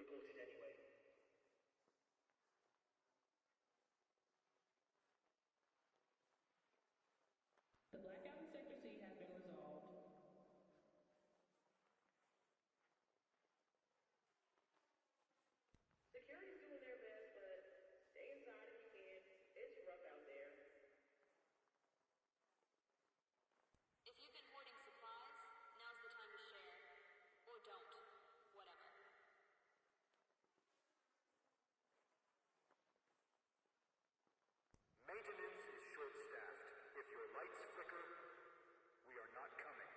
Report it anyway. The blackout in Sector C has been resolved. Security's doing their best, but stay inside if you can. It's rough out there. If you've been hoarding supplies, now's the time to share. Or don't. Whatever. Maintenance is short-staffed. If your lights flicker, we are not coming.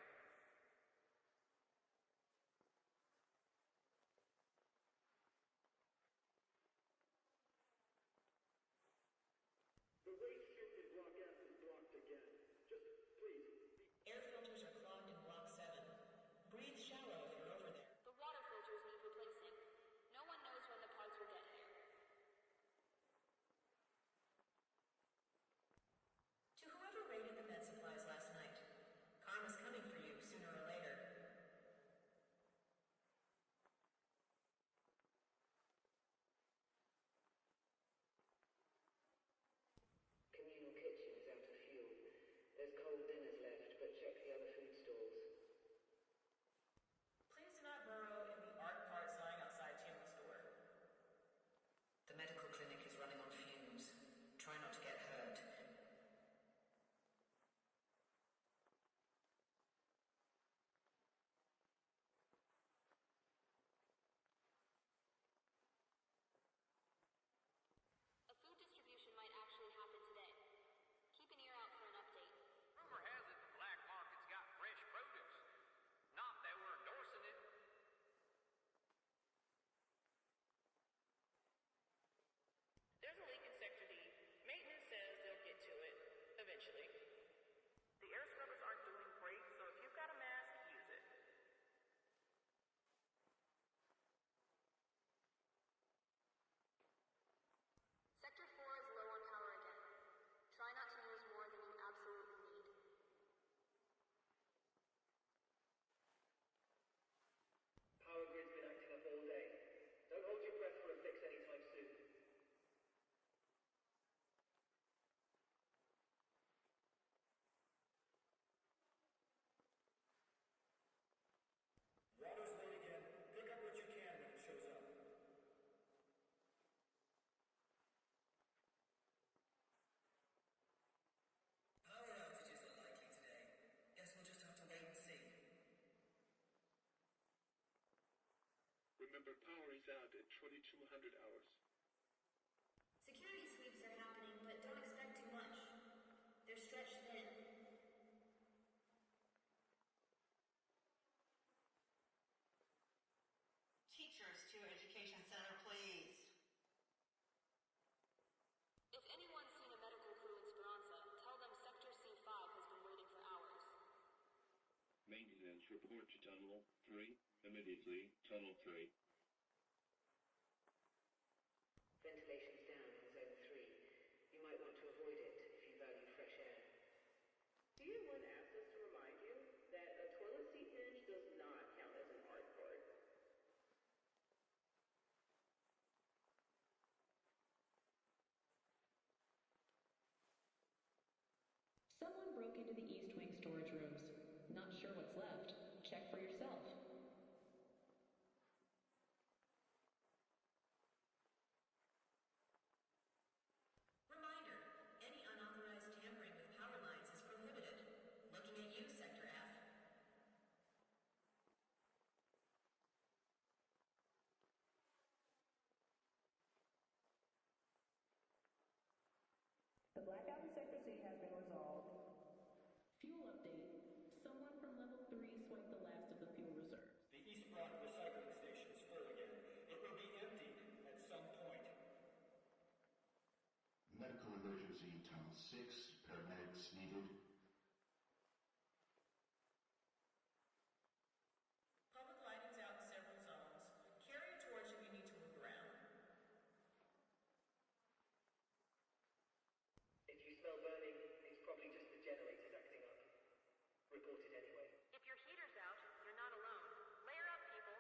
The waste chute in Block F is blocked again. Just please, Air filters are clogged in Block 7. Breathe shallow if you're over there. The water filters need replacing. No one knows when the parts will get here. To whoever raided the med supplies last night, karma's coming for you sooner or later. Communal kitchen is out of fuel. There's cold dinners left, but check the other food stalls. Please do not burrow in the art parts lying outside Chimney Store. The medical clinic is running on fumes. Try not to get hurt. A food distribution might actually happen today. Keep an ear out for an update. Rumor has it the black market's got fresh produce. Not that we're endorsing it. There's a leak in Sector D. Maintenance says they'll get to it eventually. The air scrubbers aren't doing great, so if you've got a mask, use it. Sector 4 is low on power again. Try not to use more than you absolutely need. Power grid's been acting up all day. Don't hold your breath for a fix anytime soon. Water's late again. Pick up what you can when it shows up. Power outages are likely today. Guess we'll just have to wait and see. Remember, power is out at 2200 hours. Security sweeps are happening, but don't expect too much. They're stretched thin. Teachers to Education Center, please. If anyone's seen a medical crew in Speranza, tell them Sector C5 has been waiting for hours. Maintenance report to Tunnel 3. Immediately, Tunnel 3. Ventilation's down in Zone 3. You might want to avoid it if you value fresh air. TA1 asked us to remind you that a toilet seat hinge does not count as an art part. Someone broke into the East Wing storage rooms. Not sure what's left. Check for yourself. Reminder, any unauthorized tampering with power lines is prohibited. Looking at you, Sector F. The blackout in Sector C has been resolved. Fuel update. Someone from level 3 swiped the last of the fuel reserves. The East Block recycling station's full again. It will be emptied at some point. Medical emergency, Tunnel 6. Paramedics needed. Public lighting's out in several zones. Carry a torch if you need to move around. If you smell burning, it's probably just the generators acting up. Report it anyway. If your heater's out, you're not alone. Layer up, people.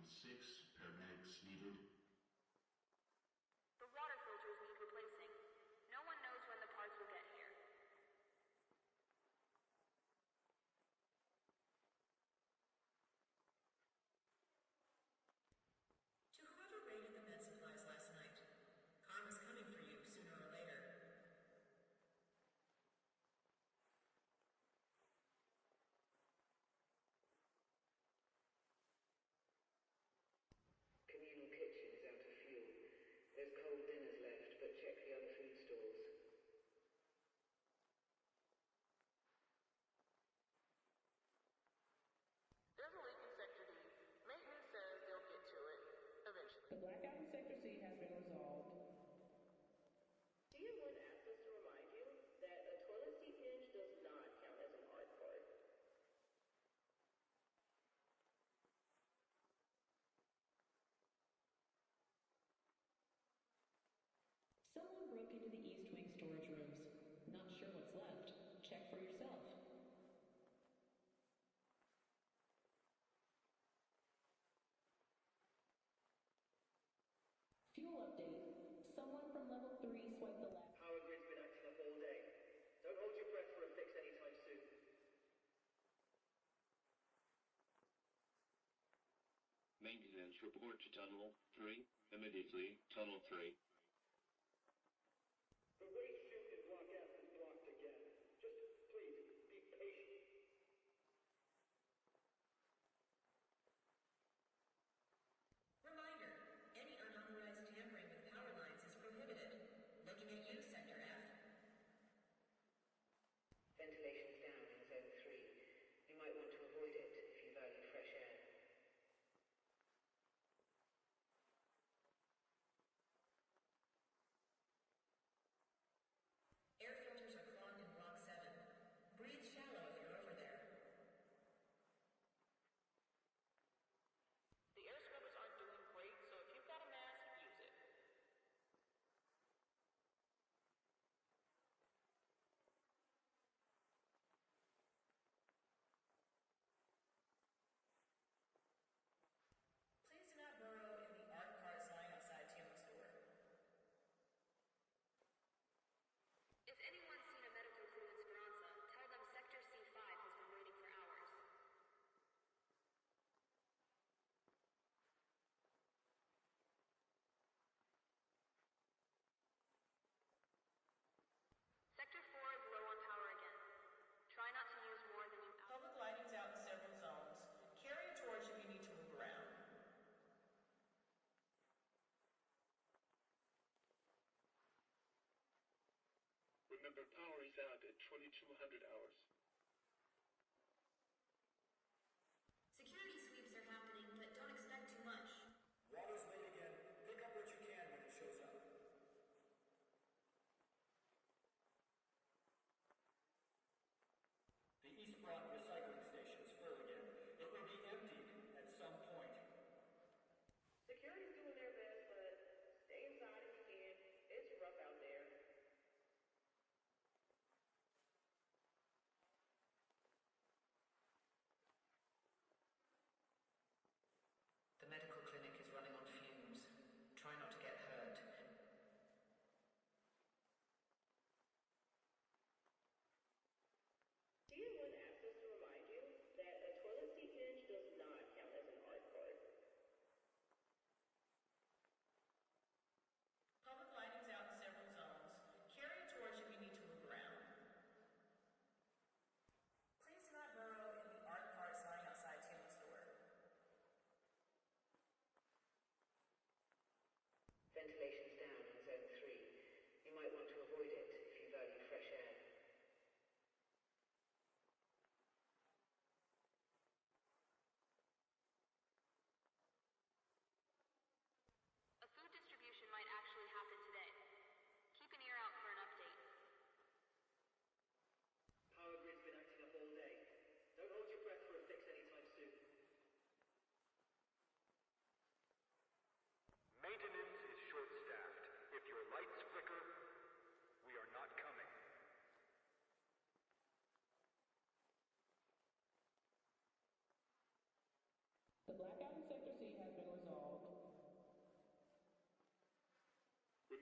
Town 6, paramedics needed. The water filters need replacing. No one knows when the parts will get here. To whoever raided the med supplies last night, karma's coming for you sooner or later. Communal kitchen is out of fuel. There's cold dinners left, but check the other food stalls. There's a leak in Sector D. Maintenance says they'll get to it eventually. The blackout in Sector C has been resolved. TM1 asked us to remind you that a toilet seat hinge does not count as an art part. Someone broke into the East Wing storage rooms. Not sure what's left. Check for yourself. Fuel update. Someone from level 3 swiped the last. Power grid's been acting up all day. Don't hold your breath for a fix anytime soon. Maintenance report to Tunnel 3. Immediately, Tunnel 3. The waste chute in Block F is blocked again. Just please, be patient. Reminder, any unauthorized tampering with power lines is prohibited. Looking at you, Sector F. Ventilation's down in Zone 3. You might want to avoid it if you value fresh air. Air filters are clogged in Block 7. Breathe shallow if you're over there. The air scrubbers aren't doing great, so if you've got a mask, use it. Please do not burrow in the art parts lying outside Tiamo's door. If anyone's seen a medical crew in Speranza, tell them Sector C5 has been waiting for hours. Sector 4 is low on power again. Try not to use more than you... Public lighting's out in several zones. Carry a torch if you need to move around. Remember, power is out at 2200 hours. Security sweeps are happening, but don't expect too much. Water's late again. Pick up what you can when it shows up. The East Block recycling station's full again. It will be emptied at some point. Security's doing their best, but stay inside if you can. It's rough out there.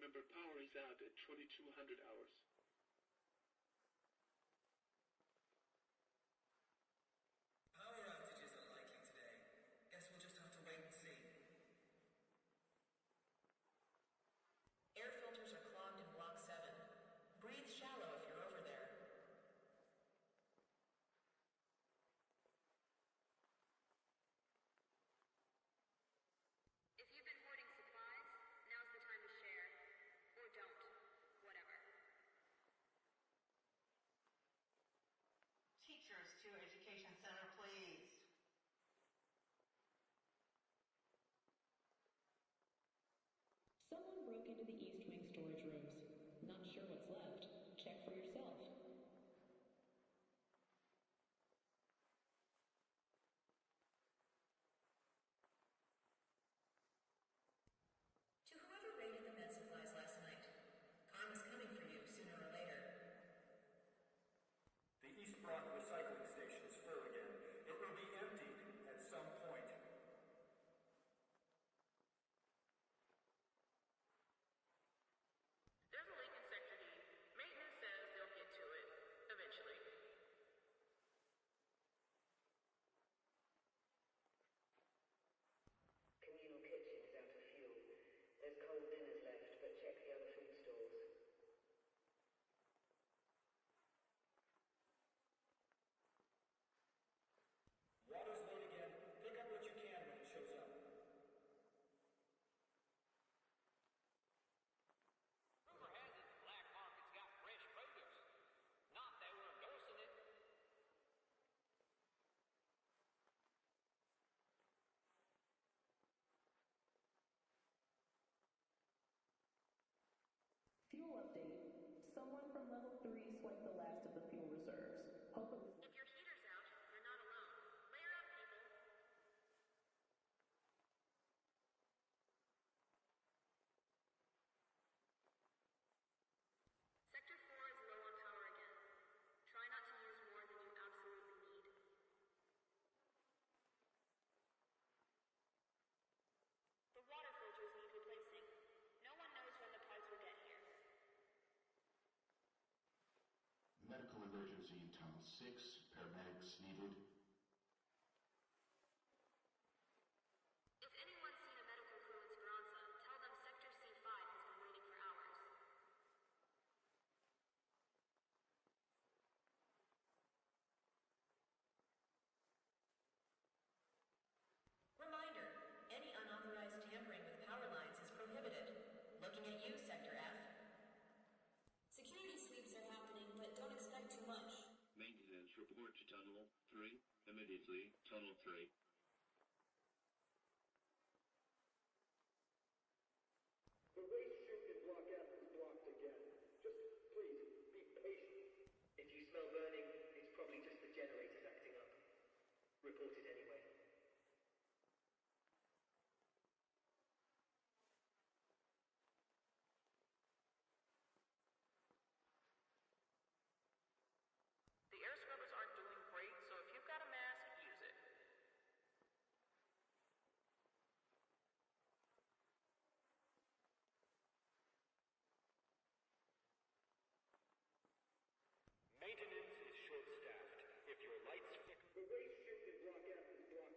Remember, power is out at 2200 hours. Power outages are likely today. Guess we'll just have to wait and see. Air filters are clogged in Block 7. Breathe shallow if you're over there. If you've been hoarding supplies, now's the time to share. Or don't. Whatever. Teachers to Education Center, please. Someone broke into the East Wing storage rooms. Not sure what's left. Check for yourself. To whoever raided the med supplies last night, karma's coming for you sooner or later. The East Block recycling station is full again. It will be emptied at some point. There's a leak in Sector D. Maintenance says they'll get to it eventually. Communal kitchen is out of fuel. There's cold dinners left, but check the other food stores. Water's late again. Pick up what you can when it shows up. Rumor has it the black market's got fresh produce. Not that we're endorsing it. Fuel update. Someone from level 3 swiped the last of the fuel reserves. Hope it was... If your heater's out, you're not alone. Layer up, people. Sector 4 is low on power again. Try not to use more than you absolutely need. The water filters need replacing. No one knows when the parts will get here. Medical emergency in Tunnel 6. Paramedics needed. If anyone's seen a medical crew in Speranza, tell them Sector C5 has been waiting for hours. Reminder, any unauthorized tampering with power lines is prohibited. Looking at you, Sector F. Security sweeps are happening, but don't expect too much. Maintenance, report to Tunnel 3. Immediately, Tunnel 3. The waste chute in Block F is blocked again. Just please, be patient. If you smell burning, it's probably just the generators acting up. Report it anyway. The air scrubbers aren't doing great, so if you've got a mask, use it. Maintenance is short-staffed. If your lights flicker... The waste chute in Block F is blocked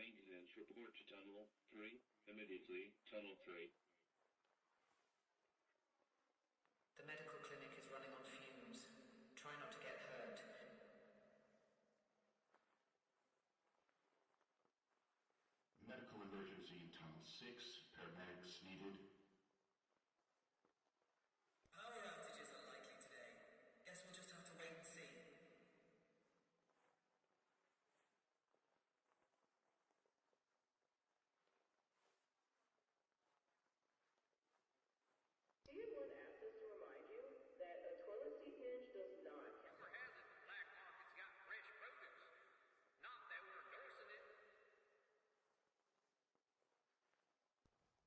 Maintenance report to Tunnel 3. Immediately, Tunnel 3. The medical clinic is running on fumes. Try not to get hurt. Medical emergency in Tunnel 6. Paramedics needed. Power outages are likely today. Guess we'll just have to wait and see. Someone asked us to remind you that a toilet seat hinge does not count. Rumor has it the black market's got fresh produce. Not that we're endorsing it.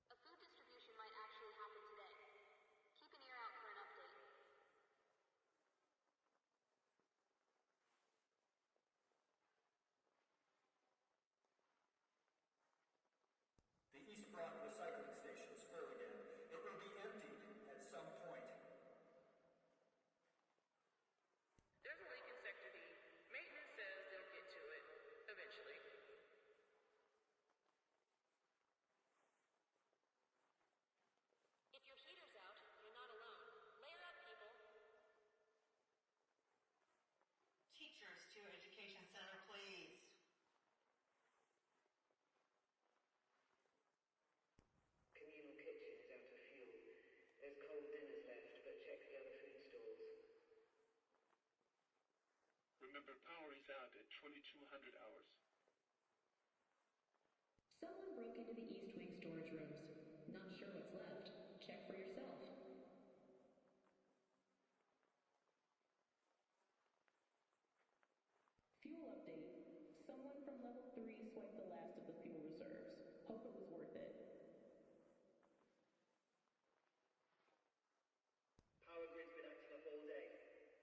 A food distribution might actually happen today. Keep an ear out for an update. The East Block recycling station is full again. It will be emptied at some point. There's a leak in Sector D. Maintenance says they'll get to it eventually. If your heater's out, you're not alone. Layer up, people. Teachers to Education Center, please. Communal kitchen is out of fuel. There's cold dinners left, but check the other food stalls. Remember, power is out at 2200 hours. Someone broke into the East Wing storage rooms. Not sure what's left. Check for yourself. Fuel update. Someone from level 3 swiped the last of the fuel reserves. Hope it was worth it. Power grid's been acting up all day.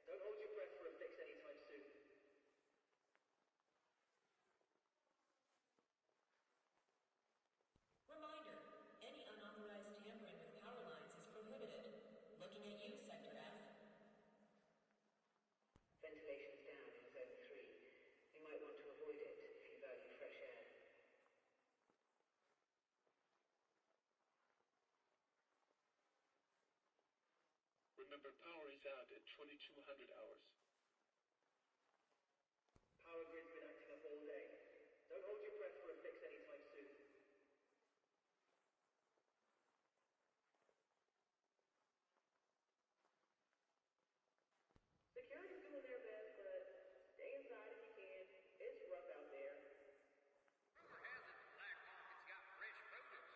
Don't hold your breath for a fix anytime soon. Reminder, any unauthorized tampering with power lines is prohibited. Looking at you, Sector F. Ventilation's down in Zone 3. You might want to avoid it if you value fresh air. Remember, power is out at 2200 hours. Power grid's been acting up all day. Don't hold your breath for a fix anytime soon. Security's doing their best, but stay inside if you can. It's rough out there. Rumor has it the black market's got fresh produce.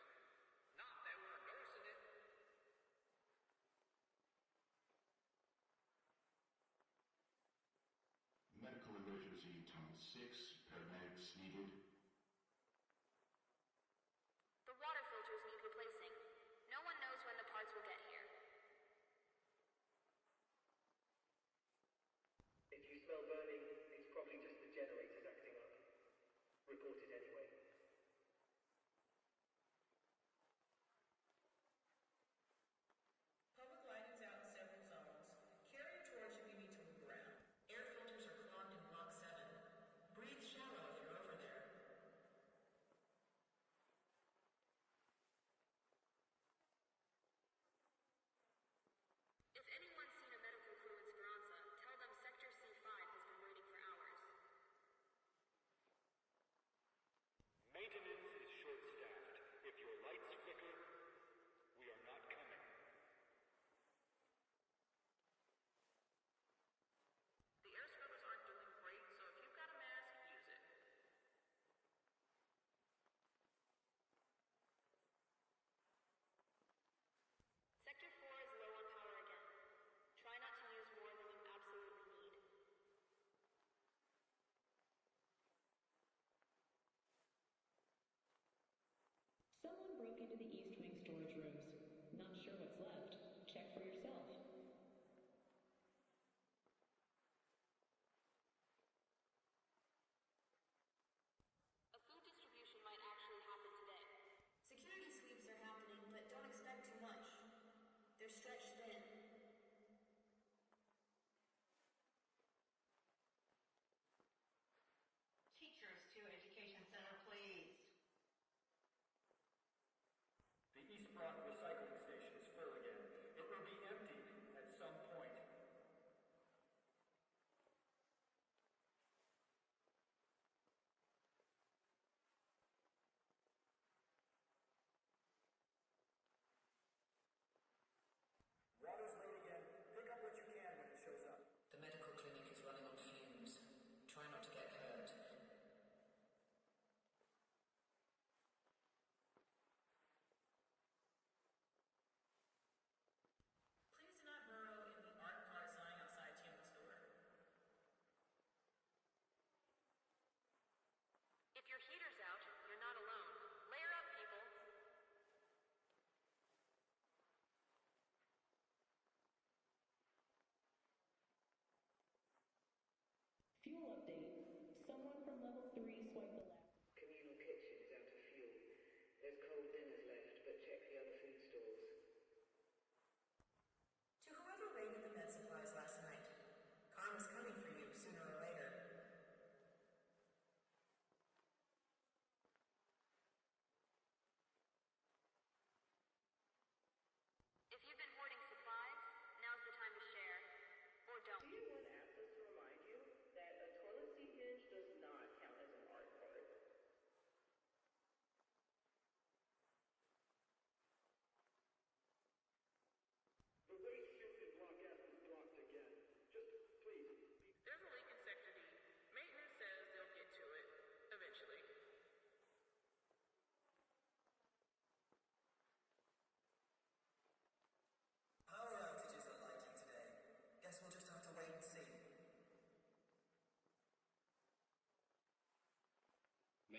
Not that we're endorsing it. Medical emergency in Tunnel 6. Paramedics needed. The water filters need replacing. No one knows when the parts will get here. If you smell burning, it's probably just the generators acting up. Report it anyway. Public lighting's out in several zones. Carry a torch if you need to move around. Air filters are clogged in Block 7. Breathe shallow if you're over there. If anyone's seen a medical crew in Speranza, tell them Sector C5 has been waiting for hours. Maintenance is short-staffed. If your lights flicker, we are not coming. The air scrubbers aren't doing great, so if you've got a mask, use it. Sector 4 is low on power again. Try not to use more than you absolutely need. Someone broke into the East Wing storage rooms. Not sure what's left. Check for yourself. A food distribution might actually happen today. Security sweeps are happening, but don't expect too much. They're stretched thin. Teachers to Education Center, please.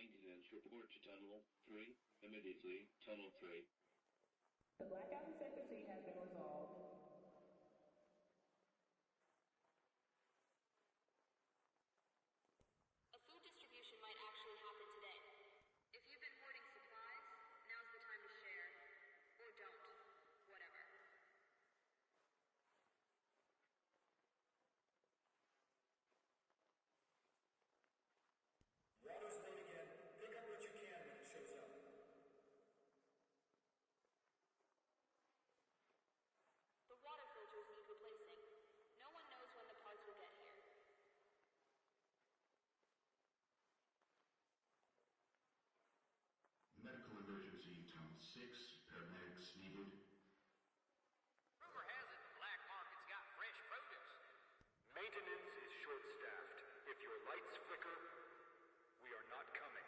Maintenance report to Tunnel 3. Immediately, Tunnel 3. The blackout in Sector C has been resolved. A food distribution might actually happen today. If you've been hoarding supplies, now's the time to share. Or don't. Whatever. Water's late again. Pick up what you can when it shows up. The water filters need replacing. No one knows when the parts will get here. Medical emergency, Town 6. Paramedics needed. Rumor has it the black market's got fresh produce. Maintenance is short-staffed. If your lights flicker, we are not coming.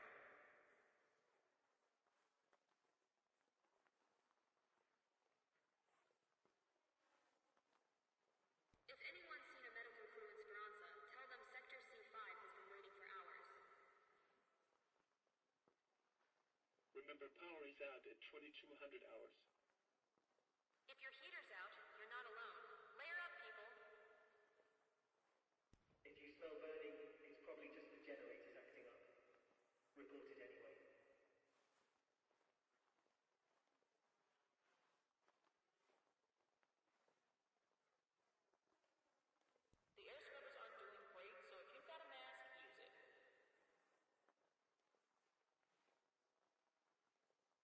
If anyone's seen a medical crew in Speranza, tell them Sector C5 has been waiting for hours. Remember, power is out at 2200 hours. If your heater's out, you're not alone. Layer up, people. If you smell burning, it's probably just the generators acting up. Report it anyway. The air scrubbers aren't doing great, so if you've got a mask, use it.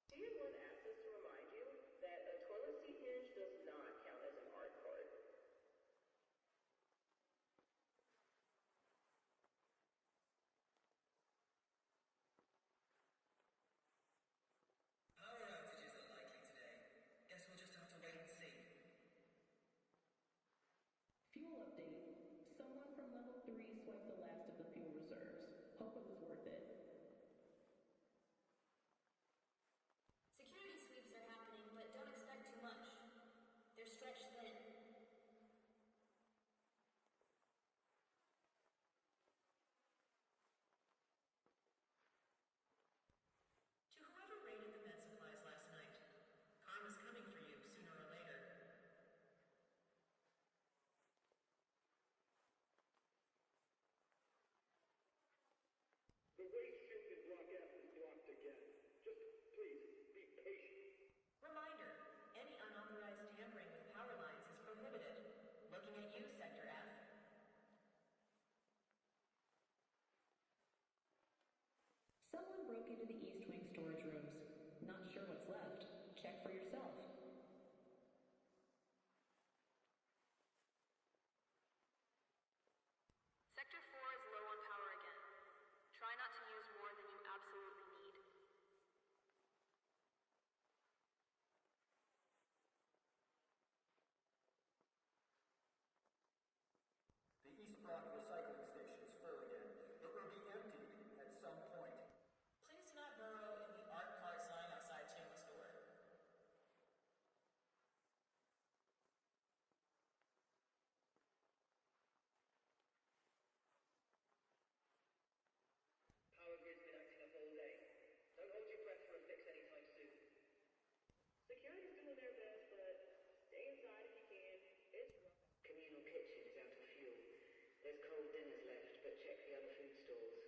Tier 1 asks us to remind you that a toilet seat hinge does not count as an art card. Power outages are likely today. Guess we'll just have to wait and see. Fuel update. Someone from level 3 swiped the last of the fuel reserves. Hope it was worth it. Security sweeps are happening, but don't expect too much. They're stretched thin. To whoever raided the med supplies last night, karma's coming for you sooner or later. The waste chute in Block F is blocked again. Just please, be patient. Reminder, any unauthorized tampering with power lines is prohibited. Looking at you, Sector F. Someone broke into the East Wing storage rooms. Not sure what's left. Check for yourself. Sector 4 is low on power again. Try not to use more than you absolutely need. The East Block recycling station's full again. It will be emptied at some point. Please do not burrow in the art cart sign outside Tim's store. Power grid's been acting up all day. Don't hold your breath for a fix anytime soon. Security's doing their best, but stay inside if you can. It's rough. Communal kitchen is out of fuel. There's cold dinners left, but check the other food stalls.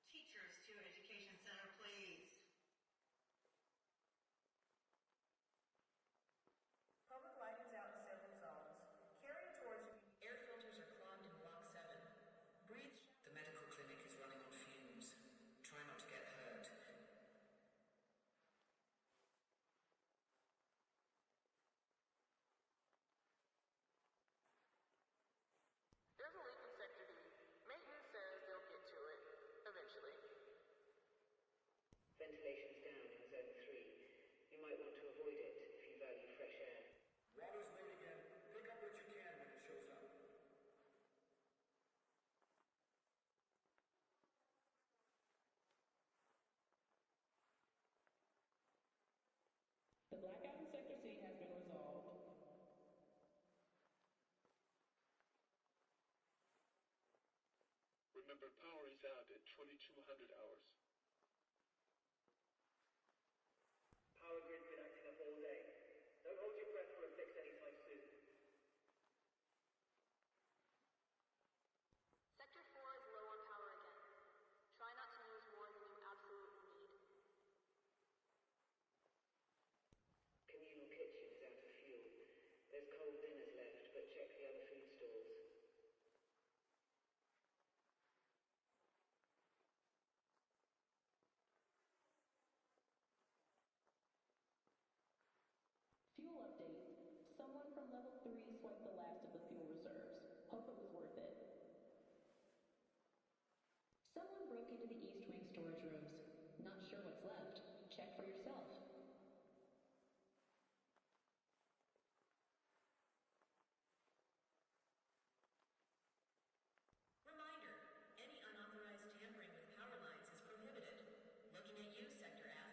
Teachers to Education Center, please. Public lighting's out in several zones. Carry towards air filters are clogged in Block 7. Breathe. The hours. Power grid's been acting up all day. Don't hold your breath for a fix anytime soon. Sector 4 is low on power again. Try not to use more than you absolutely need. Communal kitchen is out of fuel. There's cold dinners left, but check the other food stalls. Fuel update. Someone from level 3 swiped the last of the fuel reserves. Hope it was worth it. Someone broke into the East Wing storage rooms. Not sure what's left. Check for yourself. Reminder, any unauthorized tampering with power lines is prohibited. Looking at you, Sector F.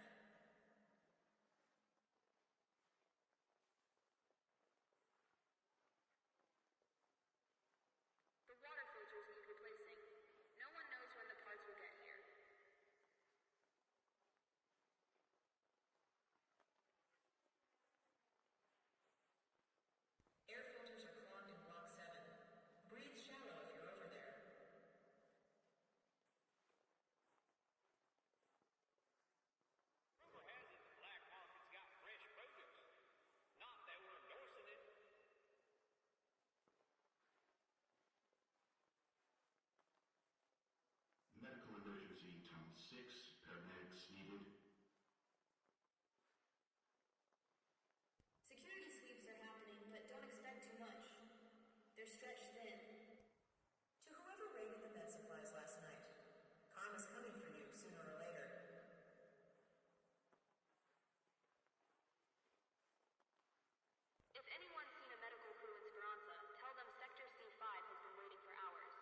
The water filters need replacing. No one knows when the parts will get here. Air filters are clogged in Block 7. Breathe shallow if you're over there. Rumor has it the black market's got fresh produce. Not that we're endorsing it. Medical emergency, Town 6, paramedics needed. Security sweeps are happening, but don't expect too much. They're stretched thin. To whoever raided the med supplies last night, karma's coming for you sooner or later. If anyone's seen a medical crew in Speranza, tell them Sector C5 has been waiting for hours.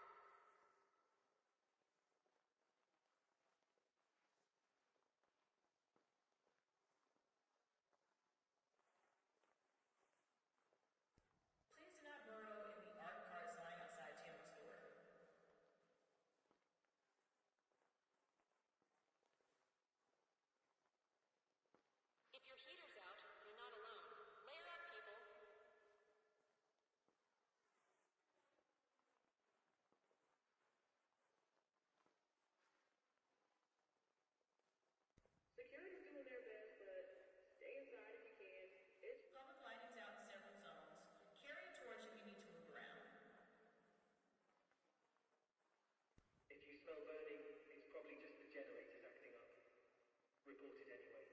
Please do not burrow in the art carts lying outside Tim's store. If your heater's out, you're not alone. Layer up, people. Security's doing their best, but stay inside if you can. It's Public lighting's out in several zones. Carry a torch if you need to move around. If you smell burning, it's probably just the generators acting up. Report it anyway.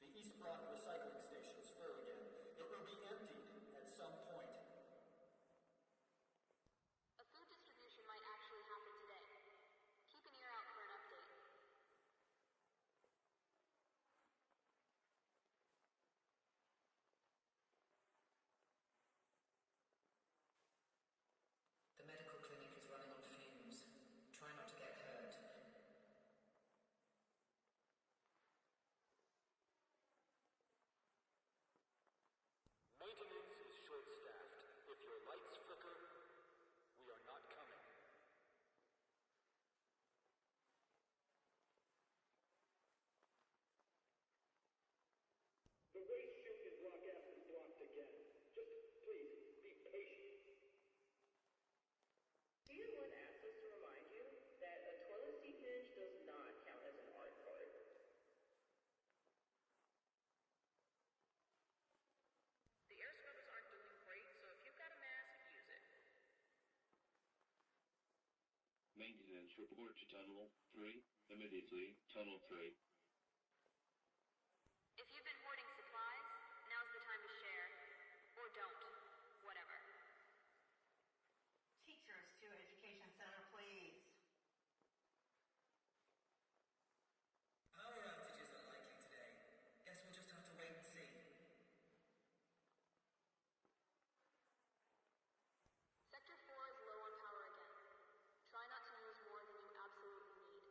The East Block recycling station's full again. It will be emptied at some point. A food distribution might actually happen today. Keep an ear out for an update. The medical clinic is running on fumes. Try not to get hurt. Maintenance is short-staffed. If your lights flicker, we are not coming. The waste chute in Block F is blocked again. Just please, be patient. Peter 1 asked us to remind you that a toilet seat hinge does not count as an art part. The air scrubbers aren't doing great, so if you've got a mask, use it. Maintenance report to Tunnel 3. Immediately, Tunnel 3. If you've been hoarding supplies, now's the time to share. Or don't. Whatever. Teachers to Education Center, please. Power outages are likely today. Guess we'll just have to wait and see. Sector 4 is low on power again. Try not to use more than you absolutely need.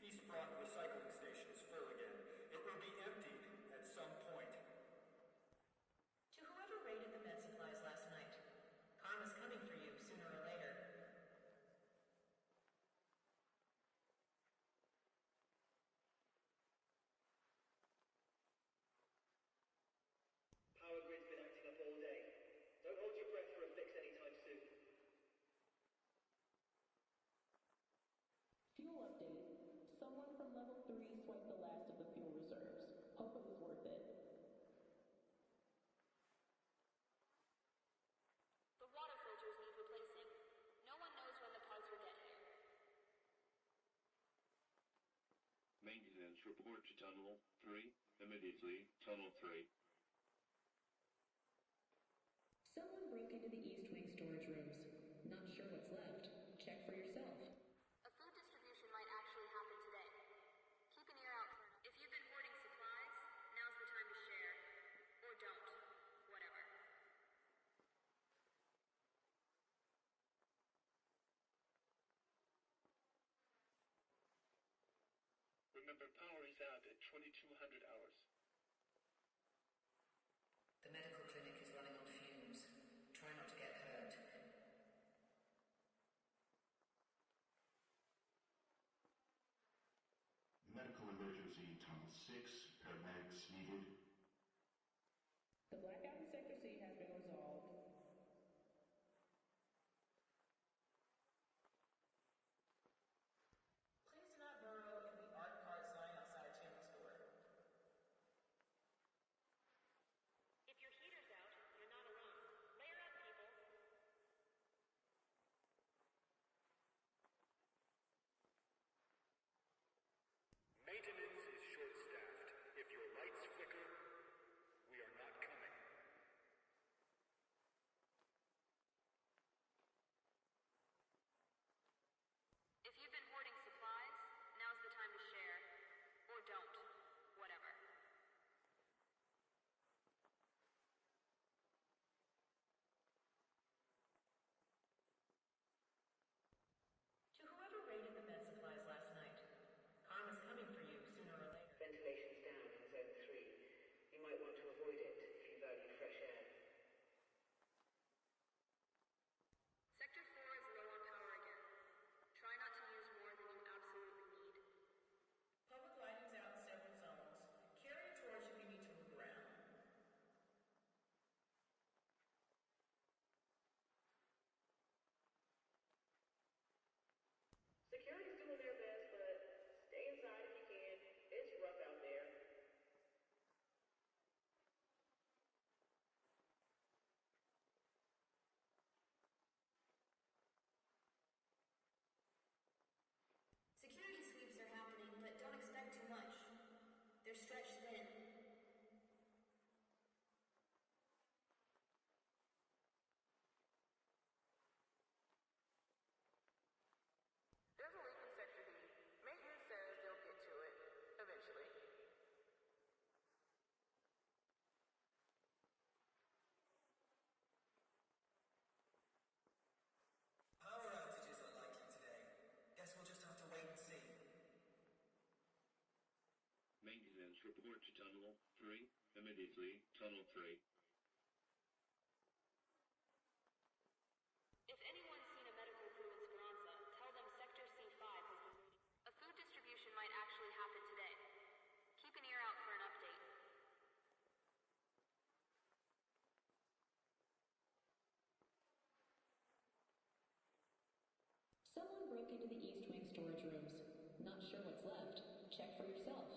East Block recycling station is full again. It will be emptied at some point. To whoever raided the med supplies last night, karma's coming for you sooner or later. Power grid's been acting up all day. Don't hold your breath for a fix anytime soon. Fuel update. Someone from level 3 swiped the last of the fuel reserves. Hope it was worth it. The water filters need replacing. No one knows when the parts will get here. Maintenance report to Tunnel 3. Immediately, Tunnel 3. Someone broke into the East Wing storage rooms. Not sure what's left. Check for yourself. A food distribution might actually happen today. Keep an ear out for it. If you've been hoarding supplies, now's the time to share. Or don't. Whatever. Remember, power is out at 2200 hours. The medical clinic is running on fumes. Try not to get hurt. Medical emergency, Tunnel 6. Paramedics needed. The blackout in Sector C has been resolved. Please do not burrow in the art cards lying outside Tim's store. If your heater's out, you're not alone. Layer up, people. Maintenance is short-staffed. If your lights flicker, we are not coming. If you've been hoarding supplies, now's the time to share. Or don't. Whatever. To whoever raided the med supplies last night, karma's coming for you sooner or later. Ventilation's down in Zone 3. You might want to avoid it if you value fresh air. Sector 4 is low on power again. Try not to use more than you absolutely need. Public lighting's out in several zones. Carry a torch if you need to move around. Security's doing their best, but stay inside if you can. It's rough out there. Security sweeps are happening, but don't expect too much. They're stretched thin. There's a leak in Sector D. Maintenance says they'll get to it eventually. Power outages are likely today. Guess we'll just have to wait and see. Maintenance report to Tunnel 3. Immediately, Tunnel 3. If anyone's seen a medical crew in Speranza, tell them Sector C5 has been waiting. A food distribution might actually happen today. Keep an ear out for an update. Someone broke into the East Wing storage rooms. Not sure what's left. Check for yourself.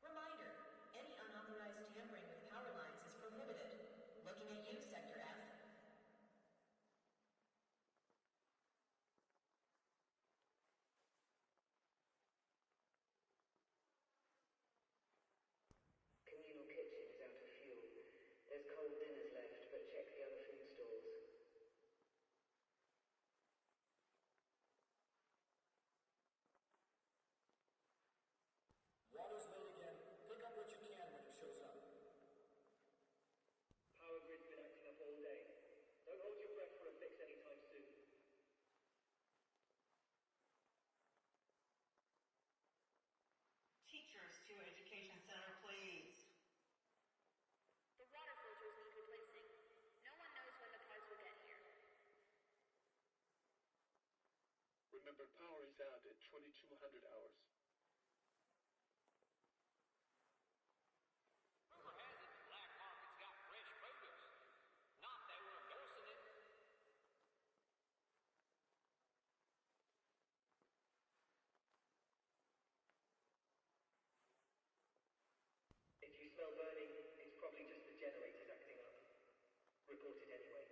Reminder, any unauthorized tampering with power lines is prohibited. Looking at you, Sector F. Remember, power is out at 2200 hours. Rumor has it the black market's got fresh produce. Not that we're endorsing it. If you smell burning, it's probably just the generators acting up. Report it anyway.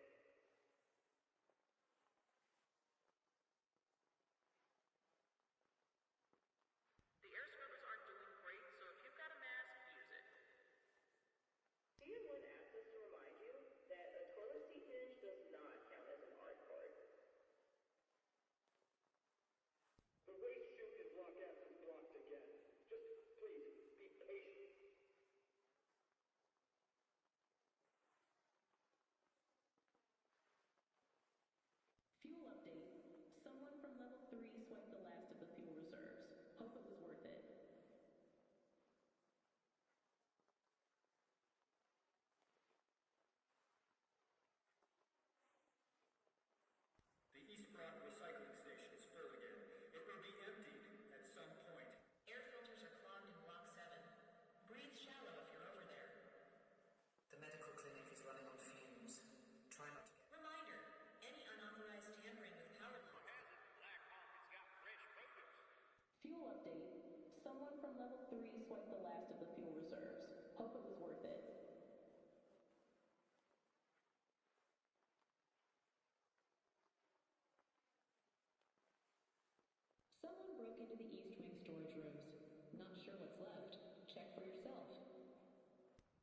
The air scrubbers aren't doing great, so if you've got a mask, use it. Tier 1 asked us to remind you that a toilet seat hinge does not count as an art part. The waste chute in Block F is blocked again. Just please, be patient. Fuel update. Someone from level 3 swiped the last of the fuel reserves. Hope it was worth it. The East Block recycling station is full again. It will be emptied at some point. Air filters are clogged in Block 7. Breathe shallow if you're over there. The medical clinic is running on fumes. Try not to get... Reminder, any unauthorized tampering with power lines... Rumor has it the black market's got fresh produce. Fuel update. Someone from level 3 swiped the last of the fuel reserves. Hope it was worth it. Someone broke into the East Wing storage rooms. Not sure what's left. Check for yourself.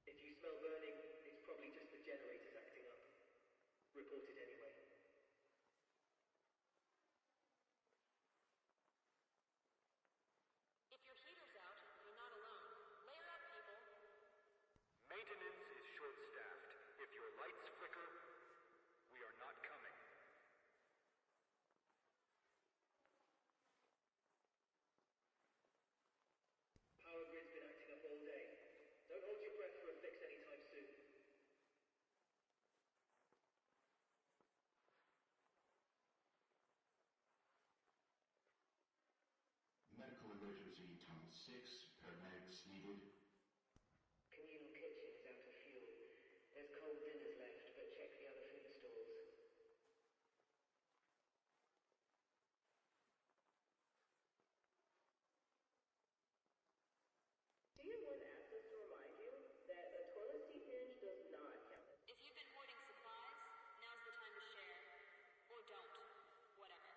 If you smell burning, it's probably just the generators acting up. Report it anyway. If your heater's out, you're not alone. Layer up, people. Maintenance is short-staffed. If your lights flicker, we are not coming. Power grid's been acting up all day. Don't hold your breath for a fix anytime soon. Medical emergency, Tunnel 6. Paramedics needed. Communal kitchen is out of fuel. There's cold dinners left, but check the other food stalls. Tier 1 asked us to remind you that a toilet seat hinge does not count as... If you've been hoarding supplies, now's the time to share. Or don't. Whatever.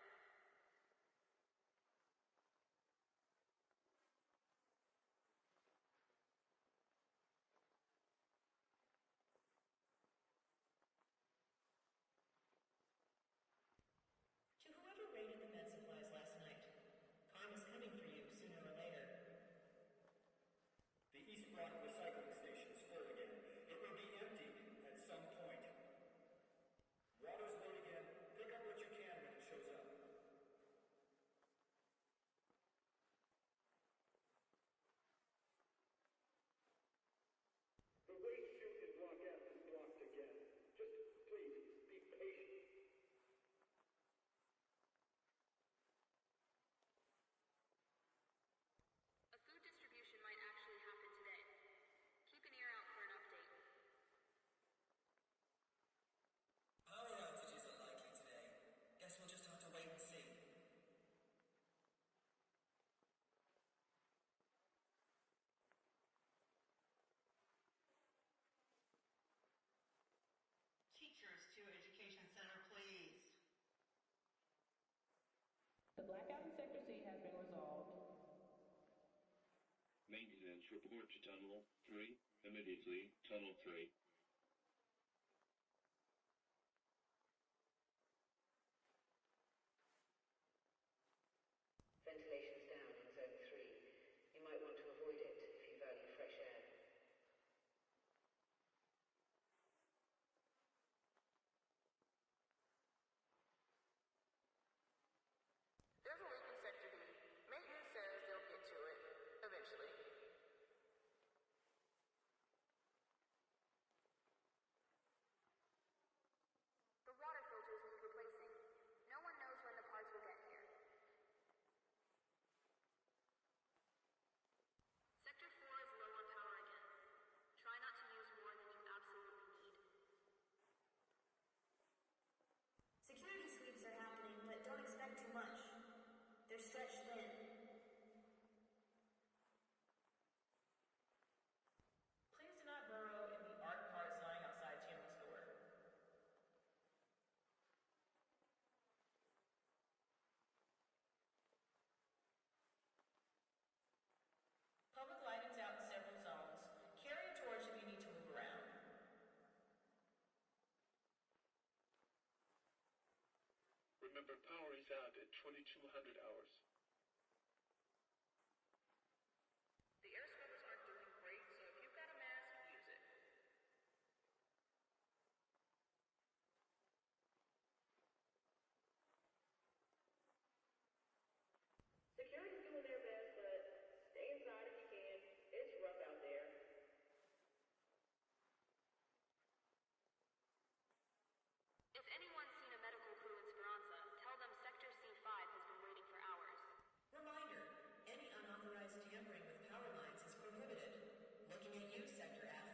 To whoever raided the med supplies last night, karma's coming for you sooner or later. The East Block recycling station is full again. It will be emptied at some point. Water's late again. Pick up what you can when it shows up. The waste chute in Block F is blocked again. Just please, be patient. A food distribution might actually happen today. Keep an ear out for an update. Power outages are likely today. Guess we'll just have to wait and see. Teachers to Education Center, please. The blackout in Sector C has been resolved. Maintenance report to Tunnel 3. Immediately, Tunnel 3. Ventilation's down in Zone 3. You might want to avoid it if you value fresh air. There's a leak in Sector D. Maintenance says they'll get to it eventually. Remember, power is out at 2200 hours. The air scrubbers aren't doing great, so if you've got a mask, use it. Security's doing their best, but stay inside if you can. It's rough out there. If anyone's seen a medical crew in Speranza, tell them Sector C5 has been waiting for hours. Reminder, any unauthorized tampering with power lines is prohibited. Looking at you, Sector F.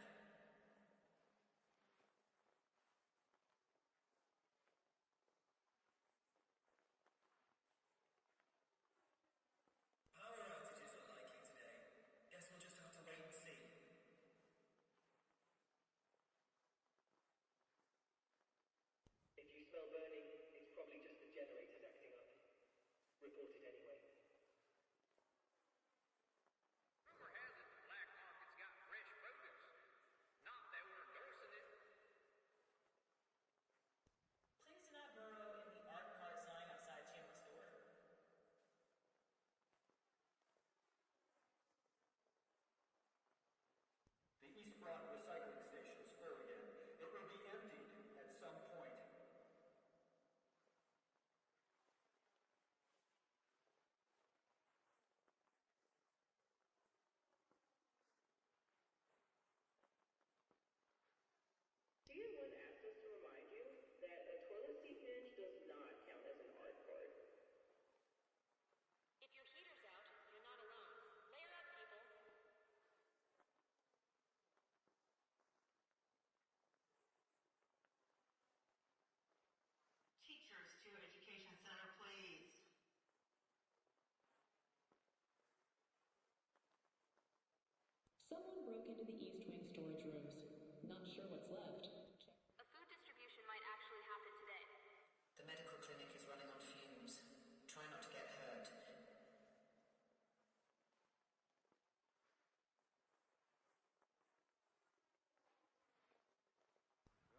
Power outages are likely today. Guess we'll just have to wait and see. If you smell burning, it's probably just the generators acting up. Report it anyway. Rumor has it the black market's got fresh produce. Not that we're endorsing it. Please do not burrow in the art card sign outside Channel Store. The East Block recycling station is full again. It will be emptied at some point. Someone asked us to remind you that a toilet seat hinge does not count as an art card. If your heater's out, you're not alone. Layer up, people. Teachers to Education Center, please. Someone broke into the East Wing storage rooms. Not sure what's left. A food distribution might actually happen today. The medical clinic is running on fumes. Try not to get hurt.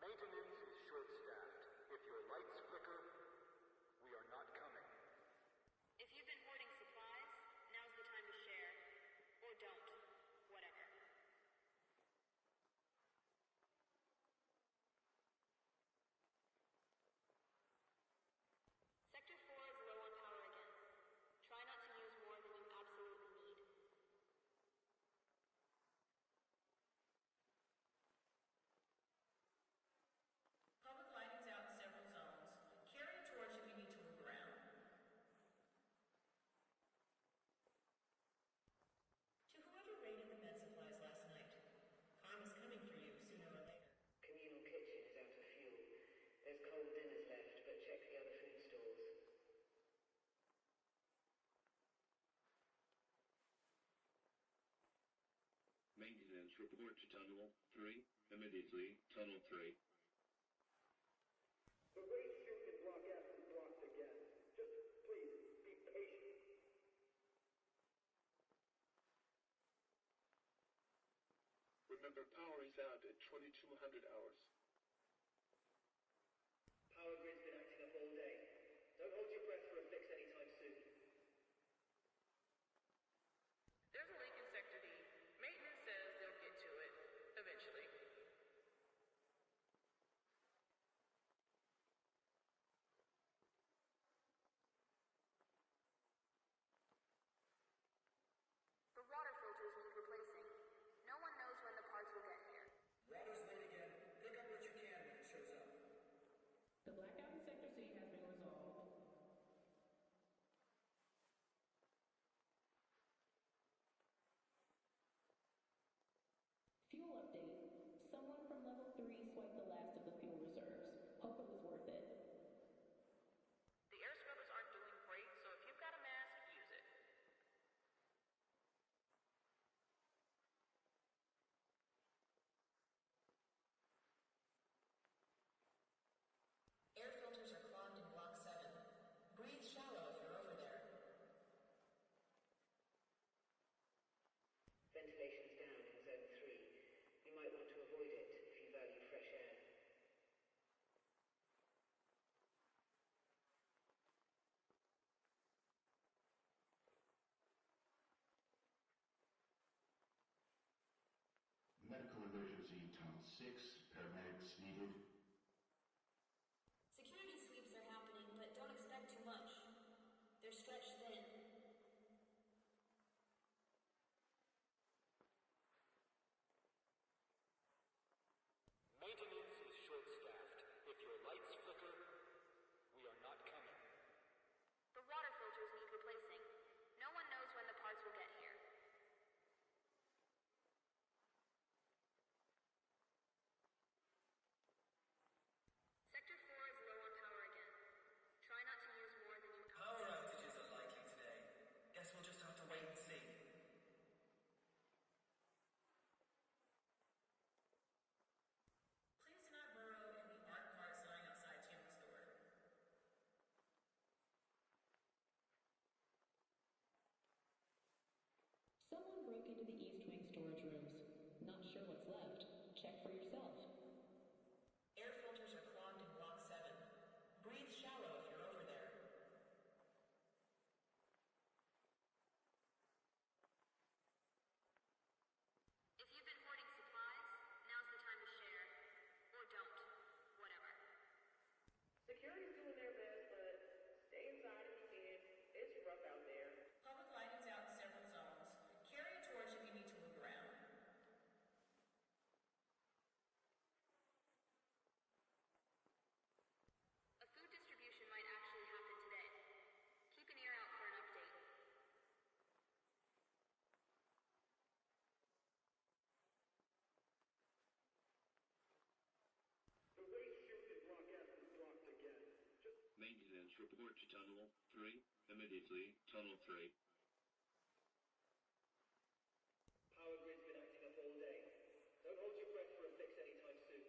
Maintenance is short-staffed. If your lights flicker, we are not coming. If you've been hoarding supplies, now's the time to share. Or don't. Whatever. Sector 4 is low on power again. Try not to use more than you absolutely need. Public lighting's out in several zones. Carry a torch if you need to move around. To whoever raided the med supplies last night, karma's coming for you sooner or later. Communal kitchen is out of fuel. There's cold dinners left, but check the other food stores. Maintenance report to Tunnel 3. Immediately, Tunnel 3. The waste chute in Block F is blocked again. Just please, be patient. Remember, power is out at 2200 hours. Power grid's been acting up all day. Don't hold your breath for a fix anytime soon. There's a leak in Sector D. Maintenance says they'll get to it eventually. The water filters need replacing. No one knows when the parts will get here. Water's late again. Pick up Town 6, paramedics needed. Security sweeps are happening, but don't expect too much. They're stretched thin. Maintenance is short-staffed. If your lights flicker, we are not coming. The water filters need replacing. No one knows when the parts will get here. Sector 4 is low on power again. Try not to use more than you... Power outages are likely today. Guess we'll just have to wait and see. Please do not burrow in the art parts lying outside Tim's door. Someone broke into the East Wing storage rooms. Not sure what's left. Check for yourself. Air filters are clogged in Block 7. Breathe shallow if you're over there. If you've been hoarding supplies, now's the time to share. Or don't. Whatever. Security's doing their best, but stay inside if you can. It's rough out there. Public lighting's out in several zones. Carry a torch if you need to move around. A food distribution might actually happen today. Keep an ear out for an update. The waste chute in Block F is blocked again. Just Maintenance report to Tunnel 3. Immediately, Tunnel 3. Power grid's been acting up all day. Don't hold your breath for a fix anytime soon.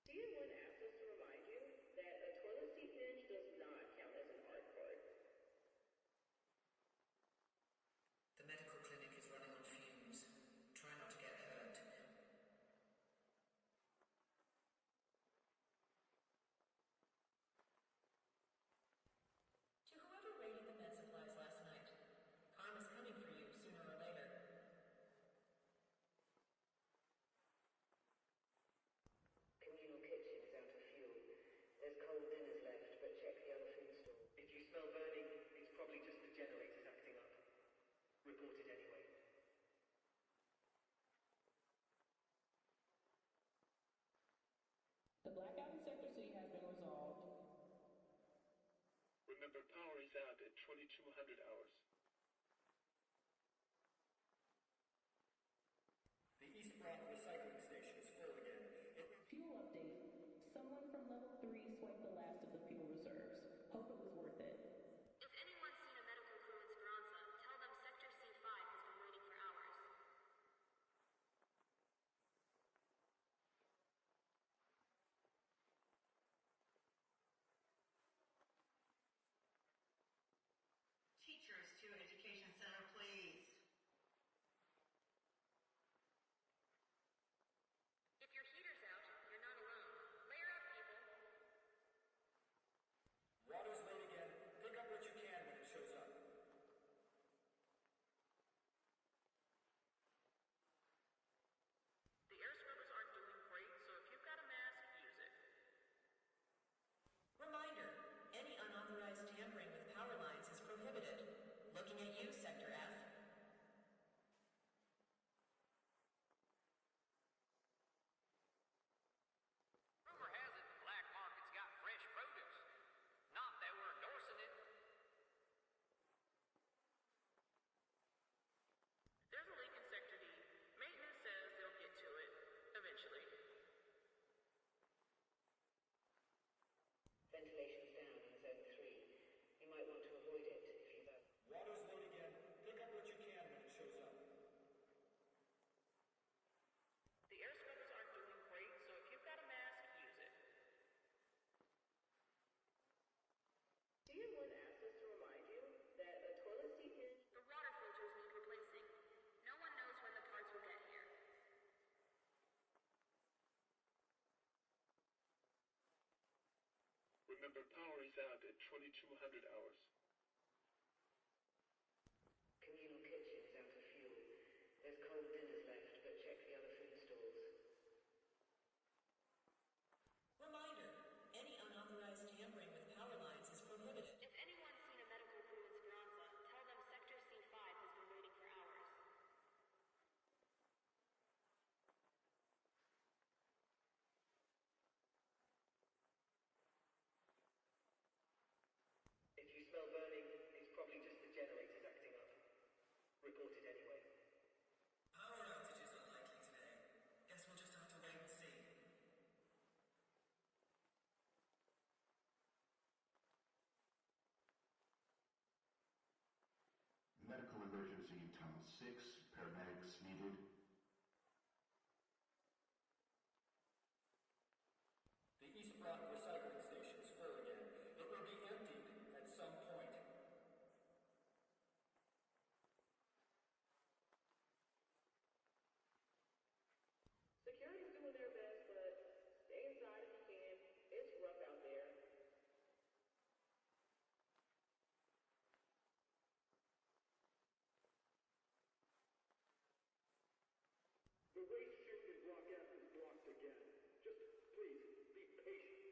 Someone asked us to remind you that a toilet seat hinge does not count as an art part. The medical clinic is running on fumes. Try not to get hurt. To whoever raided the med supplies last night, karma's coming for you sooner or later. Communal kitchen is out of fuel. There's cold dinners left, but check the other food store. If you smell burning, it's probably just the generators acting up. Report it anyway. The blackout in Sector C has been resolved. Remember, power is out at 2200 hours. The East Block recycling station is full again. Fuel update. Someone from level 3 swiped the last of the fuel reserves. Hope it was worth it. If anyone's seen a medical crew in Speranza, tell them Sector C5 has been waiting for hours. Teachers to Education Center, please. If your heater's out, you're not alone. Layer up, people. Water's late again. Pick up what you can when it shows up. The air scrubbers aren't doing great, so if you've got a mask, use it. Reminder, any unauthorized tampering with power lines is prohibited. Looking at you, Sector F. Rumor has it the black market's got fresh produce. Not that we're endorsing it. There's a leak in Sector D. Maintenance says they'll get to it eventually. Ventilation's down in Zone 3. You might want to avoid it if you've had... Water's late again. Pick up what you can when it shows up. The air scrubbers aren't doing great, so if you've got a mask, use it. Someone asked us to remind you that a toilet seat hinge... The water filters need replacing. No one knows when the parts will get here. Remember, power is out at 2200 hours. Communal kitchen is out of fuel. There's cold dinners Town 6. Paramedics needed. The East Block recycling station's full again. It will be emptied at some point. Security's doing their best, but stay inside if you can. It's rough out there. The waste chute in Block F is blocked again. Just please, be patient.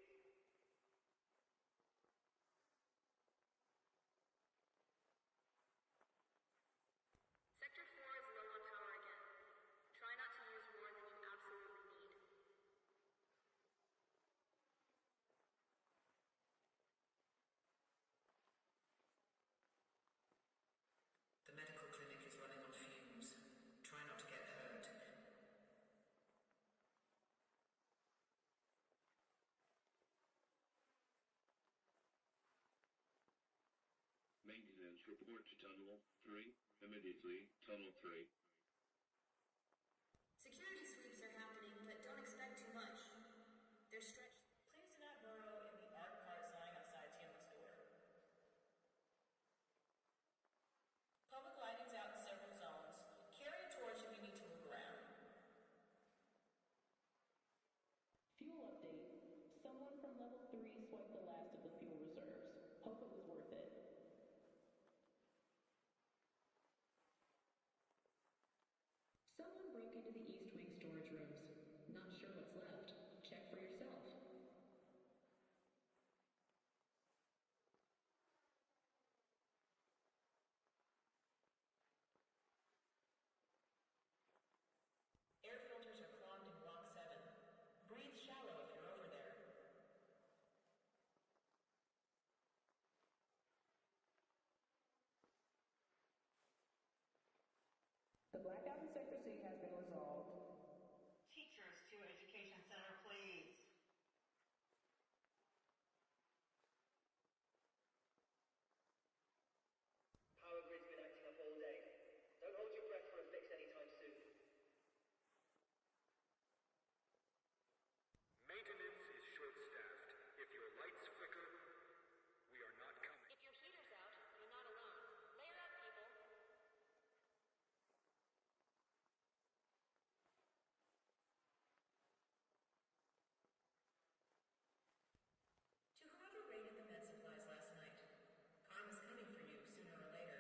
Sector 4 is low on power again. Try not to use more than you absolutely need. The medical clinic is running on fumes. Try not to get hurt. Maintenance report to Tunnel 3. Immediately, Tunnel 3. Security sweeps are happening, but don't expect too much. They're stretched. Please do not burrow in the art parts lying outside Tian's door. Public lighting's out in several zones. Carry a torch if you need to move around. Fuel update. Someone from level 3 swiped the last of the fuel reserves. Hope it was worth it. Someone broke into the East Wing storage rooms. Not sure what's left. Check for yourself. Air filters are clogged in Block 7. Breathe shallow if you're over there. The blackout in Sector C has been resolved. Teachers to Education Center, please. Power grid's been acting up all day. Don't hold your breath for a fix anytime soon. Maintenance is short-staffed. If your lights flicker, we are not coming. If your heater's out, you're not alone. Layer up, people. To whoever raided the med supplies last night, karma's coming for you sooner or later.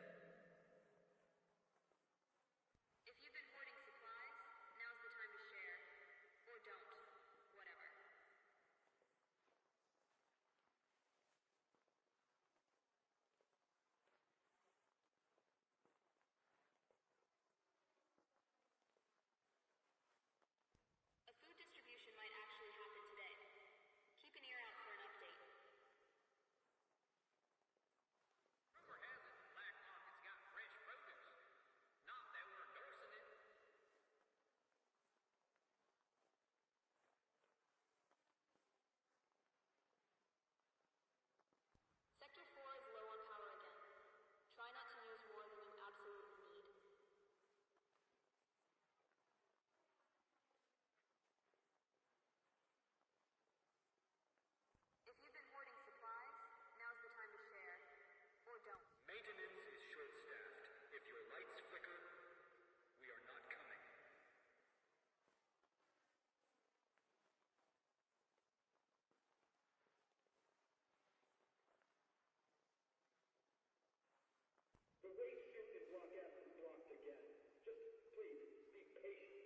If you've been hoarding supplies, now's the time to share. Or don't. Whatever. A food distribution might actually happen today. Keep an ear out for an update. Rumor has it the black market's got fresh produce. Not that we're endorsing it. Sector 4 is low on power again. Try not to use more than you absolutely need. If you've been hoarding supplies, now's the time to share. Or don't. Maintenance is short-staffed. If your lights flicker, we are not coming. The waste chute in Block F is blocked again. Just please, be patient.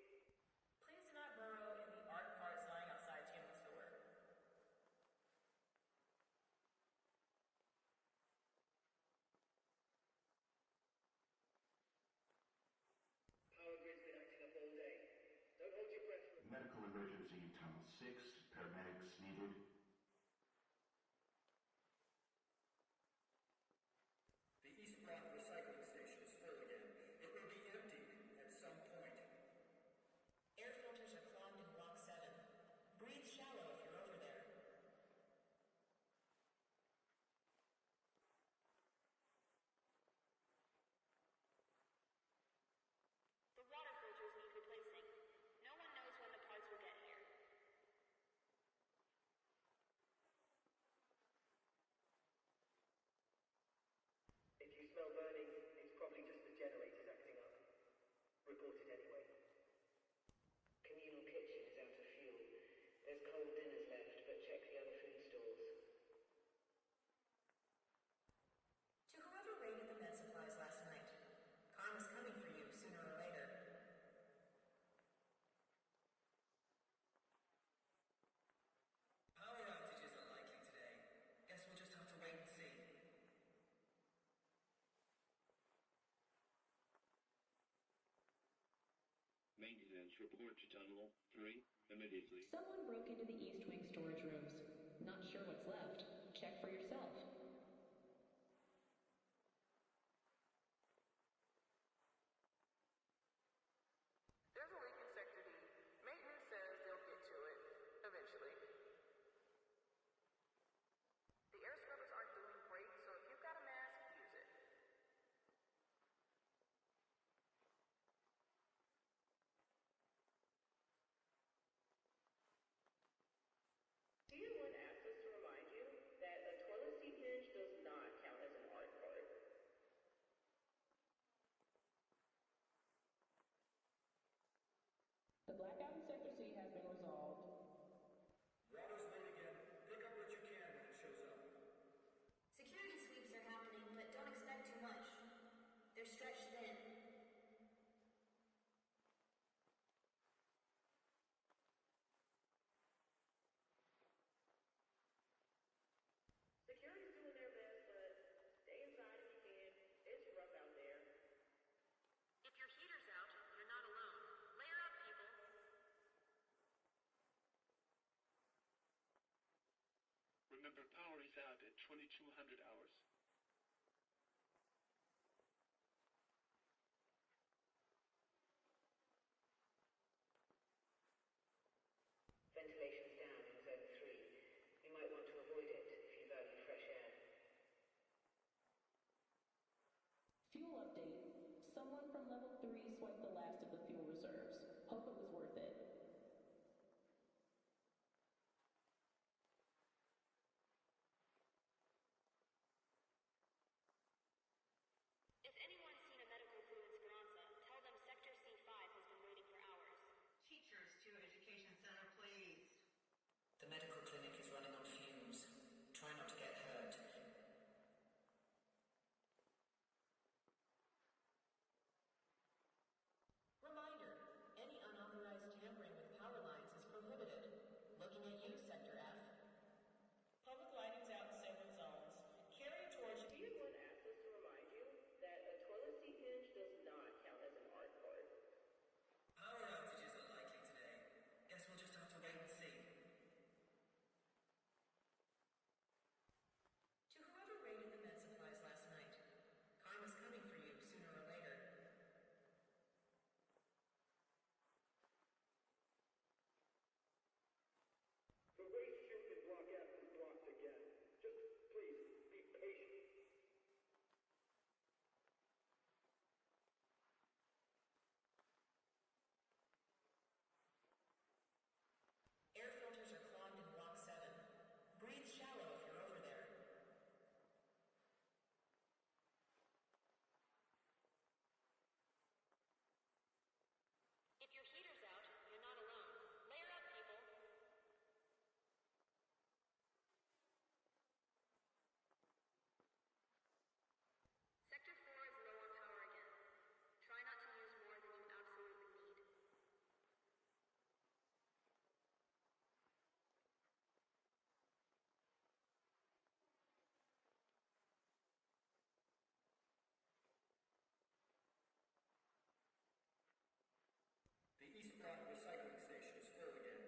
Please do not burrow in the art parts lying outside Tian's door. Power grid's been acting up all day. Don't hold your breath for... Medical emergency Tunnel 6. Paramedics needed. The East Block recycling station's full again. It will be emptied at some point. Air filters are clogged in Block 7. Breathe shallow if you're over there. Maintenance report to Tunnel 3 immediately. Someone broke into the East Wing storage rooms. Not sure what's left. Check for yourself. There's a leak in Sector D. Maintenance says they'll get to it eventually. The air scrubbers aren't doing great, so if you've got a mask, use it. Tier 1 asks us to remind you that a toilet seat hinge does not count as an art card. The blackout in Sector C has been resolved. Water's late again. Pick up what you can when it shows up. Security sweeps are happening, but don't expect too much. They're stretched thin. Security's doing their best, but stay inside if you can. It's rough out there. If your heater's out, you're not alone. Layer up, people. Remember, power is out at 2200 hours. Ventilation's down in Zone 3. You might want to avoid it if you value fresh air. Fuel update. Someone from level 3 swiped the last of the fuel reserves. Hope it was worth it. If anyone's seen a medical crew in Speranza, tell them Sector C5 has been waiting for hours. Teachers to Education Center, please. The medical clinic is running on fumes. Try not to get hurt. Reminder, any unauthorized tampering with power lines is prohibited. Looking at you, Sector F. Public lighting's out in several zones. Carry a torch. Tier 1 asks us to remind you that a toilet seat hinge does not count as an art card. Power outages are likely today. Guess we'll just have to wait and see. To whoever raided the med supplies last night, karma's coming for you sooner or later. The waste chute in Block F is blocked again. Just please be patient. Air filters are clogged in Block 7. Breathe shallow if you're over there. If your heater's out, you're not alone. Layer up, people. Sector 4 is low on power again. Try not to use more than you absolutely need. The East Block recycling station is full again.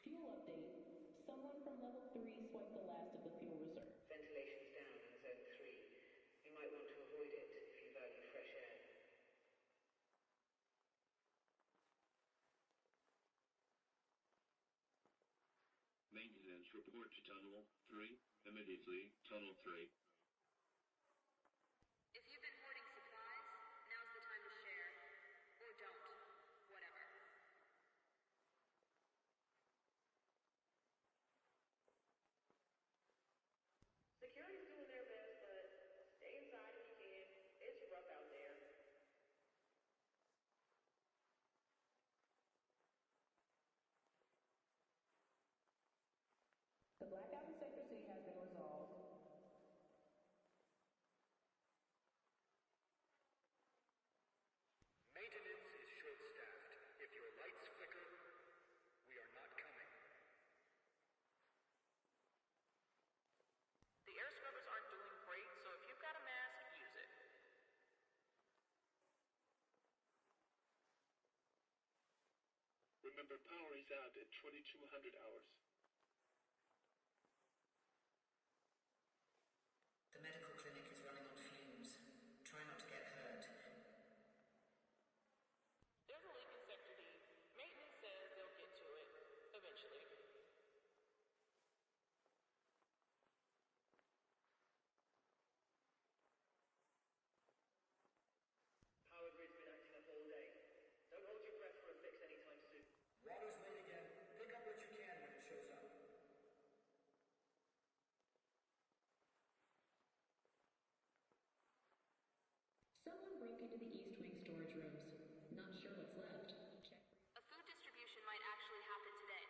Fuel update. Someone from level 3 swiped the last of the fuel reserve. Ventilation's down in Zone 3. You might want to avoid it if you value fresh air. Maintenance report to Tunnel 3 immediately. Tunnel 3. If you've been hoarding supplies, now's the time to share. Or don't. Whatever. Security's doing their best, but stay inside if you can. It's rough out there. The blackout in Sector C has been resolved. Remember, power is out at 2200 hours. The medical clinic is running on fumes. Try not to get hurt. There's a leak in Sector D. Maintenance says they'll get to it eventually. Power grid's been acting up all day. Don't hold your breath for a fix anytime soon. Water's late again. Pick up what you can when it shows up. Someone broke into the East Wing storage rooms. Not sure what's left. Check. A food distribution might actually happen today.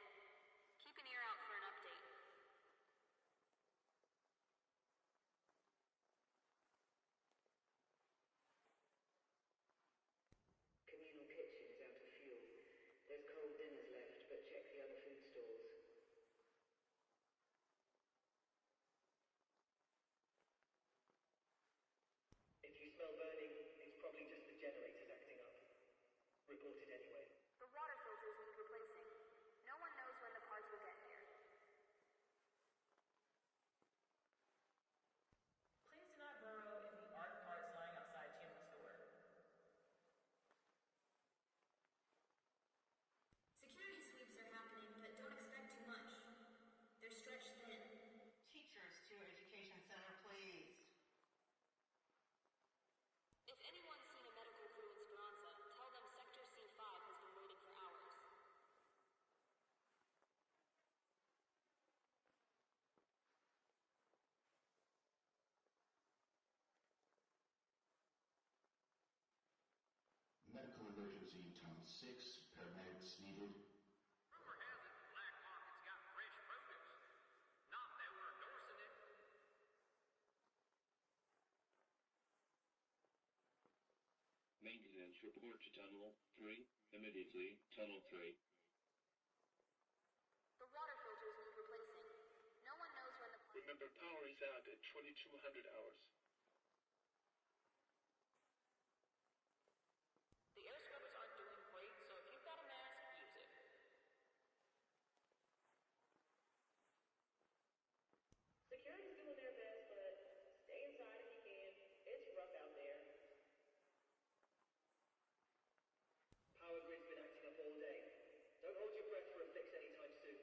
Keep an ear out for an update. Communal kitchen is out of fuel. There's cold dinners left, but check the other food stalls. If you smell burning, it's probably just the generators acting up. Report it anyway. The water filters need replacing. No one knows when the parts will get here. Please do not burrow in the art parts lying outside Timmy's door. Security sweeps are happening, but don't expect too much. They're stretched thin. Teachers to Education Center, please. If anyone's seen a medical crew in Speranza, tell them Sector C5 has been waiting for hours. Medical emergency in Town 6. Paramedics needed. Rumor has it the black market's got fresh produce. Not that we're endorsing it. Maintenance report to Tunnel 3. Immediately, Tunnel 3. The water filters need replacing. No one knows when the parts... Remember, power is out at 2200 hours. The air scrubbers aren't doing great, so if you've got a mask, use it. Security's doing their best, but stay inside if you can. It's rough out there. Power grid's been acting up all day. Don't hold your breath for a fix anytime soon.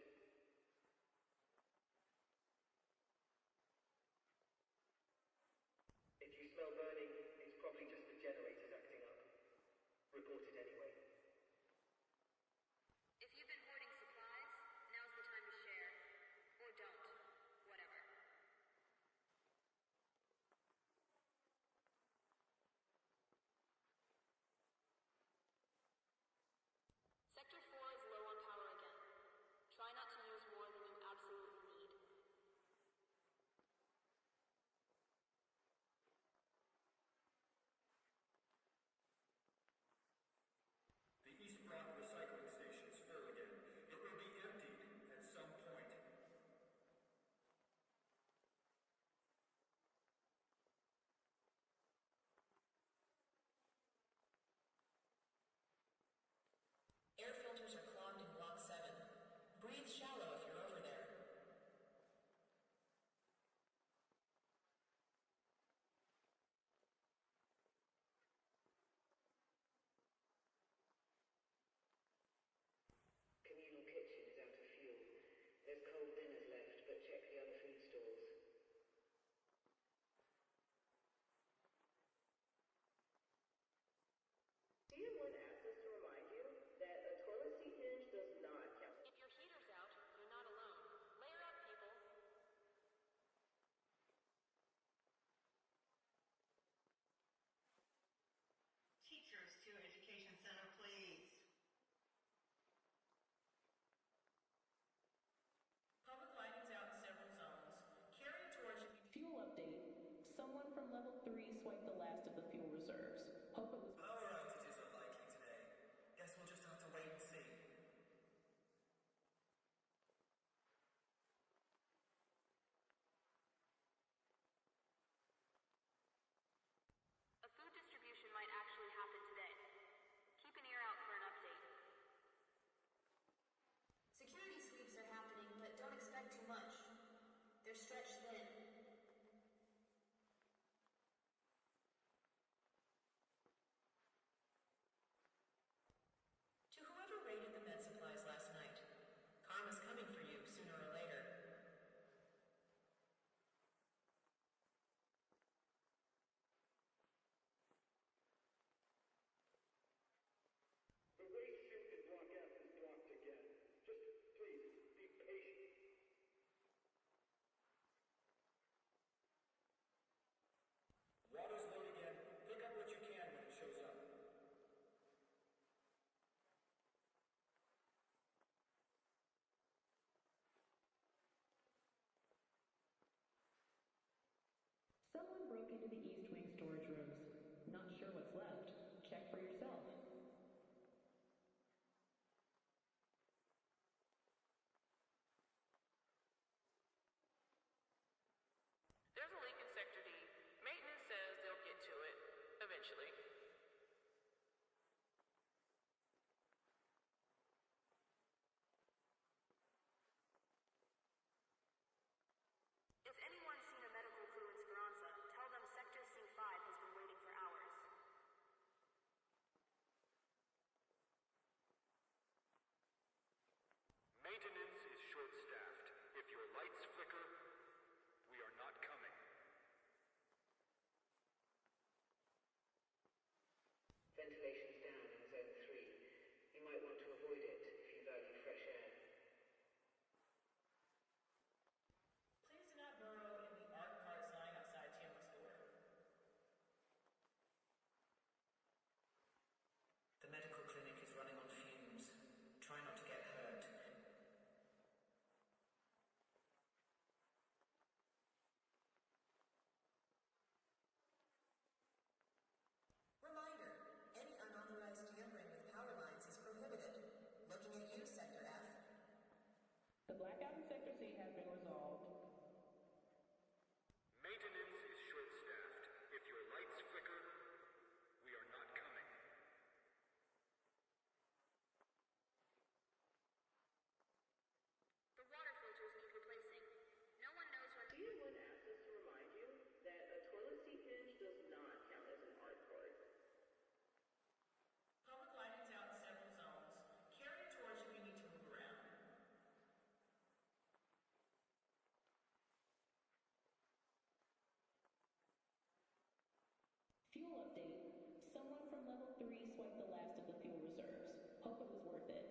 swiped the last of the fuel reserves. Hope it was worth it.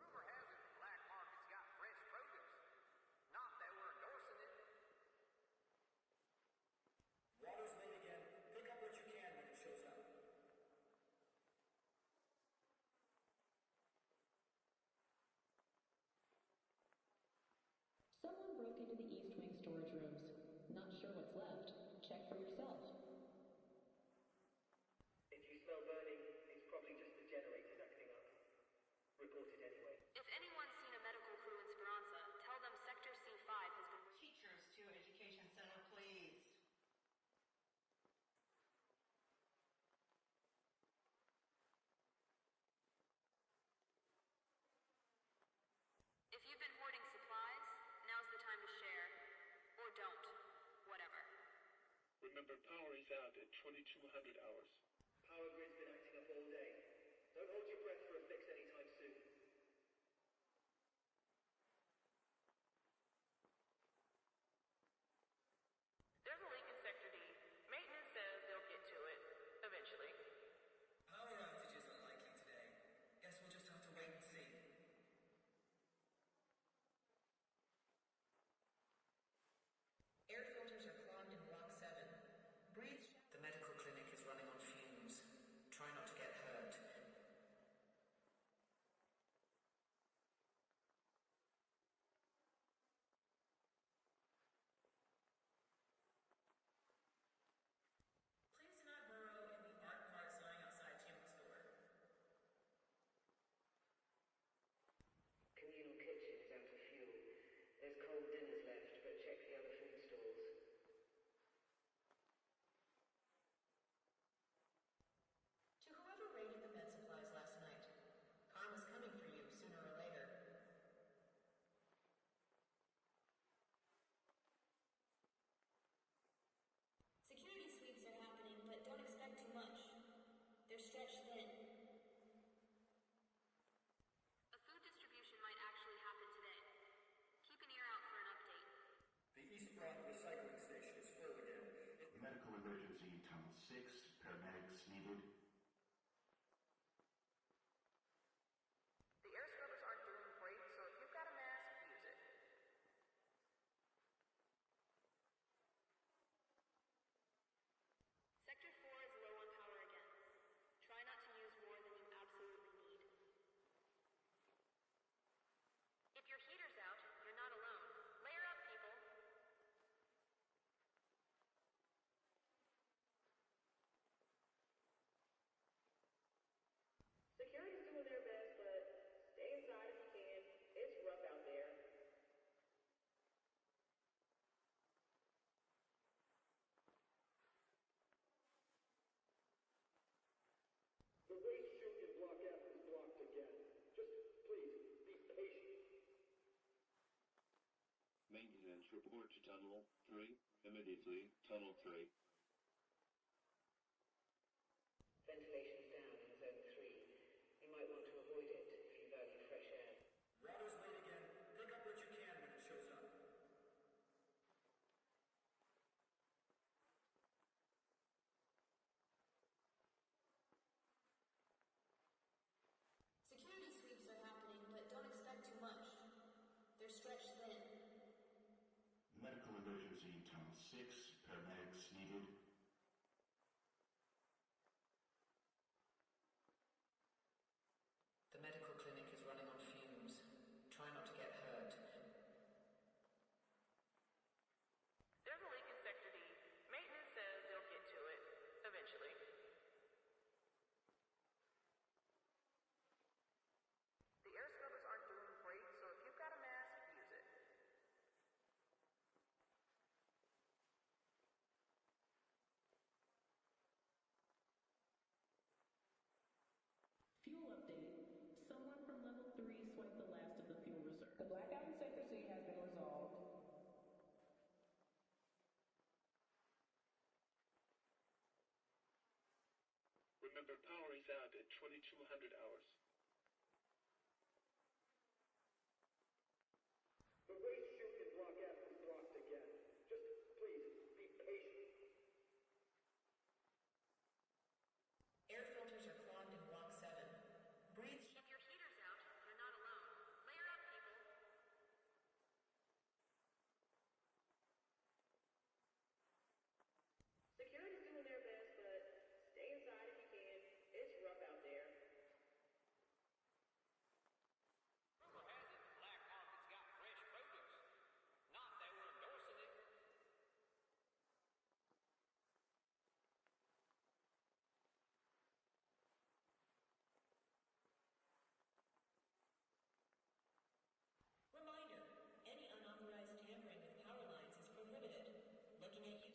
Rumor has it the black market's got fresh produce. Not that we're endorsing it. Water's late again. Pick up what you can when it shows up. Someone broke into the East Wing storage rooms. Not sure what's left. Check for yourself. If you smell burning, it's probably just the generators acting up. Report it anyway. If anyone's seen a medical crew in Speranza, tell them Sector C5 has been... Teachers to Education Center, please. If you've been hoarding supplies, now's the time to share. Or don't. Whatever. Remember, power is out at 2200 hours. Power grid's been acting up all day. Don't hold your breath for a fix anytime soon. There's a leak in Sector D. Maintenance says they'll get to it eventually. Power outages are likely today. Guess we'll just have to wait and see. Air filters are clogged in Block 7. Breathe. The medical clinic is running on fumes. Try not to get hurt. Please do not burrow in the art parts lying outside Tim's store. Communal kitchen is out of fuel. There's cold dinners left, but check the other food stalls. To whoever raided the med supplies last night, karma's coming for you sooner or later. Security sweeps are happening, but don't expect too much. They're stretched thin. A food distribution might actually happen today. Keep an ear out for an update. The East Block recycling station is full again. Medical emergency in Town 6. Paramedics needed. The air scrubbers aren't doing great, so if you've got a mask, use it. Sector 4 is low on power again. Try not to use more than you absolutely need. If your heater's out, you're not alone. Layer up, people. Security's doing their best, but stay inside if you can. It's rough out there. The waste chute in Block F is blocked again. Just please, be patient. Maintenance report to Tunnel 3. Immediately, Tunnel 3. Ventilation's down in Zone 3. You might want to avoid it if you value fresh air. Water's late again. Pick up what you can when it shows up. Security sweeps are happening, but don't expect too much. They're stretched thin. Medical emergency in Town 6. Paramedics needed. The medical clinic is running on fumes. Try not to get hurt. There's a leak in Sector D. Maintenance says they'll get to it eventually. The air scrubbers aren't doing great, so if you've got a mask, use it. Fuel update. Someone from level 3 swiped the last of the fuel reserve. The blackout in Sector C has been resolved. Remember, power is out at 2200 hours. The waste chute in Block F is blocked again. Just please, be patient. Air filters are clogged in Block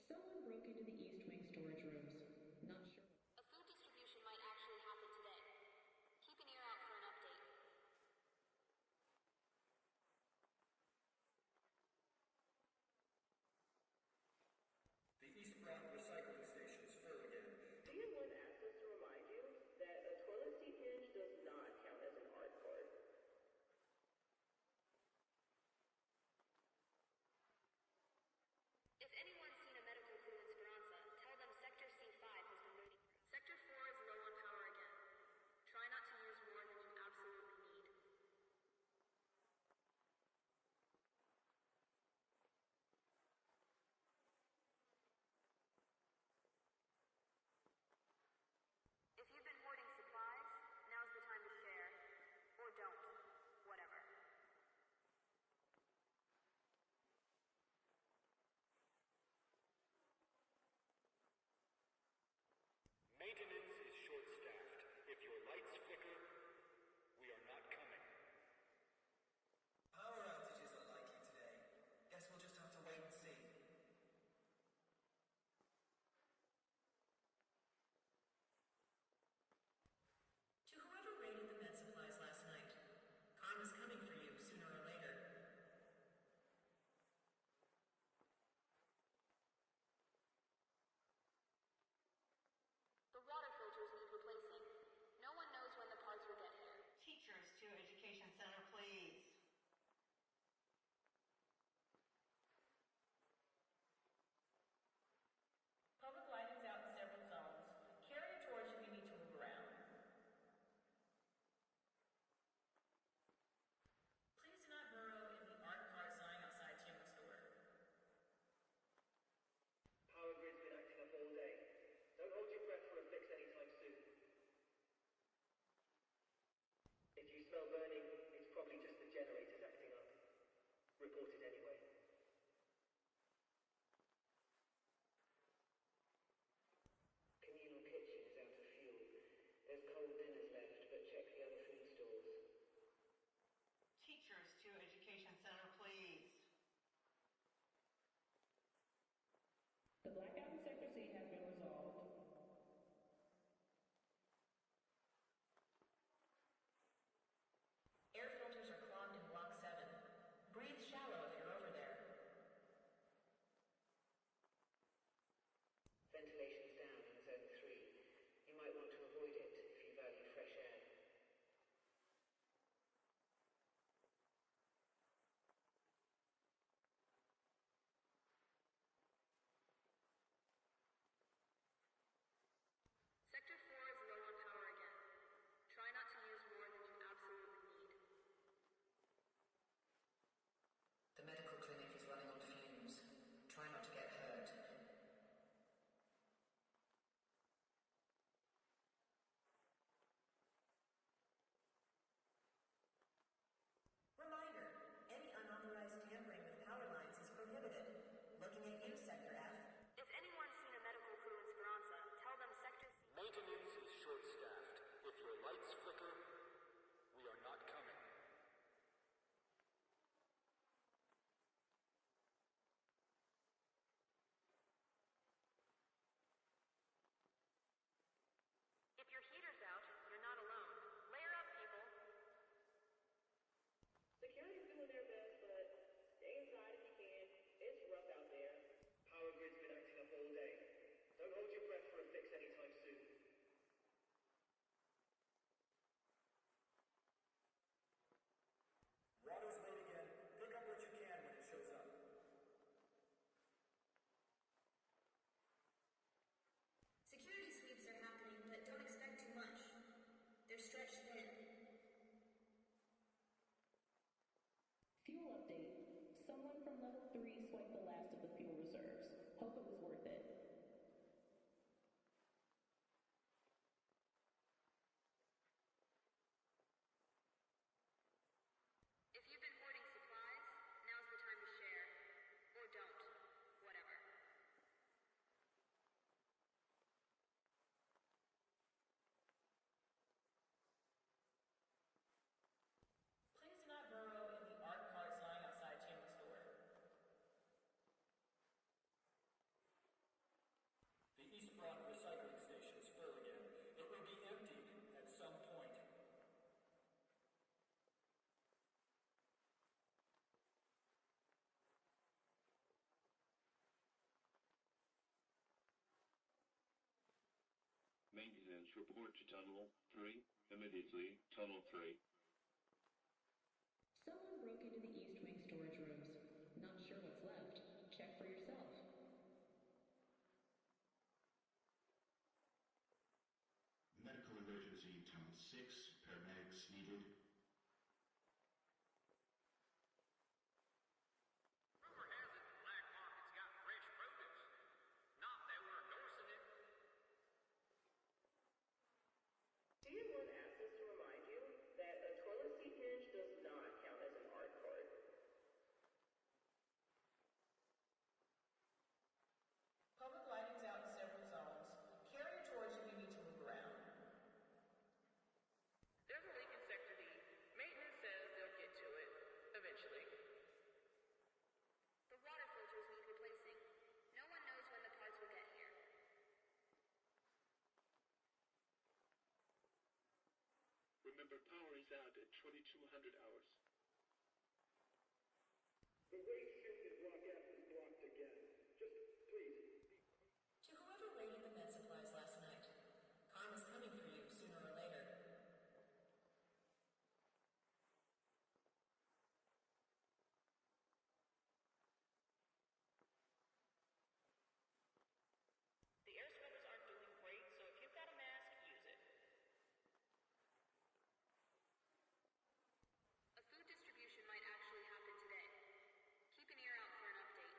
Someone broke into the East Wing storage rooms. Not sure what. A food distribution might actually happen today. Keep an ear out for an update. The East Block recycling station's full again. Someone asked us to remind you that a toilet seat hinge does not count as an art card. If anyone's seen a medical crew in Speranza, tell them Sector C5 has been waiting. Sector 4 is low on power again. Try not to use more than you absolutely need. If you've been hoarding supplies, now's the time to share. Or don't. Whatever. Maintenance is short-staffed. If your lights flicker, we are not coming. Power outages are likely today. Guess we'll just have to wait and see. To whoever raided the med supplies last night, karma's coming for you sooner or later. The water filters need replacing. No one knows when the parts will get here. Teachers to Education Center, please. Public lighting's out in several zones. Carry a torch if you need to move around. Please do not burrow in the art card sign outside Timber Store. Power grid's been acting up all day. Don't hold your breath for a fix anytime soon. If you smell burning, it's probably just the generators acting up. Report it anyway. Communal kitchen is out of fuel. There's cold dinners left, but check the other food stores. Teachers to Education Center, please. The blackout in Sector C has been resolved. Air filters are clogged in Block 7. Breathe shallow if you're over there. Maintenance report to Tunnel 3. Immediately, Tunnel 3. Someone broke into the East Wing storage rooms. Not sure what's left. Check for yourself. Medical emergency, Tunnel 6. Paramedics needed. Rumor has it the black market's got fresh produce. Not that we're endorsing it. Someone asked us to remind you that a toilet seat hinge does not count as an art card. Public lighting's out in several zones. Carry a torch if you need to move around. There's a leak in Sector D. Maintenance says they'll get to it eventually. The water filters need replacing. No one knows when the parts will get here. Remember, power is out at 2200 hours. The waste chute in Block F is blocked again. Just please, To whoever raided the med supplies last night, karma's coming for you sooner or later. The air scrubbers aren't doing great, so if you've got a mask, use it. A food distribution might actually happen today. Keep an ear out for an update.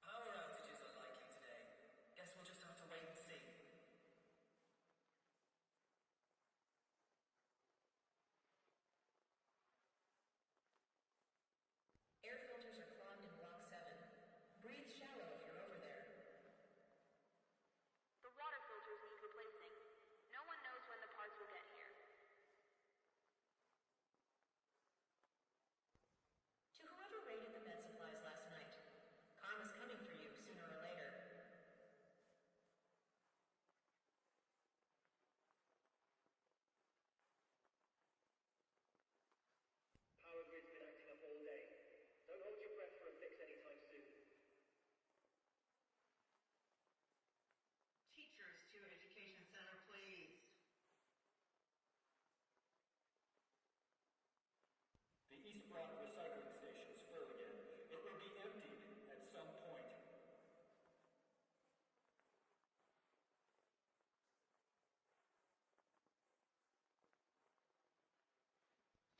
Power outages are likely today. Guess we'll just have to wait and see. Air filters are clogged in Block 7. Breathe shallow if you're over there. The water filters need replacing. No one knows when the parts will get here. To whoever raided the med supplies last night, karma's coming for you sooner or later. Power grid's been acting up all day. Don't hold your breath for a fix anytime soon. Teachers to Education Center, please. The East Block recycling station's full again. It will be emptied at some point.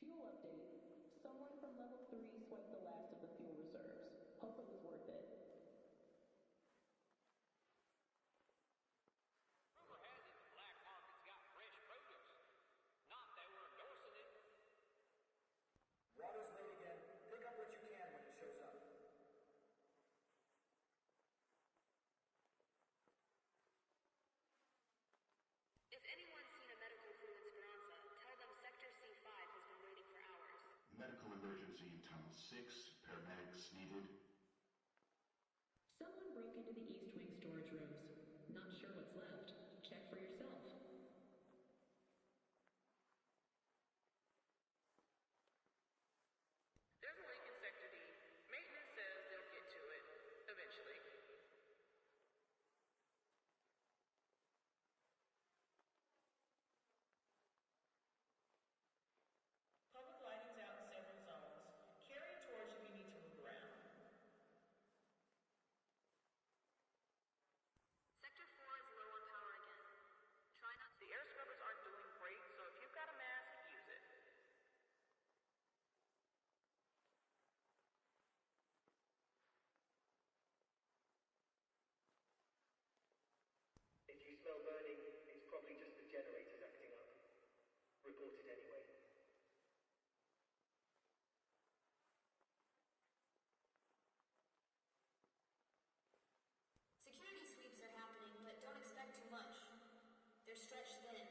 Fuel update. Someone from level 3 swiped the last of the fuel reserves. Hope it was worth it. Rumor has it the black market's got fresh produce. Not that we're endorsing it. Water's late again. Pick up what you can when it shows up. If anyone's seen a medical crew in Speranza, tell them Sector C5 has been waiting for hours. Medical emergency, Tunnel 6. Paramedics needed. Someone broke into the East Wing storage rooms. Not sure what's left. Check for yourself. There's a leak in Sector D. Maintenance says they'll get to it eventually. Public lighting's out in several zones. Carry a torch if you need to move around. Sector 4 is low on power again. Try not to. The air scrubbers aren't doing great, so if you've got a mask, use it. If you smell burning, it's probably just the generators acting up. Report it anyway. Security sweeps are happening, but don't expect too much. They're stretched thin.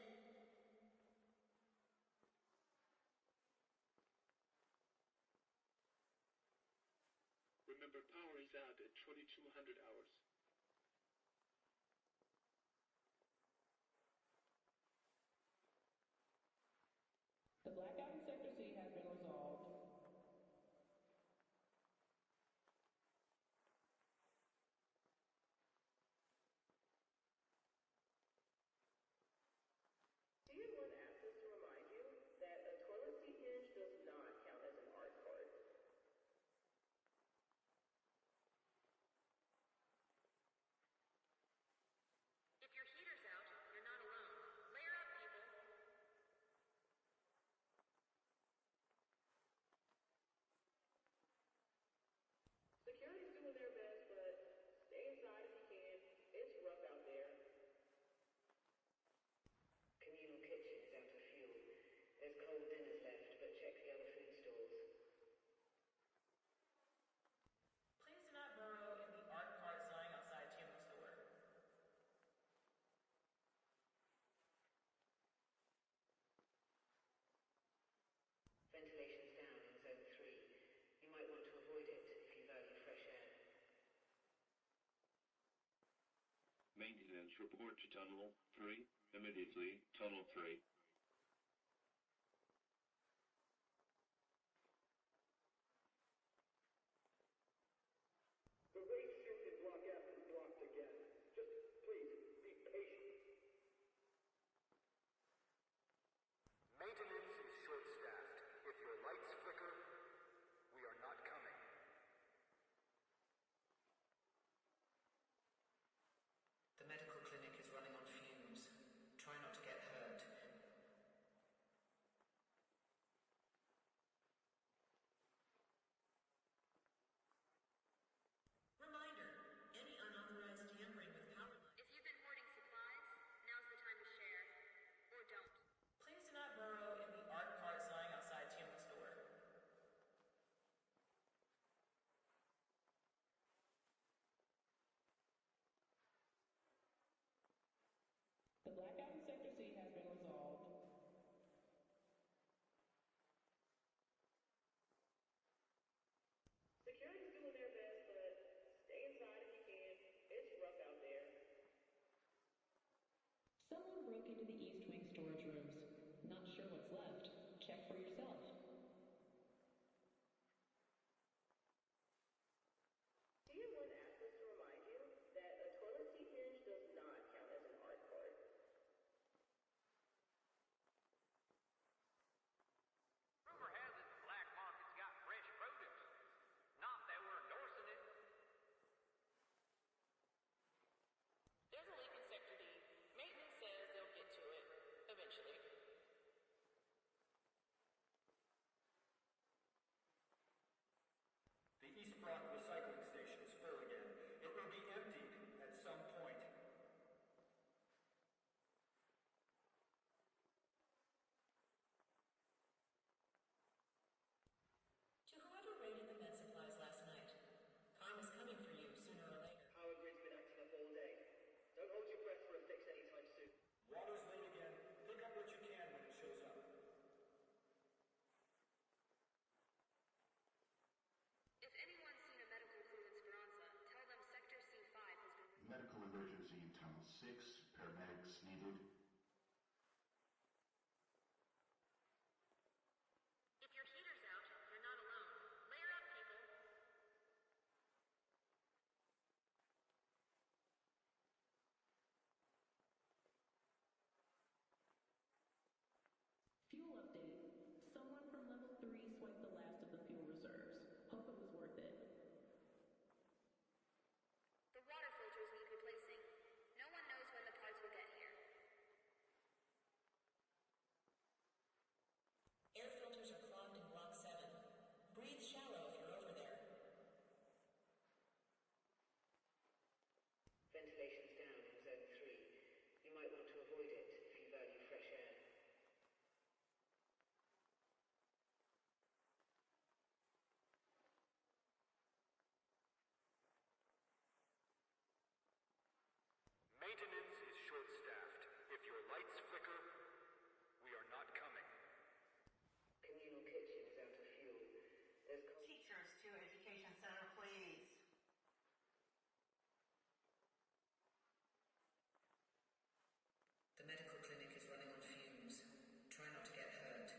Remember, power is out at 2200 hours. Maintenance report to Tunnel 3. Immediately, Tunnel 3. The waste chute in Block F is blocked again. Just please, be patient. Maintenance is short-staffed. If your lights flicker, we are not coming. The medical clinic is running on fumes. Try not to get hurt. Reminder, any unauthorized tampering with power lines. If you've been hoarding supplies, now's the time to share. Or don't. Please do not burrow in the art parts lying outside Tim's door. The blackout in Sector C has been resolved. Security's doing their best, but stay inside if you can. It's rough out there. Someone broke into the East Wing storage rooms. Not sure what's left. Check for yourself. Tier 1 asked us to remind you that a toilet seat hinge does not count as an art card. Rumor has it the black market's got fresh produce. Not that we're endorsing it. There's a leak in Sector D. Maintenance says they'll get to it eventually. The East Block recycling station is full again. It will be emptied at some point. To whoever raided the med supplies last night, karma's coming for you sooner or later. Power grid's been acting up all day. Don't hold your breath for a fix anytime soon. Water's late again. Pick up what you can when it shows up. If anyone's seen a medical crew in Speranza, tell them Sector C5 has been... Medical emergency in Tunnel 6. Paramedics needed. If your heater's out, you're not alone. Layer up, people. Fuel update. Someone from level 3 swiped the last of the fuel reserves. Hope it was worth it. The water filters need replacing. No one knows when the parts will get here. Air filters are clogged in Block 7. Breathe shallow if you're over there. Ventilation's down in Zone 3. You might want to avoid it if you value fresh air. Maintenance is short-staffed. If your lights flicker, we are not coming. Communal kitchen is out of fuel. There's cold... Teachers to Education Center, please. The medical clinic is running on fumes. Try not to get hurt.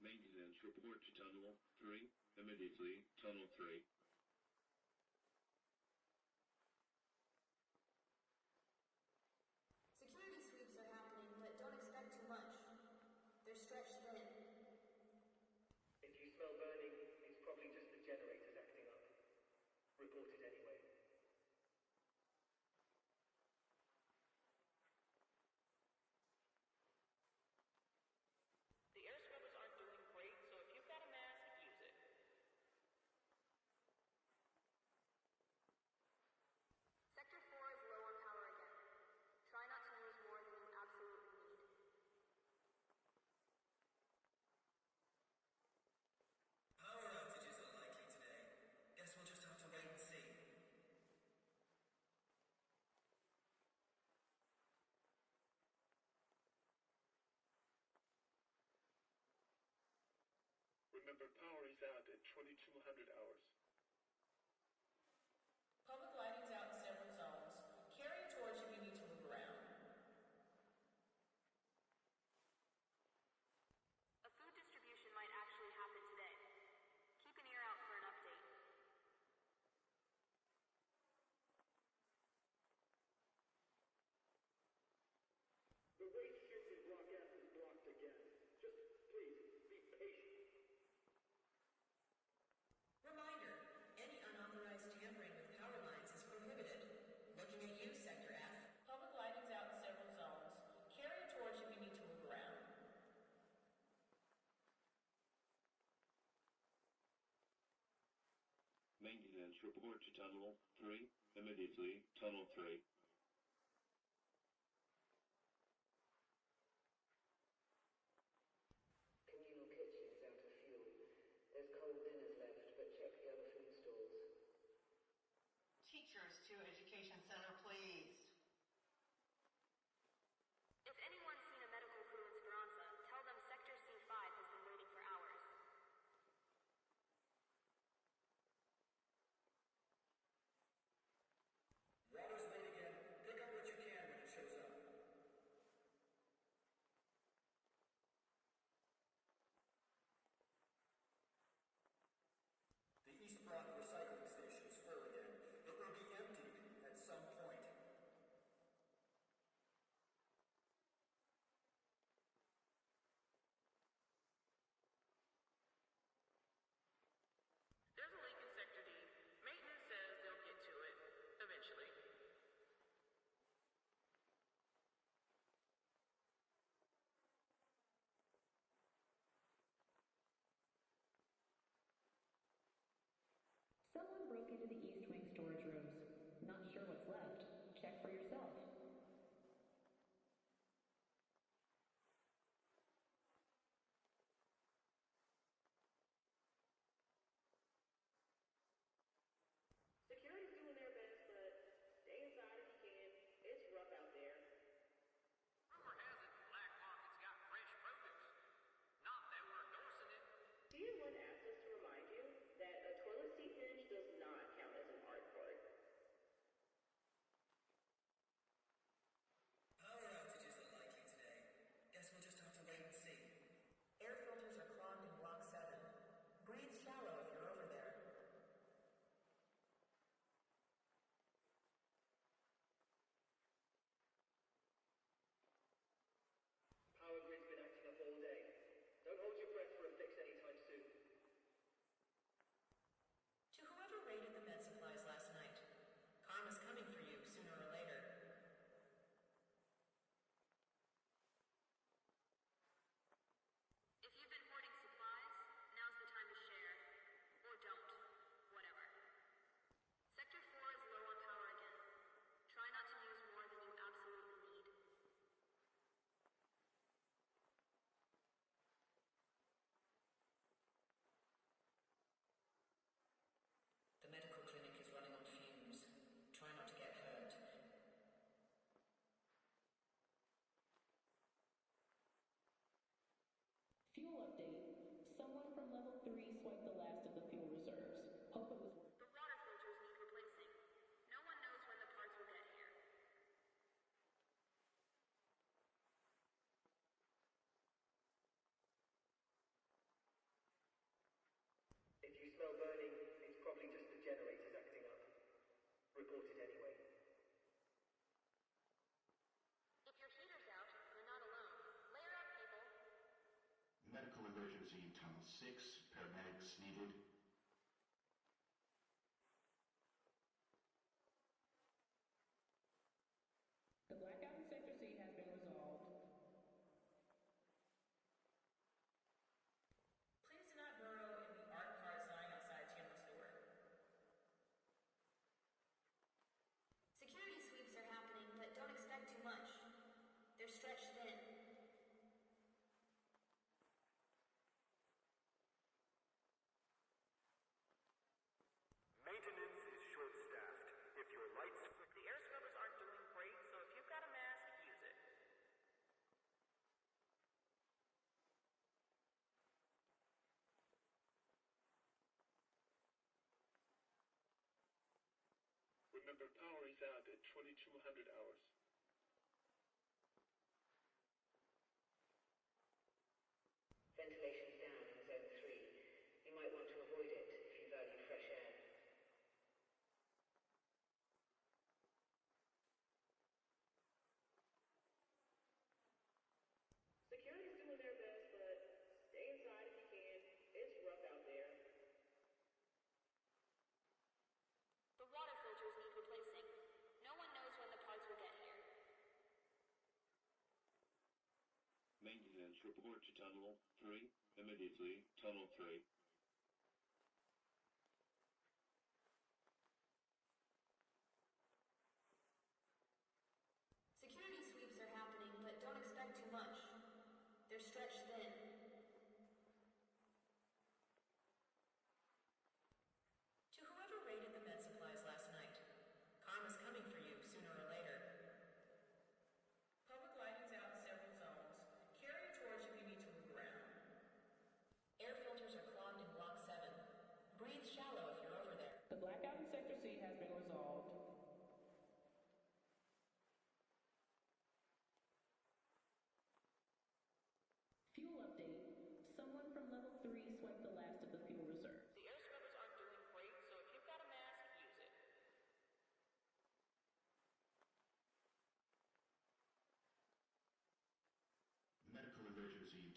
Maintenance report to Tunnel 3. Immediately, Tunnel 3. Security sweeps are happening, but don't expect too much. They're stretched thin. If you smell burning, it's probably just the generators acting up. Report it anyway. The air scrubbers aren't doing great, so if you've got a mask, use it. Sector 4 is low on power again. Try not to use more than you absolutely need. Power outages are likely today. Guess we'll just have to wait and see. Remember, power is out at 2200 hours. Maintenance report to Tunnel 3, immediately, Tunnel 3. Communal kitchen is out of fuel. There's cold dinners left, but check the other food stalls. Teachers to Education Center, please. If anyone's seen a medical crew in Speranza, tell them Sector C5 has been waiting for hours. Water's late again. Pick up what you can when it shows up. The East Block recycling station's full again. It will be emptied at some point. There's a leak in Sector D. Maintenance says they'll get to it eventually. Someone broke into the East Wing storage rooms. Not sure what's left. Check for yourself. Security's doing their best, but stay inside if you can. It's rough out there. Rumor has it the black market's got fresh produce. Not that we're endorsing it. Someone asked us to remind you that a toilet seat hinge does not count as an art part. Power outages are likely today. Guess we'll just have to wait and see. Air filters are clogged in Block 7. Breathe shallow if you're over there. Power grid's been acting up all day. Don't hold your breath for a fix anytime soon. To whoever raided the med supplies last night, karma's coming for you sooner or later. If you've been hoarding supplies, now's the time to share. Or don't. Whatever. Sector 4 is low on power again. Try not to use more than you absolutely need. The medical clinic is running on fumes. Try not to get hurt. Fuel update. Someone from level 3 swiped the last of the fuel reserves. Hope it was worth The water filters need replacing. No one knows when the parts will get here. If you smell burning, it's probably just the generators acting up. Report it anyway. If your heater's out, you're not alone. Layer up, people. Medical emergency in Tunnel 6. Paramedics needed. The blackout in Sector C has been resolved. Please do not burrow in the art card sign outside Tianma's door. Security sweeps are happening, but don't expect too much. They're stretched thin. Maintenance is short-staffed. If your lights flicker, The air scrubbers aren't doing great, so if you've got a mask, use it. Remember, power is out at 2200 hours. Ventilation's down in Zone 3. You might want to avoid it if you value fresh air. Security's doing their best, but stay inside if you can. It's rough out there. The water filters need replacing. No one knows when the parts will get here. Maintenance report to Tunnel 3, immediately, Tunnel 3.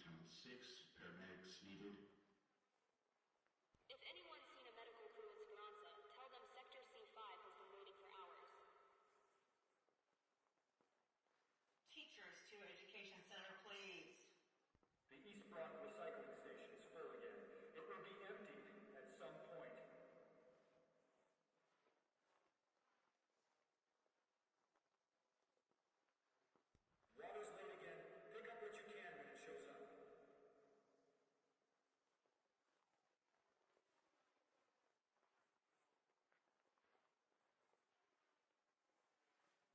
Channel 6, paramedics needed. If anyone's seen a medical crew in Speranza, tell them Sector C5 has been waiting for hours. Teachers to Education Center, please. The East Block recycling station is full again. It will be emptied at some point. Water's late again. Pick up what you can when it shows up.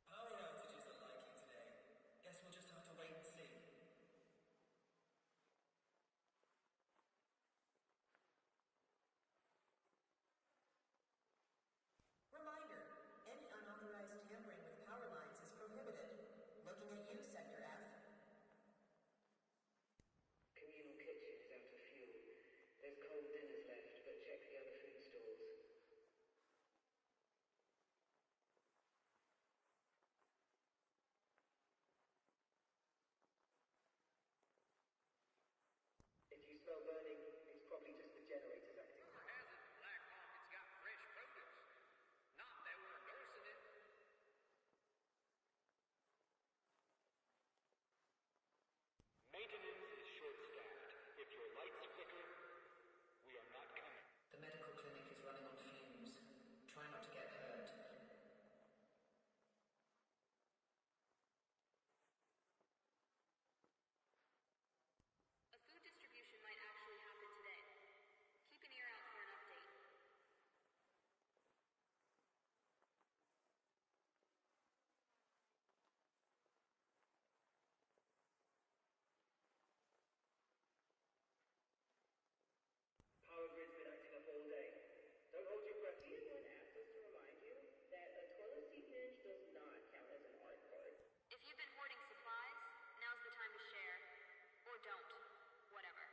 Power outages are likely today. Guess we'll just have to wait and see. Reminder, any unauthorized tampering with power lines is prohibited. Looking at you, Sector F. Communal kitchen is out of fuel. There's cold dinners left, but check the other food stalls. If you smell burning, it's probably just the generators acting up. Rumor has it the black market's got fresh produce. Not that we're endorsing it. Maintenance is short-staffed. If your lights flicker, we are not coming. The medical clinic is running on fumes. Try not to get hurt. A food distribution might actually happen today. Keep an ear out for an update. Power grid's been acting up all day. Don't hold your breath. Anyone asked us to remind you that a toilet seat hinge does not count as an art part. If you've been hoarding supplies, now's the time to share. Or don't. Whatever.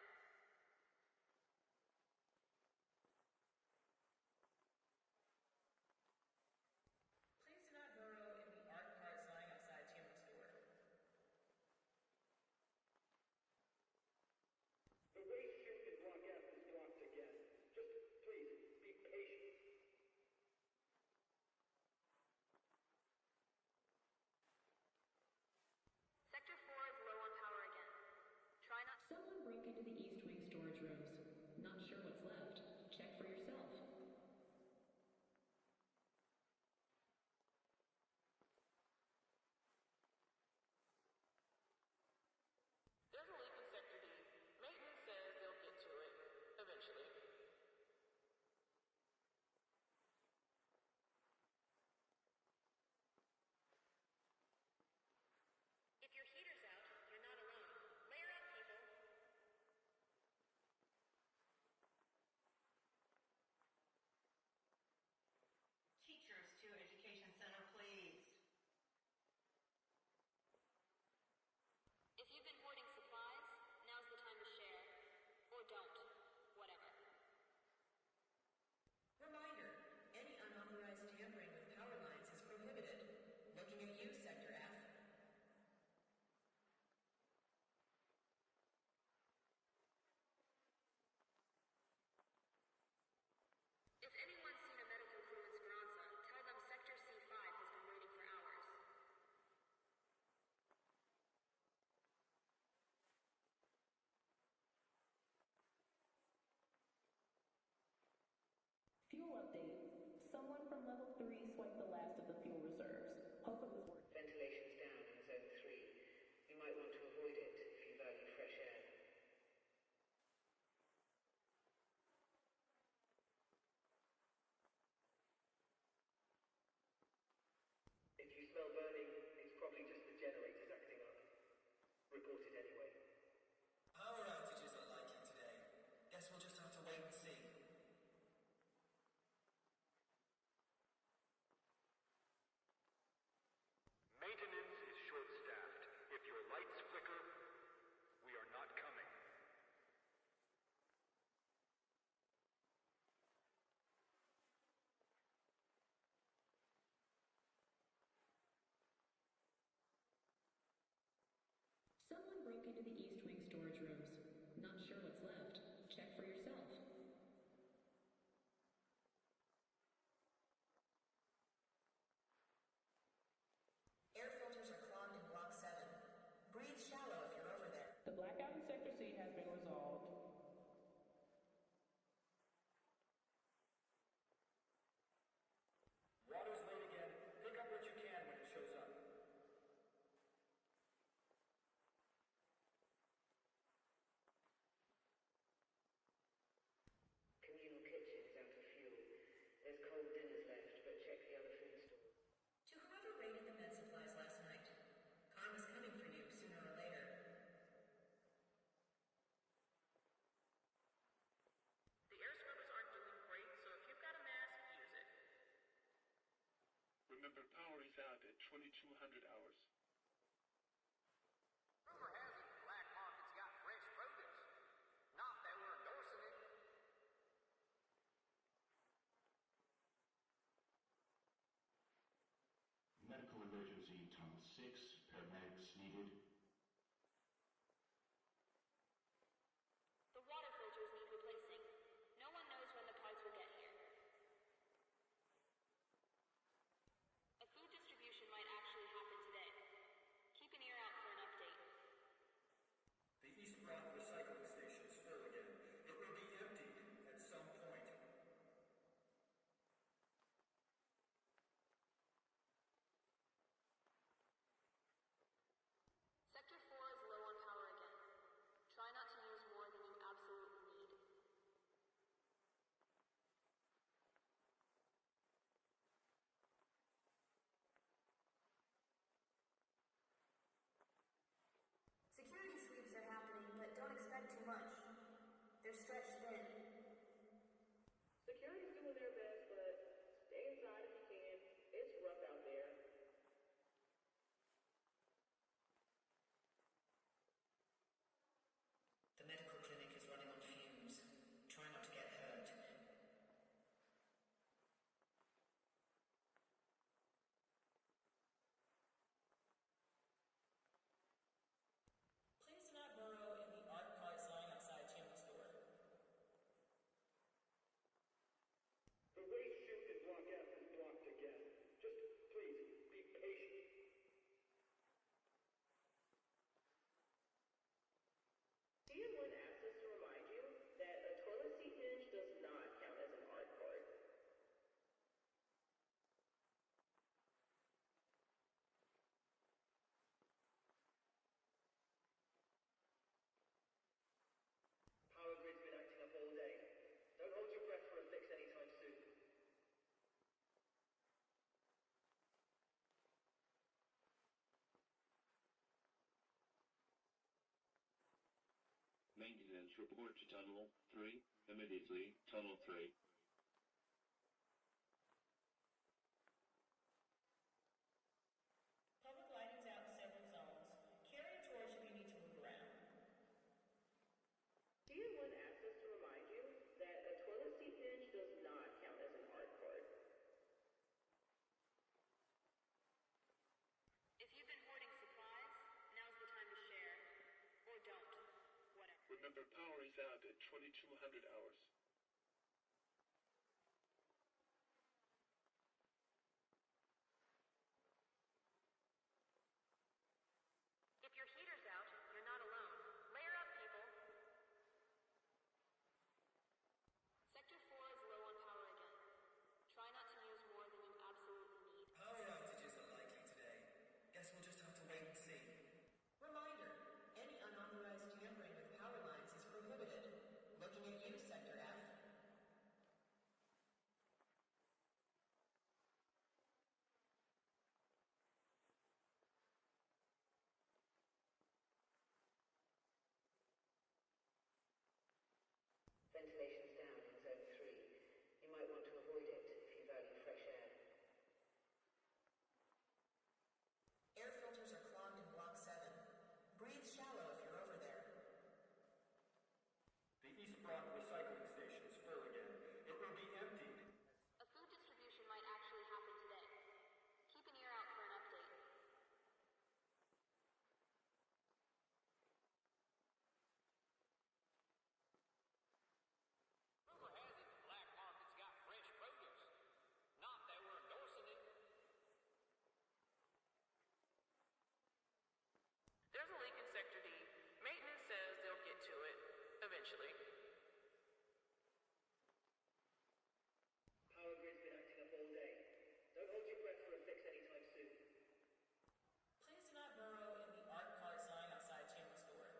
Please do not burrow in the art parts lying outside Tim's store. The waste chute in Block F is blocked again. Just please, be patient. Sector 4 is low on power again. Try not. Someone broke into the East Wing storage rooms. Not sure what's left. Check for yourself. There's a leak in Sector D. Maintenance says they'll get to it eventually. If your heater's out, you're not alone. Layer up, people. Teachers to Education Center, please. If you've been hoarding supplies, now's the time to share. Or don't. Whatever. Reminder, any unauthorized tampering with power lines is prohibited. Looking at you, Sector F. If anyone's seen a medical crew in Speranza, tell them Sector C5 has been waiting for hours. Fuel update. Someone from level 3 swiped the last of the fuel reserves. Hope it was worth it. Ventilation's down in Zone 3. You might want to avoid it if you value fresh air. If you smell burning, it's probably just the generators acting up. Report it anyway. Power outages are likely today. Guess we'll just have to wait and see. Maintenance is short-staffed. If your lights flicker, we are not coming. Someone broke into the East Wing storage rooms. hours. Rumor has it the black market's got fresh produce. Not that we're endorsing it. Medical emergency, tunnel 6, paramedics needed. The water filters need replacing. No one knows when the parts will get here. A food distribution might actually happen today. Keep an ear out for an update. The East Block recycling station's full again. It will be emptied at some point. Sector 4 is low on power again. Try not to use more than you absolutely need. Security sweeps are happening, but don't expect too much. They're stretched thin. Security's doing their best, but stay inside if you can. It's rough out there. The medical clinic is running on fumes. Try not to get hurt. Please do not burrow in the art parts lying outside Tim's store. The waste chute in Block F is blocked again. Just please be patient. TN1 asked us to remind you that a toilet seat hinge does not count as an art part. Power grid's been acting up all day. Don't hold your breath for a fix anytime soon. Maintenance report to Tunnel 3, immediately, Tunnel 3. Public lighting's out in several zones. Carry a torch if you need to move around. TN1 asked us to remind you that a toilet seat hinge does not count as an art part. If you've been hoarding supplies, now's the time to share. Or don't. Whatever. Remember, power is out at 2200 hours. If your heater's out, you're not alone. Layer up, people. Sector 4 is low on power again. Try not to use more than you absolutely need. Power outages are likely today. Guess we'll just have to wait and see. Reminder, any unauthorized tampering with power lines is prohibited. Looking at you, Sector F. Ventilation's down in Zone 3. You might want to avoid it if you value fresh air. Air filters are clogged in Block 7. Breathe shallow if you're over there. The East Block recycling station's full again. It will be emptied. A food distribution might actually happen today. Keep an ear out for an update. Rumor has it the black market's got fresh produce. Not that we're endorsing it. There's a leak in Sector D. Maintenance says they'll get to it eventually. Power grid's been acting up all day. Don't hold your breath for a fix anytime soon. Please do not burrow in the art parts lying outside Tim's store.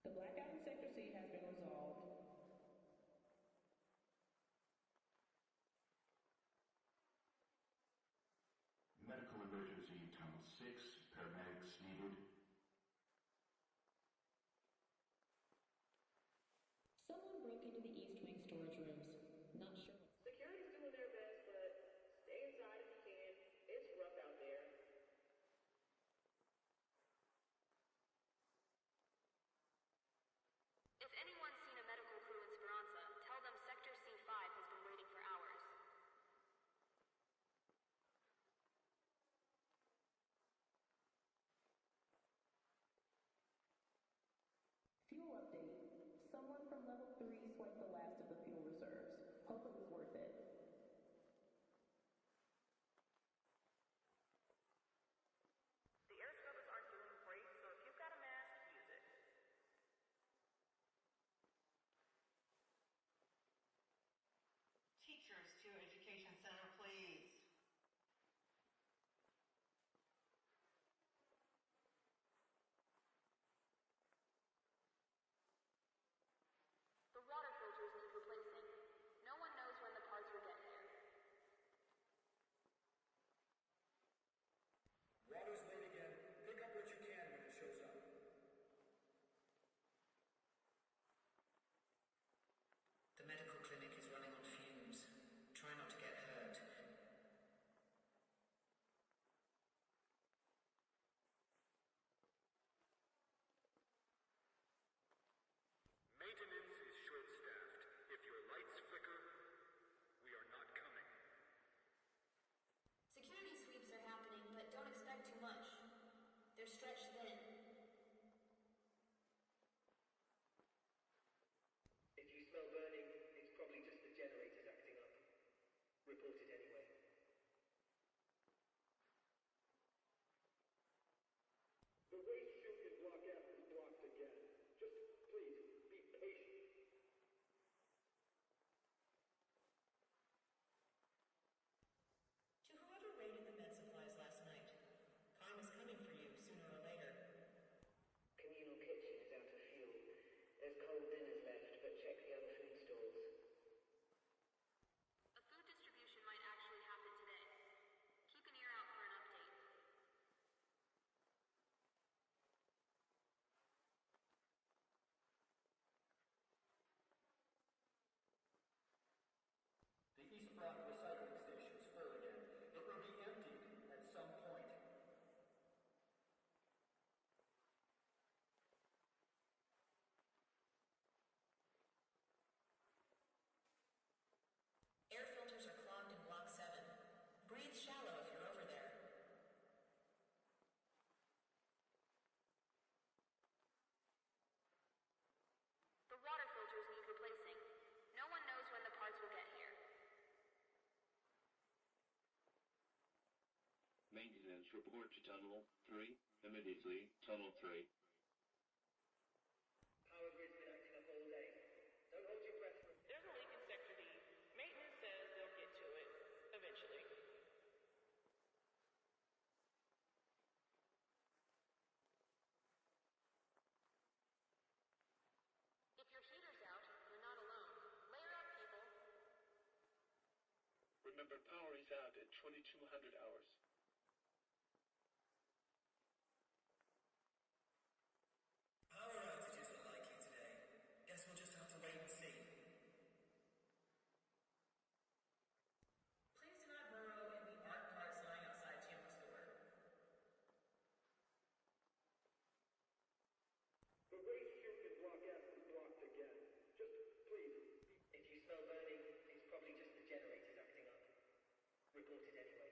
The blackout in Sector C has been resolved. Medical emergency, tunnel 6, paramedics needed. Someone broke into the East Wing storage rooms. Not sure swiped the last of the fuel reserves. Hope it was worth it. The air scrubbers aren't doing great, so if you've got a mask, use it. Teachers to Education Center, please. The water filters need replacing. No one knows when the parts will get here. Water's late again. Pick up what you can when it shows up. The medical clinic is running on fumes. Try not to get hurt. Maintenance is short-staffed. If your lights flicker, we are not coming. Security sweeps are happening, but don't expect too much. They're stretched thin. If you smell burning, it's probably just the generators acting up. Report it anyway. The waste chute in Block F is blocked again. Just please, be patient. To whoever raided the med supplies last night, karma's coming for you sooner or later. Communal kitchen is out of fuel. There's cold dinners left, but check the other food stalls. A food distribution might actually happen today. Keep an ear out for an update. The East Block recycling station's full again. It will be emptied at some point. Air filters are clogged in Block 7. Breathe shallow if you're over there. The water filters need replacing. No one knows when the parts will get here. Maintenance report to Tunnel 3. Immediately, Tunnel 3. Power grid's been acting up all day. Don't hold your breath for a There's a leak in Sector D. Maintenance says they'll get to it eventually. If your heater's out, you're not alone. Layer up, people. Remember, power is out at 2200 hours. Power outages are likely today. Guess we'll just have to wait and see. Please do not burrow in the art parts lying outside Jim's door. The waste chute in Block F is blocked again. Just please, If you smell burning, it's probably just the generators acting up. Report it anyway.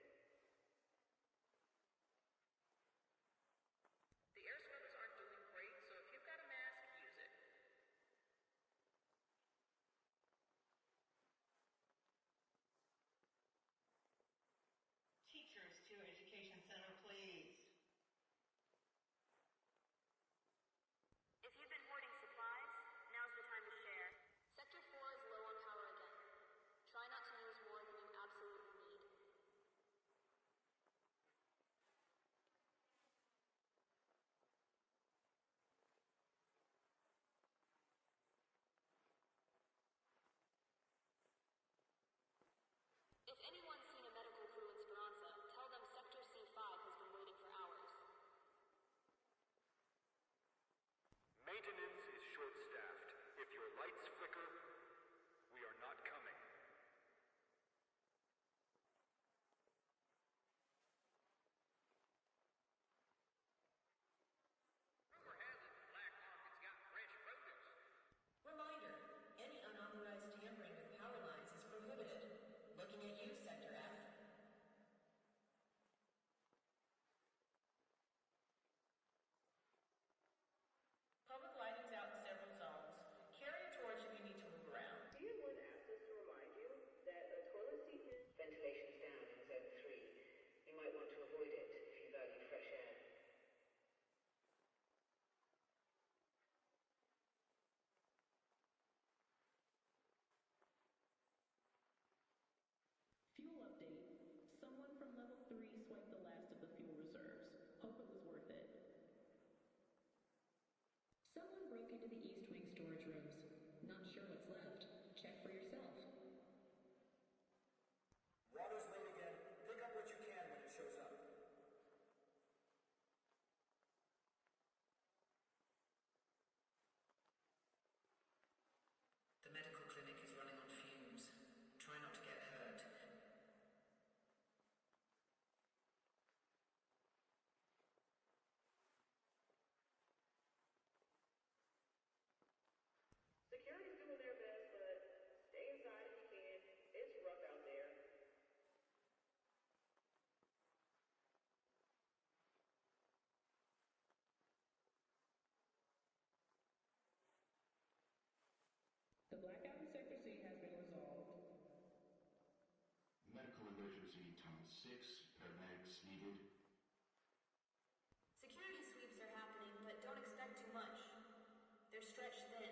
6, paramedics needed. Security sweeps are happening, but don't expect too much. They're stretched thin.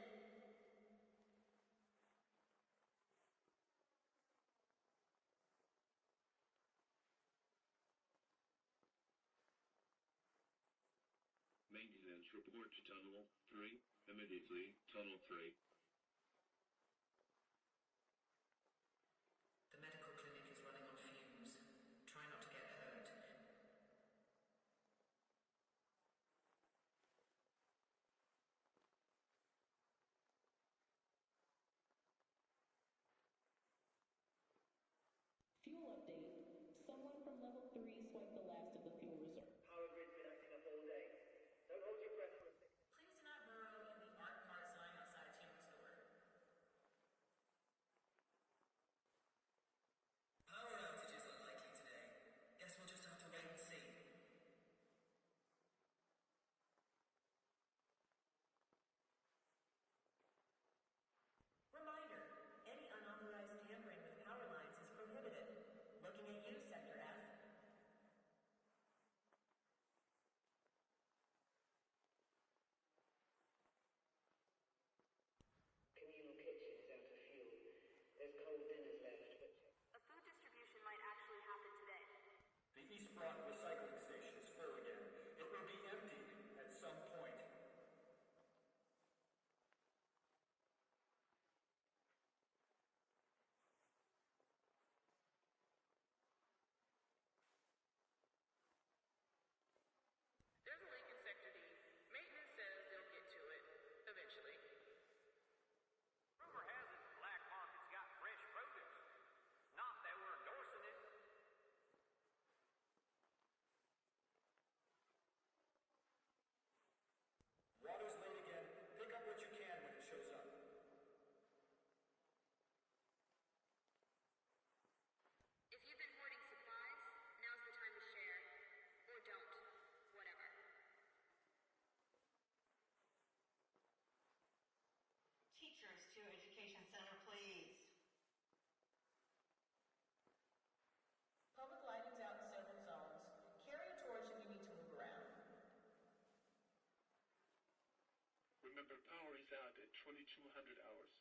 Maintenance report to Tunnel 3, immediately, Tunnel 3. The medical clinic is running on fumes. Try not to get hurt. Fuel update. Someone from level 3 swiped the last of the fuel reserve. Power grid's been acting up all day. Don't hold your breath for a second. Please do not burrow in the ARC parts line outside a tamper store. Power outages are likely today. Guess we'll just have to wait and see. Reminder, any unauthorized tampering with power lines is prohibited. Looking at you, Sector F. Communal kitchen is out of fuel. There's cold dinners left, but A food distribution might actually happen today. The East Block recycling station is full again. It will be emptied at some point. There's a leak in Sector D. Maintenance says they'll get to it eventually. Rumor has it the black market's got fresh produce. Not that we're endorsing it. Water's late again. Pick up what you can when it shows up. If you've been hoarding supplies, now's the time to share. Or don't. Whatever. Teachers to Education Center, please. Public lighting's out in several zones. Carry a torch if you need to move around. Remember, power is out at 2200 hours.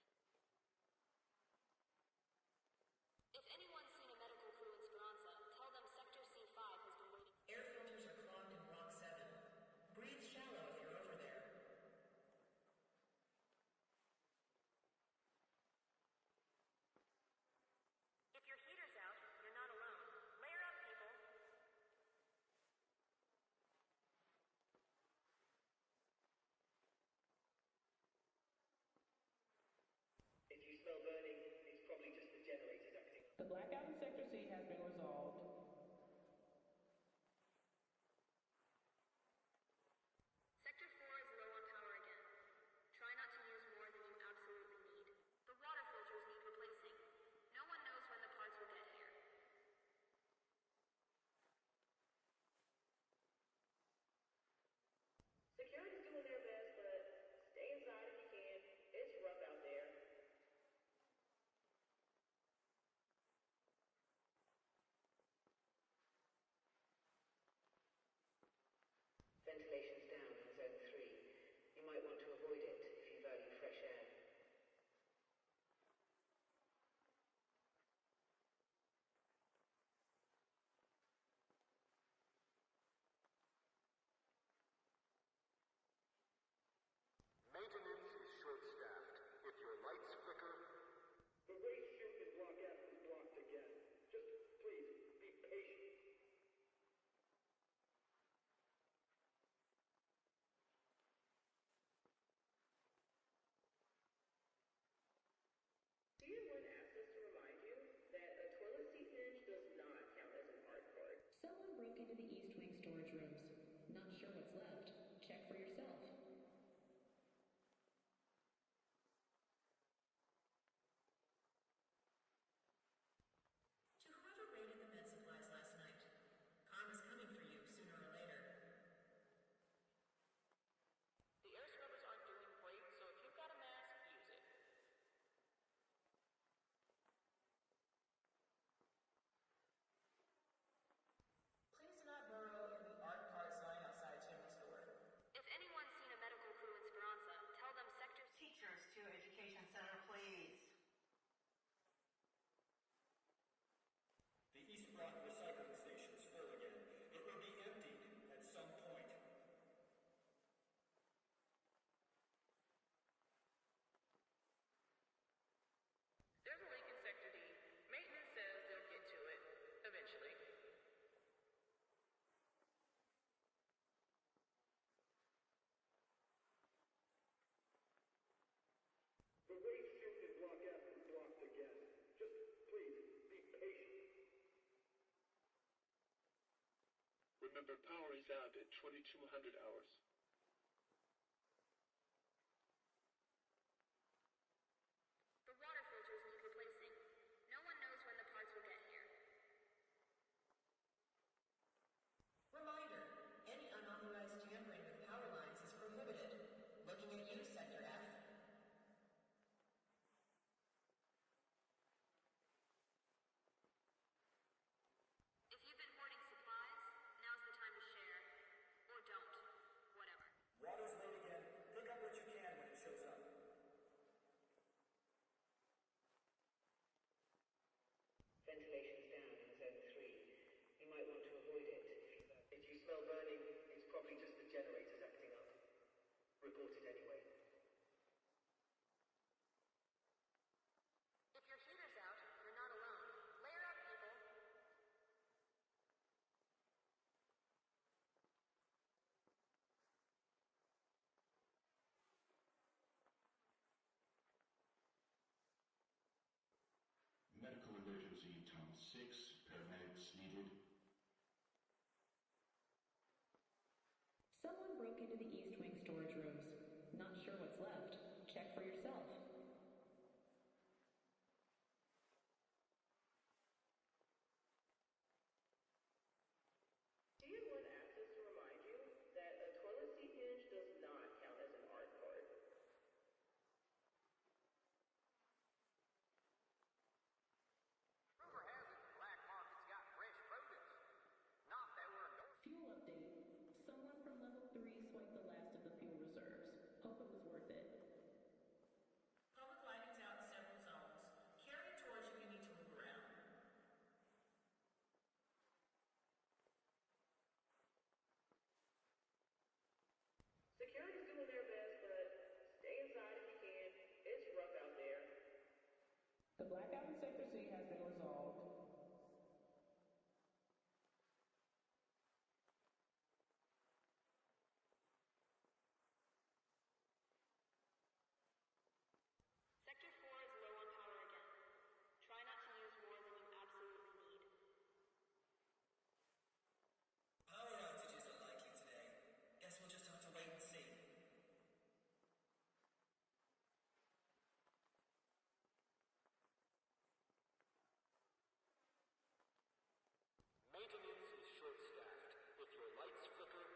If anyone's seen a medical crew in Speranza, tell them Sector C5 has been waiting. Air filters are clogged in Rock 7. Breathe shallow if you're over there. If your heater's out, you're not alone. Layer up, people. if you smell burning, it's probably just the generators acting up. The blackout in Sector C has been resolved. Sector 4 is low on power again. Try not to use more than you absolutely need. The water filters need replacing. No one knows when the parts will get here. Security's doing their best, but stay inside if you can. It's rough out there. Remember, power is out at 2200 hours. The water filters need replacing. No one knows when the parts will get here. Reminder, any unauthorized tampering with power lines is prohibited. Looking at you, Sector F. If you've been hoarding supplies, now's the time to share. Or don't. Whatever. Water's late again. Pick up what you can when it shows up. Ventilation's down in zone 3. You might want to avoid it. If you smell burning, it's probably just the generators acting up. Report it anyway. If your heater's out, you're not alone. Layer up, people. Medical emergency, Tunnel 6. Paramedics needed. Someone broke into the East Wing storage rooms. Not sure what's left. Check for yourself. Do you want access to remind you that a toilet seat hinge does not count as an art part? Rumor has it the black market's got fresh produce. Not that we're endorsing. Fuel update. Someone from level 3 swiped the last of the fuel reserves. Hope it was worth it. Public lighting's out in several zones. Carry a torch if you need to move around. Security's doing their best, but stay inside if you can. It's rough out there. The blackout in Sector C has been resolved. Sector 4 is low on power again. Try not to use more than you absolutely need. Power outages are likely today. Guess we'll just have to wait and see. Maintenance is short-staffed. If your lights flicker,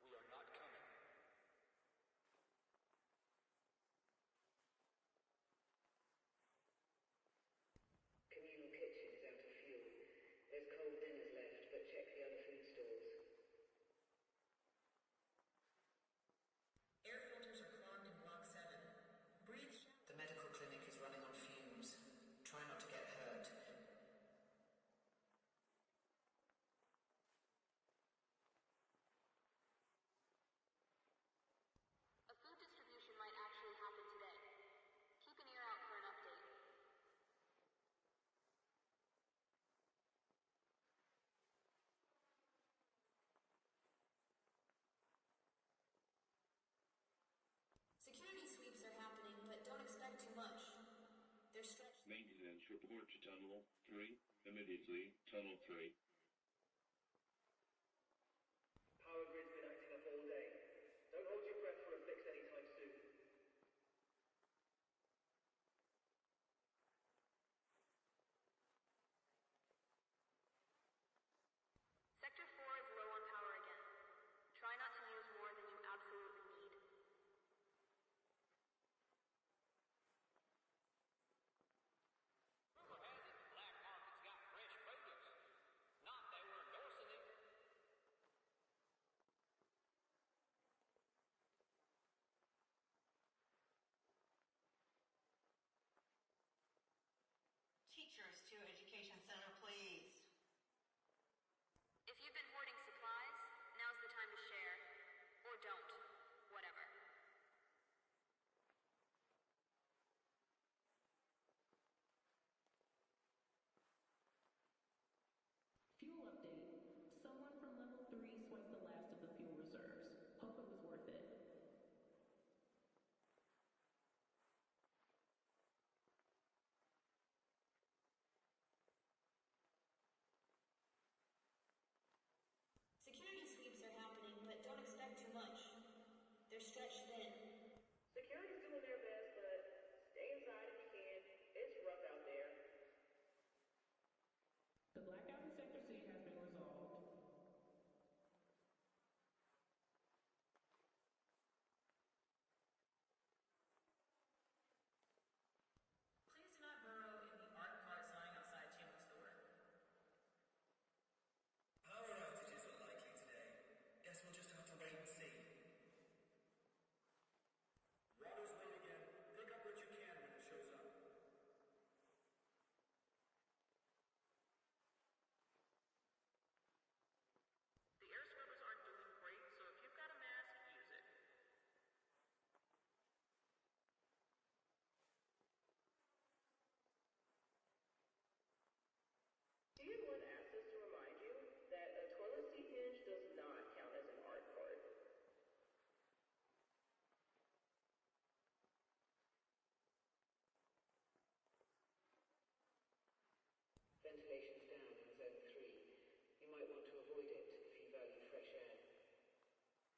we are not coming. Communal kitchen is out of fuel. There's cold dinners left, but check the other food stores. Air filters are clogged in Block 7. Breathe. The medical clinic is running on fumes. Try not to get hurt. A food distribution might actually happen today. Keep an ear out for an update. Security sweeps are happening, but don't expect too much. They're stretched. Maintenance report to Tunnel 3. Immediately, Tunnel 3. Power grid's been acting up all day. Don't hold your breath for a fix anytime soon. Sector 4 is low on power again. Try not to use more than you absolutely need. Rumor has it the black market's got fresh produce. Not that we're endorsing it. Teachers to Education Center, please. If you've been hoarding supplies, now's the time to share. Or don't. Whatever. Fuel update. Someone from level 3 swiped the last of the fuel reserves. Hope it was worth it.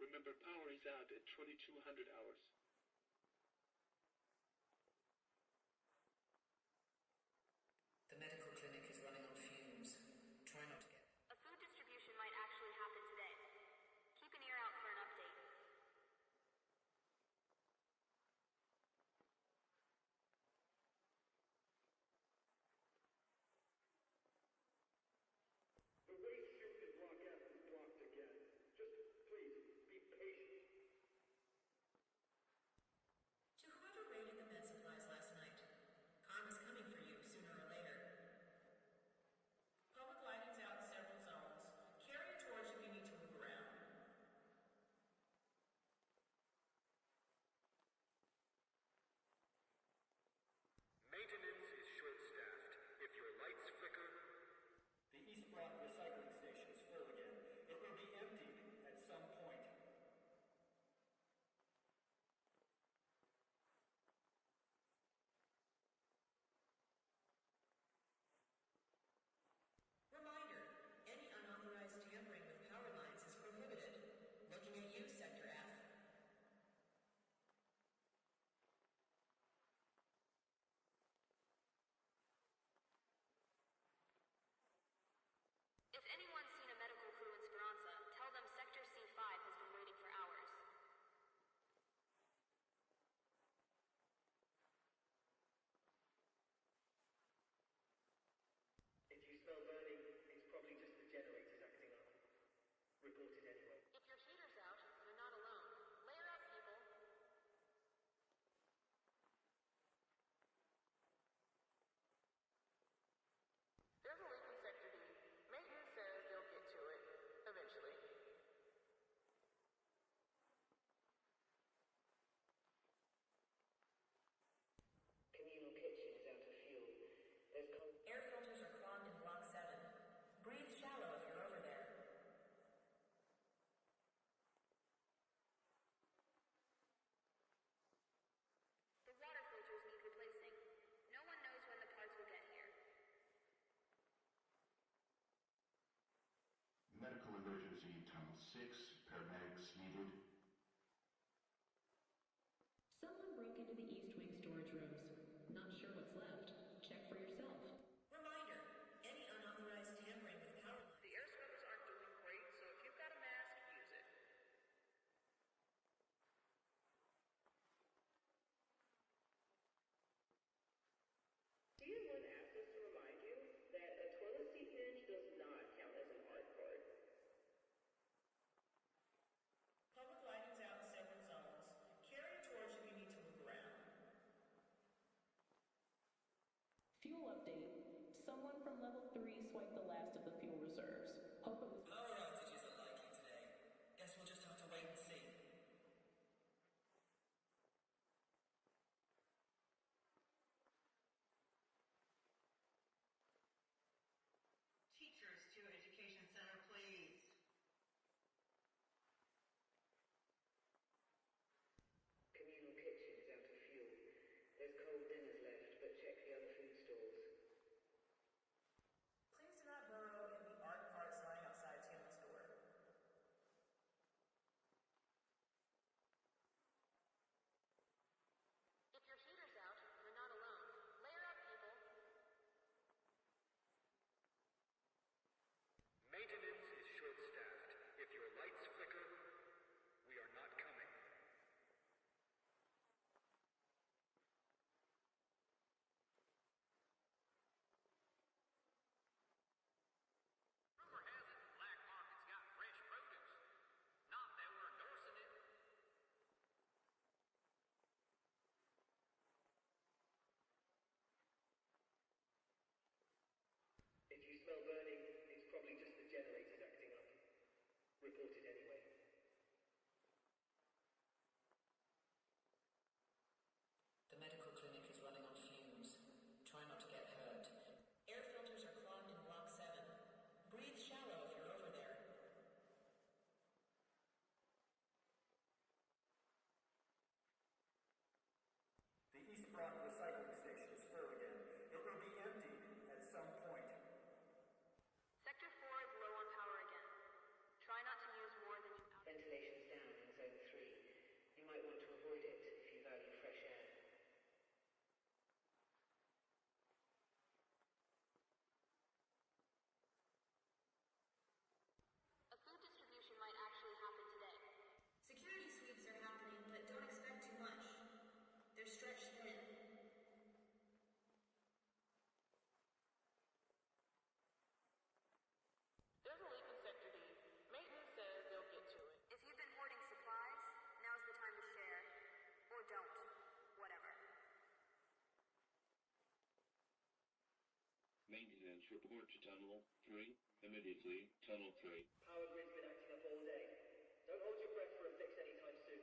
Remember, power is out at 2200 hours. The medical clinic is running on fumes. Try not to get... A food distribution might actually happen today. Keep an ear out for an update. The waste chute in Block F is blocked again. Just please, be patient. To whoever raided the med supplies last night, karma's coming for you sooner or later. Public lighting's out in several zones. Carry a torch if you need to move around. Maintenance is short-staffed. If your lights flicker, The East Block recycling station is full again. It will be emptied at some point. Reminder, any unauthorized tampering with power lines is prohibited. Looking at you, Sector F. If anyone's seen a medical crew in Speranza, tell them Sector C5 has been waiting for hours. If you smell burning, it's probably just the generators acting up. Report it anyway. If your heater's out, you're not alone. Layer up, people. There's a leak in Sector D. Maintenance says they'll get to it eventually. Communal kitchen is out of fuel. There's cold. Air filters are clogged in Block 7. Breathe shallow if you're over there. The water filters need replacing. No one knows when the parts will get here. Medical emergency, Tunnel 6, paramedics needed. Someone broke into the East Wing storage rooms. Not sure what's left. Check for yourself. Reminder, any unauthorized tampering with power lines... The air scrubbers aren't doing great, so if you've got a mask, use it. Tier 1 asked us to remind you that a toilet seat hinge does not count as an art part. Public lighting's out in several zones. Carry a torch if you need to move around. Fuel update. Someone from level 3 swiped the last of the fuel reserves. Hope it was... Power outages are likely today. Guess we'll just have to wait and see. Teachers to Education Center, please. Communal kitchen is out of fuel. There's cold dinners left, but check the other food stalls. Please do not burrow in the art parts lying outside Tammy's door. If your heater's out, you're not alone. Layer up, people. maintenance is short-staffed. If your lights flicker, we are not coming. Rumor has it the black market's got fresh produce. Not that we're endorsing it. If you smell burning, it's probably just the generators acting up. Report it anyway. The medical clinic is running on fumes. Try not to get hurt. Air filters are clogged in Block 7. Breathe shallow if you're over there. The East Block recycling station is full again. It will be emptied at some point. Sector 4 is low on power again. Try not to use more than you Maintenance report to Tunnel 3. Immediately, Tunnel 3. Power grid's been acting up all day. Don't hold your breath for a fix anytime soon.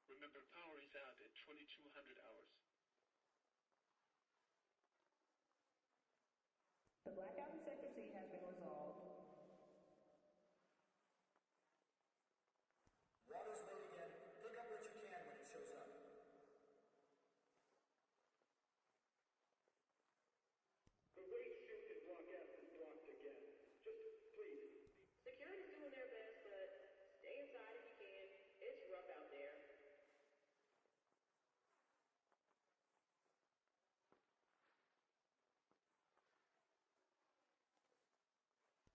Remember, power is out at 2200 hours. The blackout in Sector C has been resolved. Water's late again. Pick up what you can when it shows up. The waste chute in Block F is blocked again. Just please. Security's doing their best, but stay inside if you can. It's rough out there.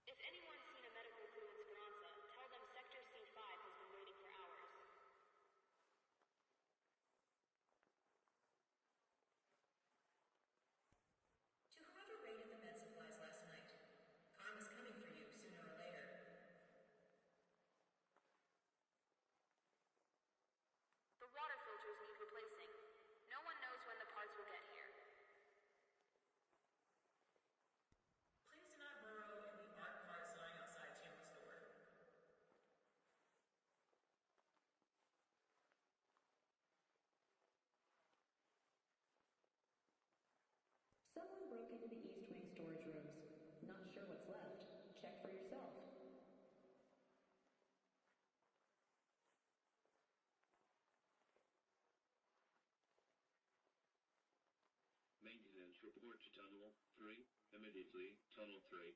If anyone's seen a medical crew in Speranza, tell them Sector C5 has been waiting for hours. To whoever raided the med supplies last night, karma's coming for you sooner or later. The water filters need replacing. No one knows when the parts will get here. Please do not burrow in the art parts lying outside Chandler's door. Someone broke into the East Wing storage rooms. Not sure what's left. Check for yourself. Maintenance report to Tunnel 3. Immediately, Tunnel 3.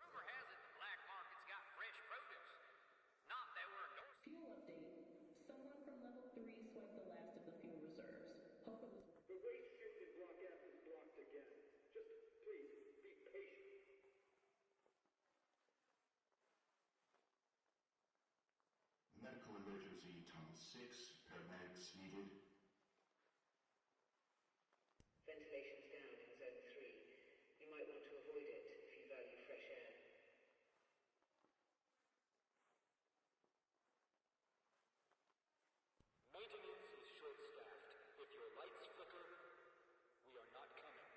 Rumor has it the black market's got fresh produce. Not that we're endorsing. Fuel update. Someone from level 3 swiped the last of the fuel reserves. Hope it was... The waste chute in Block F is blocked again. Just please be patient. Medical emergency, Tunnel 6. Paramedics needed. Ventilation's down in Zone 3. You might want to avoid it if you value fresh air. Maintenance is short-staffed. If your lights flicker, we are not coming.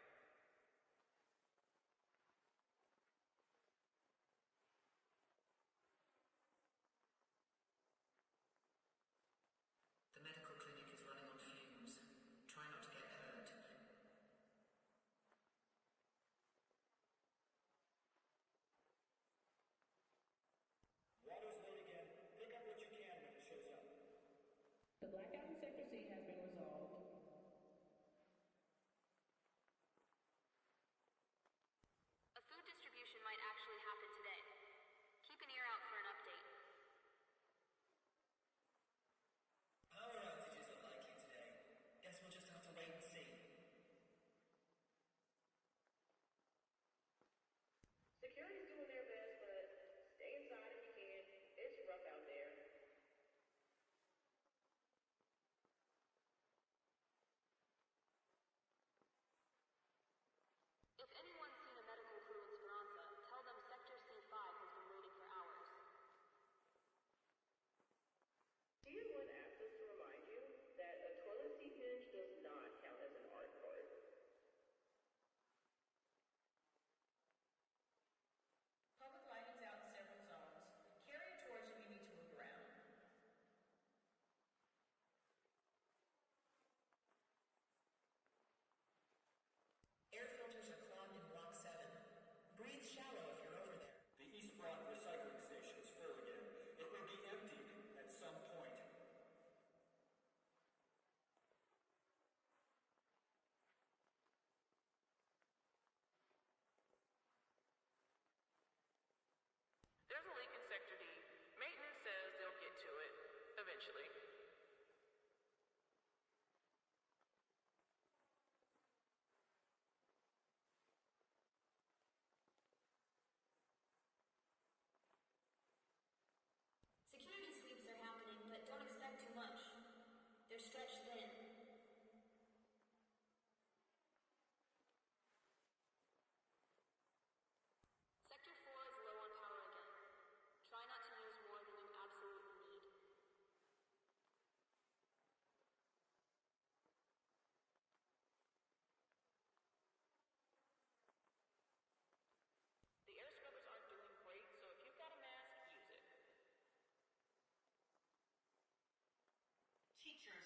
The medical clinic is running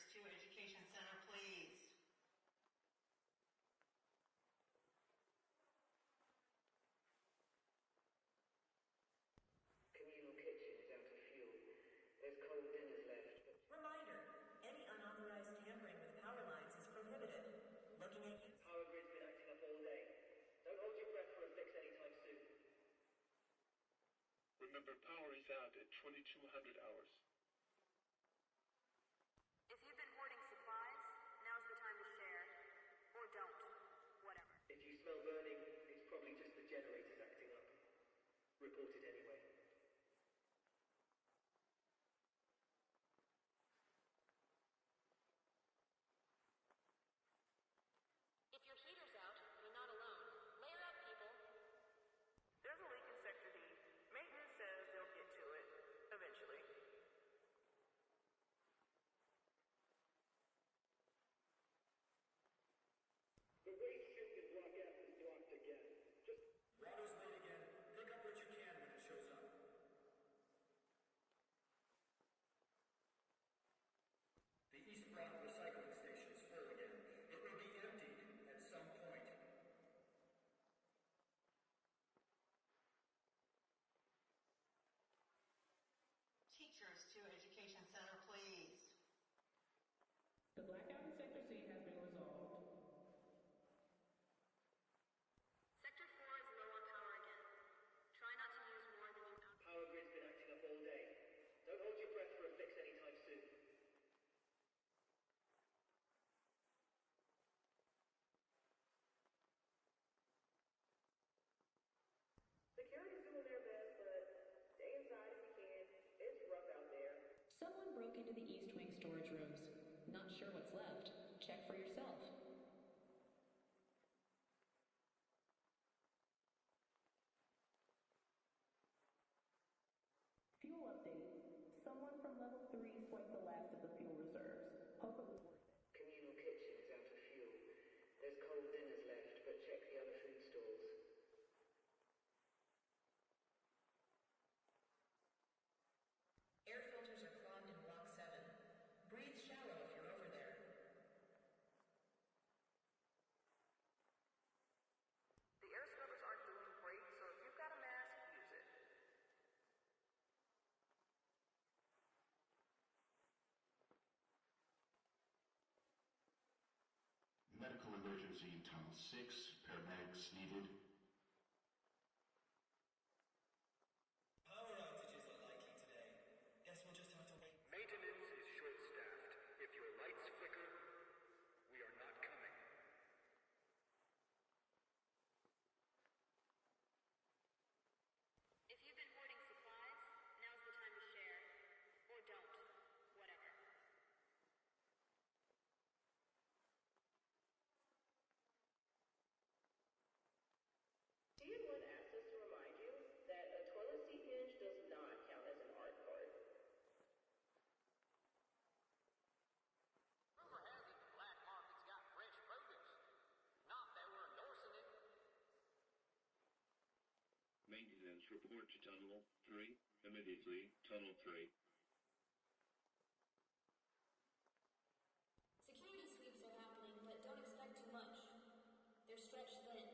to Education Center, please. Communal kitchen is out of fuel. There's cold dinners left, but... Reminder, any unauthorized tampering with power lines is prohibited. Looking at you. Power grid's been acting up all day. Don't hold your breath for a fix anytime soon. Remember, power is out at 2200 hours. If you've been hoarding supplies, now's the time to share. Or don't. Whatever. If you smell burning, it's probably just the generators acting up. Report it anyway. If your heater's out, you're not alone. Layer up, people. There's a leak in Sector D. Maintenance says they'll get to it eventually. The waste chute in Block F is blocked again. Just... Water's late again. Pick up what you can when it shows up. The East Block recycling station's full again. It will be emptied at some point. Teachers to Education Center, please. The blackout in Sector C has been resolved. Sector 4 is low on power again. Try not to use more than you Power grid's been acting up all day. Don't hold your breath for a fix anytime soon. Security's doing their best, but stay inside if you can. It's rough out there. Someone broke into the East Wing storage rooms. Not sure what's left. Check for yourself. Fuel update. Someone from level 3 swiped the last of the fuel reserves. Hope it was worth it. Communal kitchen is out of fuel. There's cold dinners left, but check the other food stalls. Air filters are clogged in Block 7. Breathe shallow if you're over there. The air scrubbers aren't doing great, so if you've got a mask, use it. Medical emergency in Tunnel 6. Paramedics needed. Power outages are likely today. Guess we'll just have to wait. Maintenance is short-staffed. If your lights flicker, we are not coming. If you've been hoarding supplies, now's the time to share. Or don't. Whatever. TN1 asked us to remind you that a toilet seat hinge does not count as an art part. Rumor has it the black market's got fresh produce. Not that we're endorsing it. Maintenance report to Tunnel 3. Immediately, Tunnel 3. Security sweeps are happening, but don't expect too much. They're stretched thin.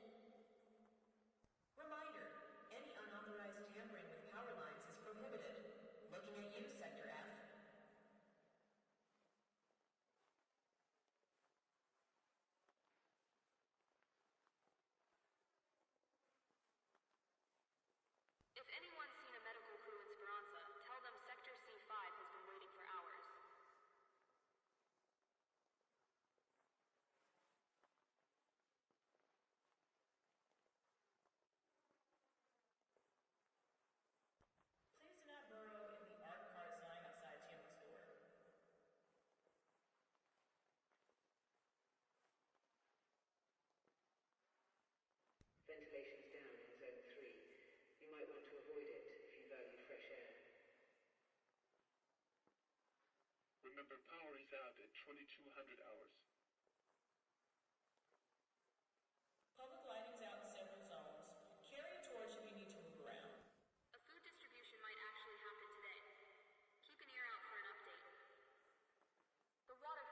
Reminder, any unauthorized tampering with power lines is prohibited. Looking at you, Sector F. If anyone's seen a medical crew in Speranza, tell them Sector C5 has been waiting for hours. Please do not burrow in the art parts lying outside Tiamat's door. Ventilation's down in Zone 3. You might want to avoid it if you value fresh air. Remember, power is out at 2200 hours. Public lighting's out in several zones. Carry a torch if you need to move around. A food distribution might actually happen today. Keep an ear out for an update. The water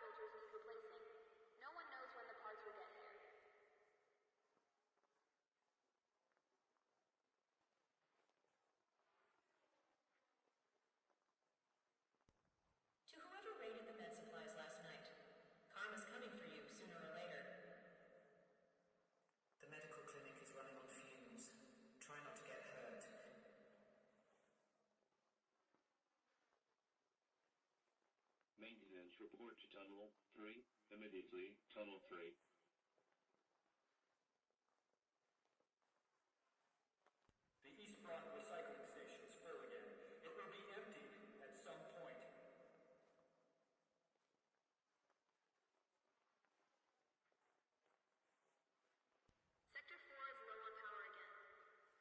report to Tunnel 3, immediately, Tunnel 3. The East Block recycling station is full again. It will be emptied at some point. Sector 4 is low on power again.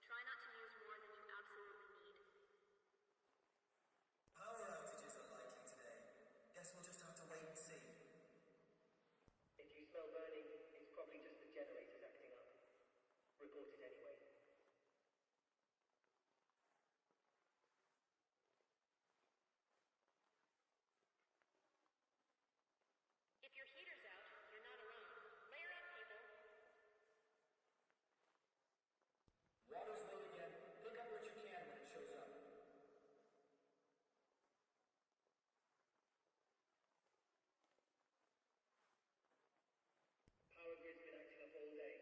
Try not to use more than you absolutely need. Power outages are likely today. Guess we'll just have to wait and see. If you smell burning, it's probably just the generators acting up. Report it anyway. If your heater's out, you're not alone. Layer up, people. Water's low again. Pick up what you can when it shows up. Power grid's been acting up all day.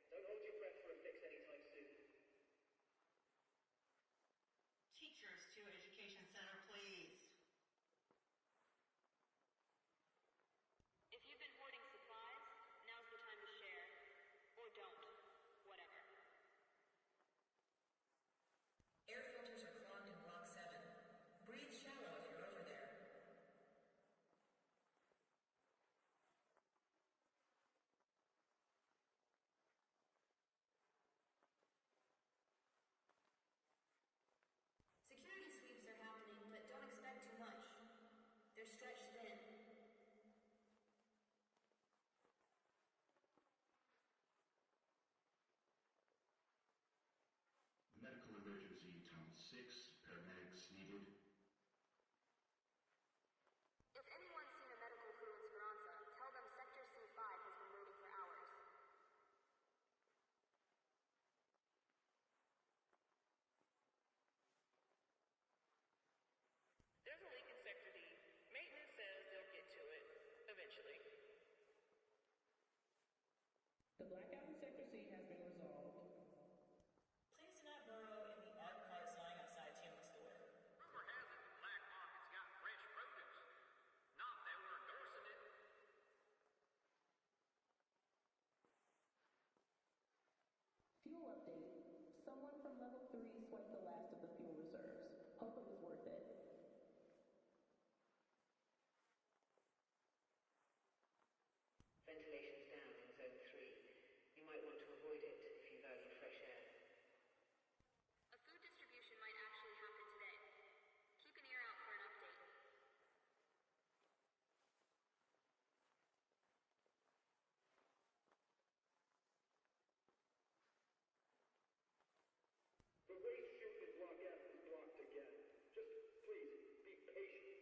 Don't hold your breath for a fix anytime soon. Teachers to Education Center, please. If you've been hoarding supplies, now's the time to share. Or don't. Whatever. Air filters are clogged in Block 7. Breathe shallow if you're over there. Security sweeps are happening, but don't expect too much. They're stretched thin. Medical emergency, Town 6, paramedics needed. If anyone's seen a medical crew in Speranza, tell them Sector C5 has been waiting for hours. There's a leak in Sector D. Maintenance says they'll get to it eventually. The blackout in Sector C has been resolved. Please do not burrow in the art carts lying outside Tim's store. Rumor has it the black market's got fresh produce. Not that we're endorsing it. Fuel update. Someone from level 3 swiped the last of the fuel reserves. Hope it was worth it. Ventilation's down in Zone 3. You might want to avoid it if you value fresh air. A food distribution might actually happen today. Keep an ear out for an update. The waste chute in Block F is blocked again. Just please, be patient.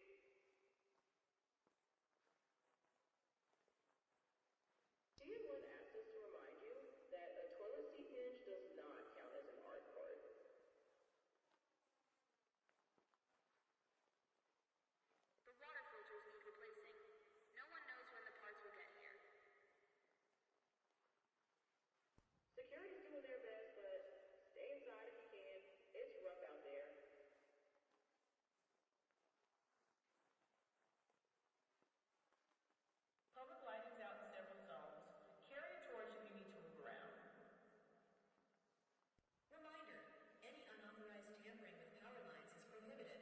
DN1 asked us to remind you that a toilet seat hinge does not count as an art card. The water filters need replacing. No one knows when the parts will get here. Security's doing their best, but stay inside if you can. It's rough out there. Public lighting's out in several zones. Carry a torch if you need to move around. Reminder, any unauthorized tampering with power lines is prohibited.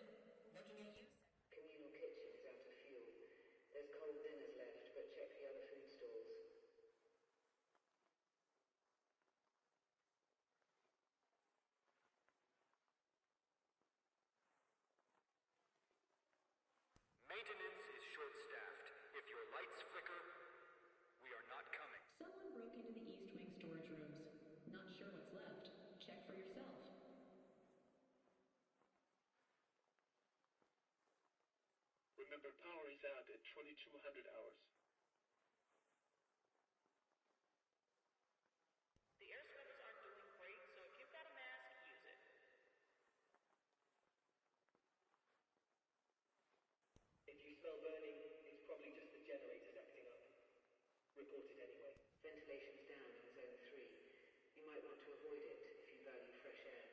Looking at you. Communal kitchen is out of fuel. There's cold dinners left, but check the other food stalls. Maintenance is short-staffed. If your lights flicker, we are not coming. Someone broke into the East Wing storage rooms. Not sure what's left. Check for yourself. Remember, power is out at 2200 hours. The air scrubbers aren't doing great, so if you've got a mask, use it. If you smell burning, it's probably just the generators acting up. Report it anyway. Ventilation's down in Zone 3. You might want to avoid it if you value fresh air.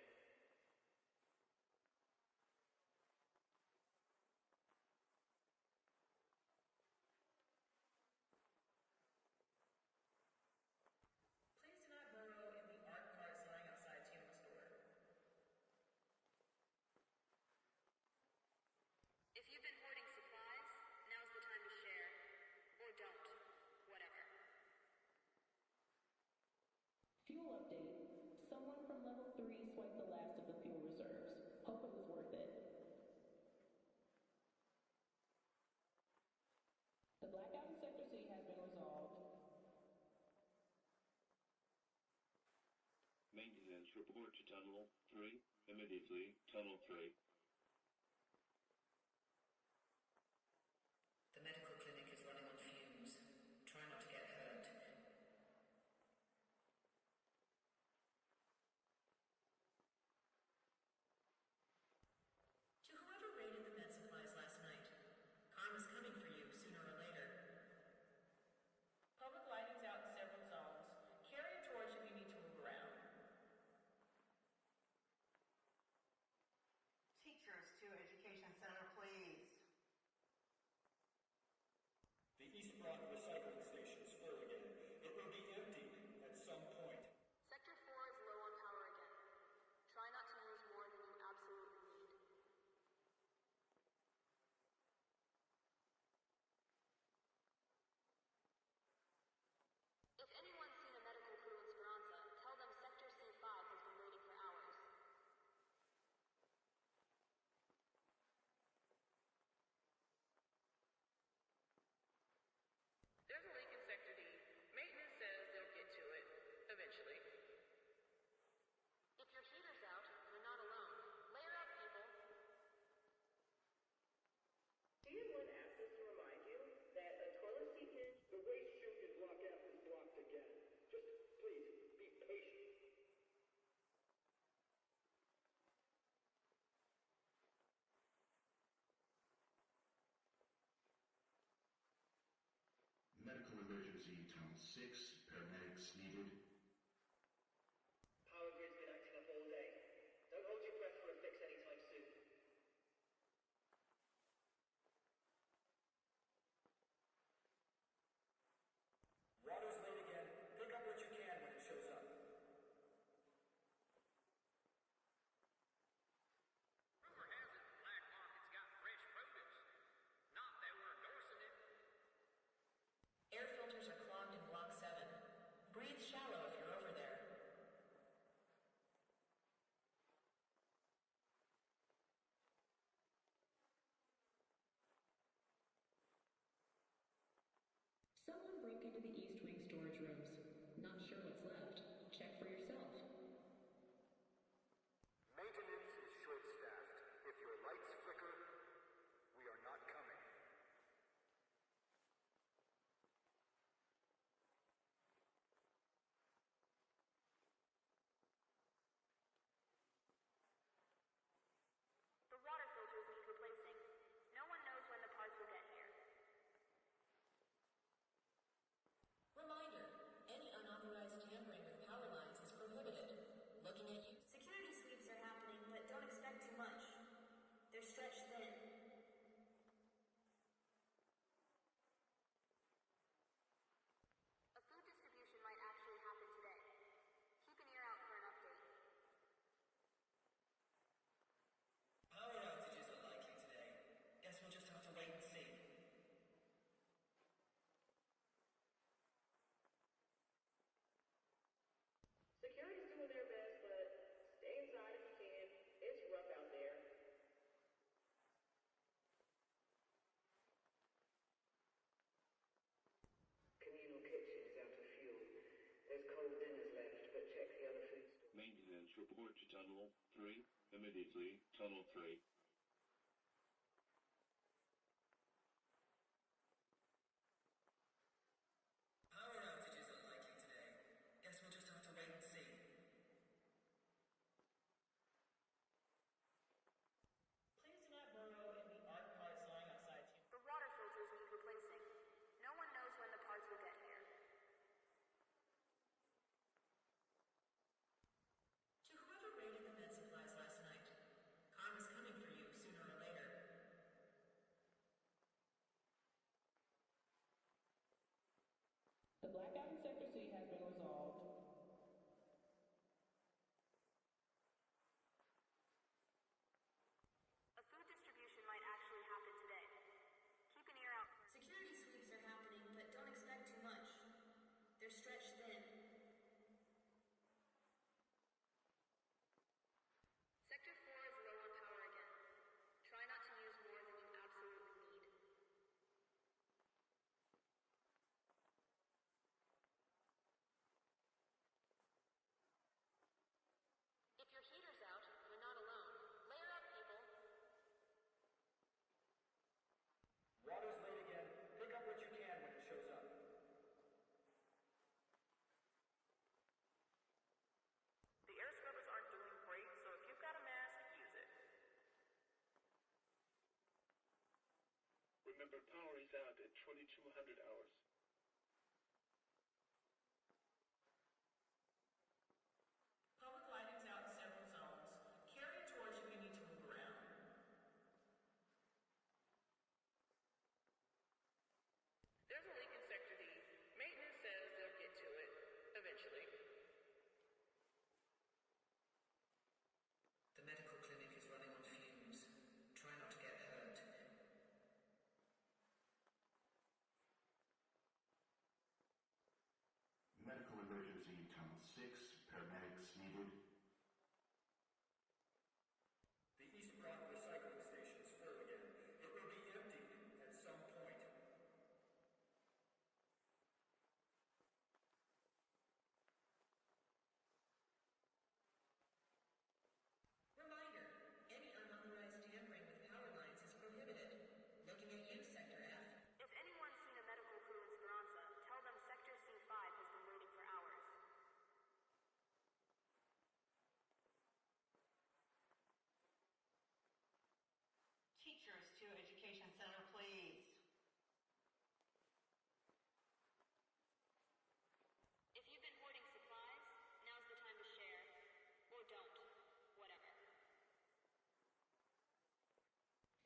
report to Tunnel 3, immediately, Tunnel 3. The medical clinic is running on fumes. Try not to get hurt. To whoever raided the med supplies last night, karma's coming for you sooner or later. Public lighting's out in several zones. Carry a torch if you need to move around. Teachers to Education Center, please. The East Block recycling station's full again. It will be emptied at some point. Sector 4 is low on power again. Try not to use more than you absolutely need. If anyone's seen a medical crew in Speranza, tell them Sector C5 has been waiting for hours. There's a leak in Sector D. Maintenance says they'll get to it eventually. If your heater's out, you're not alone. Layer up, people. Do you want Atlas to remind you that a toilet seat hinge... The waste chute in Block F is blocked again. Just please, be patient. Medical emergency, Town 6, paramedics needed. Power grid's been acting up all day. Don't hold your breath for a fix anytime soon. Water's late again. Pick up what you can when it shows up. Rumor has it the black market's got fresh produce. Not that we're endorsing it. Air filters are clogged in Block 7. Breathe shallow if you're over there. Someone broke into the East Wing storage rooms. Not sure what's left. Check for yourself. Maintenance is short-staffed. If your lights flicker, we are not coming. The water filters need replacing. No one knows when the parts will get here. Reminder, any unauthorized tampering with power lines is prohibited. Looking at you. Security sweeps are happening, but don't expect too much. They're stretched thin. A food distribution might actually happen today. Keep an ear out for an update. Power outages are likely today. Guess we'll just have to wait and see. Security's doing their best, but stay inside if you can. It's rough out there. Communal kitchen is out of fuel. There's cold dinners left, but check the other food store. Maintenance report to Tunnel 3, immediately, Tunnel 3. Power outages are likely today. Guess we'll just have to wait and see. Please do not burrow in the art parts lying outside you. The water filters need replacing. No one knows when the parts will get here. To whoever raided the med supplies last night, karma's coming for you is out at 2200 hours. Public lighting's out in several zones. Carry a torch if you need to move around. There's a leak in Sector D. Maintenance says they'll get to it eventually. The medical clinic is running on fumes. Try not to get hurt. Medical emergency, Tunnel 6, paramedics needed. The East Block recycling station's full again. It will be emptied at some point. Reminder, any unauthorized tampering with power lines is prohibited. Looking at you, Sector F. If anyone's seen a medical crew in Speranza, tell them Sector C5 has been waiting for hours. Teachers to Education Center, please. If you've been hoarding supplies, now's the time to share. Or don't. Whatever.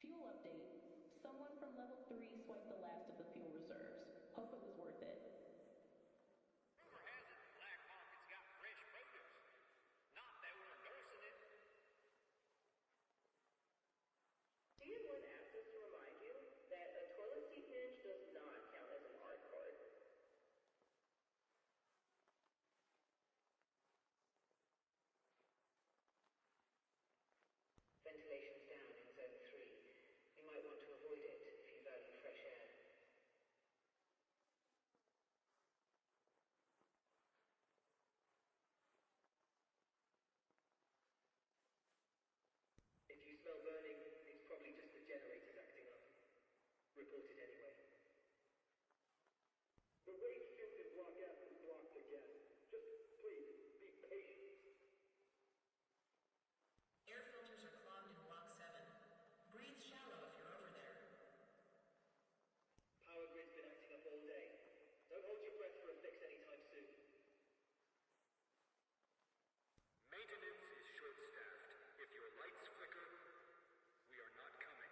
Fuel update. Someone from level 3 swiped the last of the fuel reserves. Hope it was worth it. Rumor has it the black market's got fresh produce. Not that we're endorsing it. DN1 asked us to remind you that a toilet seat hinge does not count as an art card. Ventilation's down in Zone 3. You might want to avoid it if you value fresh air. If you smell burning, it's probably just the generators acting up. Report it anyway. The waste chute in Block F is blocked again. Just please, be patient. Air filters are clogged in Block 7. Breathe shallow if you're over there. Power grid's been acting up all day. Don't hold your breath for a fix anytime soon. Maintenance is short-staffed. If your lights flicker, we are not coming.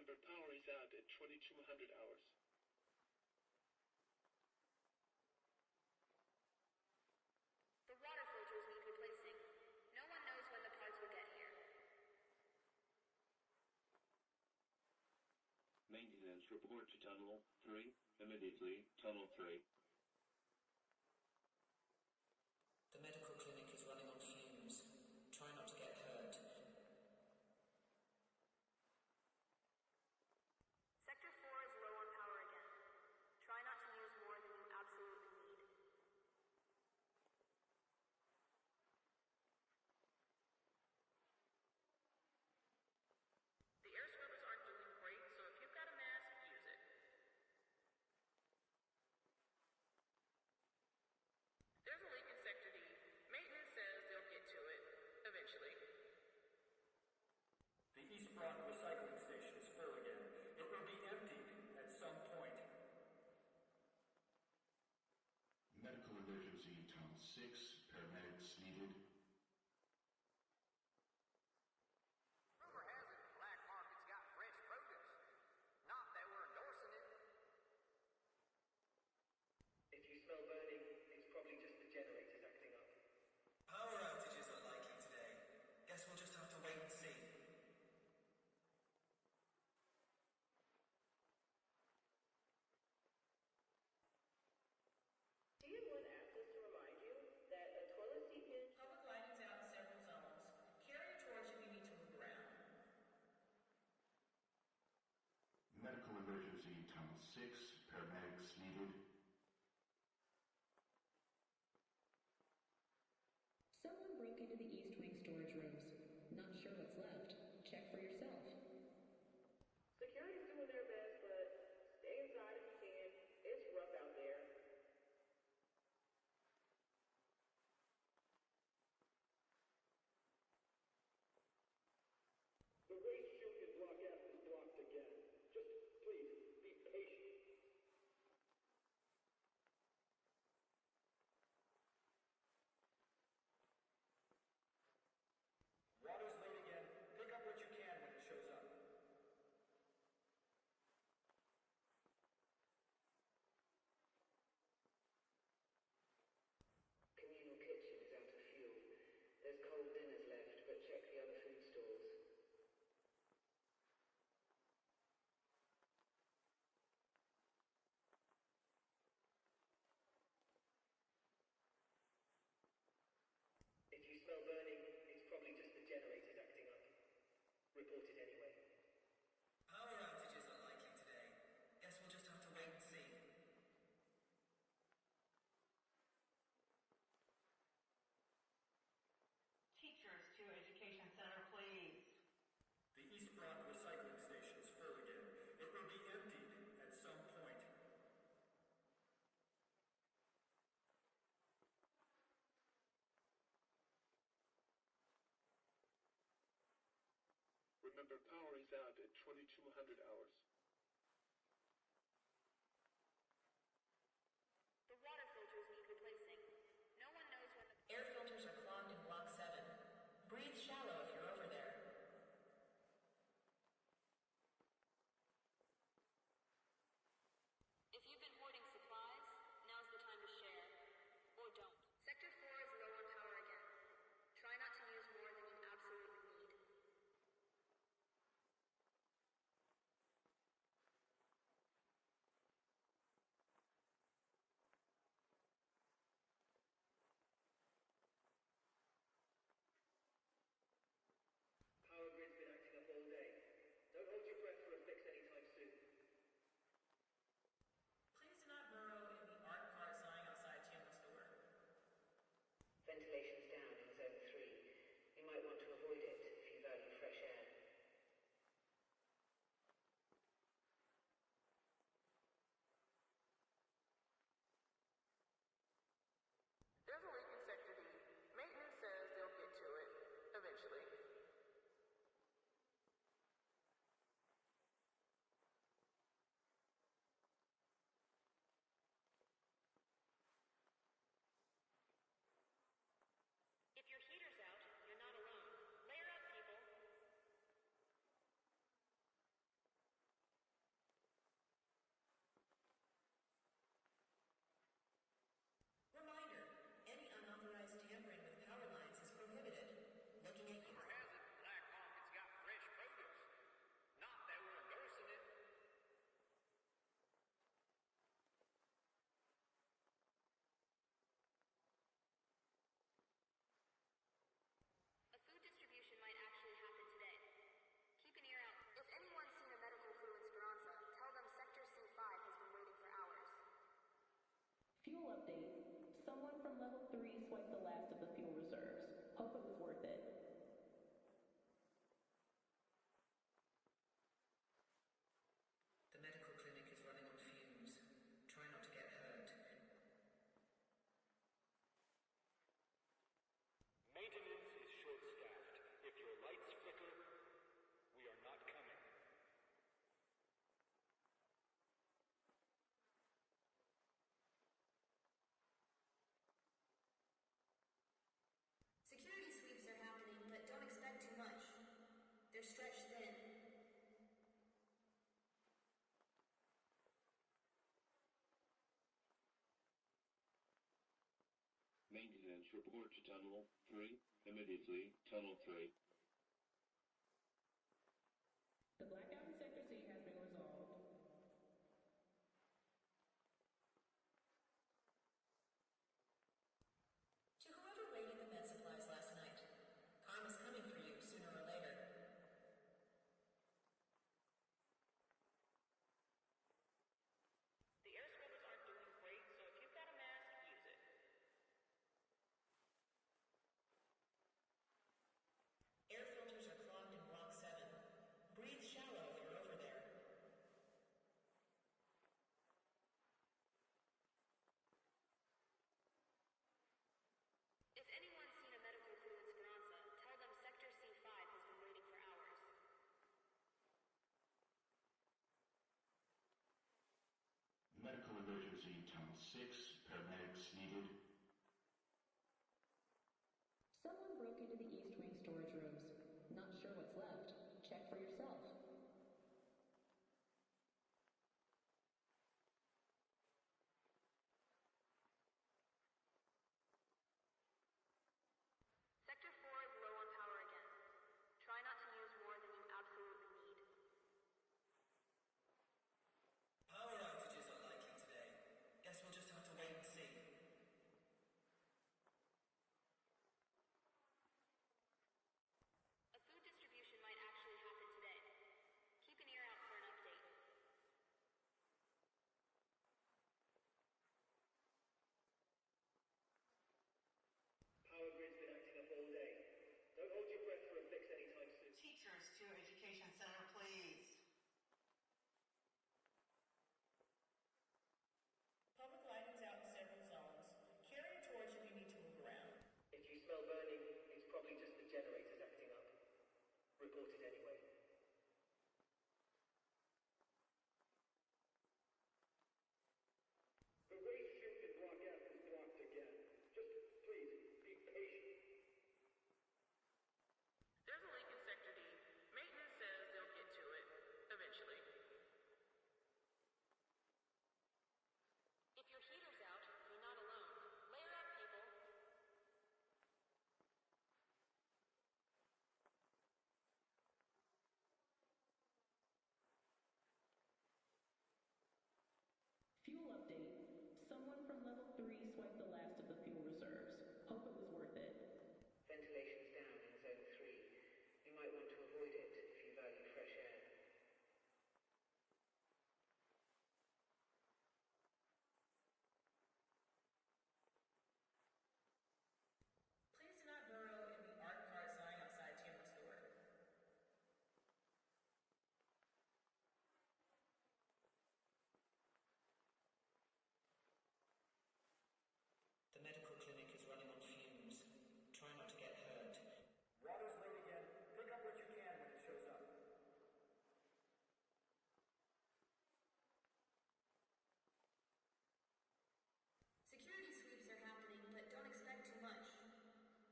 Remember, power is out at 2200 hours. The water filters need replacing. No one knows when the parts will get here. Maintenance report to Tunnel 3, immediately, Tunnel 3. The medical clinic is running on fumes. Try not to get hurt. Sector 4 is low on power again. Try not to use more than you absolutely need. The air scrubbers aren't doing great, so if you've got a mask, use it. There's a leak in Sector D. Maintenance says they'll get to it eventually. The East Block recycling station is full again. It will be emptied at some point. Medical emergency, Tunnel 6. Paramedics needed. Rumor has it the black market's got fresh produce. Not that we're endorsing it. If you smell burning, it's probably just the generators acting up. Power outages are likely today. Guess we'll just have to wait and see. Do you want Atlas to remind you that a toilet seat hinge... Public lighting's out in several zones. Carry a torch if you need to move around. Medical emergency, Tunnel 6. Paramedics needed. Someone broke into the East Wing storage rooms. Not sure what's left. Check for yourself. Security's doing their best, but stay inside if you can. It's rough out there. The waste chute in Block F is blocked again. Just please, be patient. Water's late again. Pick up what you can when it shows up. Communal kitchen is out of fuel. There's cold dinners left, but check the other food stalls. If you smell burning, it's probably just the generators acting up. Report it anyway. Power outages are likely today. Guess we'll just have to wait and see. Teachers to Education Center, please. The East Block recycling station is full again. It will be emptied at some point. Remember, power is out at 2200 hours. The water filters need replacing. No one knows when the... Air filters are clogged in Block 7. Breathe shallow if you're over there. If you've been hoarding supplies, now's the time to share. Or don't. Sector 4 is low on power again. Try not to use more than you absolutely need. Maintenance report to Tunnel 3. Immediately, Tunnel 3. The blackout in Sector C has been resolved. To whoever raided the med supplies last night, karma's coming for you sooner or later. The air scrubbers aren't doing great, so if you've got a mask, use it. Air filters are clogged in Block 7. Breathe shallow if you're over there. If anyone's seen a medical crew in Speranza, tell them Sector C5 has been waiting for hours. Medical emergency, Tunnel 6. Paramedics needed. Someone broke into the East Wing storage rooms. Not sure what's left. Check for yourself. Sector 4 is low on power again. Try not to use more than you absolutely need. Power outages are likely today. Guess we'll just have to wait and see. A food distribution might actually happen today. Keep an ear out for an update. Power grid's been acting up all day. Don't hold your breath for a fix anytime soon. Teachers to Education Center, please. Public lighting's out in several zones. Carry a torch if you need to move around. If you smell burning, it's probably just the generators acting up. Report it anyway. The waste chute in Block F is blocked again. Just please be patient. There's a leak in Sector D. Maintenance says they'll get to it eventually. If your heater's out, you're not alone. Layer up, people. Fuel update. Someone from level 3 swiped the last of the fuel reserves. Hope it was worth it. Ventilation's down in Zone 3. You might want to avoid it if you value fresh air. Please do not burrow in the art card sign outside Timber's door. The medical clinic is running on fumes. Try not to get hurt. Water's late again. Pick up what you can when it shows up. Security sweeps are happening, but don't expect too much.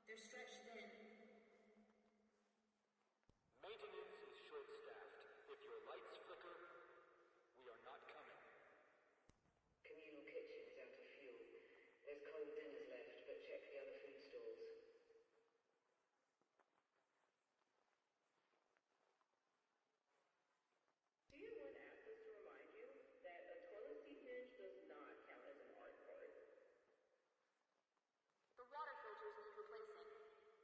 They're stretched thin. Maintenance is short-staffed. If your lights flicker, we are not coming. Communal kitchen is out of fuel. There's cold dinners left, but check the other food stalls. Someone asked us to remind you that a toilet seat hinge does not count as an art part. The water filters need replacing.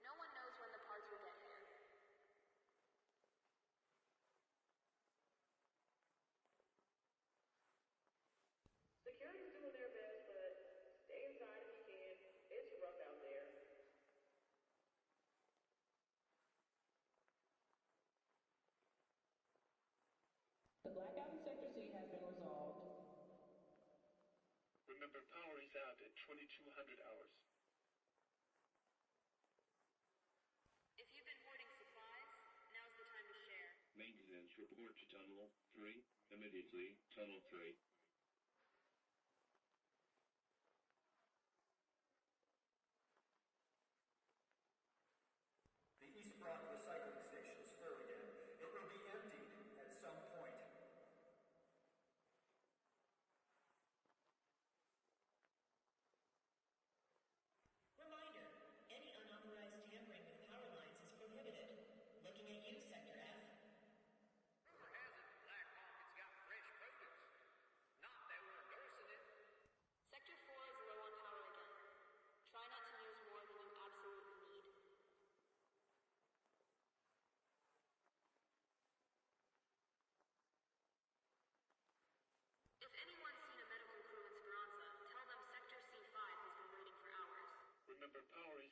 No one knows when the parts will get here. Security's doing their best, but stay inside if you can. It's rough out there. The blackout in Sector C has been resolved. Remember, power is out at 2200 hours. If you've been hoarding supplies, now's the time to share. Maintenance report to Tunnel 3. Immediately, Tunnel 3. The East Block recycling station is full again. It will be emptied at some point.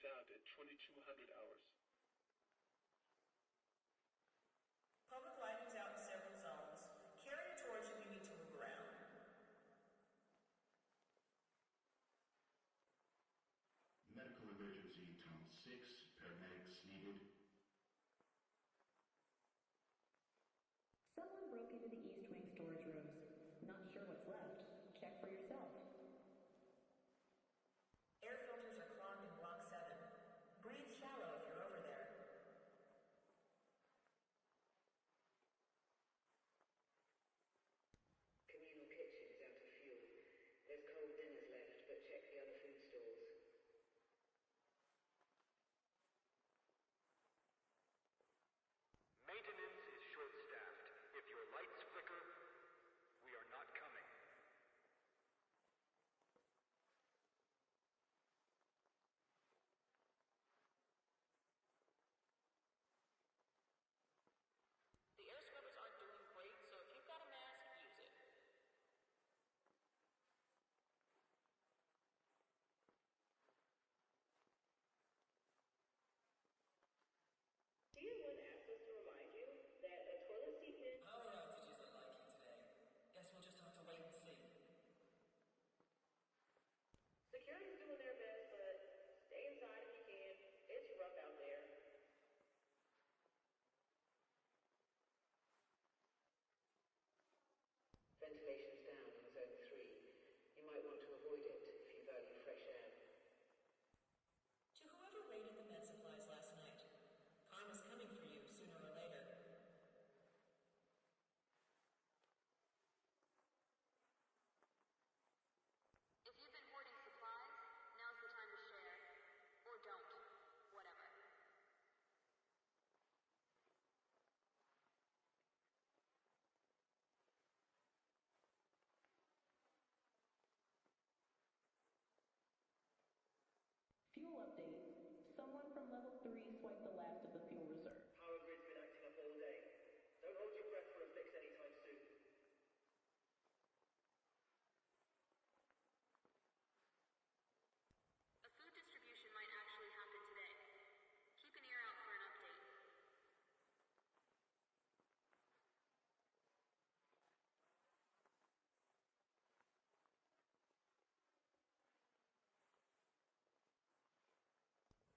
out at 2200 hours. Public lighting's out in several zones. Carry a torch if you need to move around. Medical emergency Tunnel 6, paramedics needed. Someone broke into the East Wing storage rooms. Not sure what's left. Check for yourself. Air filters are clogged in Block 7. Breathe shallow if you're over there. Communal kitchen is out of fuel. There's cold dinners left, but check the other food stores. Maintenance is short-staffed. If your lights flicker, we are not coming. The air scrubbers aren't doing great, so if you've got a mask, use it. Tier 1 asked us to remind you that a toilet seat bin... Power outages are likely today. Guess we'll just have to wait and see. Security's doing their best, but stay inside if you can. It's rough out there. Ventilation's down in Zone 3. You might want to avoid it if you value fresh air. To whoever raided the med supplies last night, karma's coming for you sooner or later. If you've been hoarding supplies, now's the time to share. Or don't. Whatever. Fuel update. Someone from level 3 swiped the last of the fuel reserve. Power grid's been acting up all day. Don't hold your breath for a fix anytime soon. A food distribution might actually happen today. Keep an ear out for an update.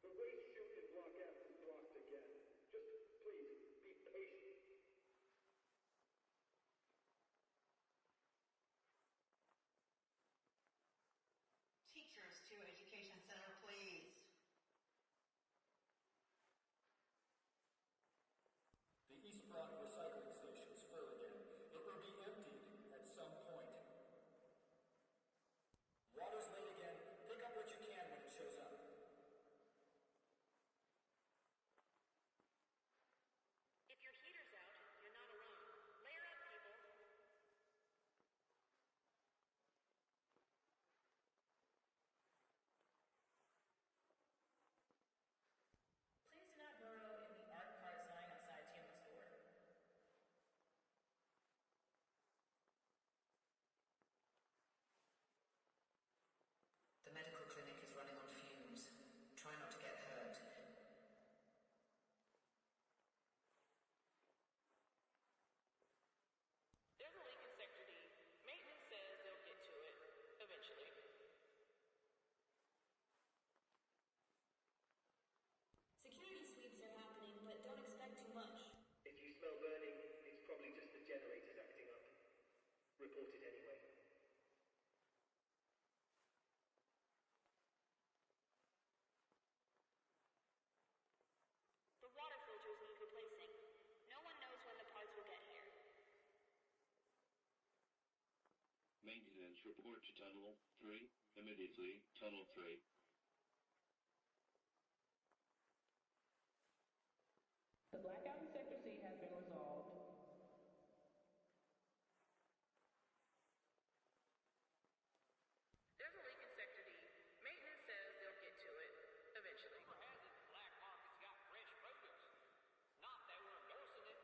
The waste chute in Block F is blocked again. Just please, be patient. Teachers to Education Center, please. The East Block recycling station's full again. It will be emptied at some point. Water's late again. Pick up what you can when it shows up. If your heater's out, you're not alone. Layer up, people. Please do not burrow in the art cart sign outside Timbers' door. The medical clinic is running on fumes. Try not to get hurt. There's a leak in Sector D. Maintenance says they'll get to it eventually. Security sweeps are happening, but don't expect too much. If you smell burning, it's probably just the generators acting up. Report it anyway. The water filters need replacing. No one knows when the parts will get here. Maintenance report to Tunnel 3. Immediately, Tunnel 3. The blackout in Sector C has been resolved. There's a leak in Sector D. Maintenance says they'll get to it eventually. Rumor has it the black market's got fresh produce. Not that we're endorsing it.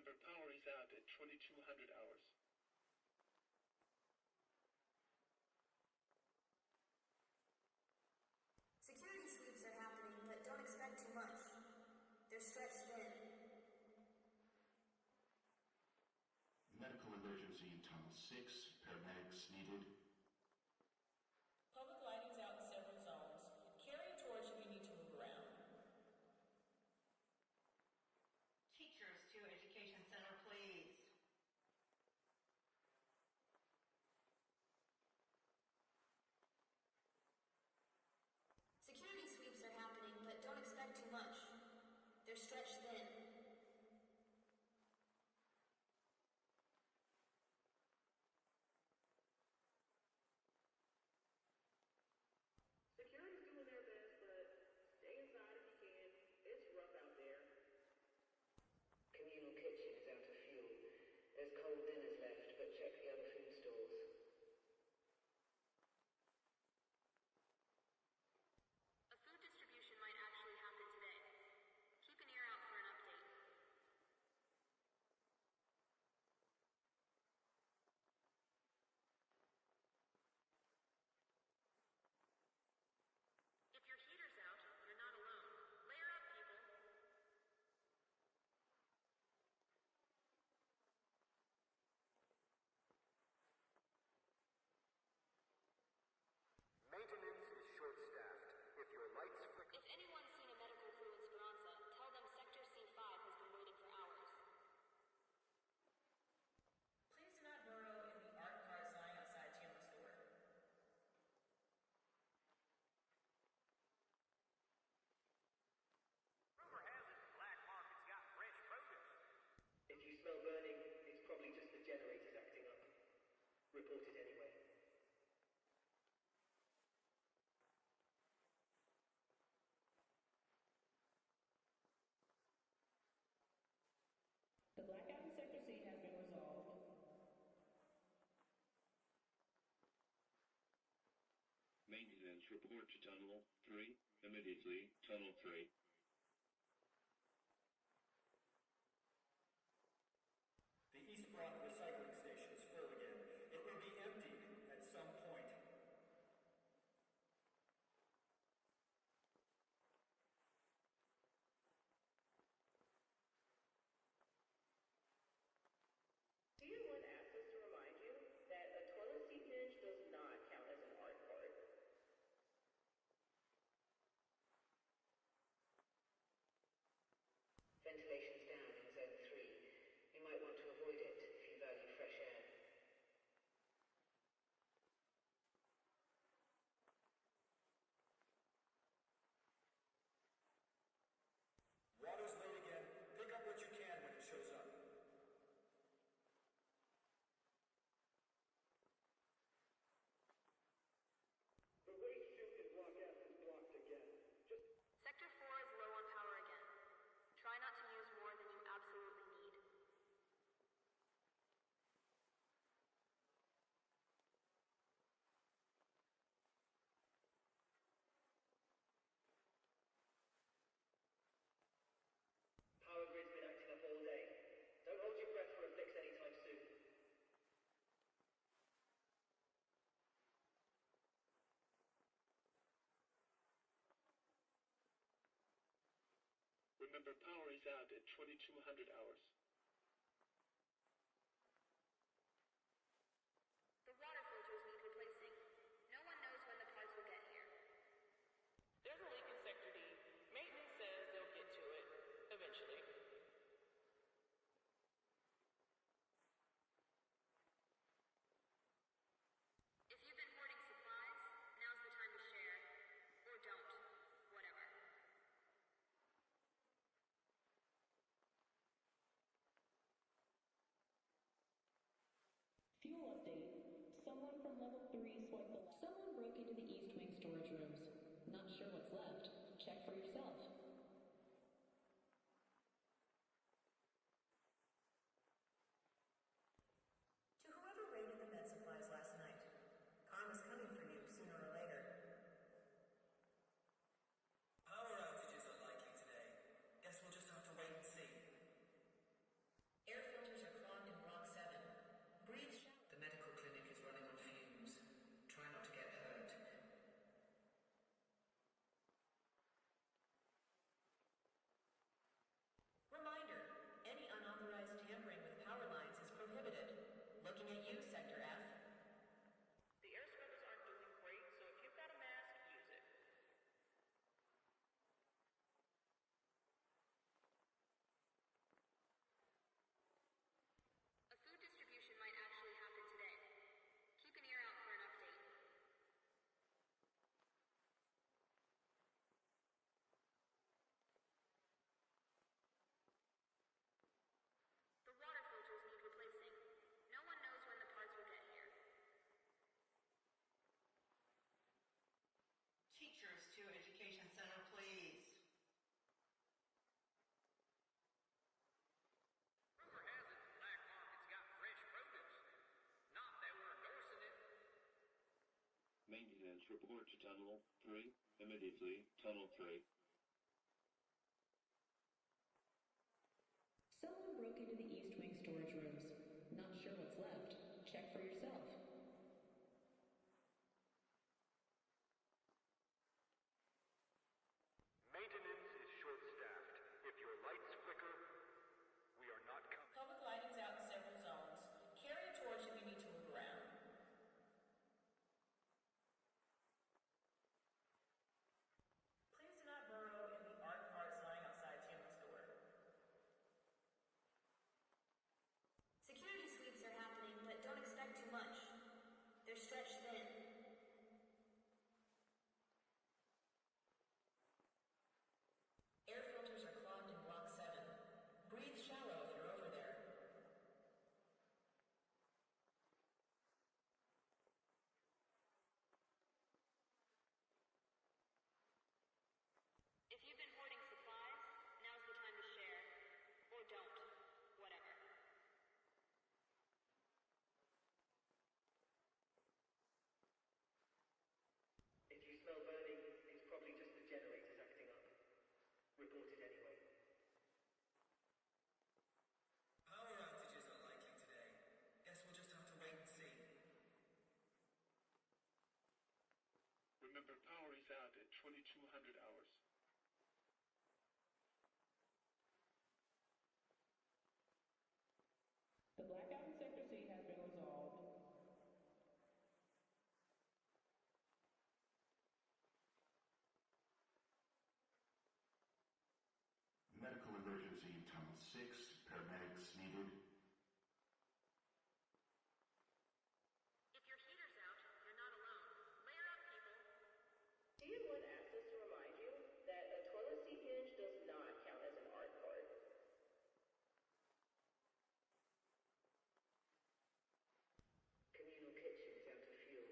Remember, power is out at 2200 hours. Security sweeps are happening, but don't expect too much. They're stretched thin. Medical emergency in Tunnel 6. Paramedics needed. Public lighting's out in several zones. Carry a torch if you need to move around. Teachers to Education Center, please. Security sweeps are happening, but don't expect too much. They're stretched thin. Security's doing their best, but stay inside if you can. It's rough out there. Communal kitchen is out of fuel. There's cold dinners left, but check the other food stalls. A food distribution might actually happen today. Keep an ear out for an update. If your heater's out, you're not alone. Layer up, people. Maintenance is short-staffed. If your lights flicker... If anyone's seen a medical crew in Speranza, tell them Sector C5 has been waiting for hours. Please do not burrow in the art cart sign outside Chandler's door. Rumor has it the black market's got fresh produce. If you smell burning, it's probably just the generators acting up. Report it anyway. The blackout in Sector C has been resolved. Maintenance report to Tunnel 3. Immediately, Tunnel 3. The East Block recycling station is full again. It will be emptied at some point. Tier 1 asks us to remind you that a toilet seat hinge does not count as an art part. Ventilation's down in Zone 3. You might want to avoid it if you value fresh air. Water's late again. Pick up what you can when it shows up. The waste chute in Block F is blocked again. Just Sector 4 is low on power again. Try not to use more than you absolutely need. Power grid's been acting up all day. Don't hold your breath for a fix anytime soon. Remember, power is out at 2200 hours. The water filters need replacing. No one knows when the parts will get here. There's a leak in Sector D. Maintenance says they'll get to it eventually. If you've been hoarding supplies, now's the time to share. Or don't. Whatever. report to Tunnel 3, immediately, Tunnel 3. Someone broke into the East Wing storage rooms. Not sure what's left. Check for yourself. Maintenance is short-staffed. If your lights flicker, we are not coming. Public lighting's out in several zones. Carry a torch if you need to move around. Please do not burrow in the art parts lying outside Tim's door. Security sweeps are happening, but don't expect too much. They're stretched thin. Air filters are clogged in Block 7. Breathe shallow if you're over there. If you've been hoarding supplies, now's the time to share. Or don't. Whatever. If you smell burning, it's probably just the generators acting up. Report it anyway. Power outages are likely today. Guess we'll just have to wait and see. Remember, power is out at 2200 hours. The blackout in Sector C has been resolved. Medical emergency in Tunnel 6. Paramedics needed. If your heater's out, you're not alone. Layer up, people. TN1 asked us to remind you that a toilet seat hinge does not count as an art part. Communal kitchen is out of fuel.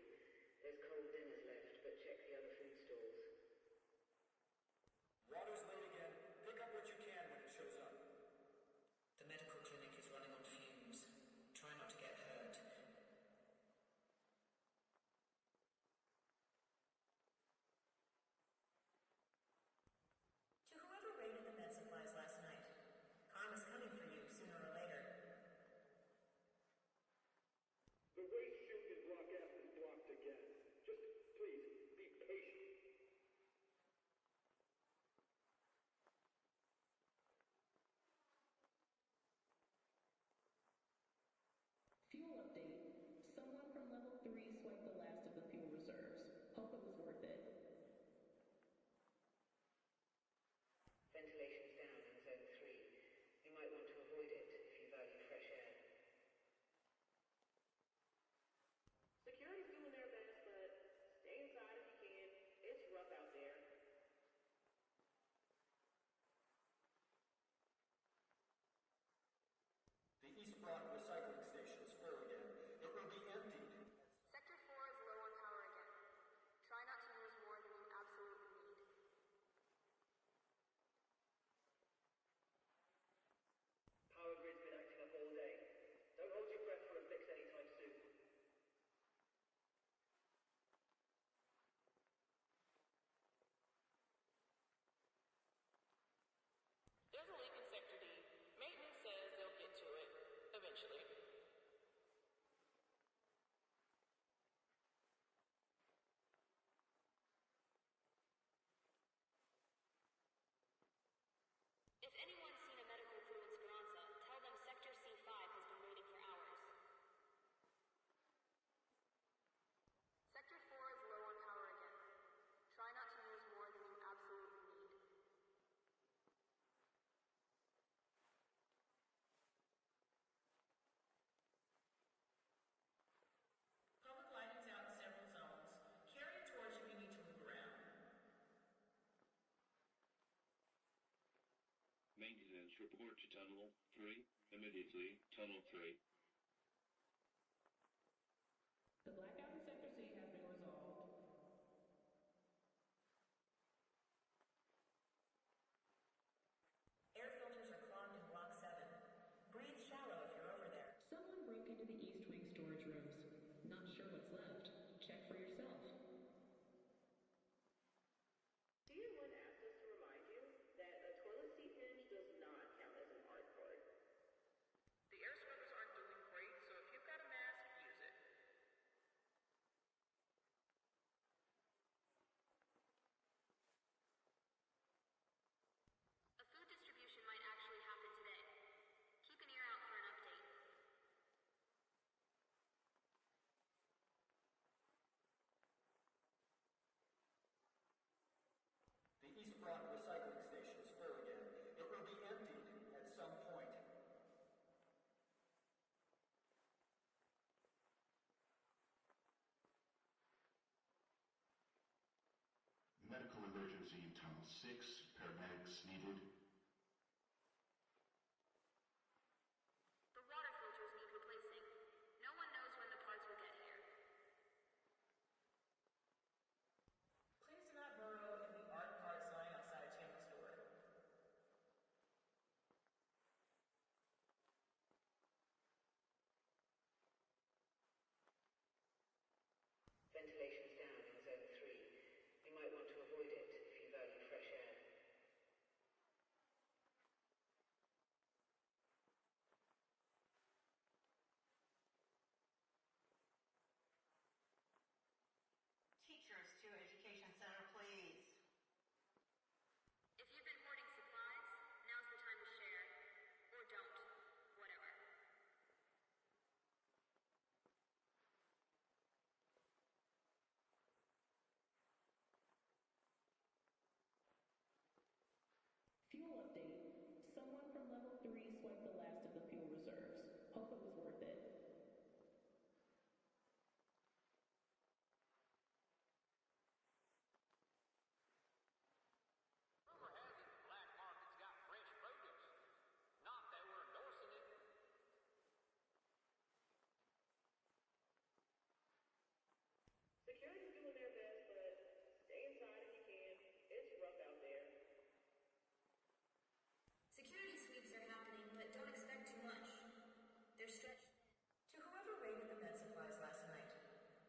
There's cold dinners left, but check the other food stalls. Water's late again. Pick up what you can when it shows up. The medical clinic is running on fumes. Try not to get hurt. To whoever raided the med supplies last night, karma's coming for you sooner or later. The waste chute in Block F is blocked again. Just please be patient. Fuel update. Someone from level 3 swiped the last of the fuel reserves. Hope it was worth it. Ventilation's down in Zone 3. You might want to avoid it if you value fresh air. Security's doing their best, but stay inside if you can. It's rough out there. The East Block recycling station is full again. It will be emptied. Sector 4 is low on power again. Try not to use more than you absolutely need. Power grid's been acting up all day. Don't hold your breath for a fix anytime soon. There's a leak in Sector D. Maintenance says they'll get to it eventually. If anyone's seen a medical crew in Speranza, tell them Sector C5 has been waiting for hours. Sector 4 is low on power again. Try not to use more than you absolutely need. Public lighting's out in several zones. Carry a torch if you need to move around. Maintenance report to Tunnel 3, immediately, Tunnel 3. The blackout in Sector C has been resolved. Air filters are clogged in Block 7. Breathe shallow if you're over there. Someone broke into the East Wing storage rooms. Not sure what's left. Check for yourself. 6, paramedics needed. The water filters need replacing. No one knows when the parts will get here. Please do not burrow in the art parts line outside Chambers door. Ventilation's down in Zone 3. You might want to avoid it if you value fresh air. Teachers to Education Center, please. If you've been hoarding supplies, now's the time to share. Or don't. Whatever. Fuel update. Someone from level 3 swiped the last of the fuel reserves. Hope it was worth it. Rumor has it the black market's got fresh produce. Not that we're endorsing it. Security's doing their best, but stay inside if you can. It's rough out there. Security sweeps are happening, but don't expect too much. They're stretched. To whoever raided the med supplies last night,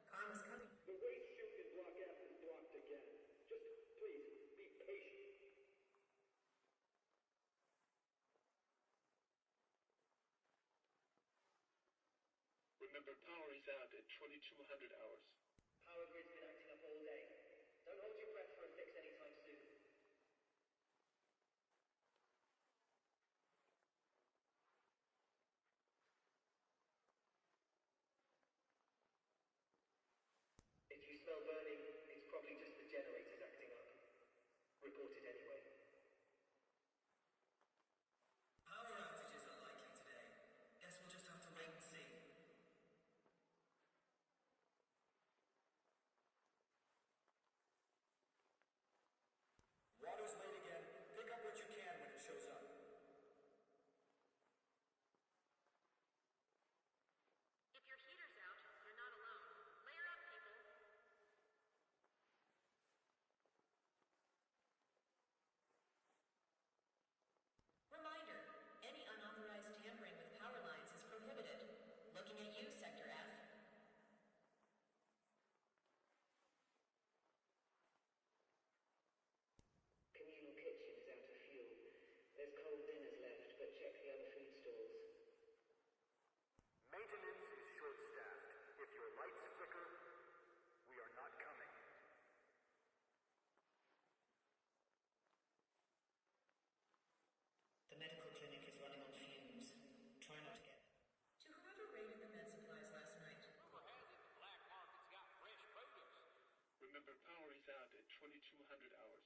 karma's coming. The waste chute in Block F is blocked again. Just please be patient. Remember, power is out at 2200 hours. Power grid's been acting up all day. Don't hold your breath for a fix anytime soon. If you smell burning, it's probably just the generators acting up. Report it anyway. Power outages are likely today. Guess we'll just have to wait and see. Water's late again. Pick up what you can when it shows up. If your heater's out, you're not alone. Layer up, people. Reminder, any unauthorized tampering with power lines is prohibited. Looking at you, Sector F. Communal kitchen is out of fuel. There's cold dinners left, but check the other food stalls. Maintenance is short-staffed. If your lights flicker, we are not coming. The medical clinic is running on fumes. Try not to get. To whoever raided the med supplies last night, Rumor has it the black market's got fresh produce. Remember, power is out at 2200 hours.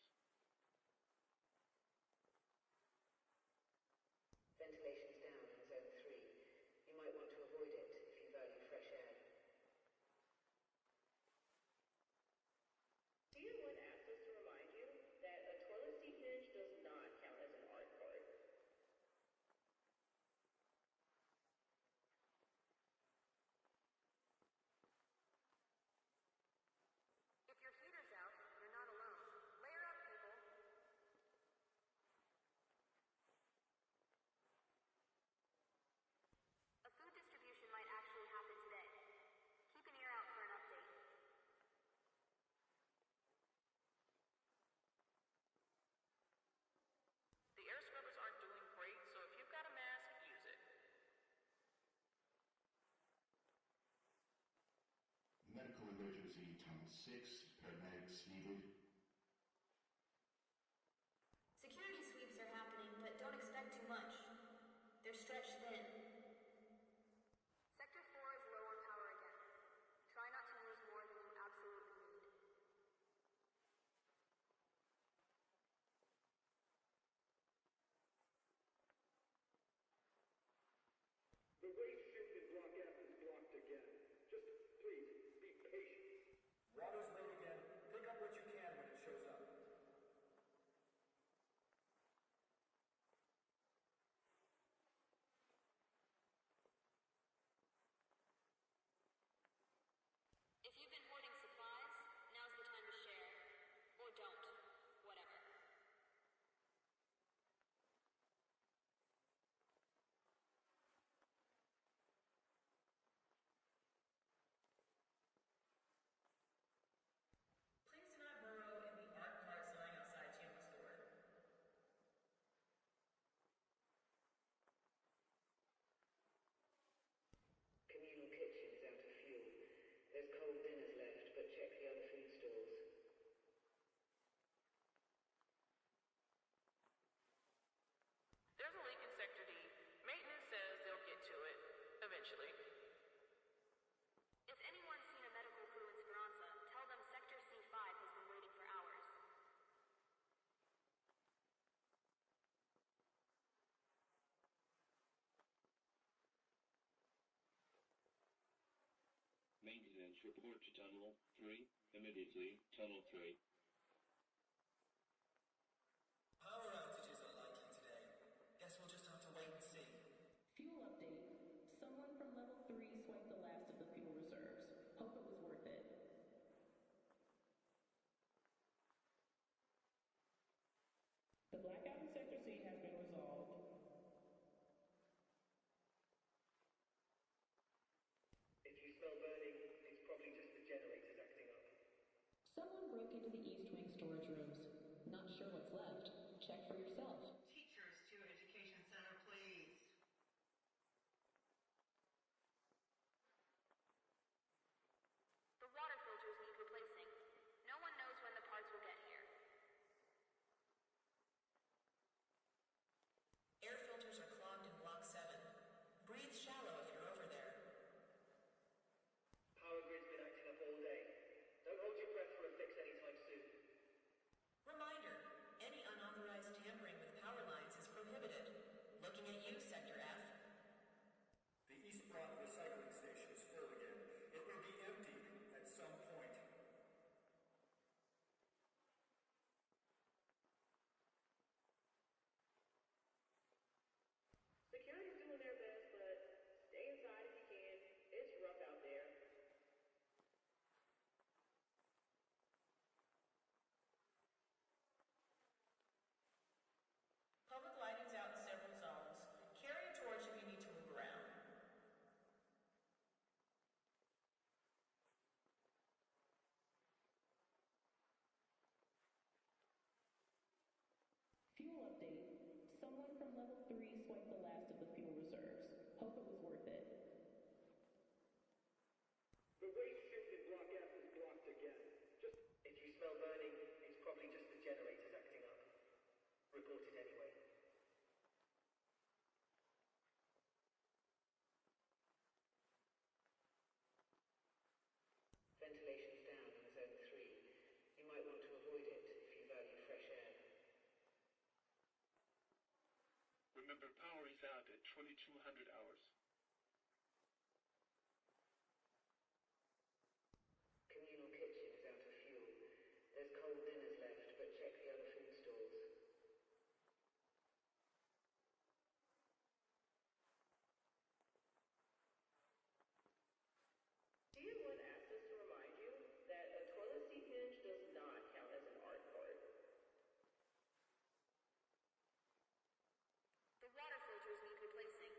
Ventilation's down in Zone 3. You might want to avoid it if you value fresh air. Tier 1 asked us to remind you that a toilet seat hinge does not count as an art part. If your heater's out, you're not alone. Layer up, people. A food distribution might actually happen today. Keep an ear out for an update. The air scrubbers aren't doing great, so if you've got a mask, use it. Medical emergency, Tunnel 6, paramedics needed. Security sweeps are happening, but don't expect too much. They're stretched thin. Sector 4 is low on power again. Try not to use more than you absolutely need. The waste chute in Block F is blocked again. Just please be patient. Water's late again. Pick up what you can maintenance report to Tunnel 3, immediately, Tunnel 3. Power outages are likely today. Guess we'll just have to wait and see. Fuel update. Someone from level 3 swiped the last of the fuel reserves. Hope it was worth it. The blackout in Sector C has been resolved. If you smell burning, it's probably just the generators acting up. Someone broke into the East Wing storage rooms. Not sure what's left. Check for yourself. Teachers to Education Center, please. The water filters need replacing. No one knows when the parts will get here. Air filters are clogged in Block 7. Breathe shallow if you're over there. Power grid's been acting up all day. Don't hold your breath for a fix anytime soon. Reminder, any unauthorized tampering with power lines is prohibited. Looking at you, Sector F. The East Block recycling station is full again. It will be emptied at some point. Security's doing their best, but stay inside if you can. It's rough out there. Public lighting's out in several zones. Carry a torch if you need to move around. Fuel update. Someone from level 3 swiped the last of the fuel reserves. Hope it was worth it. The waste chute in Block F is blocked again. Just If you smell burning, it's probably just the generators acting up. Report it anyway. Ventilation's down in Zone 3. You might want to avoid it if you value fresh air. Remember, power is out at 2200 hours. Communal kitchen is out of fuel. There's cold dinners left, but check the other food stalls. Tier 1 asked us to remind you that a toilet seat hinge does not count as an art part. The water filters need replacing.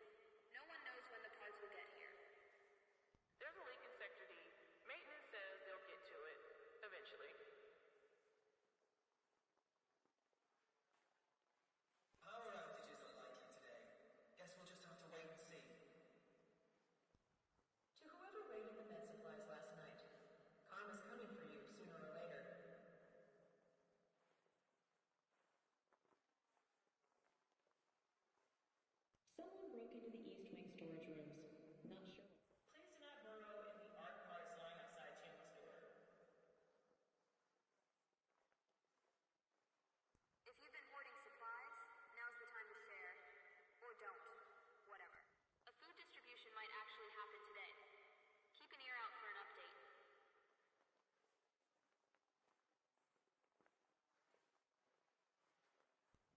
No one knows when the parts will get here. There's a leak in Sector D. Maintenance says they'll get to it eventually. Power outages are likely today. Guess we'll just have to wait and see. To whoever raided the med supplies last night, karma's coming for you sooner or later. Someone broke into the East Wing storage rooms. Not sure. Please do not burrow in the art parts lying outside Tim's door. If you've been hoarding supplies, now's the time to share. Or don't. Whatever. A food distribution might actually happen today. Keep an ear out for an update.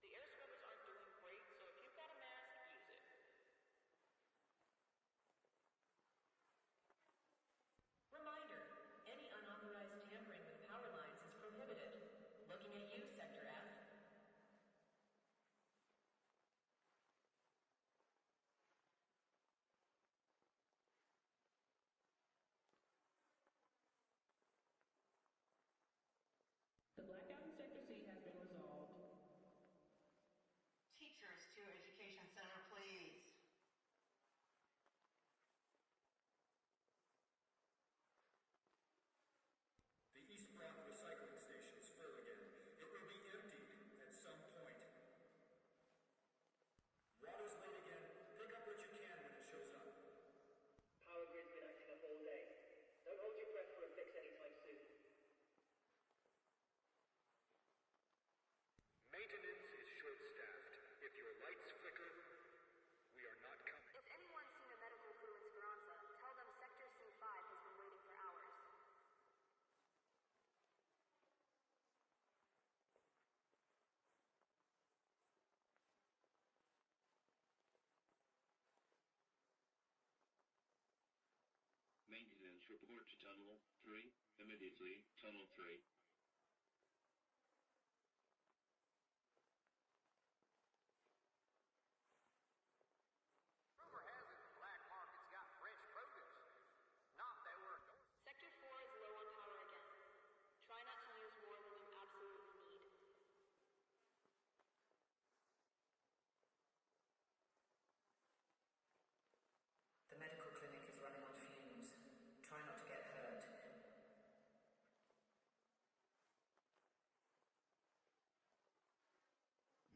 The air scrubbers aren't doing great, so if you've got a mask, use it. Maintenance report to Tunnel 3, immediately, Tunnel 3. Rumor has it the black market's got fresh produce. Not that we're endorsing. Sector 4 is low on power again. Try not to use more than you absolutely need. The medical clinic is running on fumes. Try not to get hurt.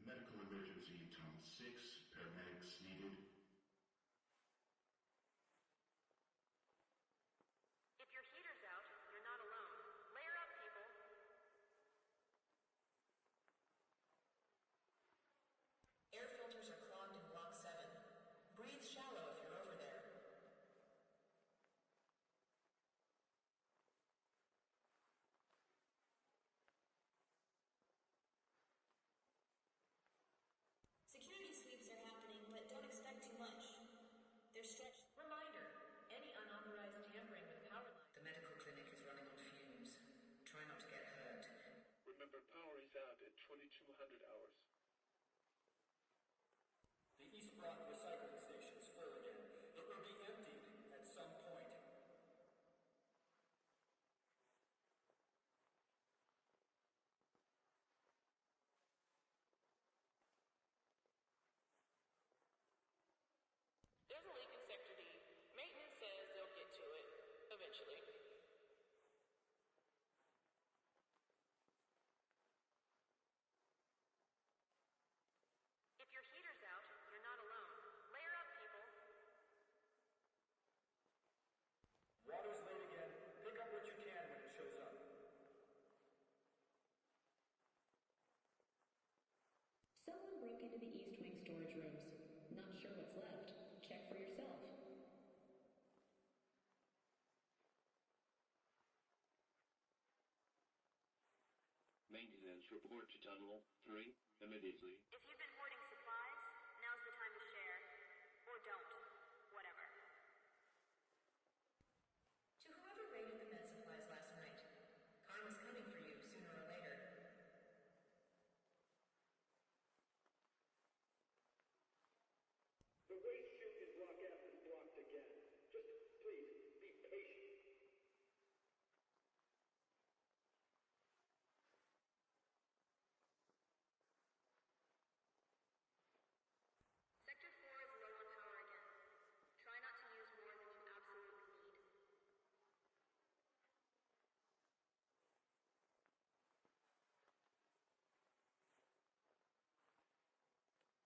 Medical emergency, Tunnel 6, paramedics needed. If your heater's out, you're not alone. Layer up, people. Air filters are clogged in Block 7. Breathe shallow if you're over there. Security sweeps are happening, but don't expect too much. They're stretched. Reminder, any unauthorized tampering with power lines. The medical clinic is running on fumes. Try not to get hurt. Remember, power is out at 2200 hours. The East Block recycling station's full again. It will be emptied at some point. There's a leak in Sector D. Maintenance says they'll get to it eventually. If your heater's out, you're not alone. Layer up, people. Water's late again. Pick up what you can when it shows up. Someone broke into the East Wing storage rooms. Not sure what's left. Check for yourself. Maintenance report to Tunnel 3, immediately. If you've been hoarding supplies, now's the time to share. Or don't. Whatever. To whoever raided the med supplies last night, karma's coming for you sooner or later. The waste chute in Block F is blocked again. Just please, be patient. Sector 4 is low on power again. Try not to use more than you absolutely need.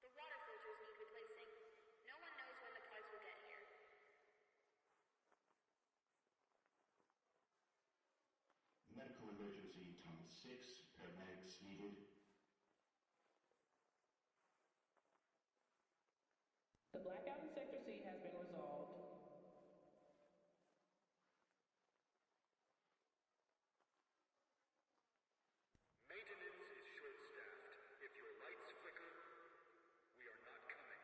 The water filters need replacing. No one knows when the parts will get here. Medical emergency, Tunnel 6, paramedics needed. The blackout in Sector C has been resolved. Maintenance is short-staffed. If your lights flicker, we are not coming.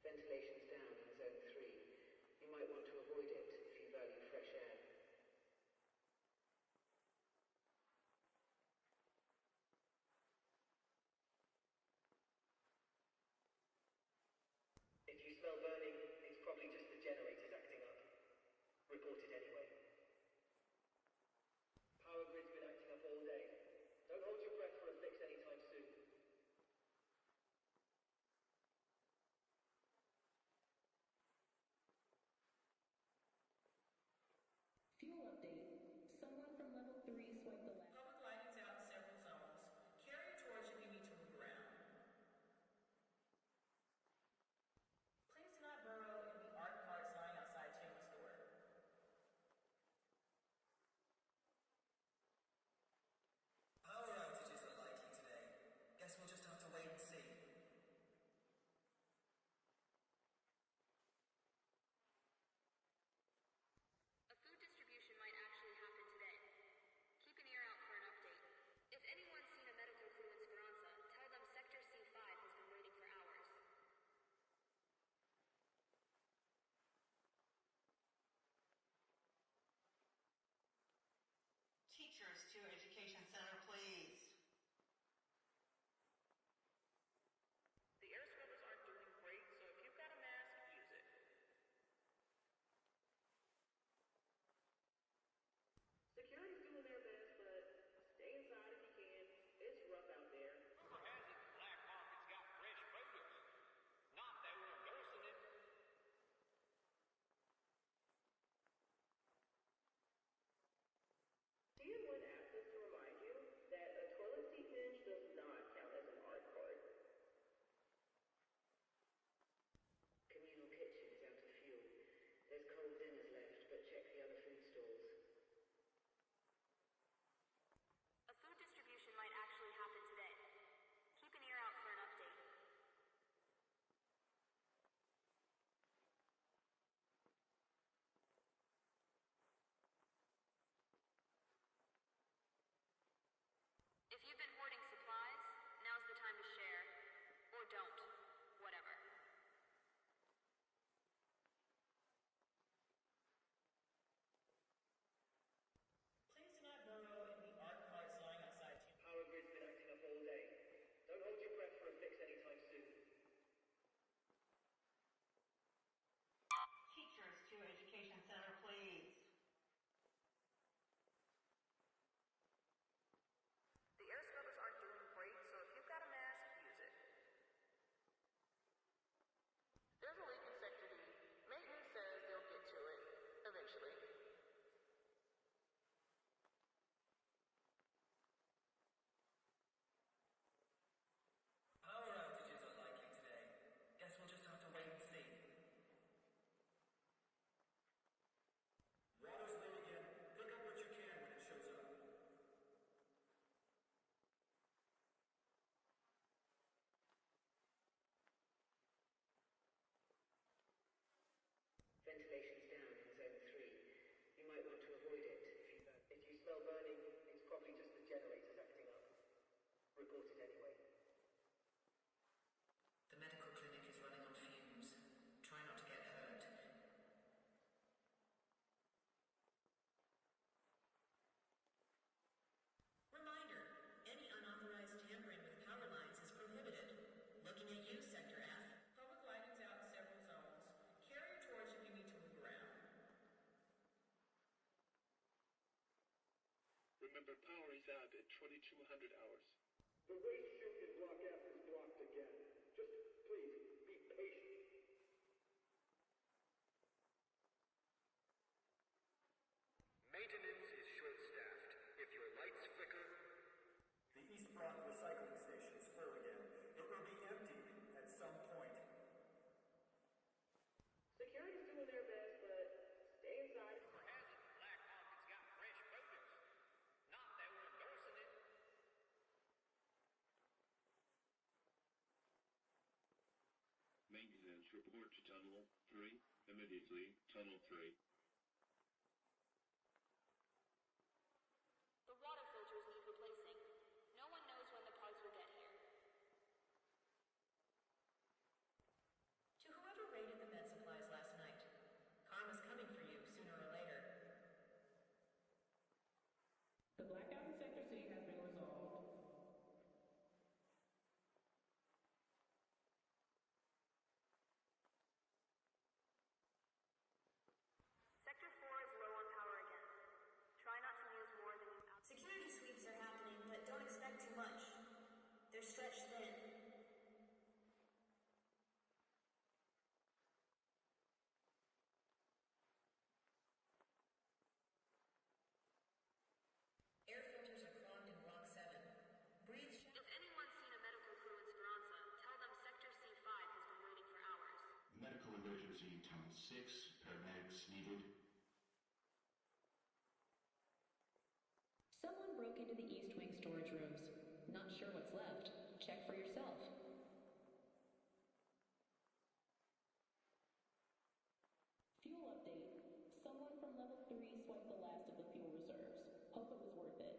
Ventilation's down in Zone 3. You might want to avoid it if you value fresh air. If you smell burning, it's probably just the generators acting up. Report it anyway. Power grid's been acting up all day. Don't hold your breath for a fix anytime soon. Fuel update. Someone from level 3 swiped the last. Public lighting's out in several zones. Carry a torch if you need to move around. Please do not burrow in the art parts lying outside Chambers Store. 2 Education Center, please. The air scrubbers aren't doing great, so if you've got a mask, use it. Security's doing their best, but stay inside if you can. It's rough out there. Rumor has it the black market's got fresh produce. Not that we're endorsing it. TN1 asked us to remind you that a toilet seat hinge does not count as an art card. Communal kitchen is out of fuel. There's cold dinners left, but check the other food stalls. A food distribution might actually happen today. Keep an ear out for an update. If you've been hoarding supplies, now's the time to share. Or don't. Whatever. Please do not burrow in the art parts lying outside you. Power grid's been acting up all day. Don't hold your breath for a fix anytime soon. Teachers 2 Education Center, please. The air scrubbers aren't doing great, so if you've got a mask, use it. There's a leak in Sector D. Maintenance says they'll get to it eventually. Power outages are likely today. Guess we'll just have to wait and see. Water's late again. Pick up what you can when it shows up. Ventilation's down in Zone 3. You might want to avoid it. If you smell burning, it's probably just the generators acting up. Report it anyway. The medical clinic is running on fumes. Try not to get hurt. Reminder, any unauthorized tampering with power lines is prohibited. Looking at you, Sector F. Public lighting's out in several zones. Carry a torch if you need to move around. Remember, power is out at 2200 hours. The waste chute in Block F is blocked again. Just please be patient. Maintenance is short-staffed. If your lights flicker, The East Block recycling station's full again. It will be emptied at some point. Security's doing their best, but stay inside. Rumor has it the black market's got fresh produce. Not that we're endorsing it. Maintenance report to Tunnel 3. Immediately, Tunnel 3. The water filters need replacing. No one knows when the parts will get here. To whoever raided the med supplies last night, karma's coming for you sooner or later. The blackout in Sector C has been resolved. Sector 4 is low on power again. Try not to use more than you Security sweeps are happening, but don't expect too much. They're stretched thin. Air filters are clogged in Rock 7. Breathe shallow. If anyone's seen a medical crew in Speranza, tell them Sector C5 has been waiting for hours. Medical emergency, Town 6. Paramedics needed. Someone broke into the East Wing storage rooms. Not sure what's left. Check for yourself. Fuel update. Someone from level 3 swiped the last of the fuel reserves. Hope it was worth it.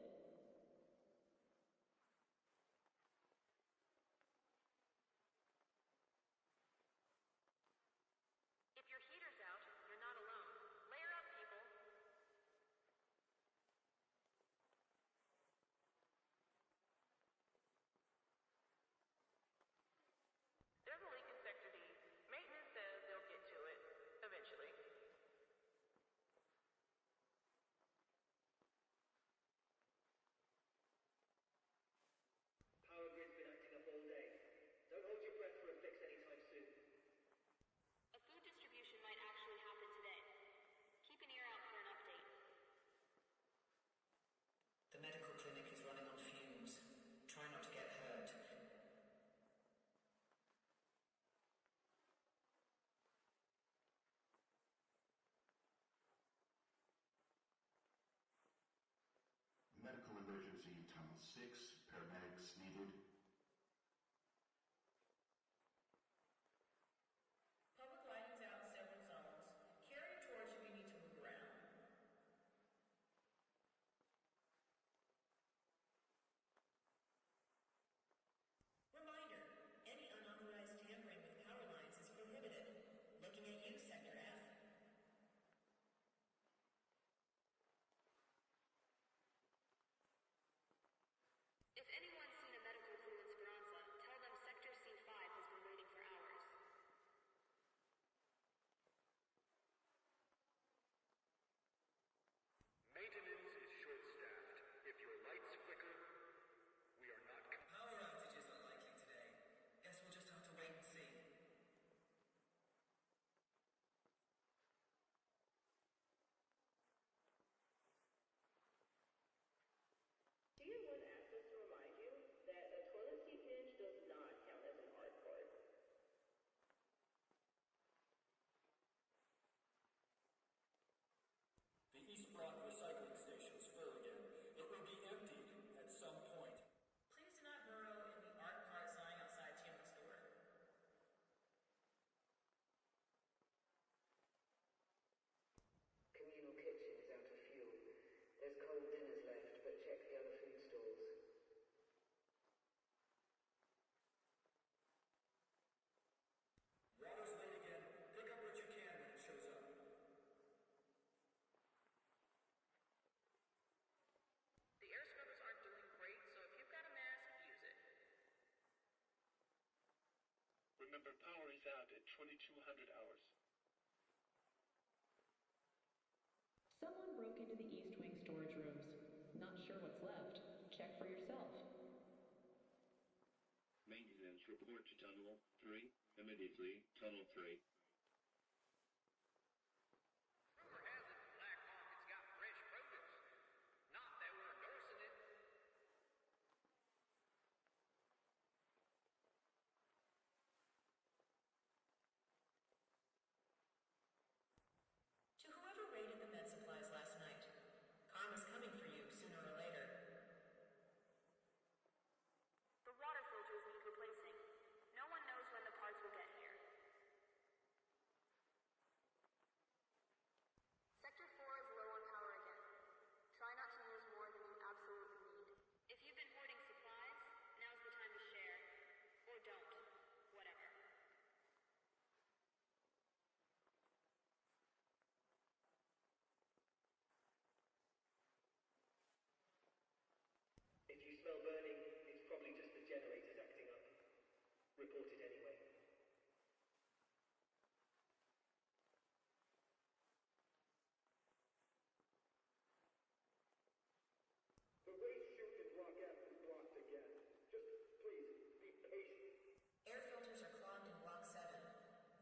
If your heater's out, you're not alone. Lay 6, paramedics needed. Public lighting's out in several zones. Carry a torch if you need to move around. Reminder, any unauthorized tampering with power lines is prohibited. Looking at you, Sector F. If anyone's seen a medical crew in Speranza, tell them Sector C5 has been waiting for hours. Maintenance is short-staffed. If your lights flicker, we are not Power outages are likely today. Guess we'll just have to wait and see. Tier 1 asked us to remind you that a toilet seat pinch does not count as an art part. The East Block recycling station's full again. It will be emptied at some point. Please do not burrow in the art part sign outside Tim's door. Communal kitchen is out of fuel. There's cold dinners left, but check the other food stalls. Water's late again. Pick up what you can when it shows up. The air scrubbers aren't doing great, so if you've got a mask, use it. Remember, power is out at 2200 hours. Someone broke into the East Wing storage rooms. Not sure what's left. Check for yourself. Maintenance, report to Tunnel 3. Immediately, Tunnel 3. Rumor has it the black market's got fresh produce. Not that we're endorsing it. To whoever raided the med supplies last night, karma's coming for you sooner or later. The water filters need replacing. No one knows when the parts will get here. Sector 4 is low on power again. Try not to use more than you absolutely need. If you've been hoarding supplies, now's the time to share. Or don't. Whatever. If you smell burning, it's probably just the generators acting up. Report it anyway. The waste chute in Block F is blocked again. Just please be patient. Air filters are clogged in Block 7.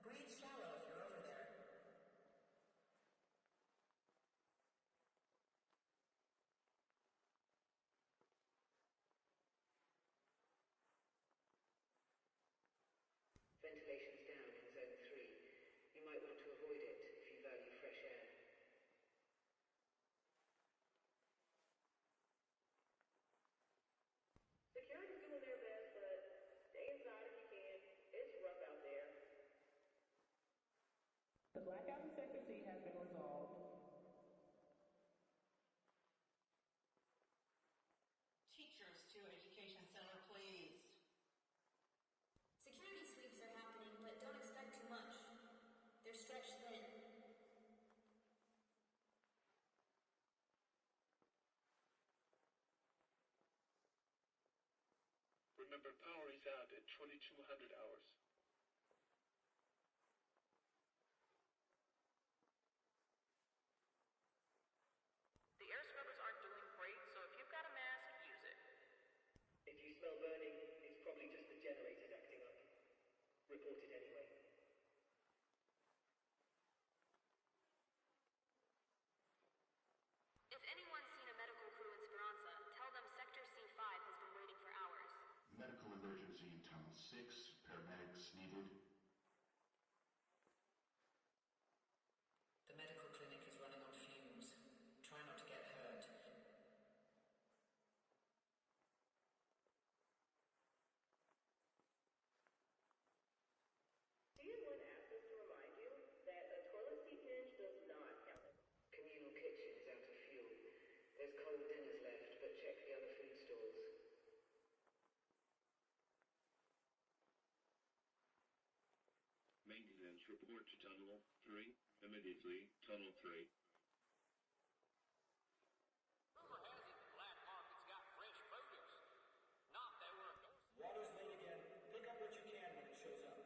Breathe shallow if you're over there. Ventilation's down in Zone 3. You might want to avoid it if you value fresh air. Security's doing their best, but stay inside if you can. It's rough out there. The blackout in Sector C has been resolved. Teachers to Education Center, please. Security sweeps are happening, but don't expect too much. They're stretched thin. Remember, power is out at 2200 hours. The air scrubbers aren't doing great, so if you've got a mask, use it. If you smell burning, it's probably just the generators acting up. Report it anyway. If anyone's seen a medical crew in Speranza, tell them Sector C5 has been waiting for hours. Medical emergency in Tunnel 6, paramedics needed. The medical clinic is running on fumes. Try not to get hurt. report to Tunnel 3, immediately, Tunnel 3. Rumor has it the black market's got fresh produce. Not that we're endorsing. Water's late again. Pick up what you can when it shows up.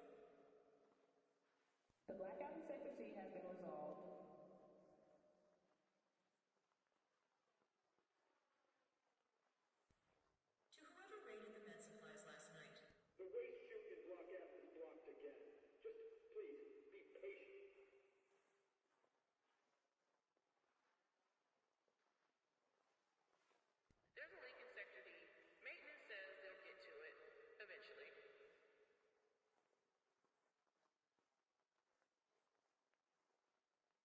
The blackout in Sector C has been resolved. To whoever raided the med supplies last night, The waste chute in Block F is blocked again. Just please be patient. There's a leak in Sector D. Maintenance says they'll get to it eventually.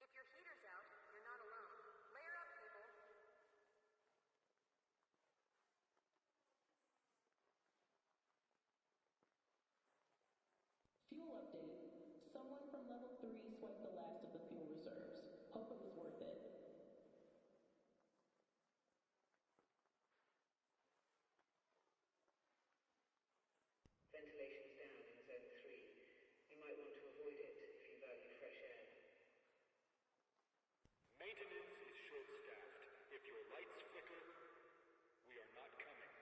If your heater's out, you're not alone. Layer up, people. Fuel update. Someone from level 3 swiped the last of the fuel reserves. Hope it was worth it. Ventilation's down in Zone 3. You might want to avoid it if you value fresh air. Maintenance is short-staffed. If your lights flicker, we are not coming.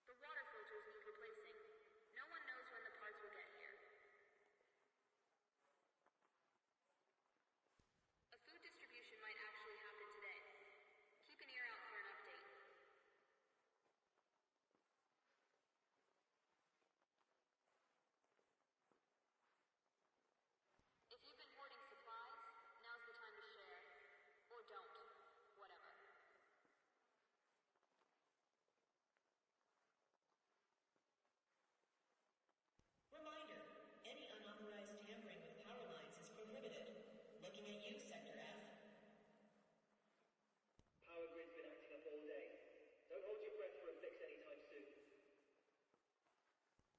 The water filters need replacing. No one knows when the parts will get here. A food distribution might actually happen today. Keep an ear out for an update. If you've been hoarding supplies, now's the time to share. Or don't. Whatever. reminder, any unauthorized tampering with power lines is prohibited. Looking at you, Sector F. Power grid's been acting up all day. Don't hold your breath for a fix anytime soon.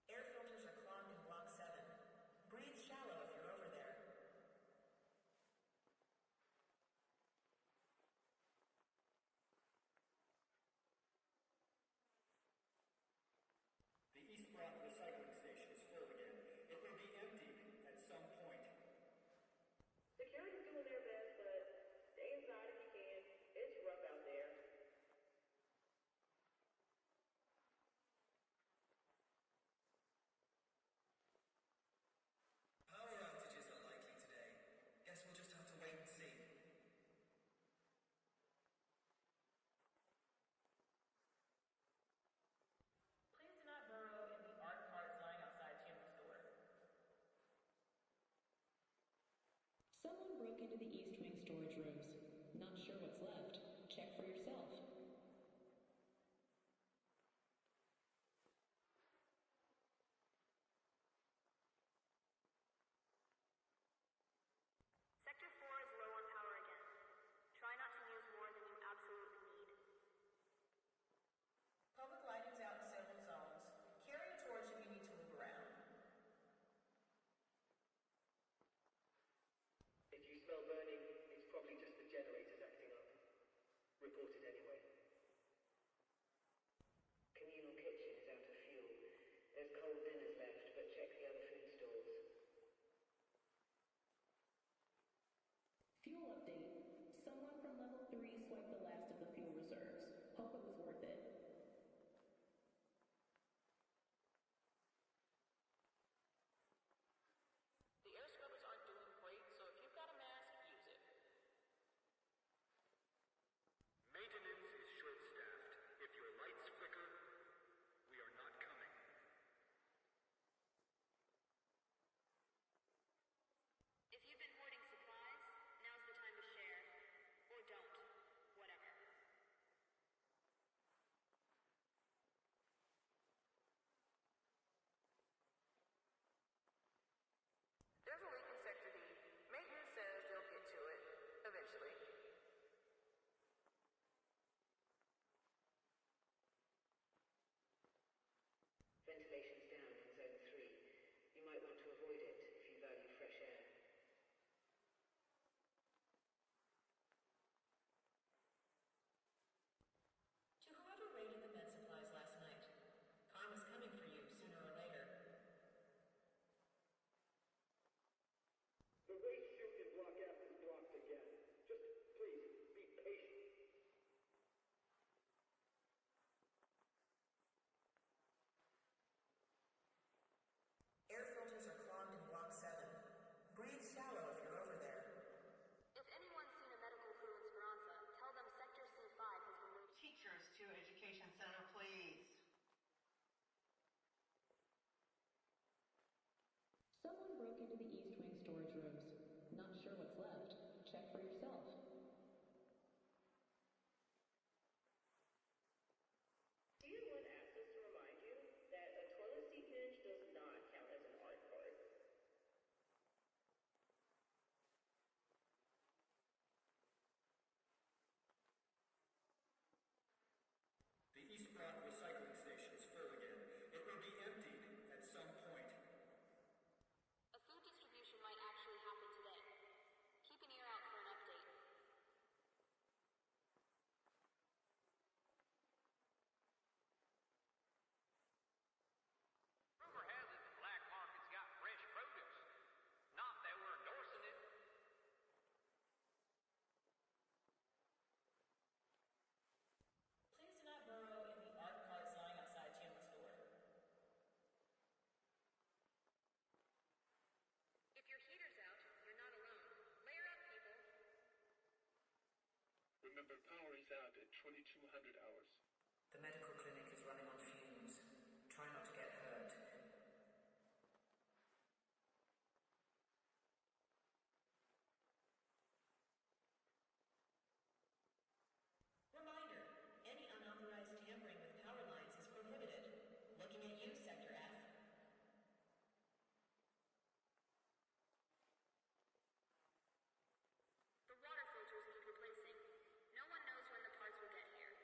Air filters are clogged in Block 7. Breathe shallow if you're over there. The East Block recycling station is full again. It will be emptied at some point. Security's doing their best, but stay inside if you can. It's rough out there. Power outages are likely today. Guess we'll just have to wait and see. Please do not burrow in the art parts lying outside Tim's store. Someone broke into the East Wing storage rooms. Not sure what's left. Check for yourself. Sector 4 is low on power again. Try not to use more than you absolutely need. Public lighting's out in several zones. Carry a torch if you need to move around. If you smell burning, it's probably just the generators acting up. Report it anyway. Communal kitchen is out of fuel. There's cold dinners left, but check the other food stalls. Fuel update. Someone from level 3 swiped the last of the fuel reserves. Hope it was worth it. The air scrubbers aren't doing great, so if you've got a mask, use it. Maintenance what's left. Check for yourself. Tier 1 asked us to remind you that a toilet seat hinge does not count as an art part. The East Block recycling station is full again. It will be emptied at some point. A food distribution might actually happen today. Keep an ear out for an update. Rumor has it the black market's got fresh produce. Not that we're endorsing it. Please do not burrow in the art carts lying outside Chandler's door. If your heater's out, you're not alone. Layer up, people. Remember, power is out at 2200 hours. The medical clinic is running on fumes. Try not to get hurt. Reminder, any unauthorized tampering with power lines is prohibited. Looking at you, Sector F. The water filters need replacing. No one knows when the parts will get here.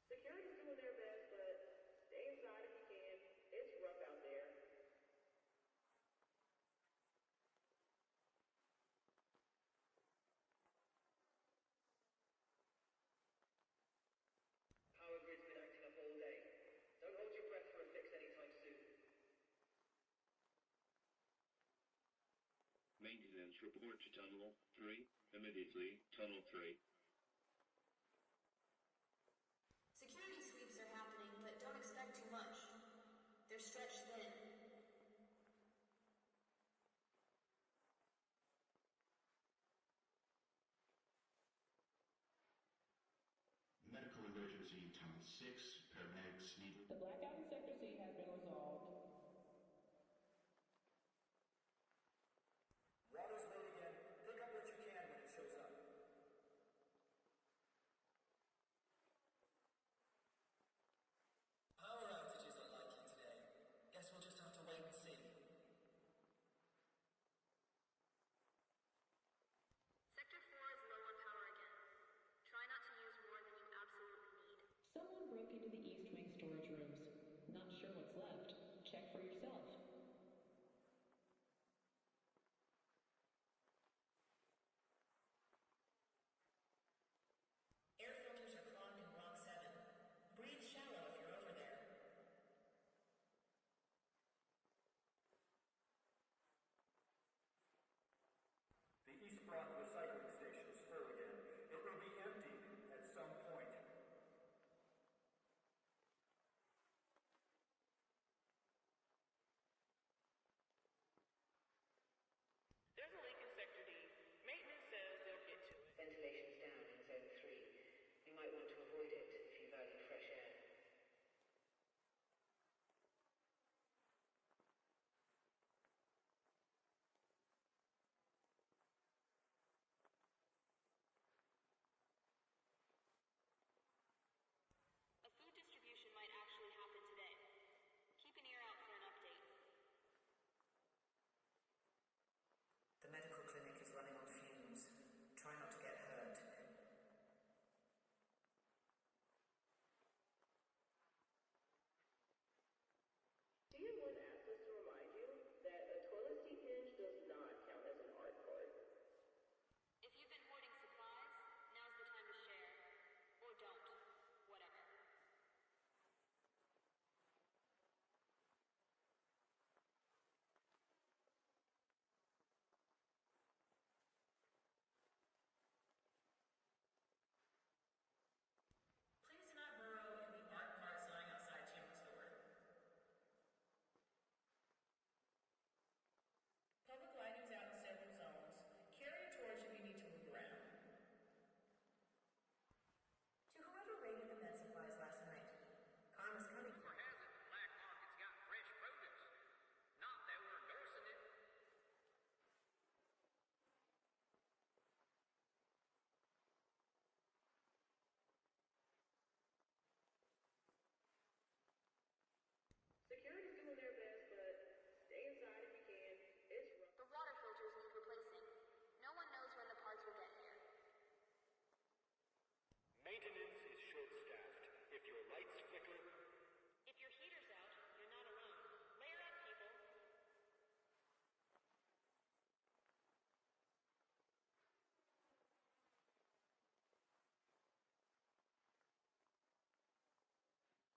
Security's doing their best, but stay inside if you can. It's rough out there. Power grid's been acting up all day. Don't hold your breath for a fix anytime soon. Maintenance report to Tunnel 3. Immediately, Tunnel 3. Security sweeps are happening, but don't expect too much. They're stretched thin. Medical emergency in Tunnel 6. Paramedics need... The blackout in Sector C has been resolved. Water's late again. Pick up what you can when it shows up. Power outages are likely today. Guess we'll just have to wait and see. Sector 4 is low on power again. Try not to use more than you absolutely need. Someone broke into the East Wing storage rooms. Not sure what's left. Check for yourself. Air filters are clogged in Block 7. Breathe shallow if you're over there. The East Block recycling station is full again. It will be emptied at some point.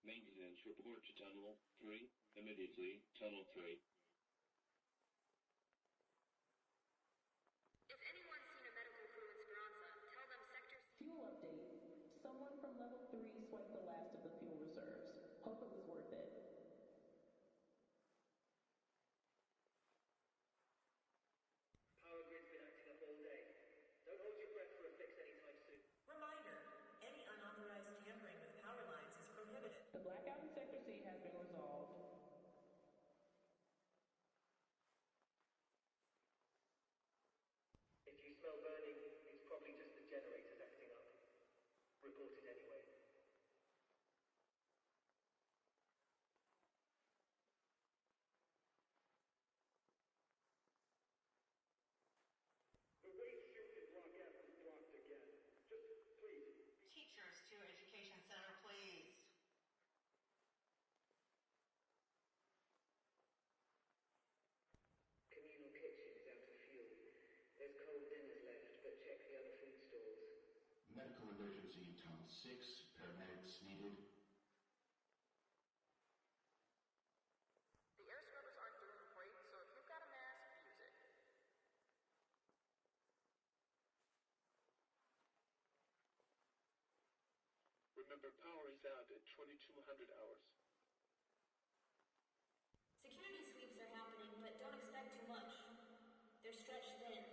Maintenance report to Tunnel 3. Immediately, Tunnel 3. If anyone's seen a medical crew in Speranza, tell them Sector C. Fuel update. Someone from level 3 swiped the last of the fuel reserves. Hope it was worth it. Power grid's been acting up all day. Don't hold your breath for a fix anytime soon. Reminder, any unauthorized tampering with power lines is prohibited. The blackout in Sector C has been resolved. If you smell burning, it's probably just the generators acting up. Report it anyway. The waste chute in Block F is blocked again. Just please. Teachers to Education Center, please. Communal kitchen is out of fuel. There's cold dinners left, but check the other food stalls. Medical emergency in Tunnel 6. Paramedics needed. The air scrubbers aren't doing great, so if you've got a mask, use it. Remember, power is out at 2200 hours. Security sweeps are happening, but don't expect too much. They're stretched thin.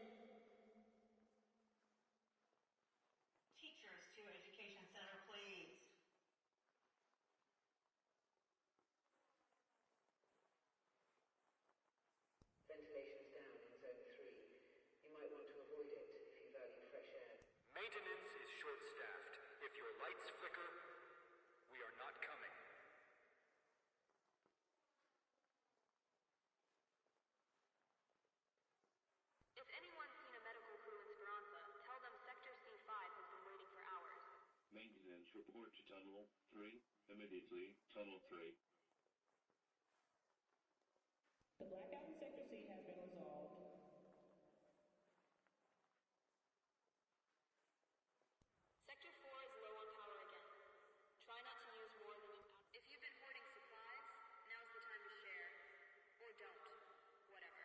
Teachers to Education Center, please. Ventilation's down in Zone 3. You might want to avoid it if you value fresh air. Maintenance is short-staffed. If your lights flicker, we are not coming. If anyone's seen a medical crew in Speranza, tell them Sector C5 has been waiting for hours. Maintenance report to Tunnel 3. Immediately, Tunnel 3. The blackout in Sector C has been resolved. Sector 4 is low on power again. Try not to use more than you... If you've been hoarding supplies, now's the time to share. Or don't. Whatever.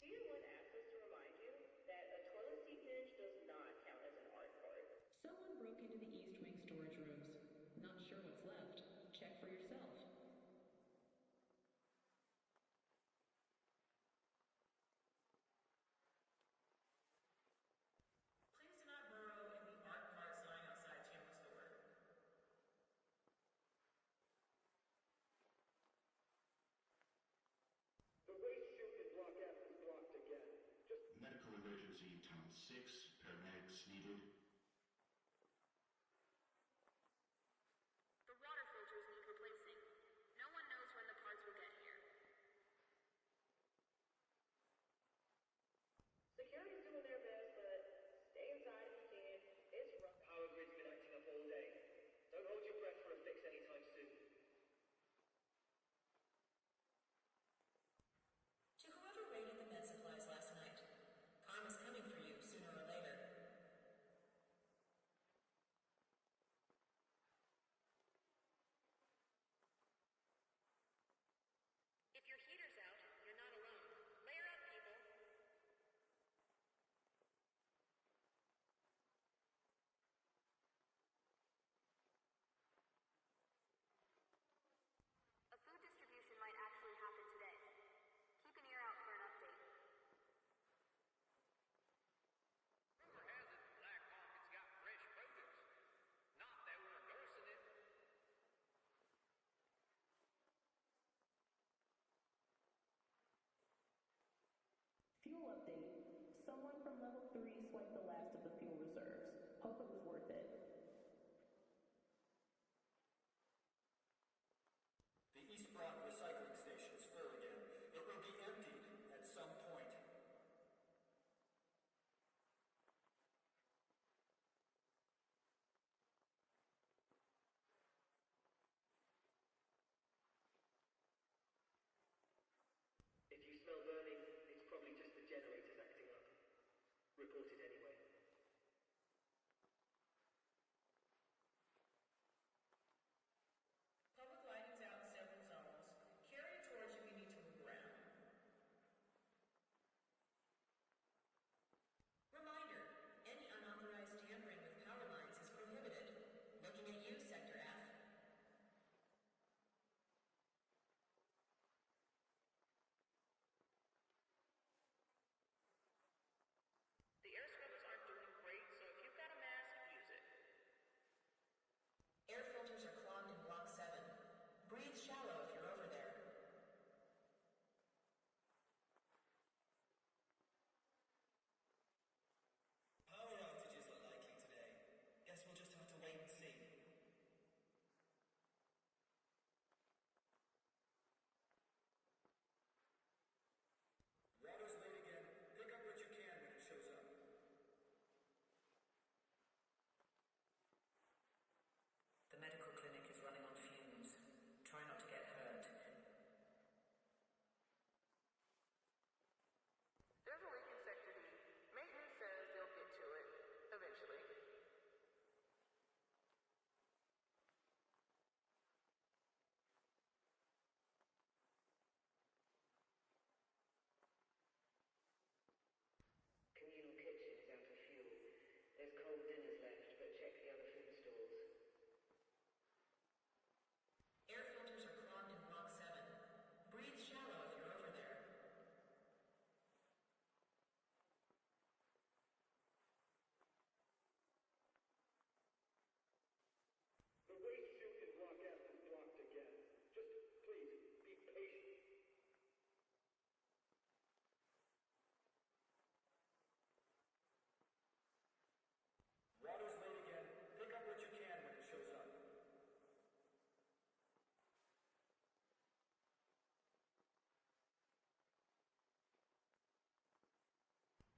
Tier 1 asks us to remind you that a toilet seat hinge does not count as an art part. Someone broke into the East Wing storage rooms. Not sure what's left. Check for yourself. Please do not burrow in the art parts lying outside Chamber's door. The waste chute in Block F is blocked again. Just Medical emergency in Tunnel 6. Paramedics needed. The water filters need replacing. No one knows when the parts will get here. Security's doing their best, but stay inside if you can. It's rough. Power grid's been acting up all day. Don't hold your breath for a fix anytime soon. To whoever raided the med supplies last night, karma's coming for you sooner or later. Report it anyway. Public lighting's out in several zones. Carry a torch if you need to move around. Reminder, any unauthorized tampering with power lines is prohibited. Looking at you, Sector F. The air scrubbers aren't doing great, so if you've got a mask, use it. Air filters are clogged in Block 7. Breathe shallow if you're over there. Power outages are likely today. Guess we'll just have to wait and see. Water's late again. Pick up what you can when it shows up. The medical clinic is running on fumes. Try not to get hurt. There's a leak in Sector D. Maintenance says they'll get to it eventually. Communal kitchen is out of fuel. There's cold dinners left, but check the other food stalls. Air filters are clogged in Block 7. Breathe shallow if you're over there. The waste chute in Block F is blocked again. Just please be patient. Water's late again. Pick up what you can when it shows up.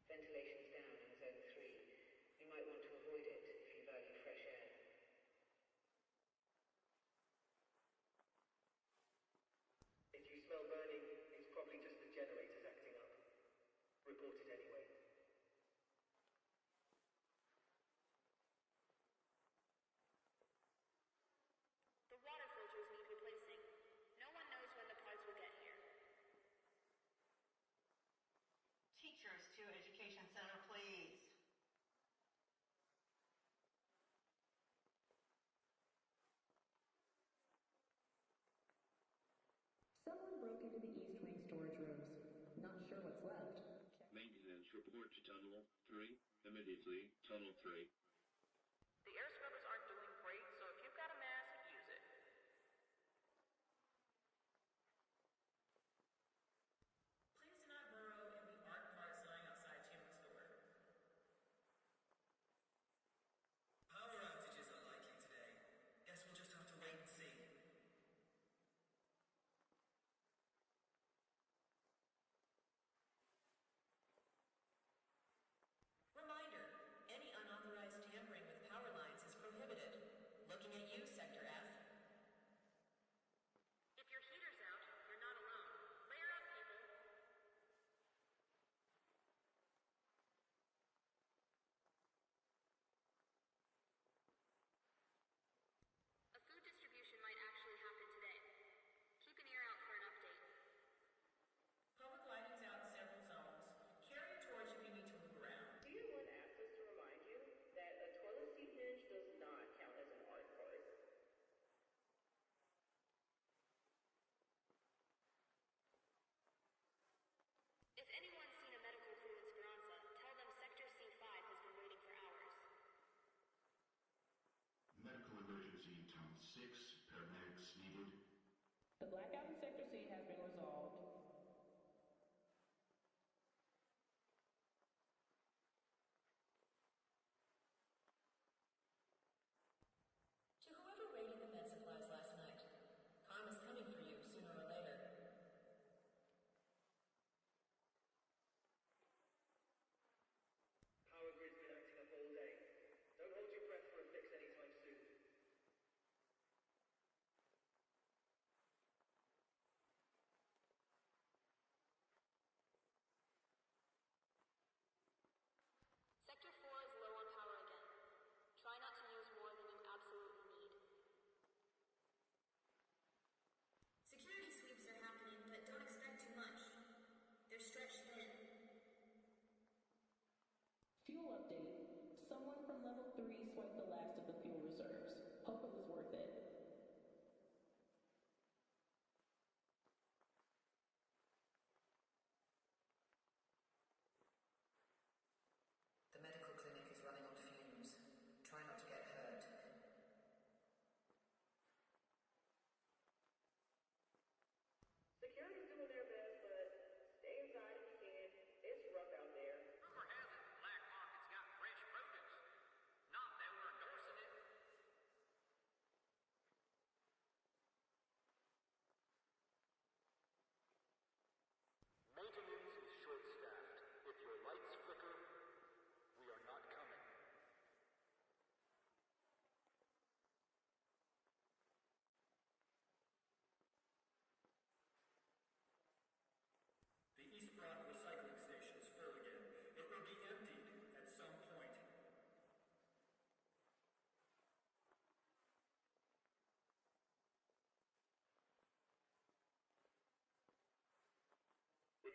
Ventilation's down in Zone 3. You might want to avoid it if you value fresh air. If you smell burning, it's probably just the generators acting up. Report it anyway. The water filters need replacing. No one knows when the parts will get here. Teachers to Education Center, please. Someone broke into the East Wing storage rooms. Not sure what's left. Maintenance, report to Tunnel 3. Immediately, Tunnel 3. The air scrubbers aren't doing great, so if you've got a mask, use it. Please do not burrow in the art parts lying outside Tim's door. Power outages are likely today. Guess we'll just have to wait and see. Reminder, any unauthorized tampering with power lines is prohibited. Looking at you, Sector F. If your heater's out, you're not alone. Layer up, people. A food distribution might actually happen today. Keep an ear out for an update. Public lighting's out in several zones. Carry a torch if you need to move around. Someone asked us to remind you that a toilet seat hinge does not count as an art part. If anyone's seen a medical crew in Speranza, tell them Sector C5 has been waiting for hours. Medical emergency in Town 6. Paramedics needed. The blackout in Sector C has been resolved. To whoever raided the med supplies last night, karma's coming for you sooner or later. Power grid's been acting up all day. Don't hold your breath for a fix anytime soon.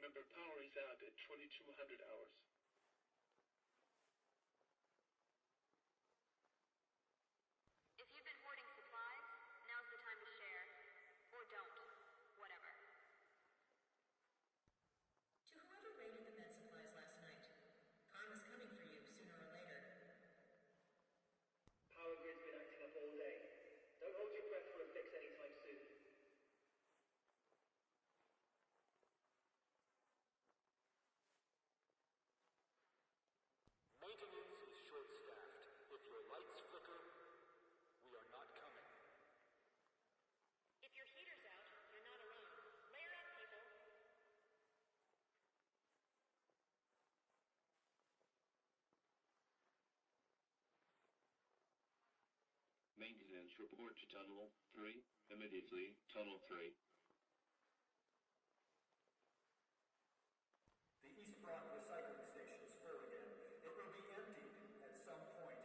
Remember, power is out at 2200 hours. If you've been hoarding supplies, now's the time to share. Or don't. Whatever. To whoever raided the med supplies last night, Khan is coming for you sooner or later. Power grid's been acting up all day. Don't hold your breath for a fix anytime soon. Maintenance is short-staffed. If your lights flicker, we are not coming. If your heater's out, you're not alone. Layer up, people. Maintenance report to Tunnel 3. Immediately, Tunnel 3. The East Block recycling station is full again. It will be emptied at some point.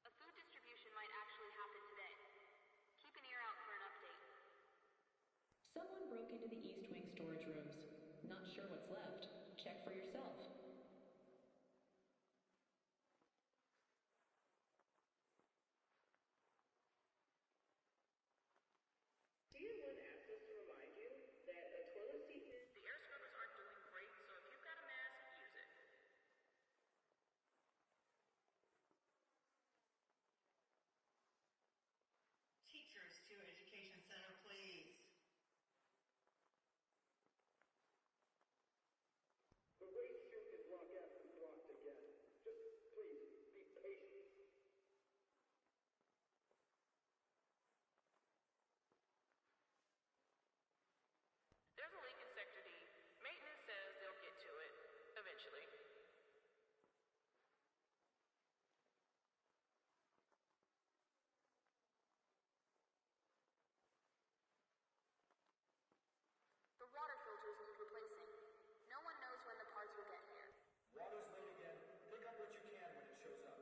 A food distribution might actually happen today. Keep an ear out for an update. Someone broke into the East Wing storage rooms. Not sure what's left. Check for yourself. Tier 1 asked us to remind you that a toilet seat is... The air scrubbers aren't doing great, so if you've got a mask, use it. Teachers to Education Center, please. The waste chute in Block F is blocked again. Just please, be patient. There's a leak in Sector D. Maintenance says they'll get to it eventually. The water filters need replacing. No one knows when the parts will get here. Water's late again. Pick up what you can when it shows up.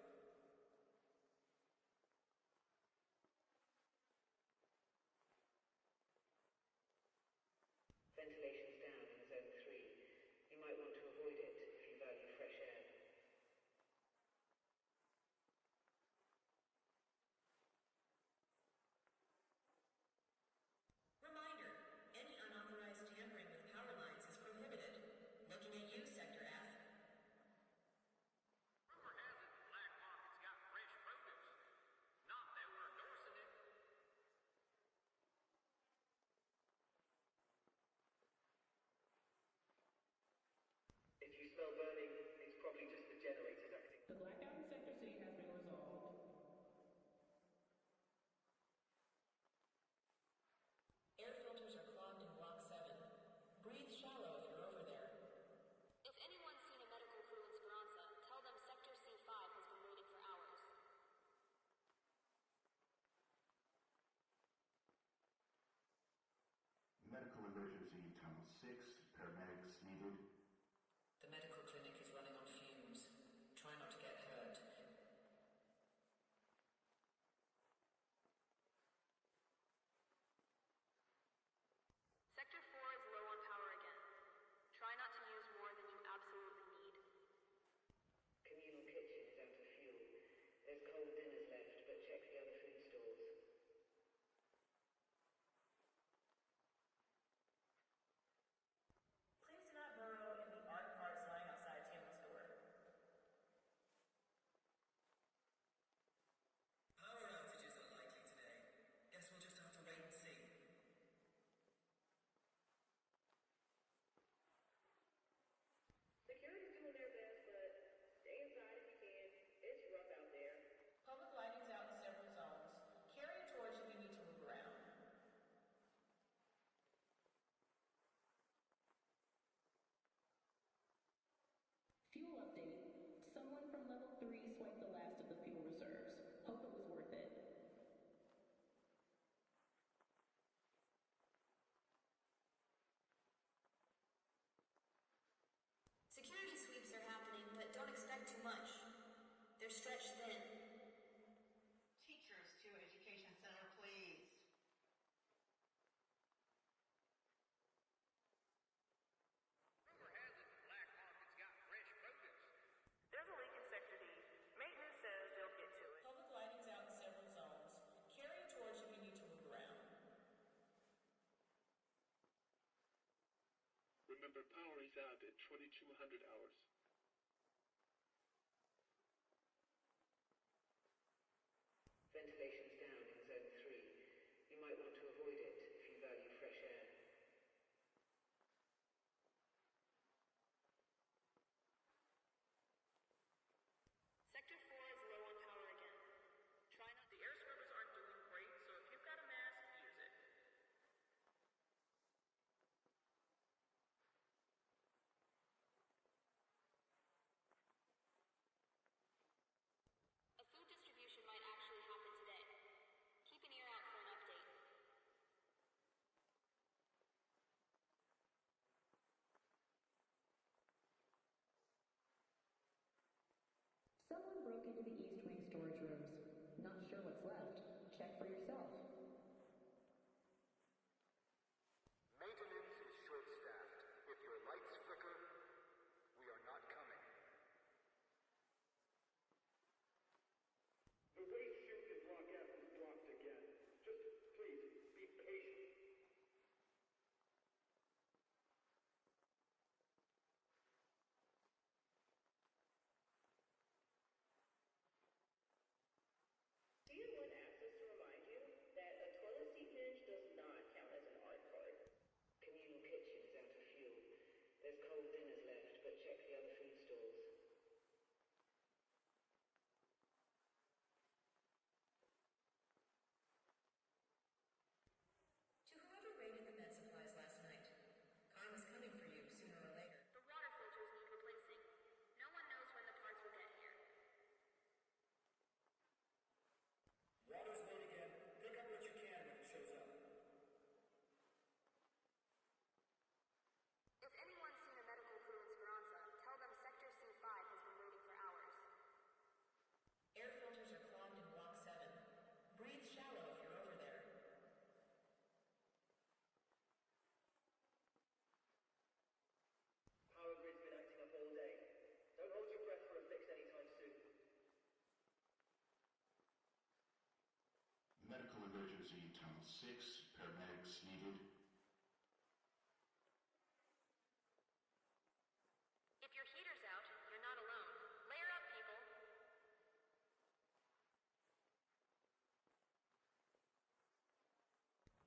Ventilation's down in Zone 3. You might want to avoid it if you value fresh air. Reminder, any unauthorized tampering with power lines is prohibited. Looking at you, Sector F. Rumor has it the black market's got fresh produce. Not that we're endorsing it. If you smell burning, it's probably just the generators acting. The blackout in Sector C has been resolved. Air filters are clogged in Block 7. Breathe shallow if you're over there. If anyone's seen a medical crew in Speranza, tell them Sector C5 has been waiting for hours. Medical emergency, Tunnel 6. Paramedics needed. The medical clinic is running on fumes. Try not to get hurt. Sector 4 is low on power again. Try not to use more than you absolutely need. Communal kitchen is out of fuel. There's cold dinners left, but check the other food stores. 2200 hours. Ventilation's down in Zone 3. You might want to avoid it if you value fresh air. Sector 4 is low on power again. Try not. The air scrubbers aren't doing great, so if you've got a mask, use it. A food distribution might actually happen today. Keep an ear out for an update. Someone broke into the East Wing storage rooms. Not sure what's left. Check for yourself. Maintenance is short-staffed. If your lights flicker, we are not coming. The waste chute in Block F is blocked again. Just please, be patient. DN1 asks us to remind you that a toilet seat hinge does not count as an art card. Communal kitchen is out of fuel. There's cold dinners left, but check the other food stalls. To whoever raided the med supplies last night, karma's coming for you sooner or later. The water filters need replacing. No one knows when the parts will get here. Water's late again. Pick up what you can when it shows up. If anyone's seen a medical crew in Speranza, tell them Sector C5 has been waiting for hours. Air filters are clogged in Block 7. Breathe shallow if you're over there. Power grid's been acting up all day. Don't hold your breath for a fix anytime soon. Medical emergency, Tunnel 6. Paramedics needed. If your heater's out, you're not alone. Layer up, people.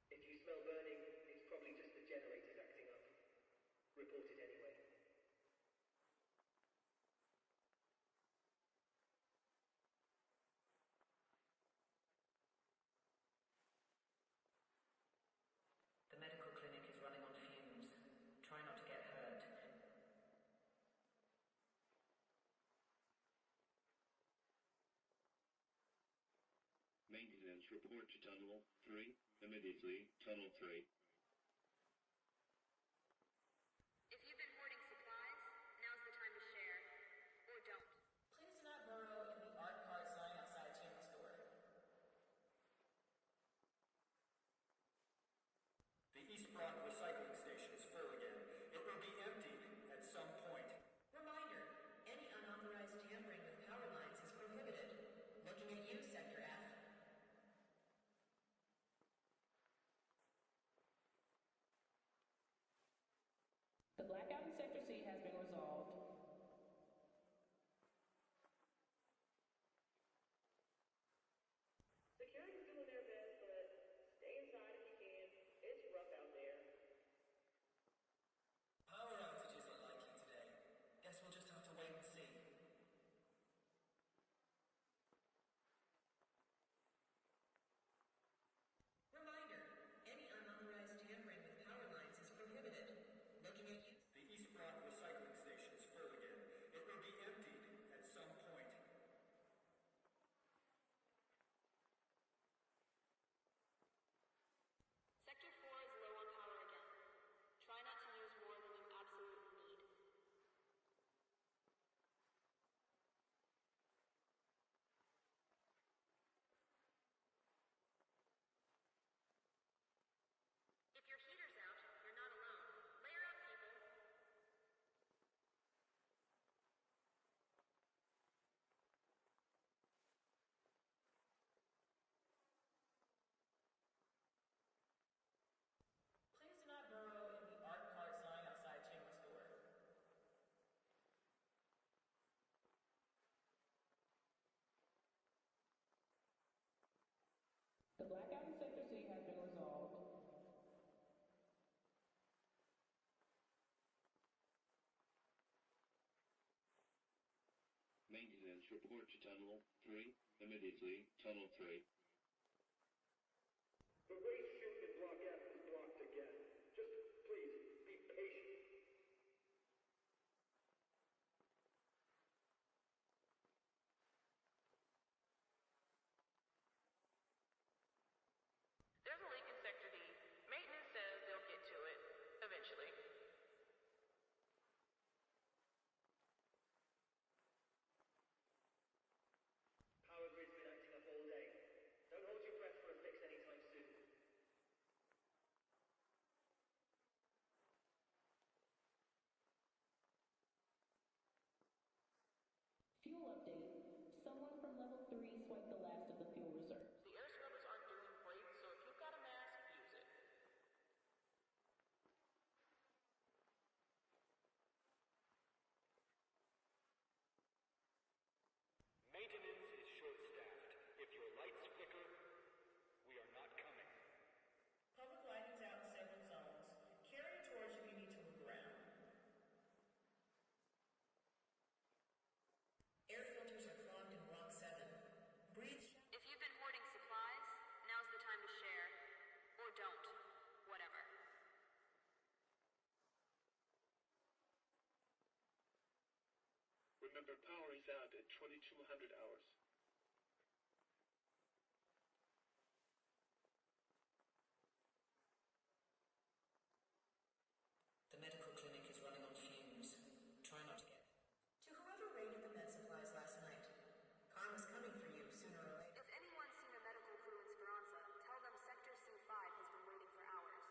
If you smell burning, it's probably just the generators acting up. Report it anyway. The medical clinic is running on fumes. Try not to get hurt. Maintenance report to Tunnel 3. Immediately, Tunnel 3. If you've been hoarding supplies, now's the time to share. Or don't. Please do not burrow in the art parts lying outside Tim's door. The East Block recycling station is full again. It will be emptied at some point. Reminder, any unauthorized tampering with power lines is prohibited. Looking at you, Sector F. maintenance, report to Tunnel 3, immediately, Tunnel 3. The race chute in Block F is blocked again. Just please be patient. There's a leak in Sector D. Maintenance says they'll get to it eventually. Power grid's been acting up all day. Don't hold your breath for a fix anytime soon. Fuel update. Someone from level 3 swiped the last of the fuel reserves. The air scrubbers aren't doing great, so if you've got a mask, use it. Maintenance is short-staffed. If your lights flicker, we are not coming. Public lighting's out in several zones. Carry a torch if you need to move around. Air filters are clogged in Block 7. Breathe. If you've been hoarding supplies, now's the time to share. Or don't. Whatever. Remember, power is out at 2200 hours. The medical clinic is running on fumes. Try not to get. To whoever raided the med supplies last night, karma's coming for you sooner or later. If anyone's seen a medical crew in Speranza, tell them Sector C5 has been waiting for hours.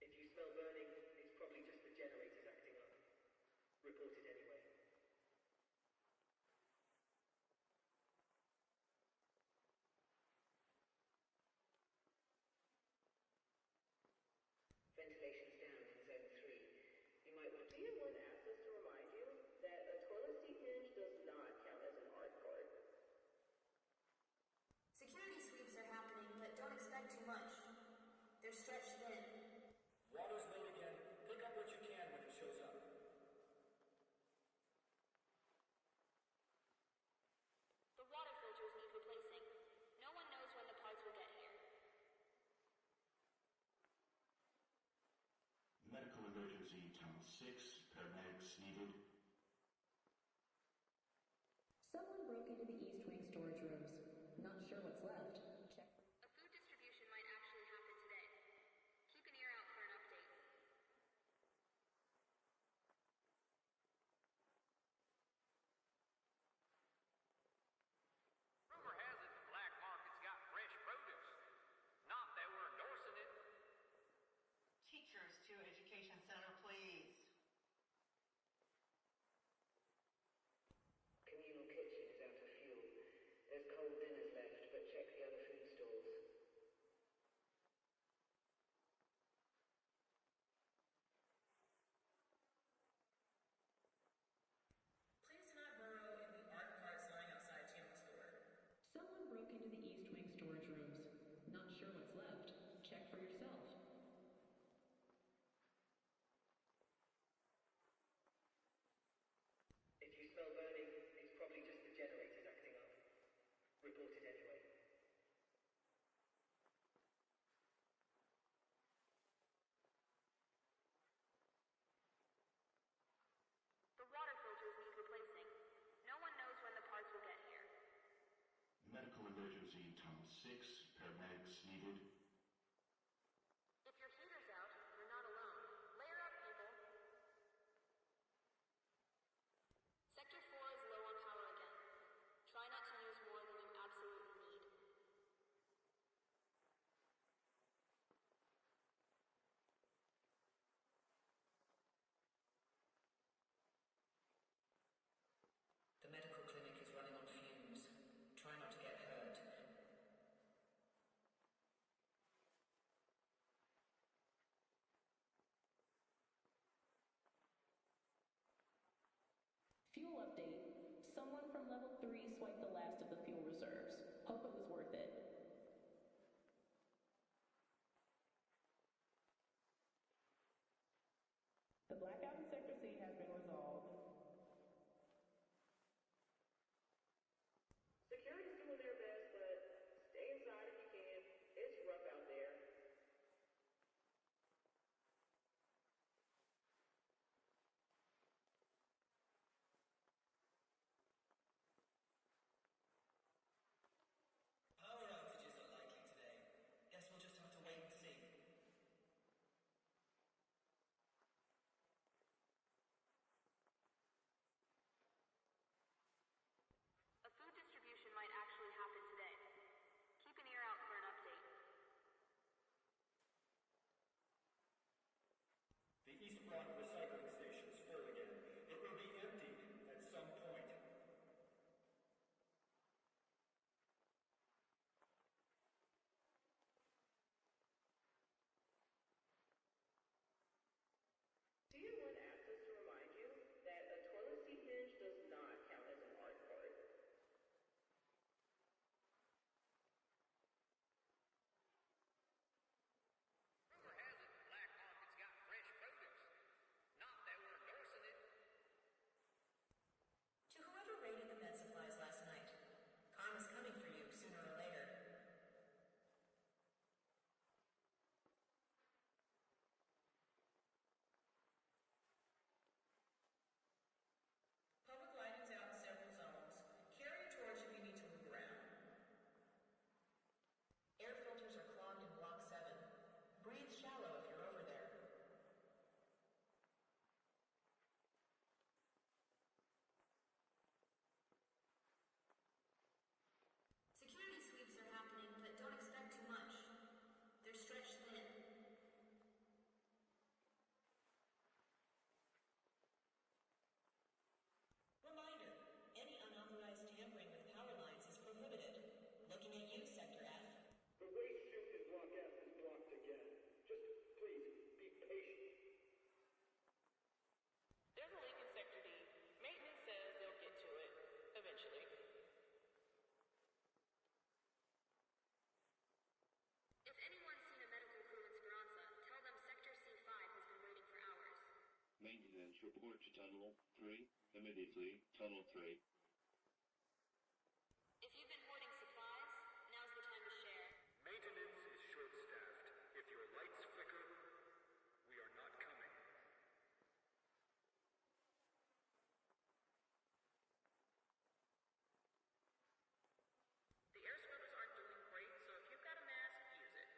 If you smell burning, it's probably just the generators acting up. Report it anyway. Ventilation's down in Zone 3. You might want to... Tier 1 asked us to remind you that a toilet seat hinge does not count as an art part. Security sweeps are happening, but don't expect too much. They're stretched thin. Water's late again. Pick up what you can when it shows up. The water filters need replacing. No one knows when the parts will get here. Medical emergency, Tunnel 6, paramedics needed. Someone broke into the East Wing storage rooms. Not sure what's left. Check. A food distribution might actually happen today. Keep an ear out for an update. Rumor has it the black market's got fresh produce. Not that we're endorsing it. Teachers to Education Center, please. Communal kitchen is out of fuel. There's cold dinners left, but check the other food stalls. Please do not burrow in the art carts lying outside Tim's door. Someone broke into the East Wing storage rooms. Not sure what's left. Check for yourself. If you smell burning, it's probably just the generators acting up. Report it anyway. The water filters need replacing. No one knows when the parts will get here. Medical emergency, Tunnel 6, paramedics needed. If your heater's out, you're not alone. Layer up, people. Sector 4 is low on power again. Try not to use more than you absolutely need. The medical clinic is running on fumes. Try not to get hurt. report to Tunnel 3, immediately, Tunnel 3. If you've been hoarding supplies, now's the time to share. Maintenance is short-staffed. If your lights flicker, we are not coming. The air scrubbers aren't doing great, so if you've got a mask, use it.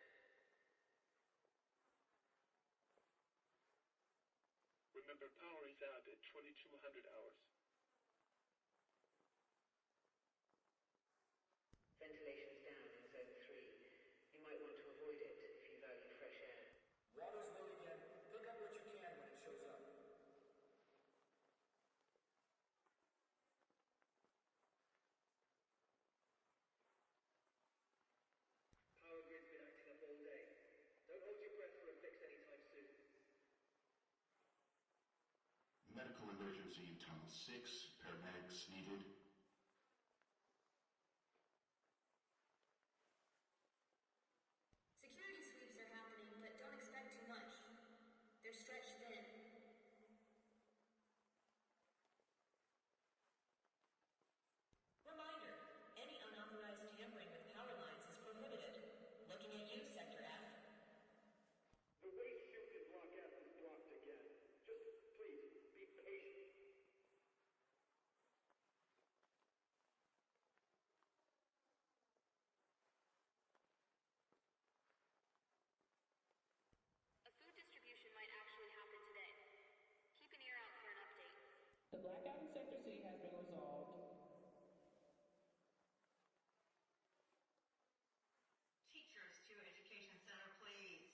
Remember, power is out at 2200 hours. Ventilation's down in zone 3. You might want to avoid it if you value fresh air. Water's low again. Pick up what you can when it shows up. Power grid's been acting up all day. Don't hold your breath for a fix anytime soon. Medical emergency in Tunnel 6. Paramedics needed. Security sweeps are happening, but don't expect too much. They're stretched thin. Reminder, any unauthorized tampering with power lines is prohibited. Looking at you, Sector F. The waste chute in Block F is blocked again. Just please, be patient. A food distribution might actually happen today. Keep an ear out for an update. The blackout in Sector C has been resolved. Teachers to Education Center, please.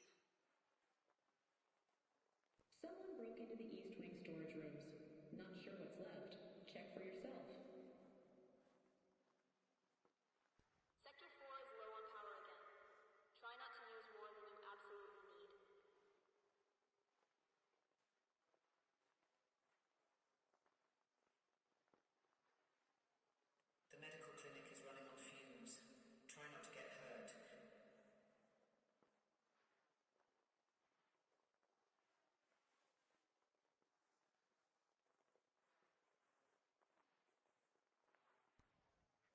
Someone broke into the East Wing storage rooms. Not sure what's left. Check for yourself. Sector 4 is low on power again. Try not to use more than you absolutely need. The medical clinic is running on fumes. Try not to get hurt.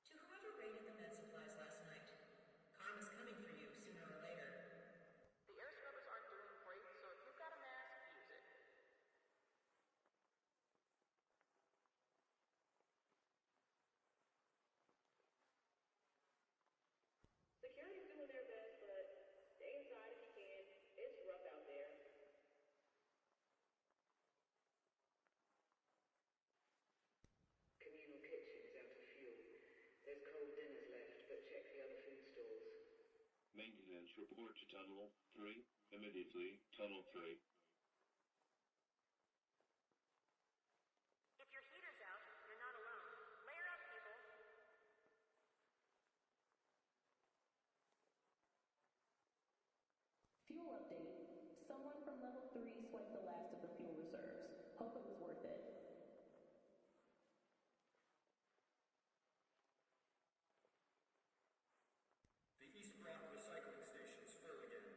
To whoever raided the med supplies last night, karma's coming for you sooner or later. The air scrubbers aren't doing great, so if you've got a mask, use it. Security's doing their best, but stay inside if you can. It's rough out there. Communal kitchen is out of fuel. There's cold dinners left, but check the other food stalls. Maintenance report to Tunnel 3, immediately, Tunnel 3. If your heater's out, you're not alone. Layer up, people. Fuel update. Someone from level 3 swiped the last of the fuel reserves. Hope it was worth it. The East Block recycling station's full again.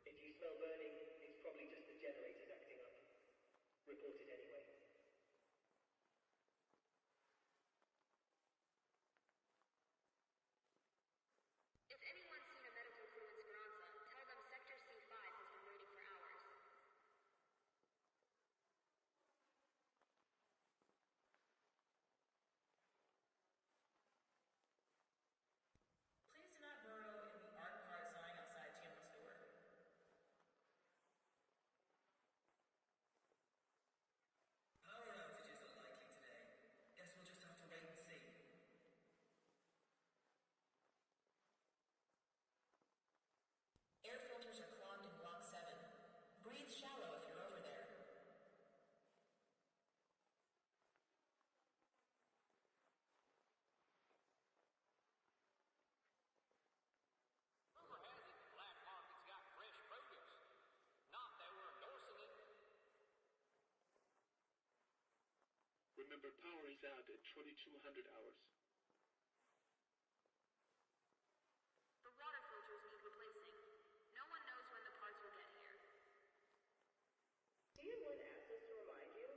If you smell burning, it's probably just the generators acting up. Report it anyway. If anyone's seen a medical crew in Speranza, tell them Sector C5 has been waiting for hours. Please do not burrow in the art part sign outside Tiamat's door. Power outages are likely today. Guess we'll just have to wait and see. Air filters are clogged in Block 7. Breathe shallow if you're over there. Rumor has it the black market's got fresh produce. Not that we're endorsing it. Remember, power is out at 2200 hours. The water filters need replacing. No one knows when the parts will get here. Tier 1 asked us to remind you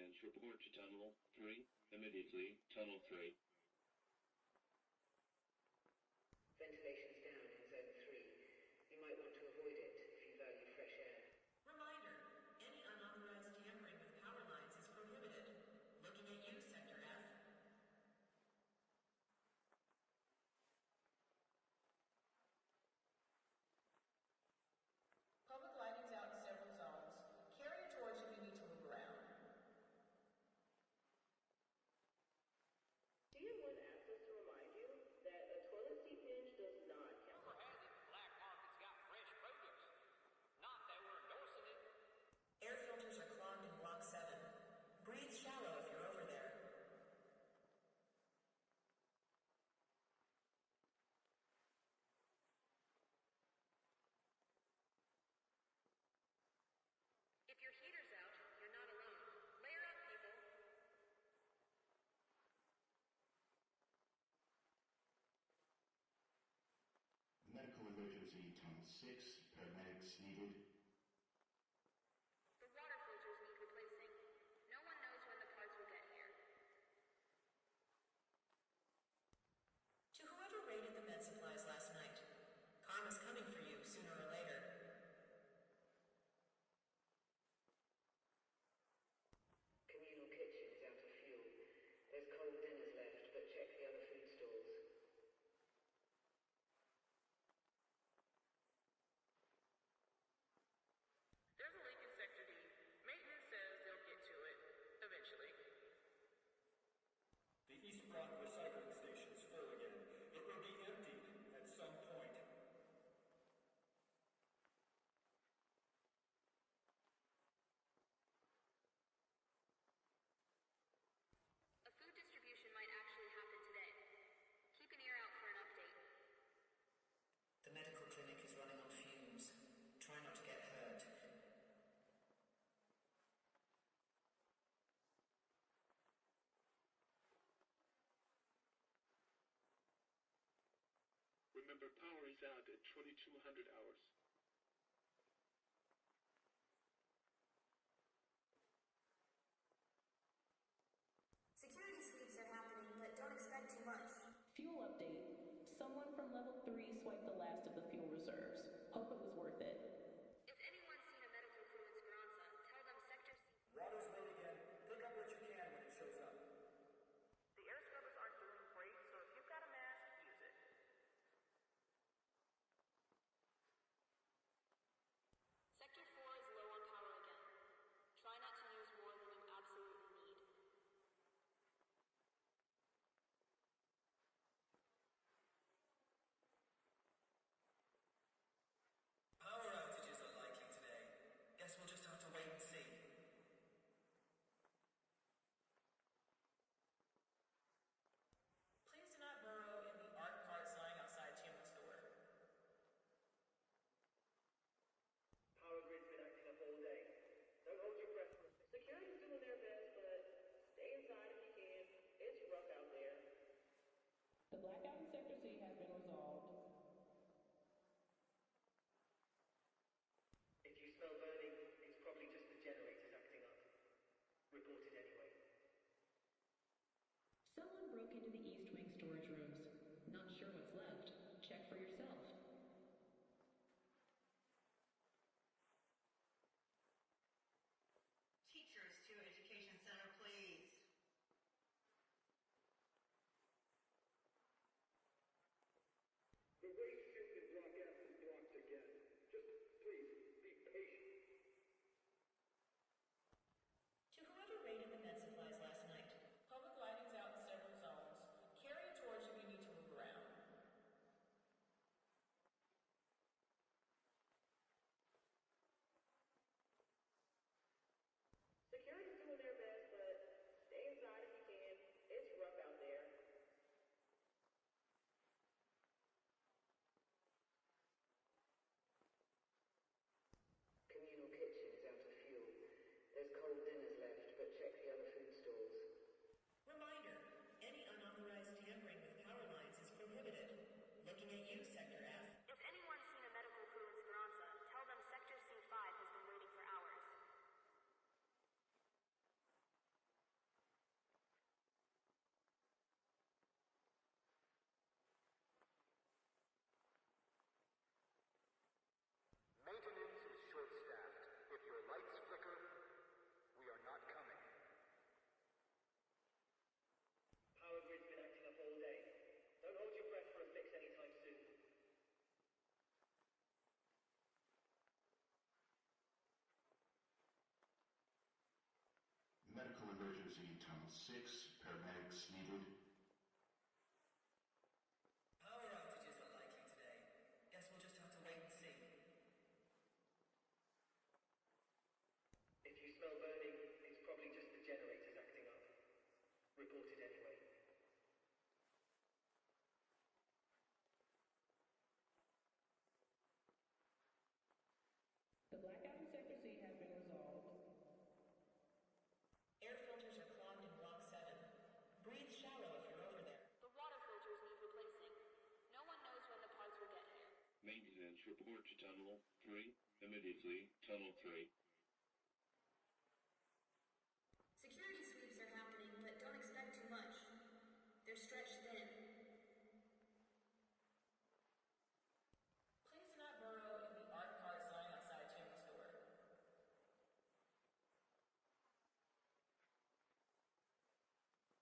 maintenance report to Tunnel 3, immediately, Tunnel 3. Ventilation's down in Zone 3. You might want to avoid it if you value fresh air. Reminder, any unauthorized tampering with power lines is prohibited. Looking at you, Sector F. Public lighting's out in several zones. Carry a torch if you need to move around. DM1 asked us to remind you that a toilet seat binge does not count. Rumor has it the black market's got fresh produce. Not that we're endorsing it. Air filters are clogged in Block 7. Breathe shallow if you're over there. If your heater's out, you're not alone. Layer up, people. Medical emergency, Tunnel 6, paramedics needed. The water filters need replacing. No one knows when the parts will get here. To whoever raided the med supplies last night, karma's coming for you sooner or later. Communal kitchen is out of fuel. There's cold dinners left, but check the other food stalls. There's a leak in Sector D. Maintenance says they'll get to it eventually. The East Block recycling station's full again. It will be emptied at some point. A food distribution might actually happen today. Keep an ear out for an update. The medical clinic is running on fumes. Try not to get hurt. Remember, power is out at 2200 hours. Security sweeps are happening, but don't expect too much. Fuel update. Someone from level 3 swiped the last of the fuel reserves. Hope it was worth it. If anyone's seen a medical crew in Speranza, tell them Sector C. Water's late again. Pick up what you can when it shows up. The air scrubbers aren't doing great, so if you've got a mask, use it. Tunnel 6. Paramedics needed. Power outages are likely today. Guess we'll just have to wait and see. If you smell burning, it's probably just the generators acting up. Report it anyway. The blackout in Sector C has been resolved. Air filters are clogged in Block 7. Breathe shallow if you're over there. The water filters need replacing. No one knows when the parts will get here. Maintenance report to Tunnel 3. Immediately, Tunnel 3. Security sweeps are happening, but don't expect too much. They're stretched thin. Please do not burrow in the art cards lying outside Timmy's door.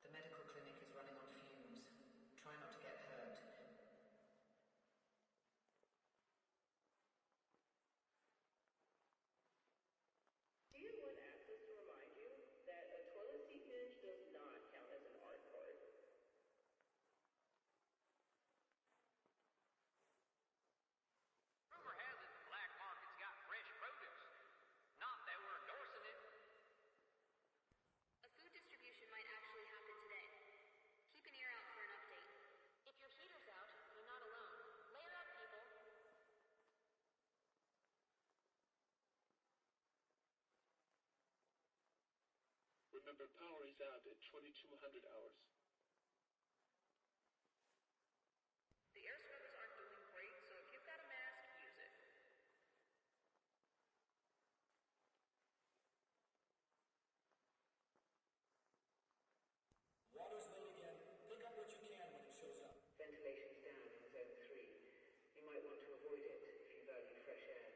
The medical clinic is running on fumes. Try not to get hurt. Do you want access to remind you that a toilet seat hinge does not count as an art card? Rumor has it the black market's got fresh produce. Not that we're endorsing it. A food distribution might actually happen today. Keep an ear out for an update. If your heater's out, you're not alone. Layer up, people. Remember, power is out at 2200 hours. The air scrubbers aren't doing great, so if you've got a mask, use it. Water's late again. Pick up what you can when it shows up. Ventilation's down in Zone 3. You might want to avoid it if you value fresh air.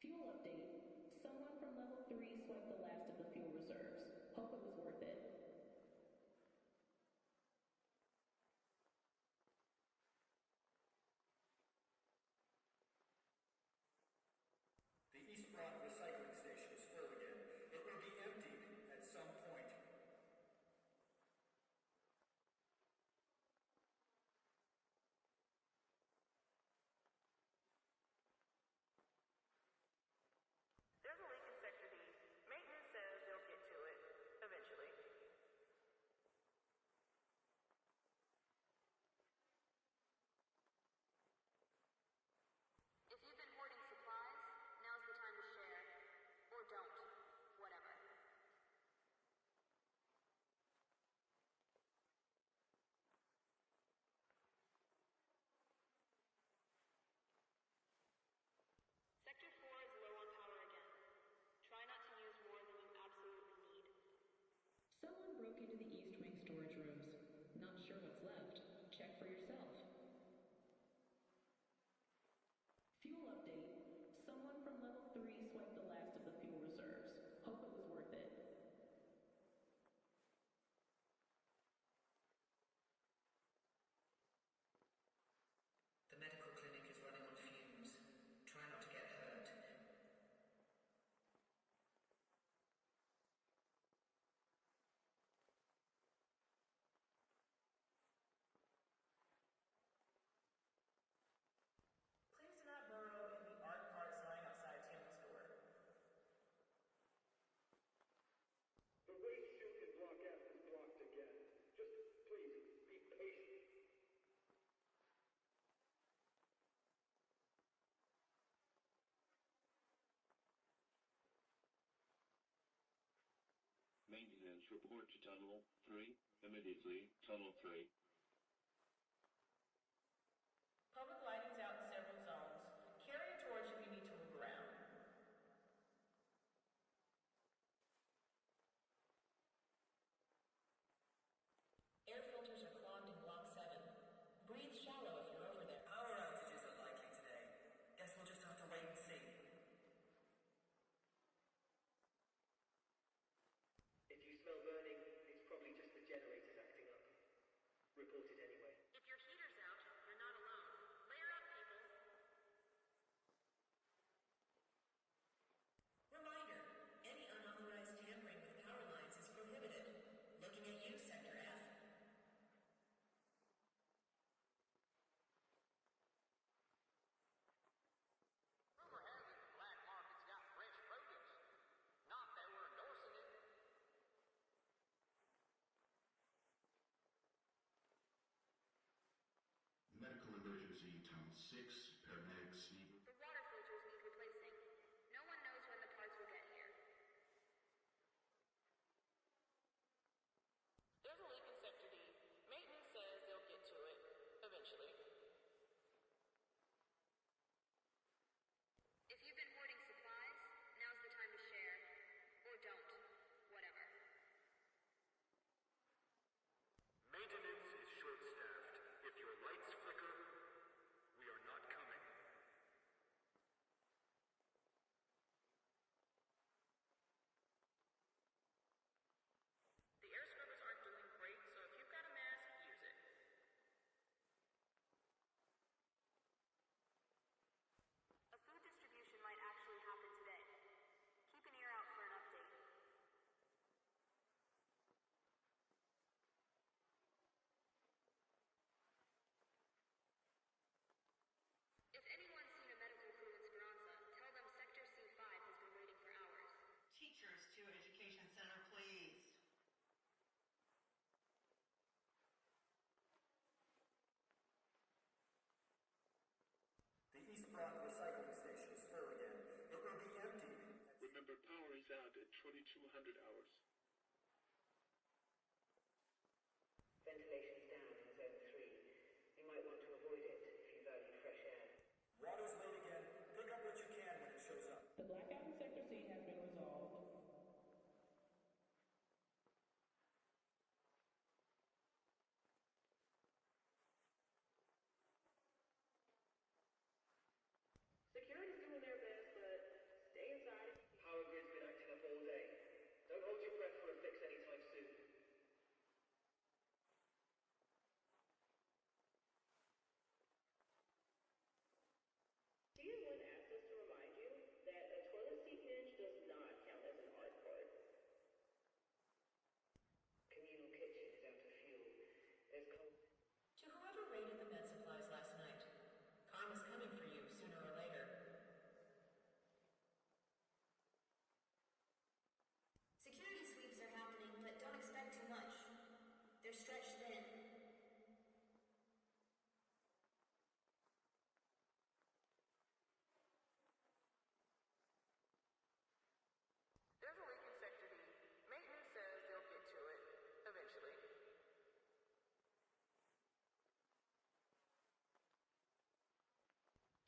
Fuel update. Someone from level 3 swiped the last of the fuel reserves. Hope it was worth it. The East Block recycling station is full again. It will be emptied at some point. There's a leak in Sector D. Maintenance says they'll get to it eventually. If you've been hoarding supplies, now's the time to share. Or don't. Whatever. Sector 4 is low on power again. Try not to use more than you absolutely need. Someone broke into the East Wing storage rooms. Not sure what's left. Check for yourself. Fuel update. Someone from level 3 swiped the last of the fuel reserves. Hope it was worth it. The medical clinic is running on fumes. Try not to get hurt. Please do not burrow in the art cards lying outside Timmy's door. The waste chute in Block F is blocked again. Just please be patient. Maintenance report to Tunnel 3. Immediately, Tunnel 3. Public lighting's out in several zones. Carry a torch if you need to move around. Air filters are clogged in Block 7. Breathe shallow if you're over there. Power outages are likely today. Guess we'll just have to wait and see. If you smell burning, it's probably just the generators acting up. Report it anyway. If your heater's out, you're not alone. Layer up, people. Town 6, paramedics needed. The water filters need replacing. No one knows when the parts will get here. There's a leak in Sector D. Maintenance says they'll get to it eventually. If you've been hoarding supplies, now's the time to share. Or don't. Whatever. Maintenance is short-staffed. If your lights flicker, we are not coming. The air scrubbers aren't doing great, so if you've got a mask, use it. A food distribution might actually happen today. Keep an ear out for an update. If anyone's seen a medical crew in Speranza, tell them Sector C5 has been waiting for hours. Teachers to Education Center, please. The East Block recycling station is full again. It will be empty. Remember, power is out at 2200 hours. Ventilation's down in Zone 3. You might want to avoid it if you value fresh air. Water's late again. Pick up what you can when it shows up. The blackout in Sector C has been resolved. Security's doing their best, but stay inside. Power grid's been acting up all day. Don't hold your breath for a fix anytime soon. Tier 1 asked us to remind you that a toilet seat hinge does not count as an art part. Communal kitchen is out of fuel. There's cold. To whoever raided the med supplies last night, karma's coming for you sooner or later. Security sweeps are happening, but don't expect too much. They're stretched thin. There's a leak in Sector D. Maintenance says they'll get to it eventually.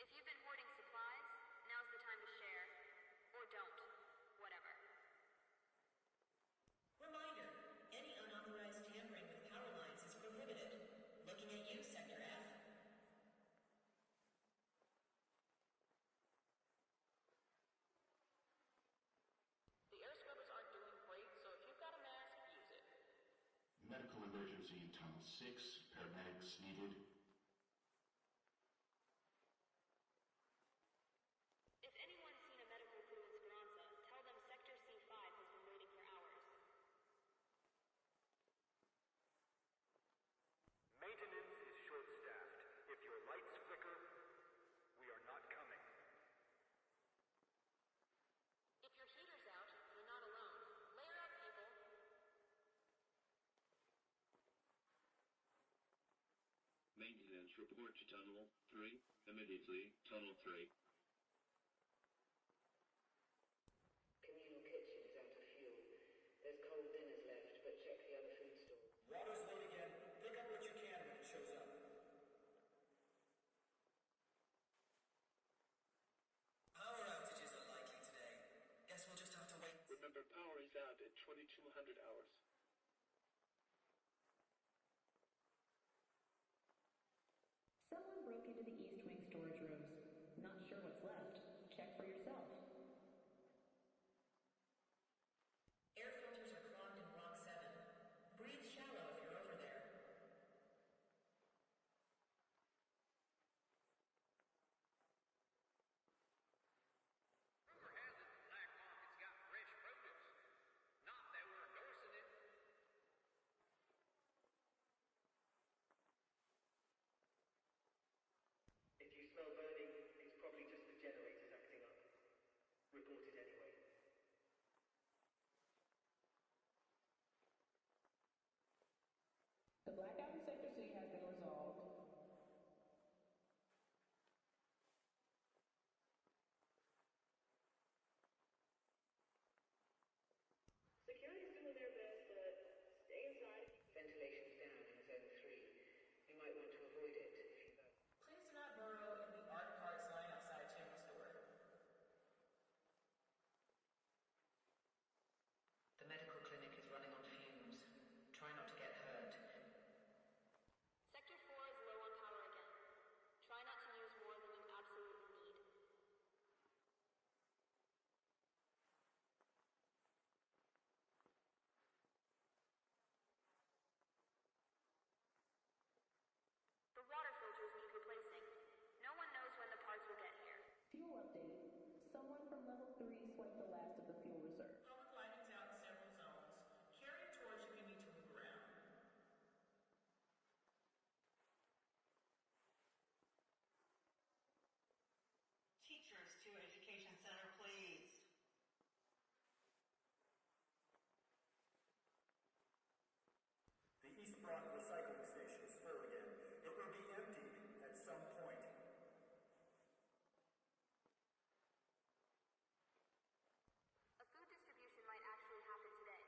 If you've been hoarding supplies, now's the time to share. Or don't. Whatever. Reminder, any unauthorized tampering with power lines is prohibited. Looking at you, Sector F. The air scrubbers aren't doing great, so if you've got a mask, use it. Medical emergency in Town 6, paramedics needed. If anyone's seen a medical crew in Speranza, tell them Sector C5 has been waiting for hours. Maintenance is short-staffed. If your lights flicker, we are not coming. If your heater's out, you're not alone. Layer up, people. Maintenance report to Tunnel 3. Immediately, Tunnel 3. Communal kitchen is out of fuel. There's cold dinners left, but check the other food stores. Water's late again. Pick up what you can when it shows up. Power outages are likely today. Guess we'll just have to wait. Remember, power is out at 2200 hours. Someone broke into the East Wing storage rooms. Not sure what's left. Check for yourself. Air filters are clogged in Block 7. Breathe shallow if you're over there. Rumor has it the black market's got fresh produce. Not that we're endorsing it, 3 swipe the last of the fuel reserves. Public lighting's out in several zones. Carry a torch if you need to move around. Teachers to Education Center, please. The East Brock recycling station is full again. It will be emptied at some point. A food distribution might actually happen today.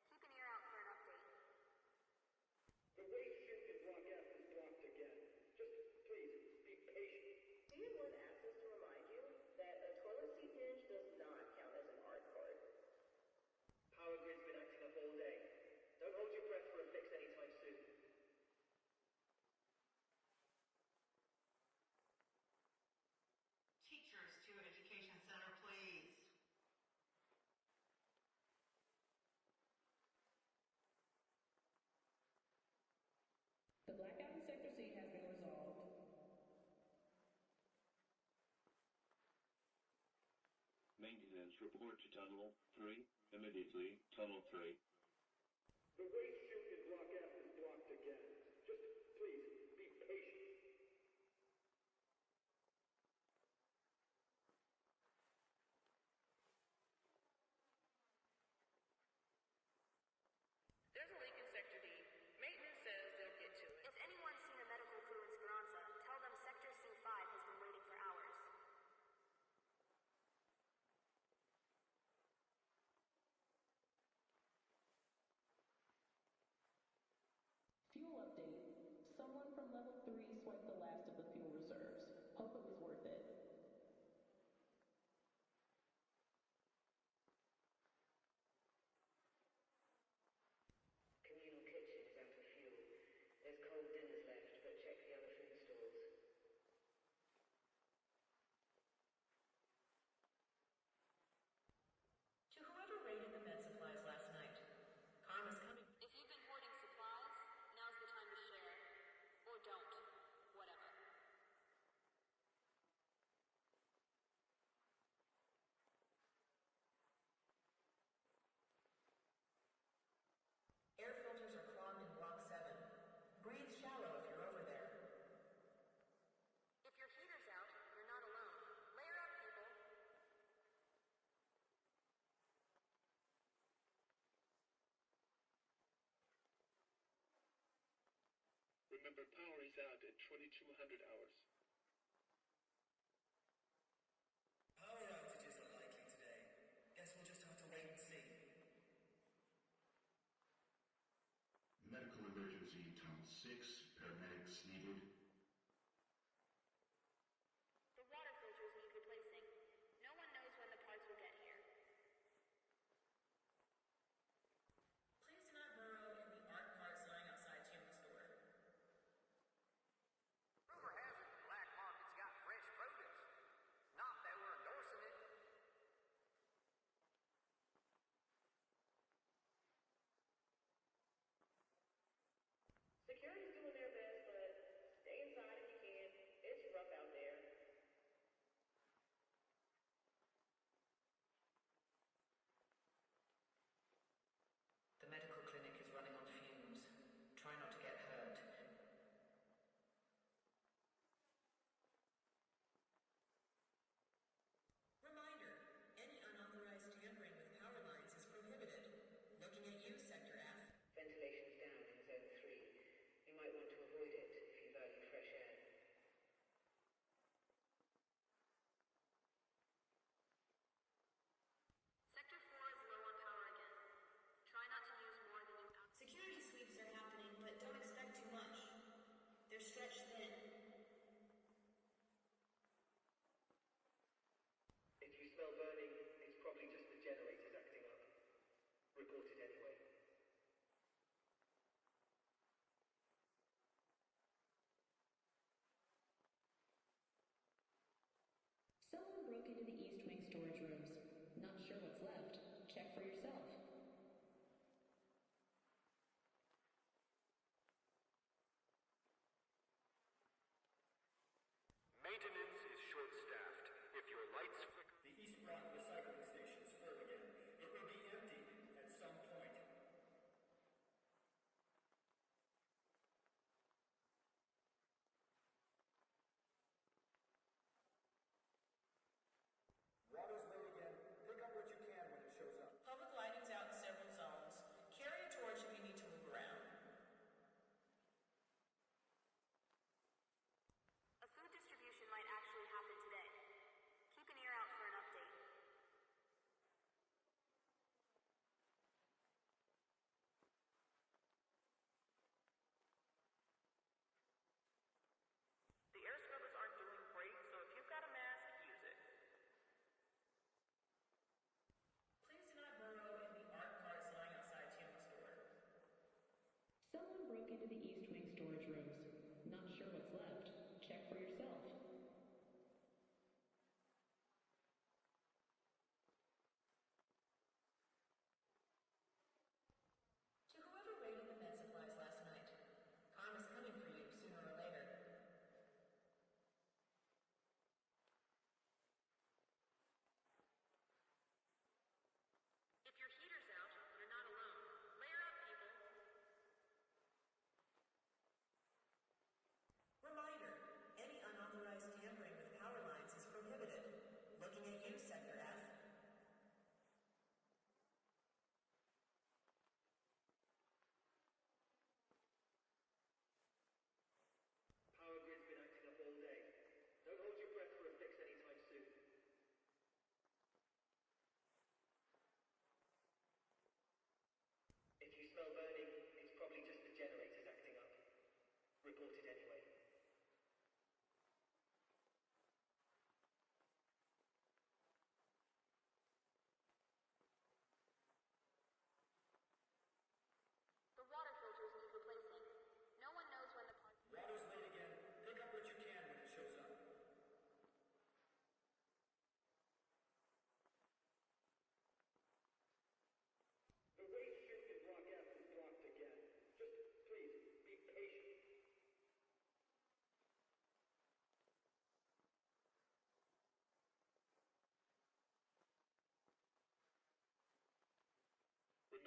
Keep an ear out for an update. The waste chute in Block F is blocked again. Just please be patient. CN1 asked us to remind you that a toilet seat hinge does not count as an art card. Power grid's been acting up all day. Don't hold your breath for a fix anytime soon. Teachers to Education Center, please. The blackout in Sector C has been resolved. Maintenance report to Tunnel 3. Immediately, Tunnel 3. The waste chute in Block F is blocked again. Just please be patient. There's a leak in Sector D. Maintenance says they'll get to it. If anyone's seen a medical crew in Speranza, tell them Sector C5 has been waiting for hours. Fuel update. Someone from level 3 swiped the last of the fuel reserves. Hope it was worth it. Communal kitchen is out of fuel. There's cold dinners left, but check the other food stalls. To whoever raided the med supplies last night, karma's coming. If you've been hoarding supplies, now's the time to share. Or don't. Whatever. Air filters are clogged in Block 7. Breathe shallow if you're over there. If your heater's out, you're not alone. Layer up, people. Remember, power is out at 2200 hours. Power outages are likely today. Guess we'll just have to wait and see. Medical emergency, Tunnel 6. Paramedics needed. The water filters need replacing. No one knows when the parts will get here. Please do not burrow in the art parts lying outside Tim's store. Rumor has it the black market's got fresh produce. Not that we're endorsing it. Security's doing their best, but stay inside if you can. It's rough out there. The medical clinic is running on fumes. Try not to get hurt. Reminder, any unauthorized tampering with power lines is prohibited. Looking at you, Sector F. Ventilation's down in Zone 3. You might want to avoid it if you value fresh air. Sector 4 is low on power again. Try not to use more than you Security sweeps are happening, but don't expect too much. They're stretched thin. If you smell burning, it's probably just the generators acting up. Report it anyway. Someone broke into the East Wing storage rooms. Not sure what's left. Check for yourself. Maintenance is short-staffed. If your lights flicker... The East Brock recycling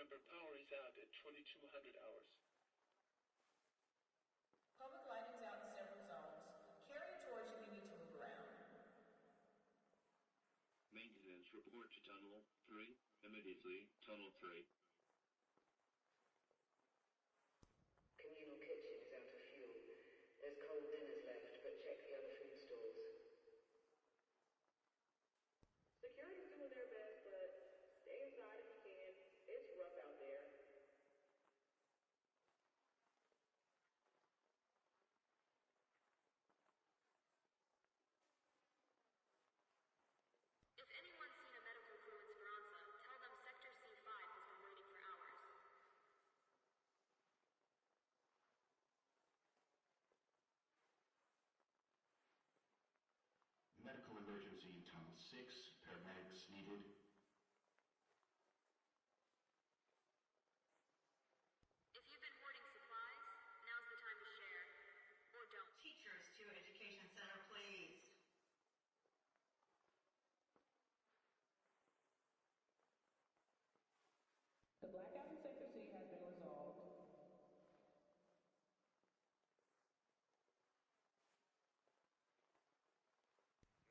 Remember, power is out at 2200 hours. Public lighting's out in several zones. Carry a torch if you need to move around. Maintenance report to Tunnel 3. Immediately, Tunnel 3. Communal kitchen is out of fuel. There's cold dinners left, but check the other food stalls. Security's doing their best, but stay inside if you can. It's rough out there. If anyone's seen a medical crew in Speranza, tell them Sector C5 has been waiting for hours. Medical emergency in Tunnel 6. Paramedics needed. If you've been hoarding supplies, now's the time to share. Or don't. Teachers to Education Center, please. The blackout in Sector C has been resolved.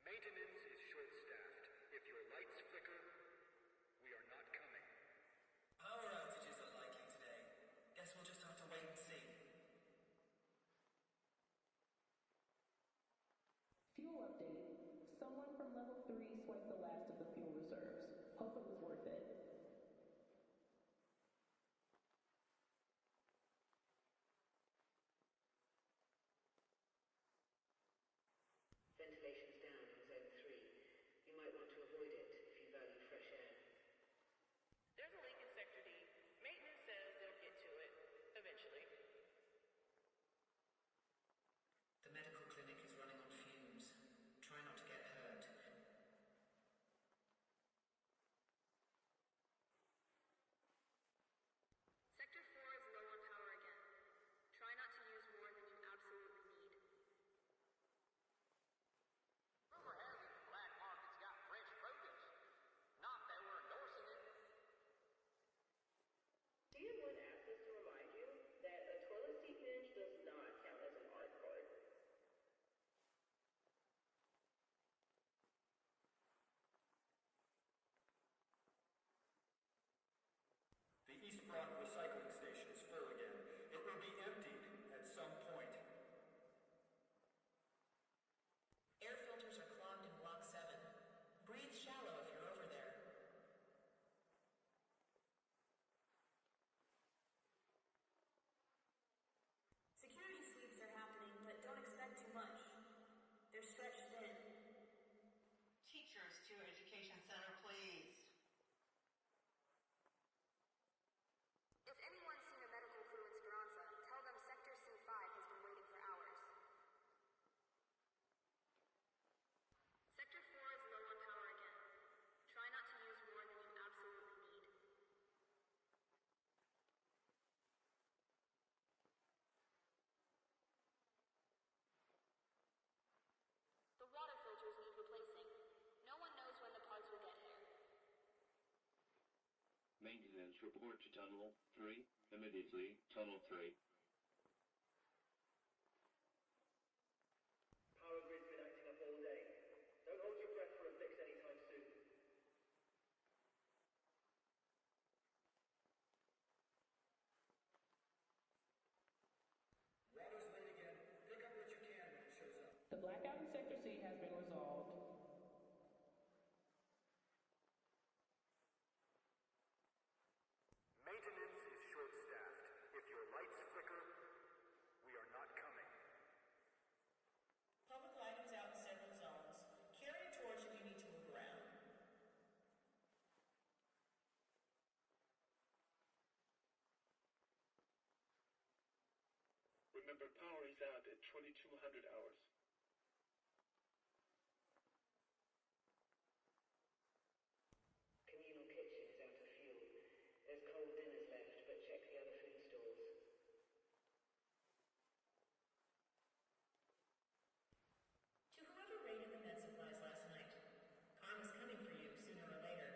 Maintenance is short-staffed. If your lights flicker, we are not coming. Power outages are likely today. Guess we'll just have to wait and see. Fuel update. Someone from level 3 swiped the last of the fuel reserves. Hope it was worth it. Ventilation's down on Zone 3. You might want to avoid it if you value fresh air. There's a leak in Sector D. Maintenance says they'll get to it eventually. The medical clinic is running on fumes. Try not to get hurt. Sector 4 is low on power again. Try not to use more than you absolutely need. Rumor has it the black market's got fresh produce. Not that we're endorsing it. TN1 asked us to remind you that a toilet seat pinch does not count as an art card. The East Block recycling station is full again. It will be emptied at some point. Air filters are clogged in Block 7. Breathe shallow if you're over there. Security sweeps are happening, but don't expect too much. They're stretched thin. Teachers to Education Center, please. If anyone's seen a medical crew in Speranza, tell them Sector C5 has been waiting for hours. Sector 4 is low on power again. Try not to use more than you absolutely need. The water filters need replacing. No one knows when the parts will get here. Maintenance report to Tunnel 3. Immediately, Tunnel 3. Power grid's been acting up all day. Don't hold your breath for a fix anytime soon. Water's late again. Pick up what you can when it shows up. The blackout in Sector C has been resolved. Maintenance is short-staffed. If your lights flicker, we are not coming. Public lighting's out in several zones. Carry a torch if you need to move around. Remember, power is out at 2200 hours. Communal kitchen is out of fuel. There's cold dinners left, but check the other food stalls. To whoever raided the med supplies last night, karma's coming for you sooner or later.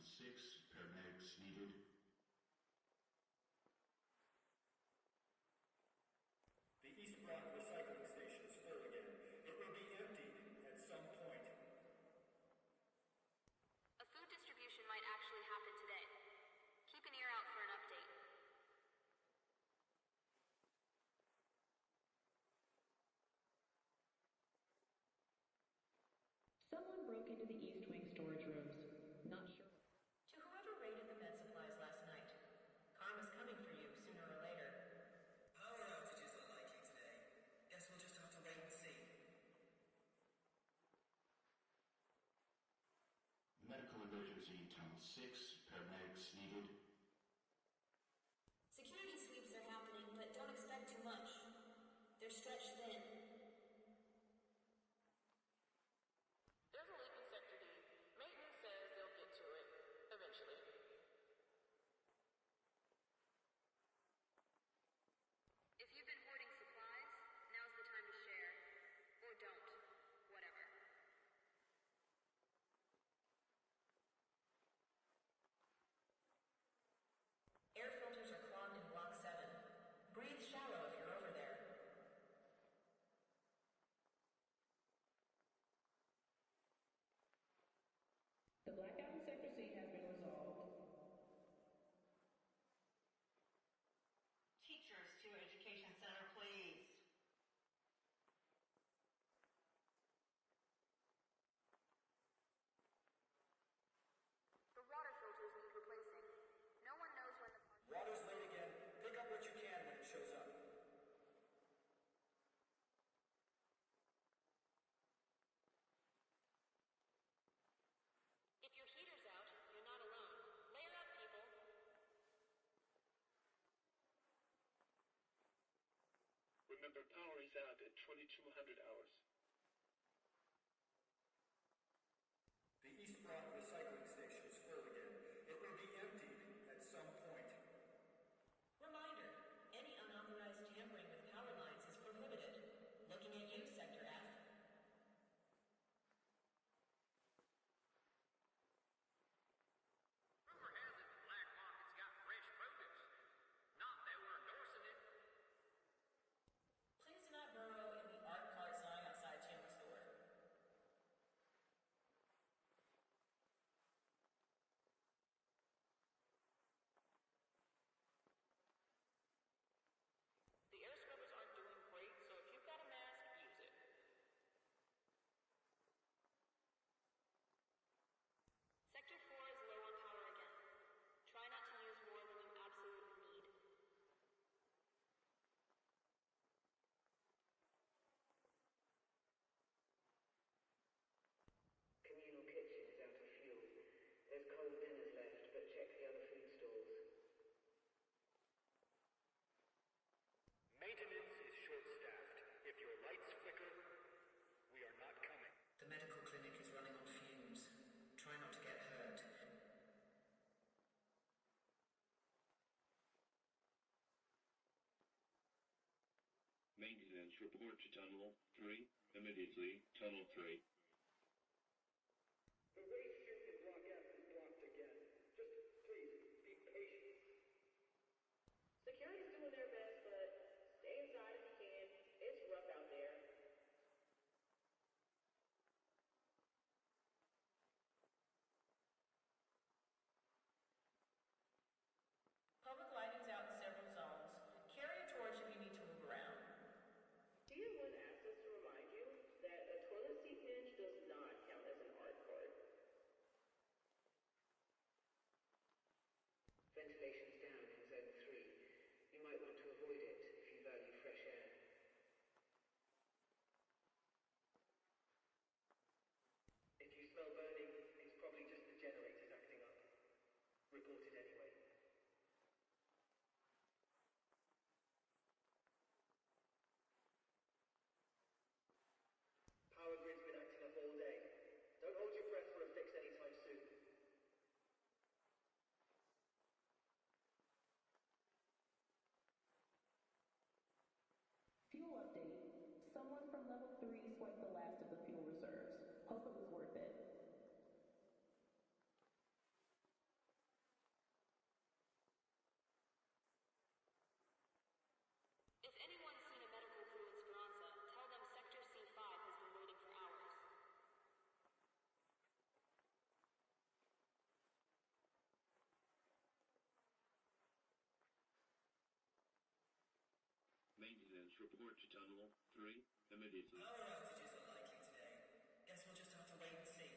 6, paramedics needed. The East Block recycling station is full again. It will be emptied at some point. A food distribution might actually happen today. Keep an ear out for an update. Someone broke into the East Wing storage rooms. Not sure. To whoever raided the med supplies last night, karma's coming for you sooner or later. Power outages are likely today. Guess we'll just have to wait and see. Medical emergency in Tunnel 6, paramedics needed. Security sweeps are happening, but don't expect too much. They're stretched thin. There's a leak in Sector D. Maintenance says they'll get to it eventually. If you've been hoarding supplies, now's the time to share. Or don't. Whatever. Air filters are clogged in Block 7. Breathe shallow if you're over there. The blackout in Sector C has been resolved. Teachers to Education Center, please. The water filters need replacing. No one knows when the Water's late again. Pick up what you can when it shows up. If your heater's out, you're not alone. Layer up, people. Remember, power is out at 2200 hours. The East Block recycling station is full again. It will be emptied at some point. Reminder, any unauthorized tampering with power lines is prohibited. Looking at you, Sector F. Rumor has it the black market's got fresh produce. Not that we're endorsing it. Please do not burrow in the art card sign outside Chandler's door. The air scrubbers aren't doing great, so if you've got a mask, use it. Sector 4 is low on power again. Try not to use more than you absolutely need. Communal kitchen is out of fuel. There's cold dinners left, but check the other food stalls. Maintenance is short-staffed. If your lights flicker, we are not coming. The medical clinic is running on fumes. Try not to get hurt. Maintenance report to Tunnel 3. Immediately, Tunnel 3. The waste chute in Block F is blocked again. Just please, be patient. Security's doing their best, but stay inside if you can. It's rough out there. Public lighting's out in several zones. Carry a torch if you need to move around. Tier 1 asked us to remind you that a toilet seat pinch does not count as an art card. Ventilation's down in Zone 3. You might want to avoid it if you value fresh air. If you smell burning, it's probably just the generators acting up. Report it anyway. Power grid's been acting up all day. Don't hold your breath for a fix anytime soon. Fuel update. Someone from level 3 swiped the last of the fuel reserves. Hope it was worth it. Maintenance report to Tunnel 3 immediately. Power outages are likely today. Guess we'll just have to wait and see.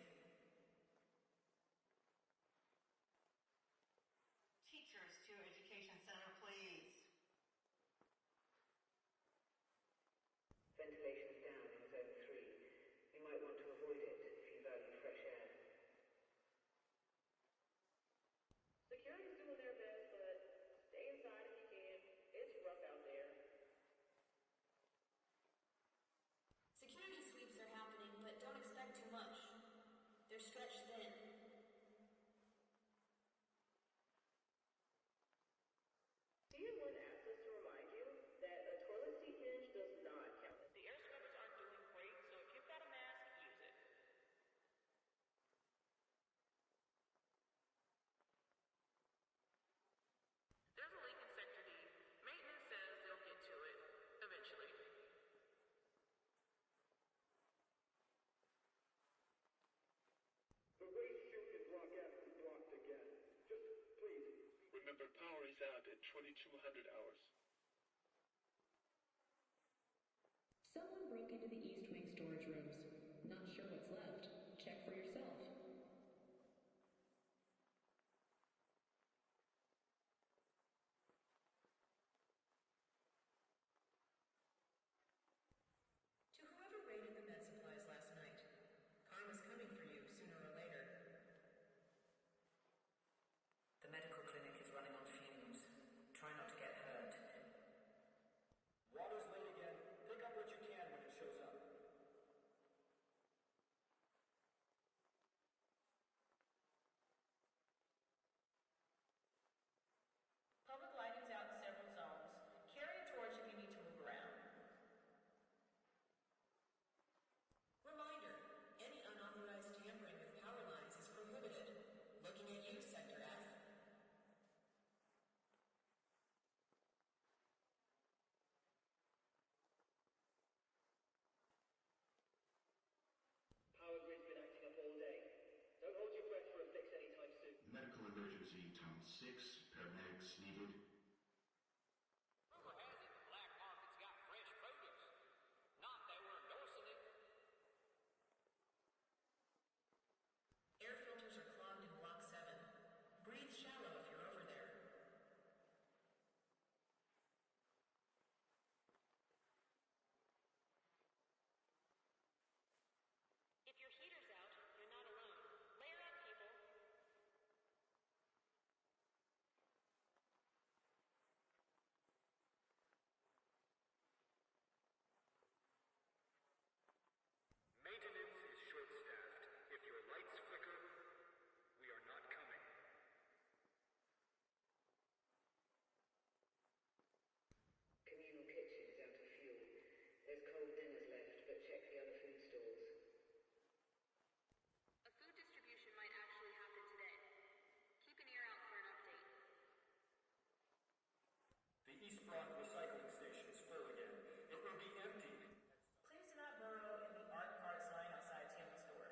Teachers to Education Center, please. Ventilation's down in Zone 3. You might want to avoid it if you value fresh air. Security's doing their best, but stay inside if you can. It's rough out there. Security sweeps are happening, but don't expect too much. They're stretched thin. Tier 1 asks us to remind you that a toilet seat hinge does not count. The air scrubbers aren't doing great, so if you've got a mask, use it. There's a leak in Sector D. Maintenance says they'll get to it eventually. The waste chute in Block F is blocked again. Just please. Remember, power is out at 2200 hours. Someone broke into the East Wing storage rooms. Not sure what's left. Check for yourself. To whoever raided the med supplies last night, karma's coming for you sooner or later. The medical clinic is running on fumes. Try not to get hurt. Water's late again. Pick up what you can when it shows up. Public lighting's out in several zones. Carry a torch if you need to move around. Reminder, any unauthorized tampering with power lines is prohibited. Looking at you, Sector F. Power grid's been acting up all day. Don't hold your breath for a fix anytime soon. Medical emergency, Town 6, paramedics needed. Rumor has it the black market's got fresh produce. Not that we're endorsing it. Air filters are clogged in Block 7. Breathe shallow if you're over there. If your heater's out, you're not alone. Layer up, people. Maintenance is short-staffed. If your lights flicker, we are not coming. Communal kitchen is out of fuel. There's cold dinners left, but check the other food stalls. A food distribution might actually happen today. Keep an ear out for an update. The East Block recycling station's full again. It will be empty. Please do not burrow in the art cart sign outside Tim's store.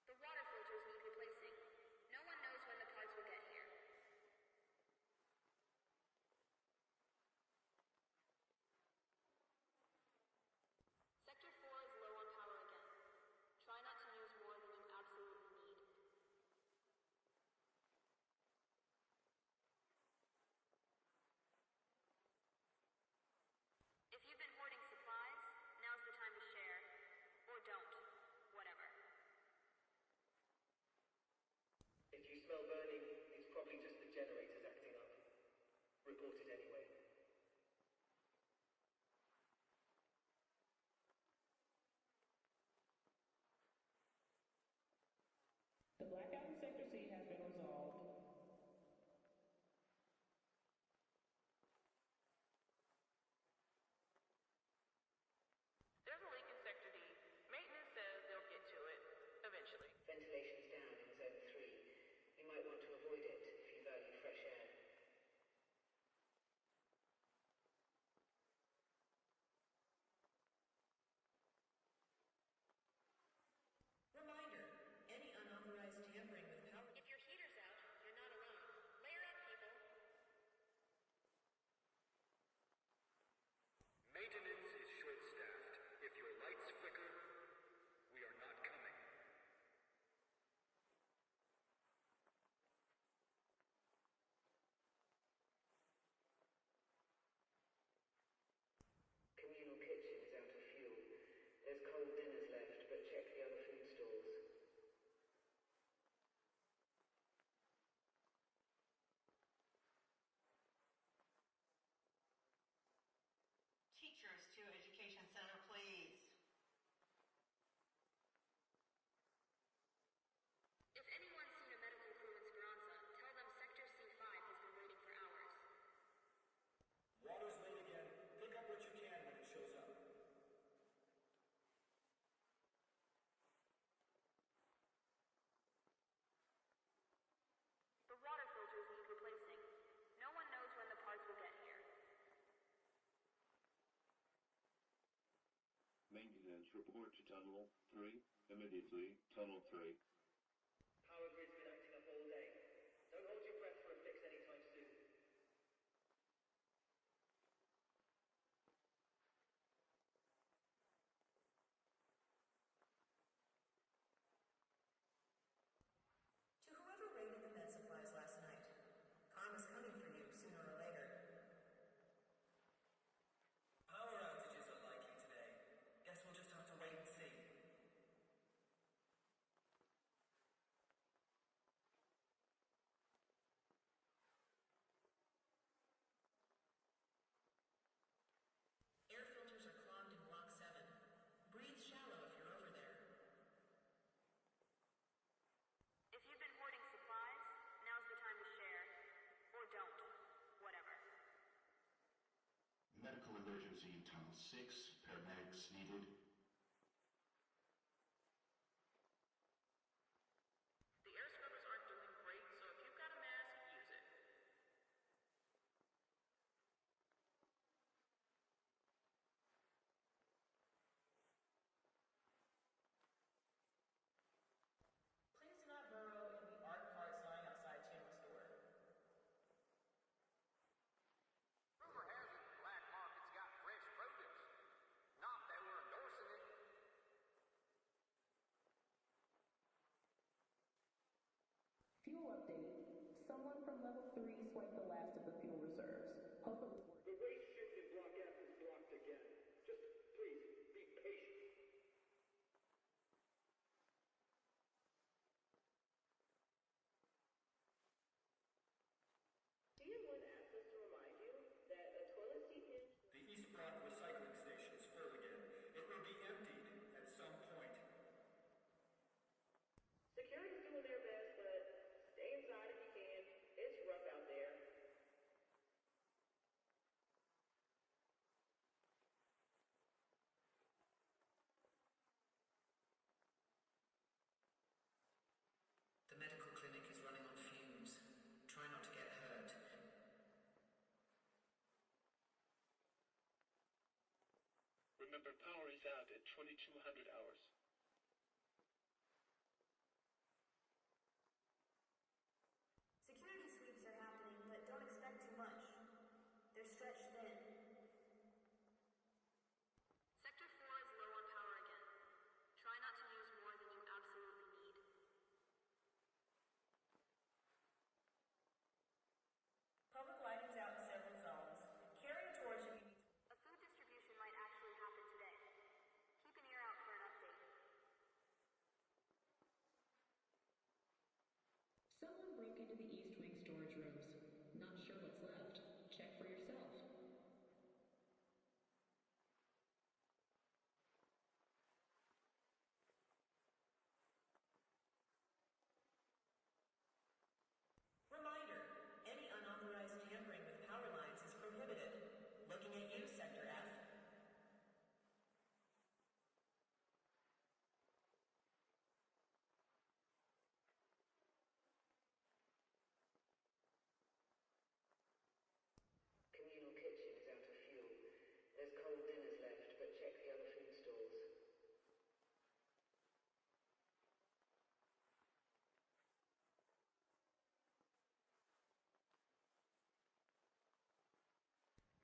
The water filters need replacing. No one knows when the parts will get here. Sector 4 is low on power again. Try not to use more than you absolutely need. If you've been hoarding supplies, now's the time to share. Or don't. Whatever. If you smell burning, it's probably just the generators acting up. Report it anyway. The blackout in Sector C has been resolved. There's a leak in Sector D. Maintenance says they'll get to it eventually. Ventilation's down in Zone 3. You might want to avoid it if you value fresh air. report to Tunnel 3, immediately, Tunnel 3. Power grid's been acting up all day. Don't hold your breath for a fix anytime soon. To whoever raided the med supplies last night, karma's coming for you sooner or later. Power outages are likely today. Guess we'll just have to wait and see. Air filters are clogged in Block 7. Breathe shallow if you're over there. If you've been hoarding supplies, now's the time to share. Or don't. Whatever. Medical emergency in Tunnel 6. Paramedics needed. The air scrubbers aren't doing great, so if you've got a mask, use it. Please do not burrow in the art carts lying outside Chandler's door. Rumor has it the black market's got fresh produce. Not that we're endorsing it. Fuel update. Someone from level 3 swiped the last of the fuel reserves. Hope it was worth The waste chute in Block F is blocked again. Just please be patient. Do you want access to remind you that a toilet seat hinge... The East Block recycling station is full again. It will be emptied at some point. Security's doing their best, but stay inside if you can. It's rough out there. The medical clinic is running on fumes. Try not to get hurt. Remember, power is out at 2200 hours. Security sweeps are happening, but don't expect too much. They're stretched thin. Sector 4 is low on power again. Try not to use more than you absolutely need. Public lighting's out in several zones. Carry a torch if you need to. A food distribution might actually happen today. Keep an ear out for an update. Someone broke into the East Wing storage rooms. Not sure what's left. Check for yourself. Reminder, any unauthorized tampering with power lines is prohibited. Looking at you, Sector F. Communal kitchen is out of fuel. There's cold dinners left, but check the other food stalls.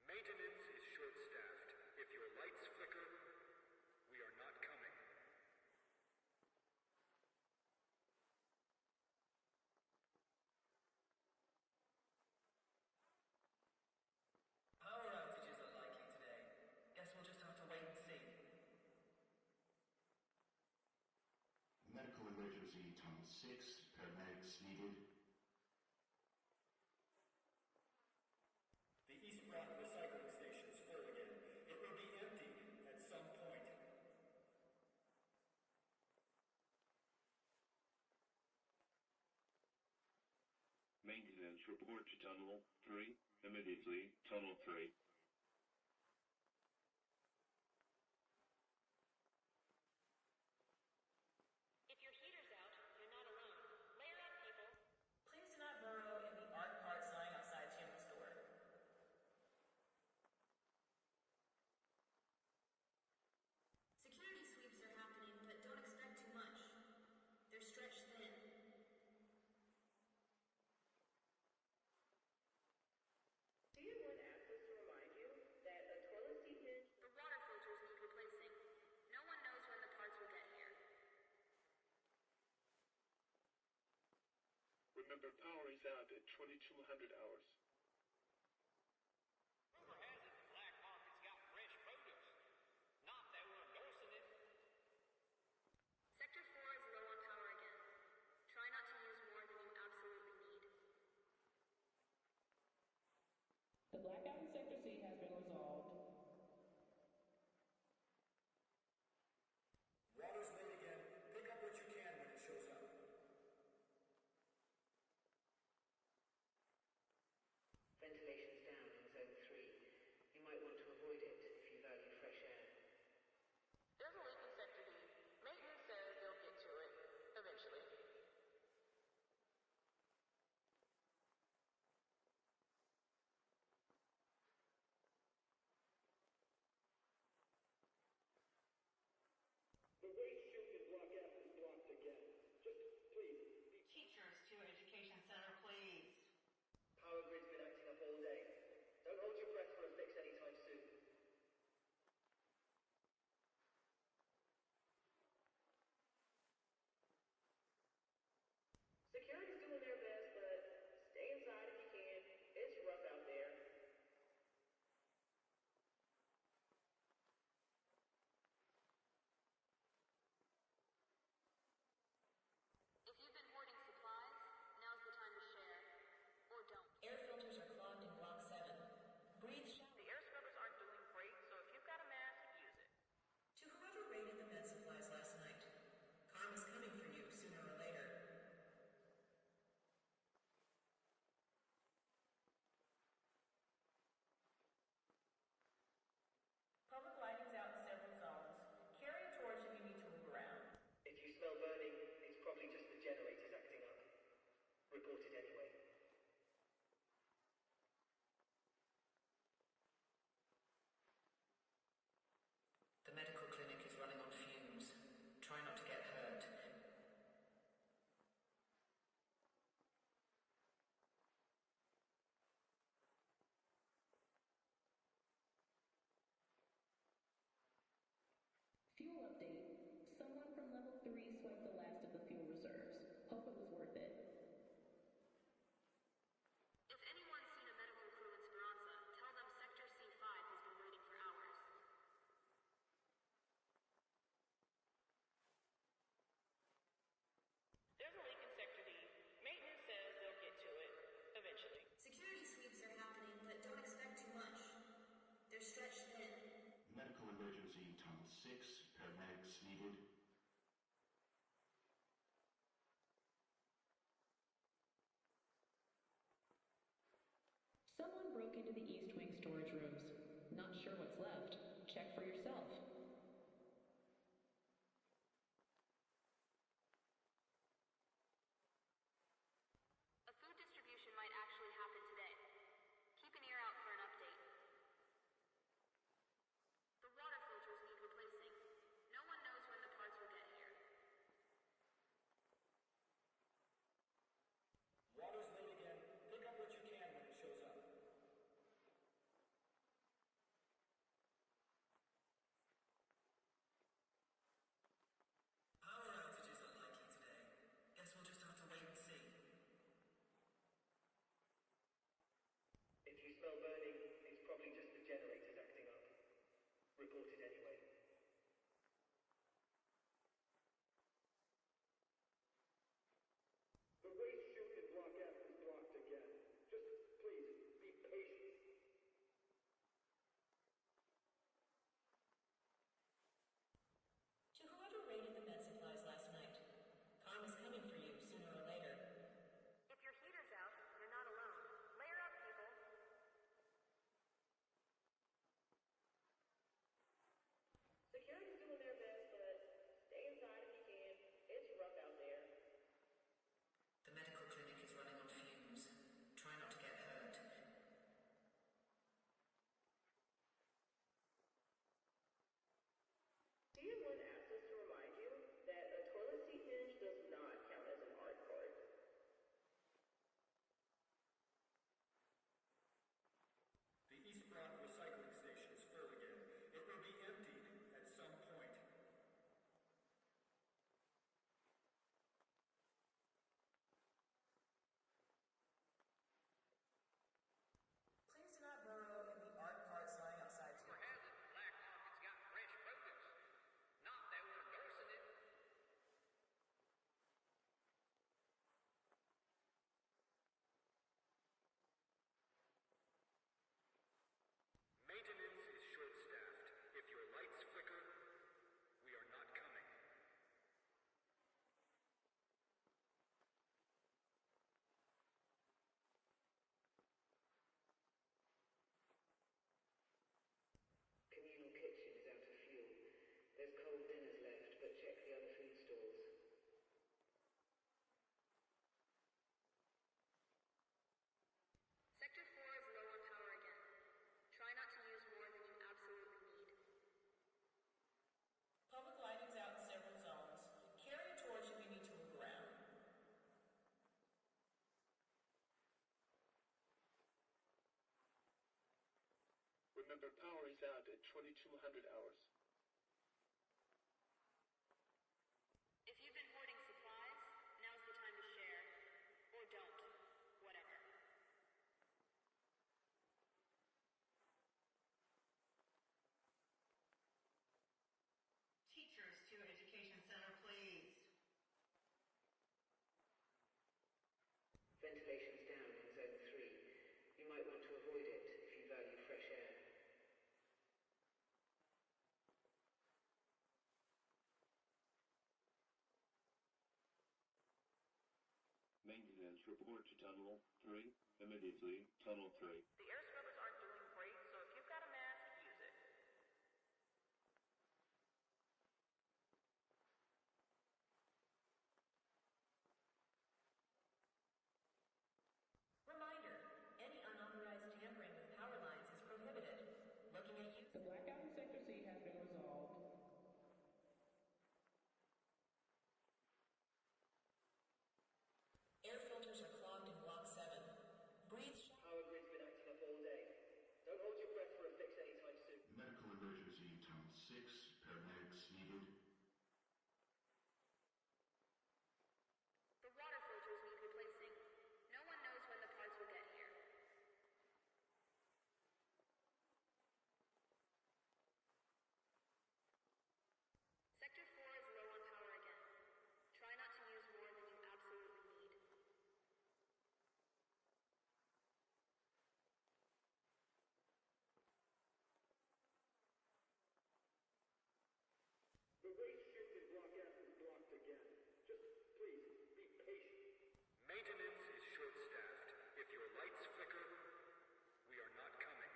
Maintenance is short-staffed. If your lights flicker, we are not coming. Power outages are likely today. Guess we'll just have to wait and see. Medical emergency Tunnel 6. Paramedics needed. The East Block recycling station is full again. It will be emptied at some point. Maintenance report to Tunnel 3, immediately, Tunnel 3. If your heater's out, you're not alone. Layer up, people. Please do not burrow in the art carts lying outside Chandler's door. Security sweeps Remember, power is out at 2200 hours. Rumor has it the black market's got fresh produce. Not that we're endorsing it. Sector 4 is low on power again. Try not to use more than you absolutely need. The blackout in Sector C has been resolved. Water's late again. Pick up what you can when it shows up. Ventilation's down in Zone 3. You might want to avoid it if you value fresh air. There's a leak in Sector D. Maintenance says they'll get to it eventually. The waste chute in Block F is blocked again. Just please be... Teachers to Education Center, please. Power grid's been acting up all day. Don't hold your breath for a fix anytime soon. Security's doing their best, but stay inside if you can. It's rough out there. If you've been hoarding supplies, now's the time to share. Or don't. Air filters are clogged in Block 7. Breathe shallow. The air scrubbers aren't doing great, so if you've got a mask, use it. To whoever raided the med supplies last night, karma's coming for you sooner or later. Public lighting's out in several zones. Carry a torch if you need to move around. If you smell burning, it's probably just the generators acting up. Report it anyway. The medical clinic is running on fumes. Try not to get hurt. Fuel update. Someone from level 3 swiped the last of the fuel reserves. Hope it was worth it. If anyone's seen a medical crew in Speranza, tell them Sector C5 has been waiting for hours. There's a leak in Sector D. Maintenance says they'll get to it eventually. Security sweeps are happening, but don't expect too much. They're stretched thin. Medical emergency Tunnel 6. Paramedics needed. Someone broke into the East Wing storage rooms. Not sure what's left. Check for yourself. A food distribution might actually happen today. Keep an ear out for an update. The water filters need replacing. No one knows when the parts will get here. Water's late again. Pick up what you can when it shows up. Power outages are likely today. Guess we'll just have to wait and see. If you smell burning, it's probably just the generators acting up. Report it anyway. The waste chute in Block F is blocked again. Just please be patient. To whoever raided the med supplies last night, karma's coming for you sooner or later. If your heater's out, you're not alone. Layer up, people. is out at 2200 hours. If you've been hoarding supplies, now's the time to share. Or don't. Whatever. Teachers to Education Center, please. Ventilation's down in Zone 3. You might want to avoid it if you value fresh air. Maintenance report to Tunnel 3. Immediately, Tunnel 3. The air scrubbers aren't doing great, so if you've got a mask, use it. Reminder, any unauthorized tampering with power lines is prohibited. Looking at you. The blackout in Sector C has been resolved. Air filters are clogged in Block 7. Breathe. Power grid's been acting up all day. Don't hold your breath for a fix anytime soon. Medical emergency, Tunnel 6. Paramedics needed. The water filters need replacing. No one knows when the parts will get here. Sector 4 is low on power again. Try not to use more than you absolutely need. The waste chute in Block F is blocked again. Just please, be patient. Maintenance is short-staffed. If your lights flicker, we are not coming.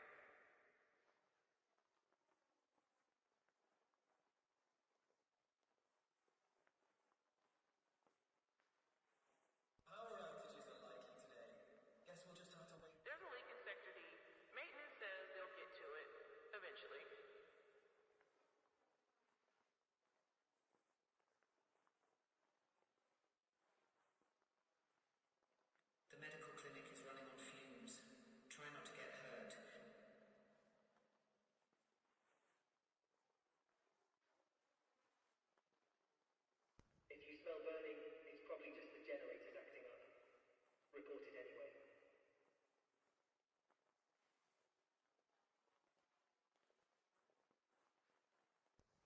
Power outages are likely today. Guess we'll just have to wait. There's a leak in Sector D. Maintenance says they'll get to it eventually. The medical clinic is running on fumes. Try not to get hurt. If you smell burning, it's probably just the generators acting up. Report it anyway.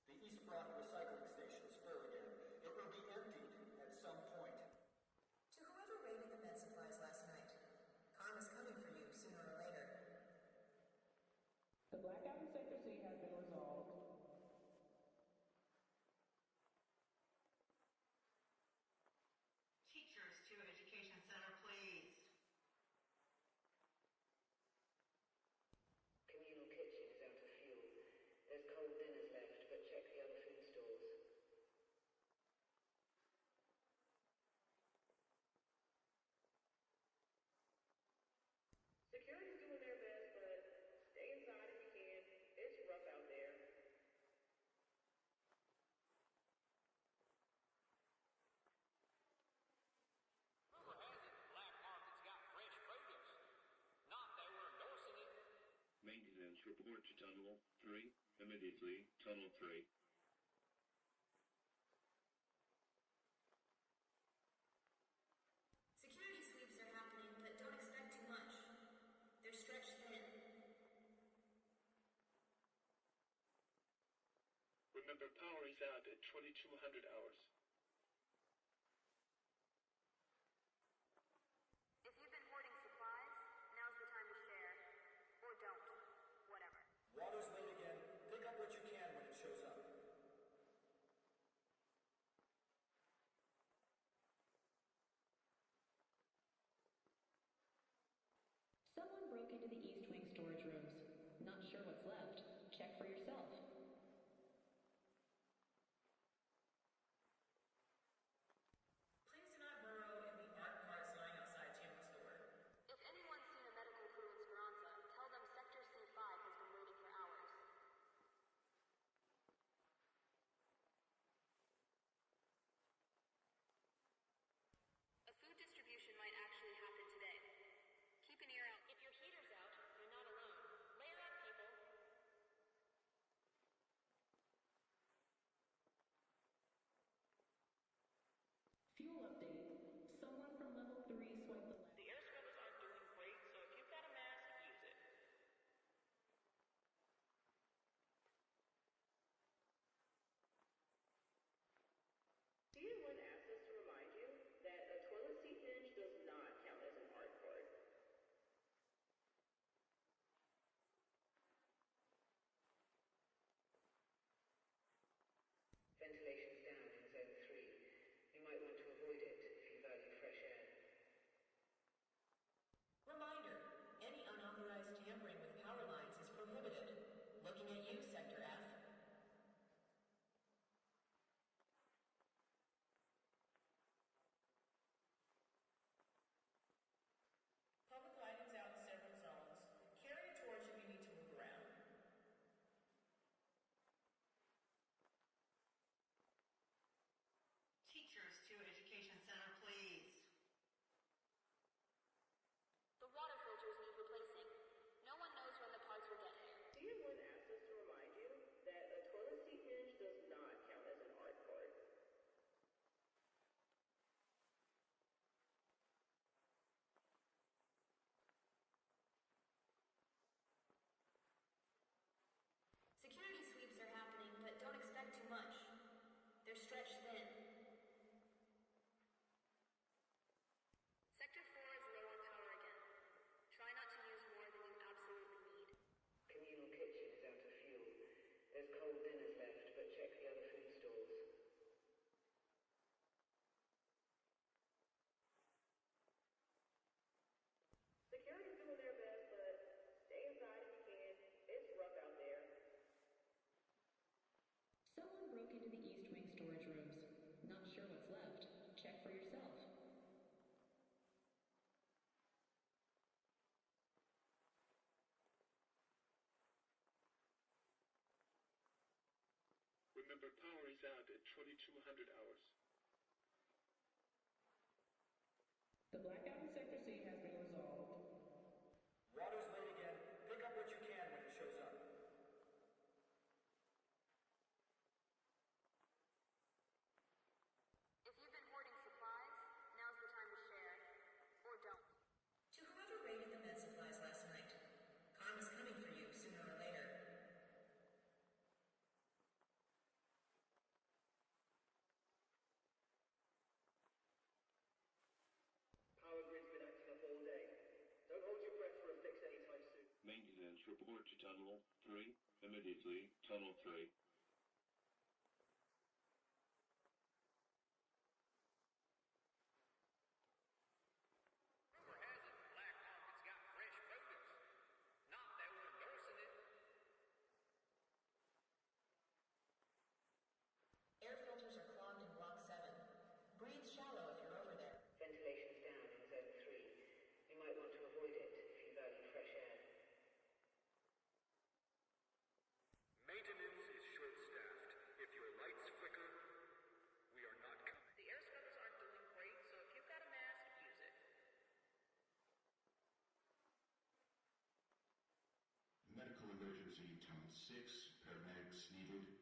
The East Block recycling station's full again. It will be emptied at some point. To whoever raided the med supplies last night, karma's coming for you sooner or later. The blackout in Sector C has been resolved. Teachers to Education Center, please. Communal kitchen is out of fuel. There's cold dinners left, but check the other food stalls. Security's doing their best, but stay inside if you can. It's rough out there. Rumor has it the black market's got fresh produce. Not that we're endorsing it. Maintenance report to Tunnel 3. Immediately, Tunnel 3. Security sweeps are happening, but don't expect too much. They're stretched thin. Remember, power is out at 2200 hours. If you've been hoarding supplies, now's the time to share. Or don't. Whatever. Water's late again. Pick up what you can when it shows up. Someone broke into the East Wing storage rooms. Not sure what's left. Check for yourself. Please do not burrow in the art parts lying outside Tampa store. If anyone's seen a medical crew in Speranza, tell them Sector C5 has been waiting for hours. A food distribution might actually happen today. Keep an ear out. If your heater's out, you're not alone. Layer up, people. Remember, power is out at 2200 hours. The blackout in Sector C has been resolved. Water's late again. Pick up what you can when it shows up. If you've been hoarding supplies, now's the time to share. Or don't. To whoever raided the med supplies last night, karma's coming for you sooner or later. Power grid's been acting up all day. Don't hold your breath for a fix anytime soon. Maintenance report to Tunnel 3. Immediately, Tunnel 3. Rumor has it the black market's got fresh produce. Not that we're endorsing it. Air filters are clogged in Block 7. Breathe shallow if you're over there. Ventilation's down in Zone 3. You might want to avoid it if you value fresh air. Maintenance is short-staffed. If your lights flicker, we are not coming. The air scrubbers aren't doing great, so if you've got a mask, use it. Medical emergency, Tunnel 6, paramedics needed.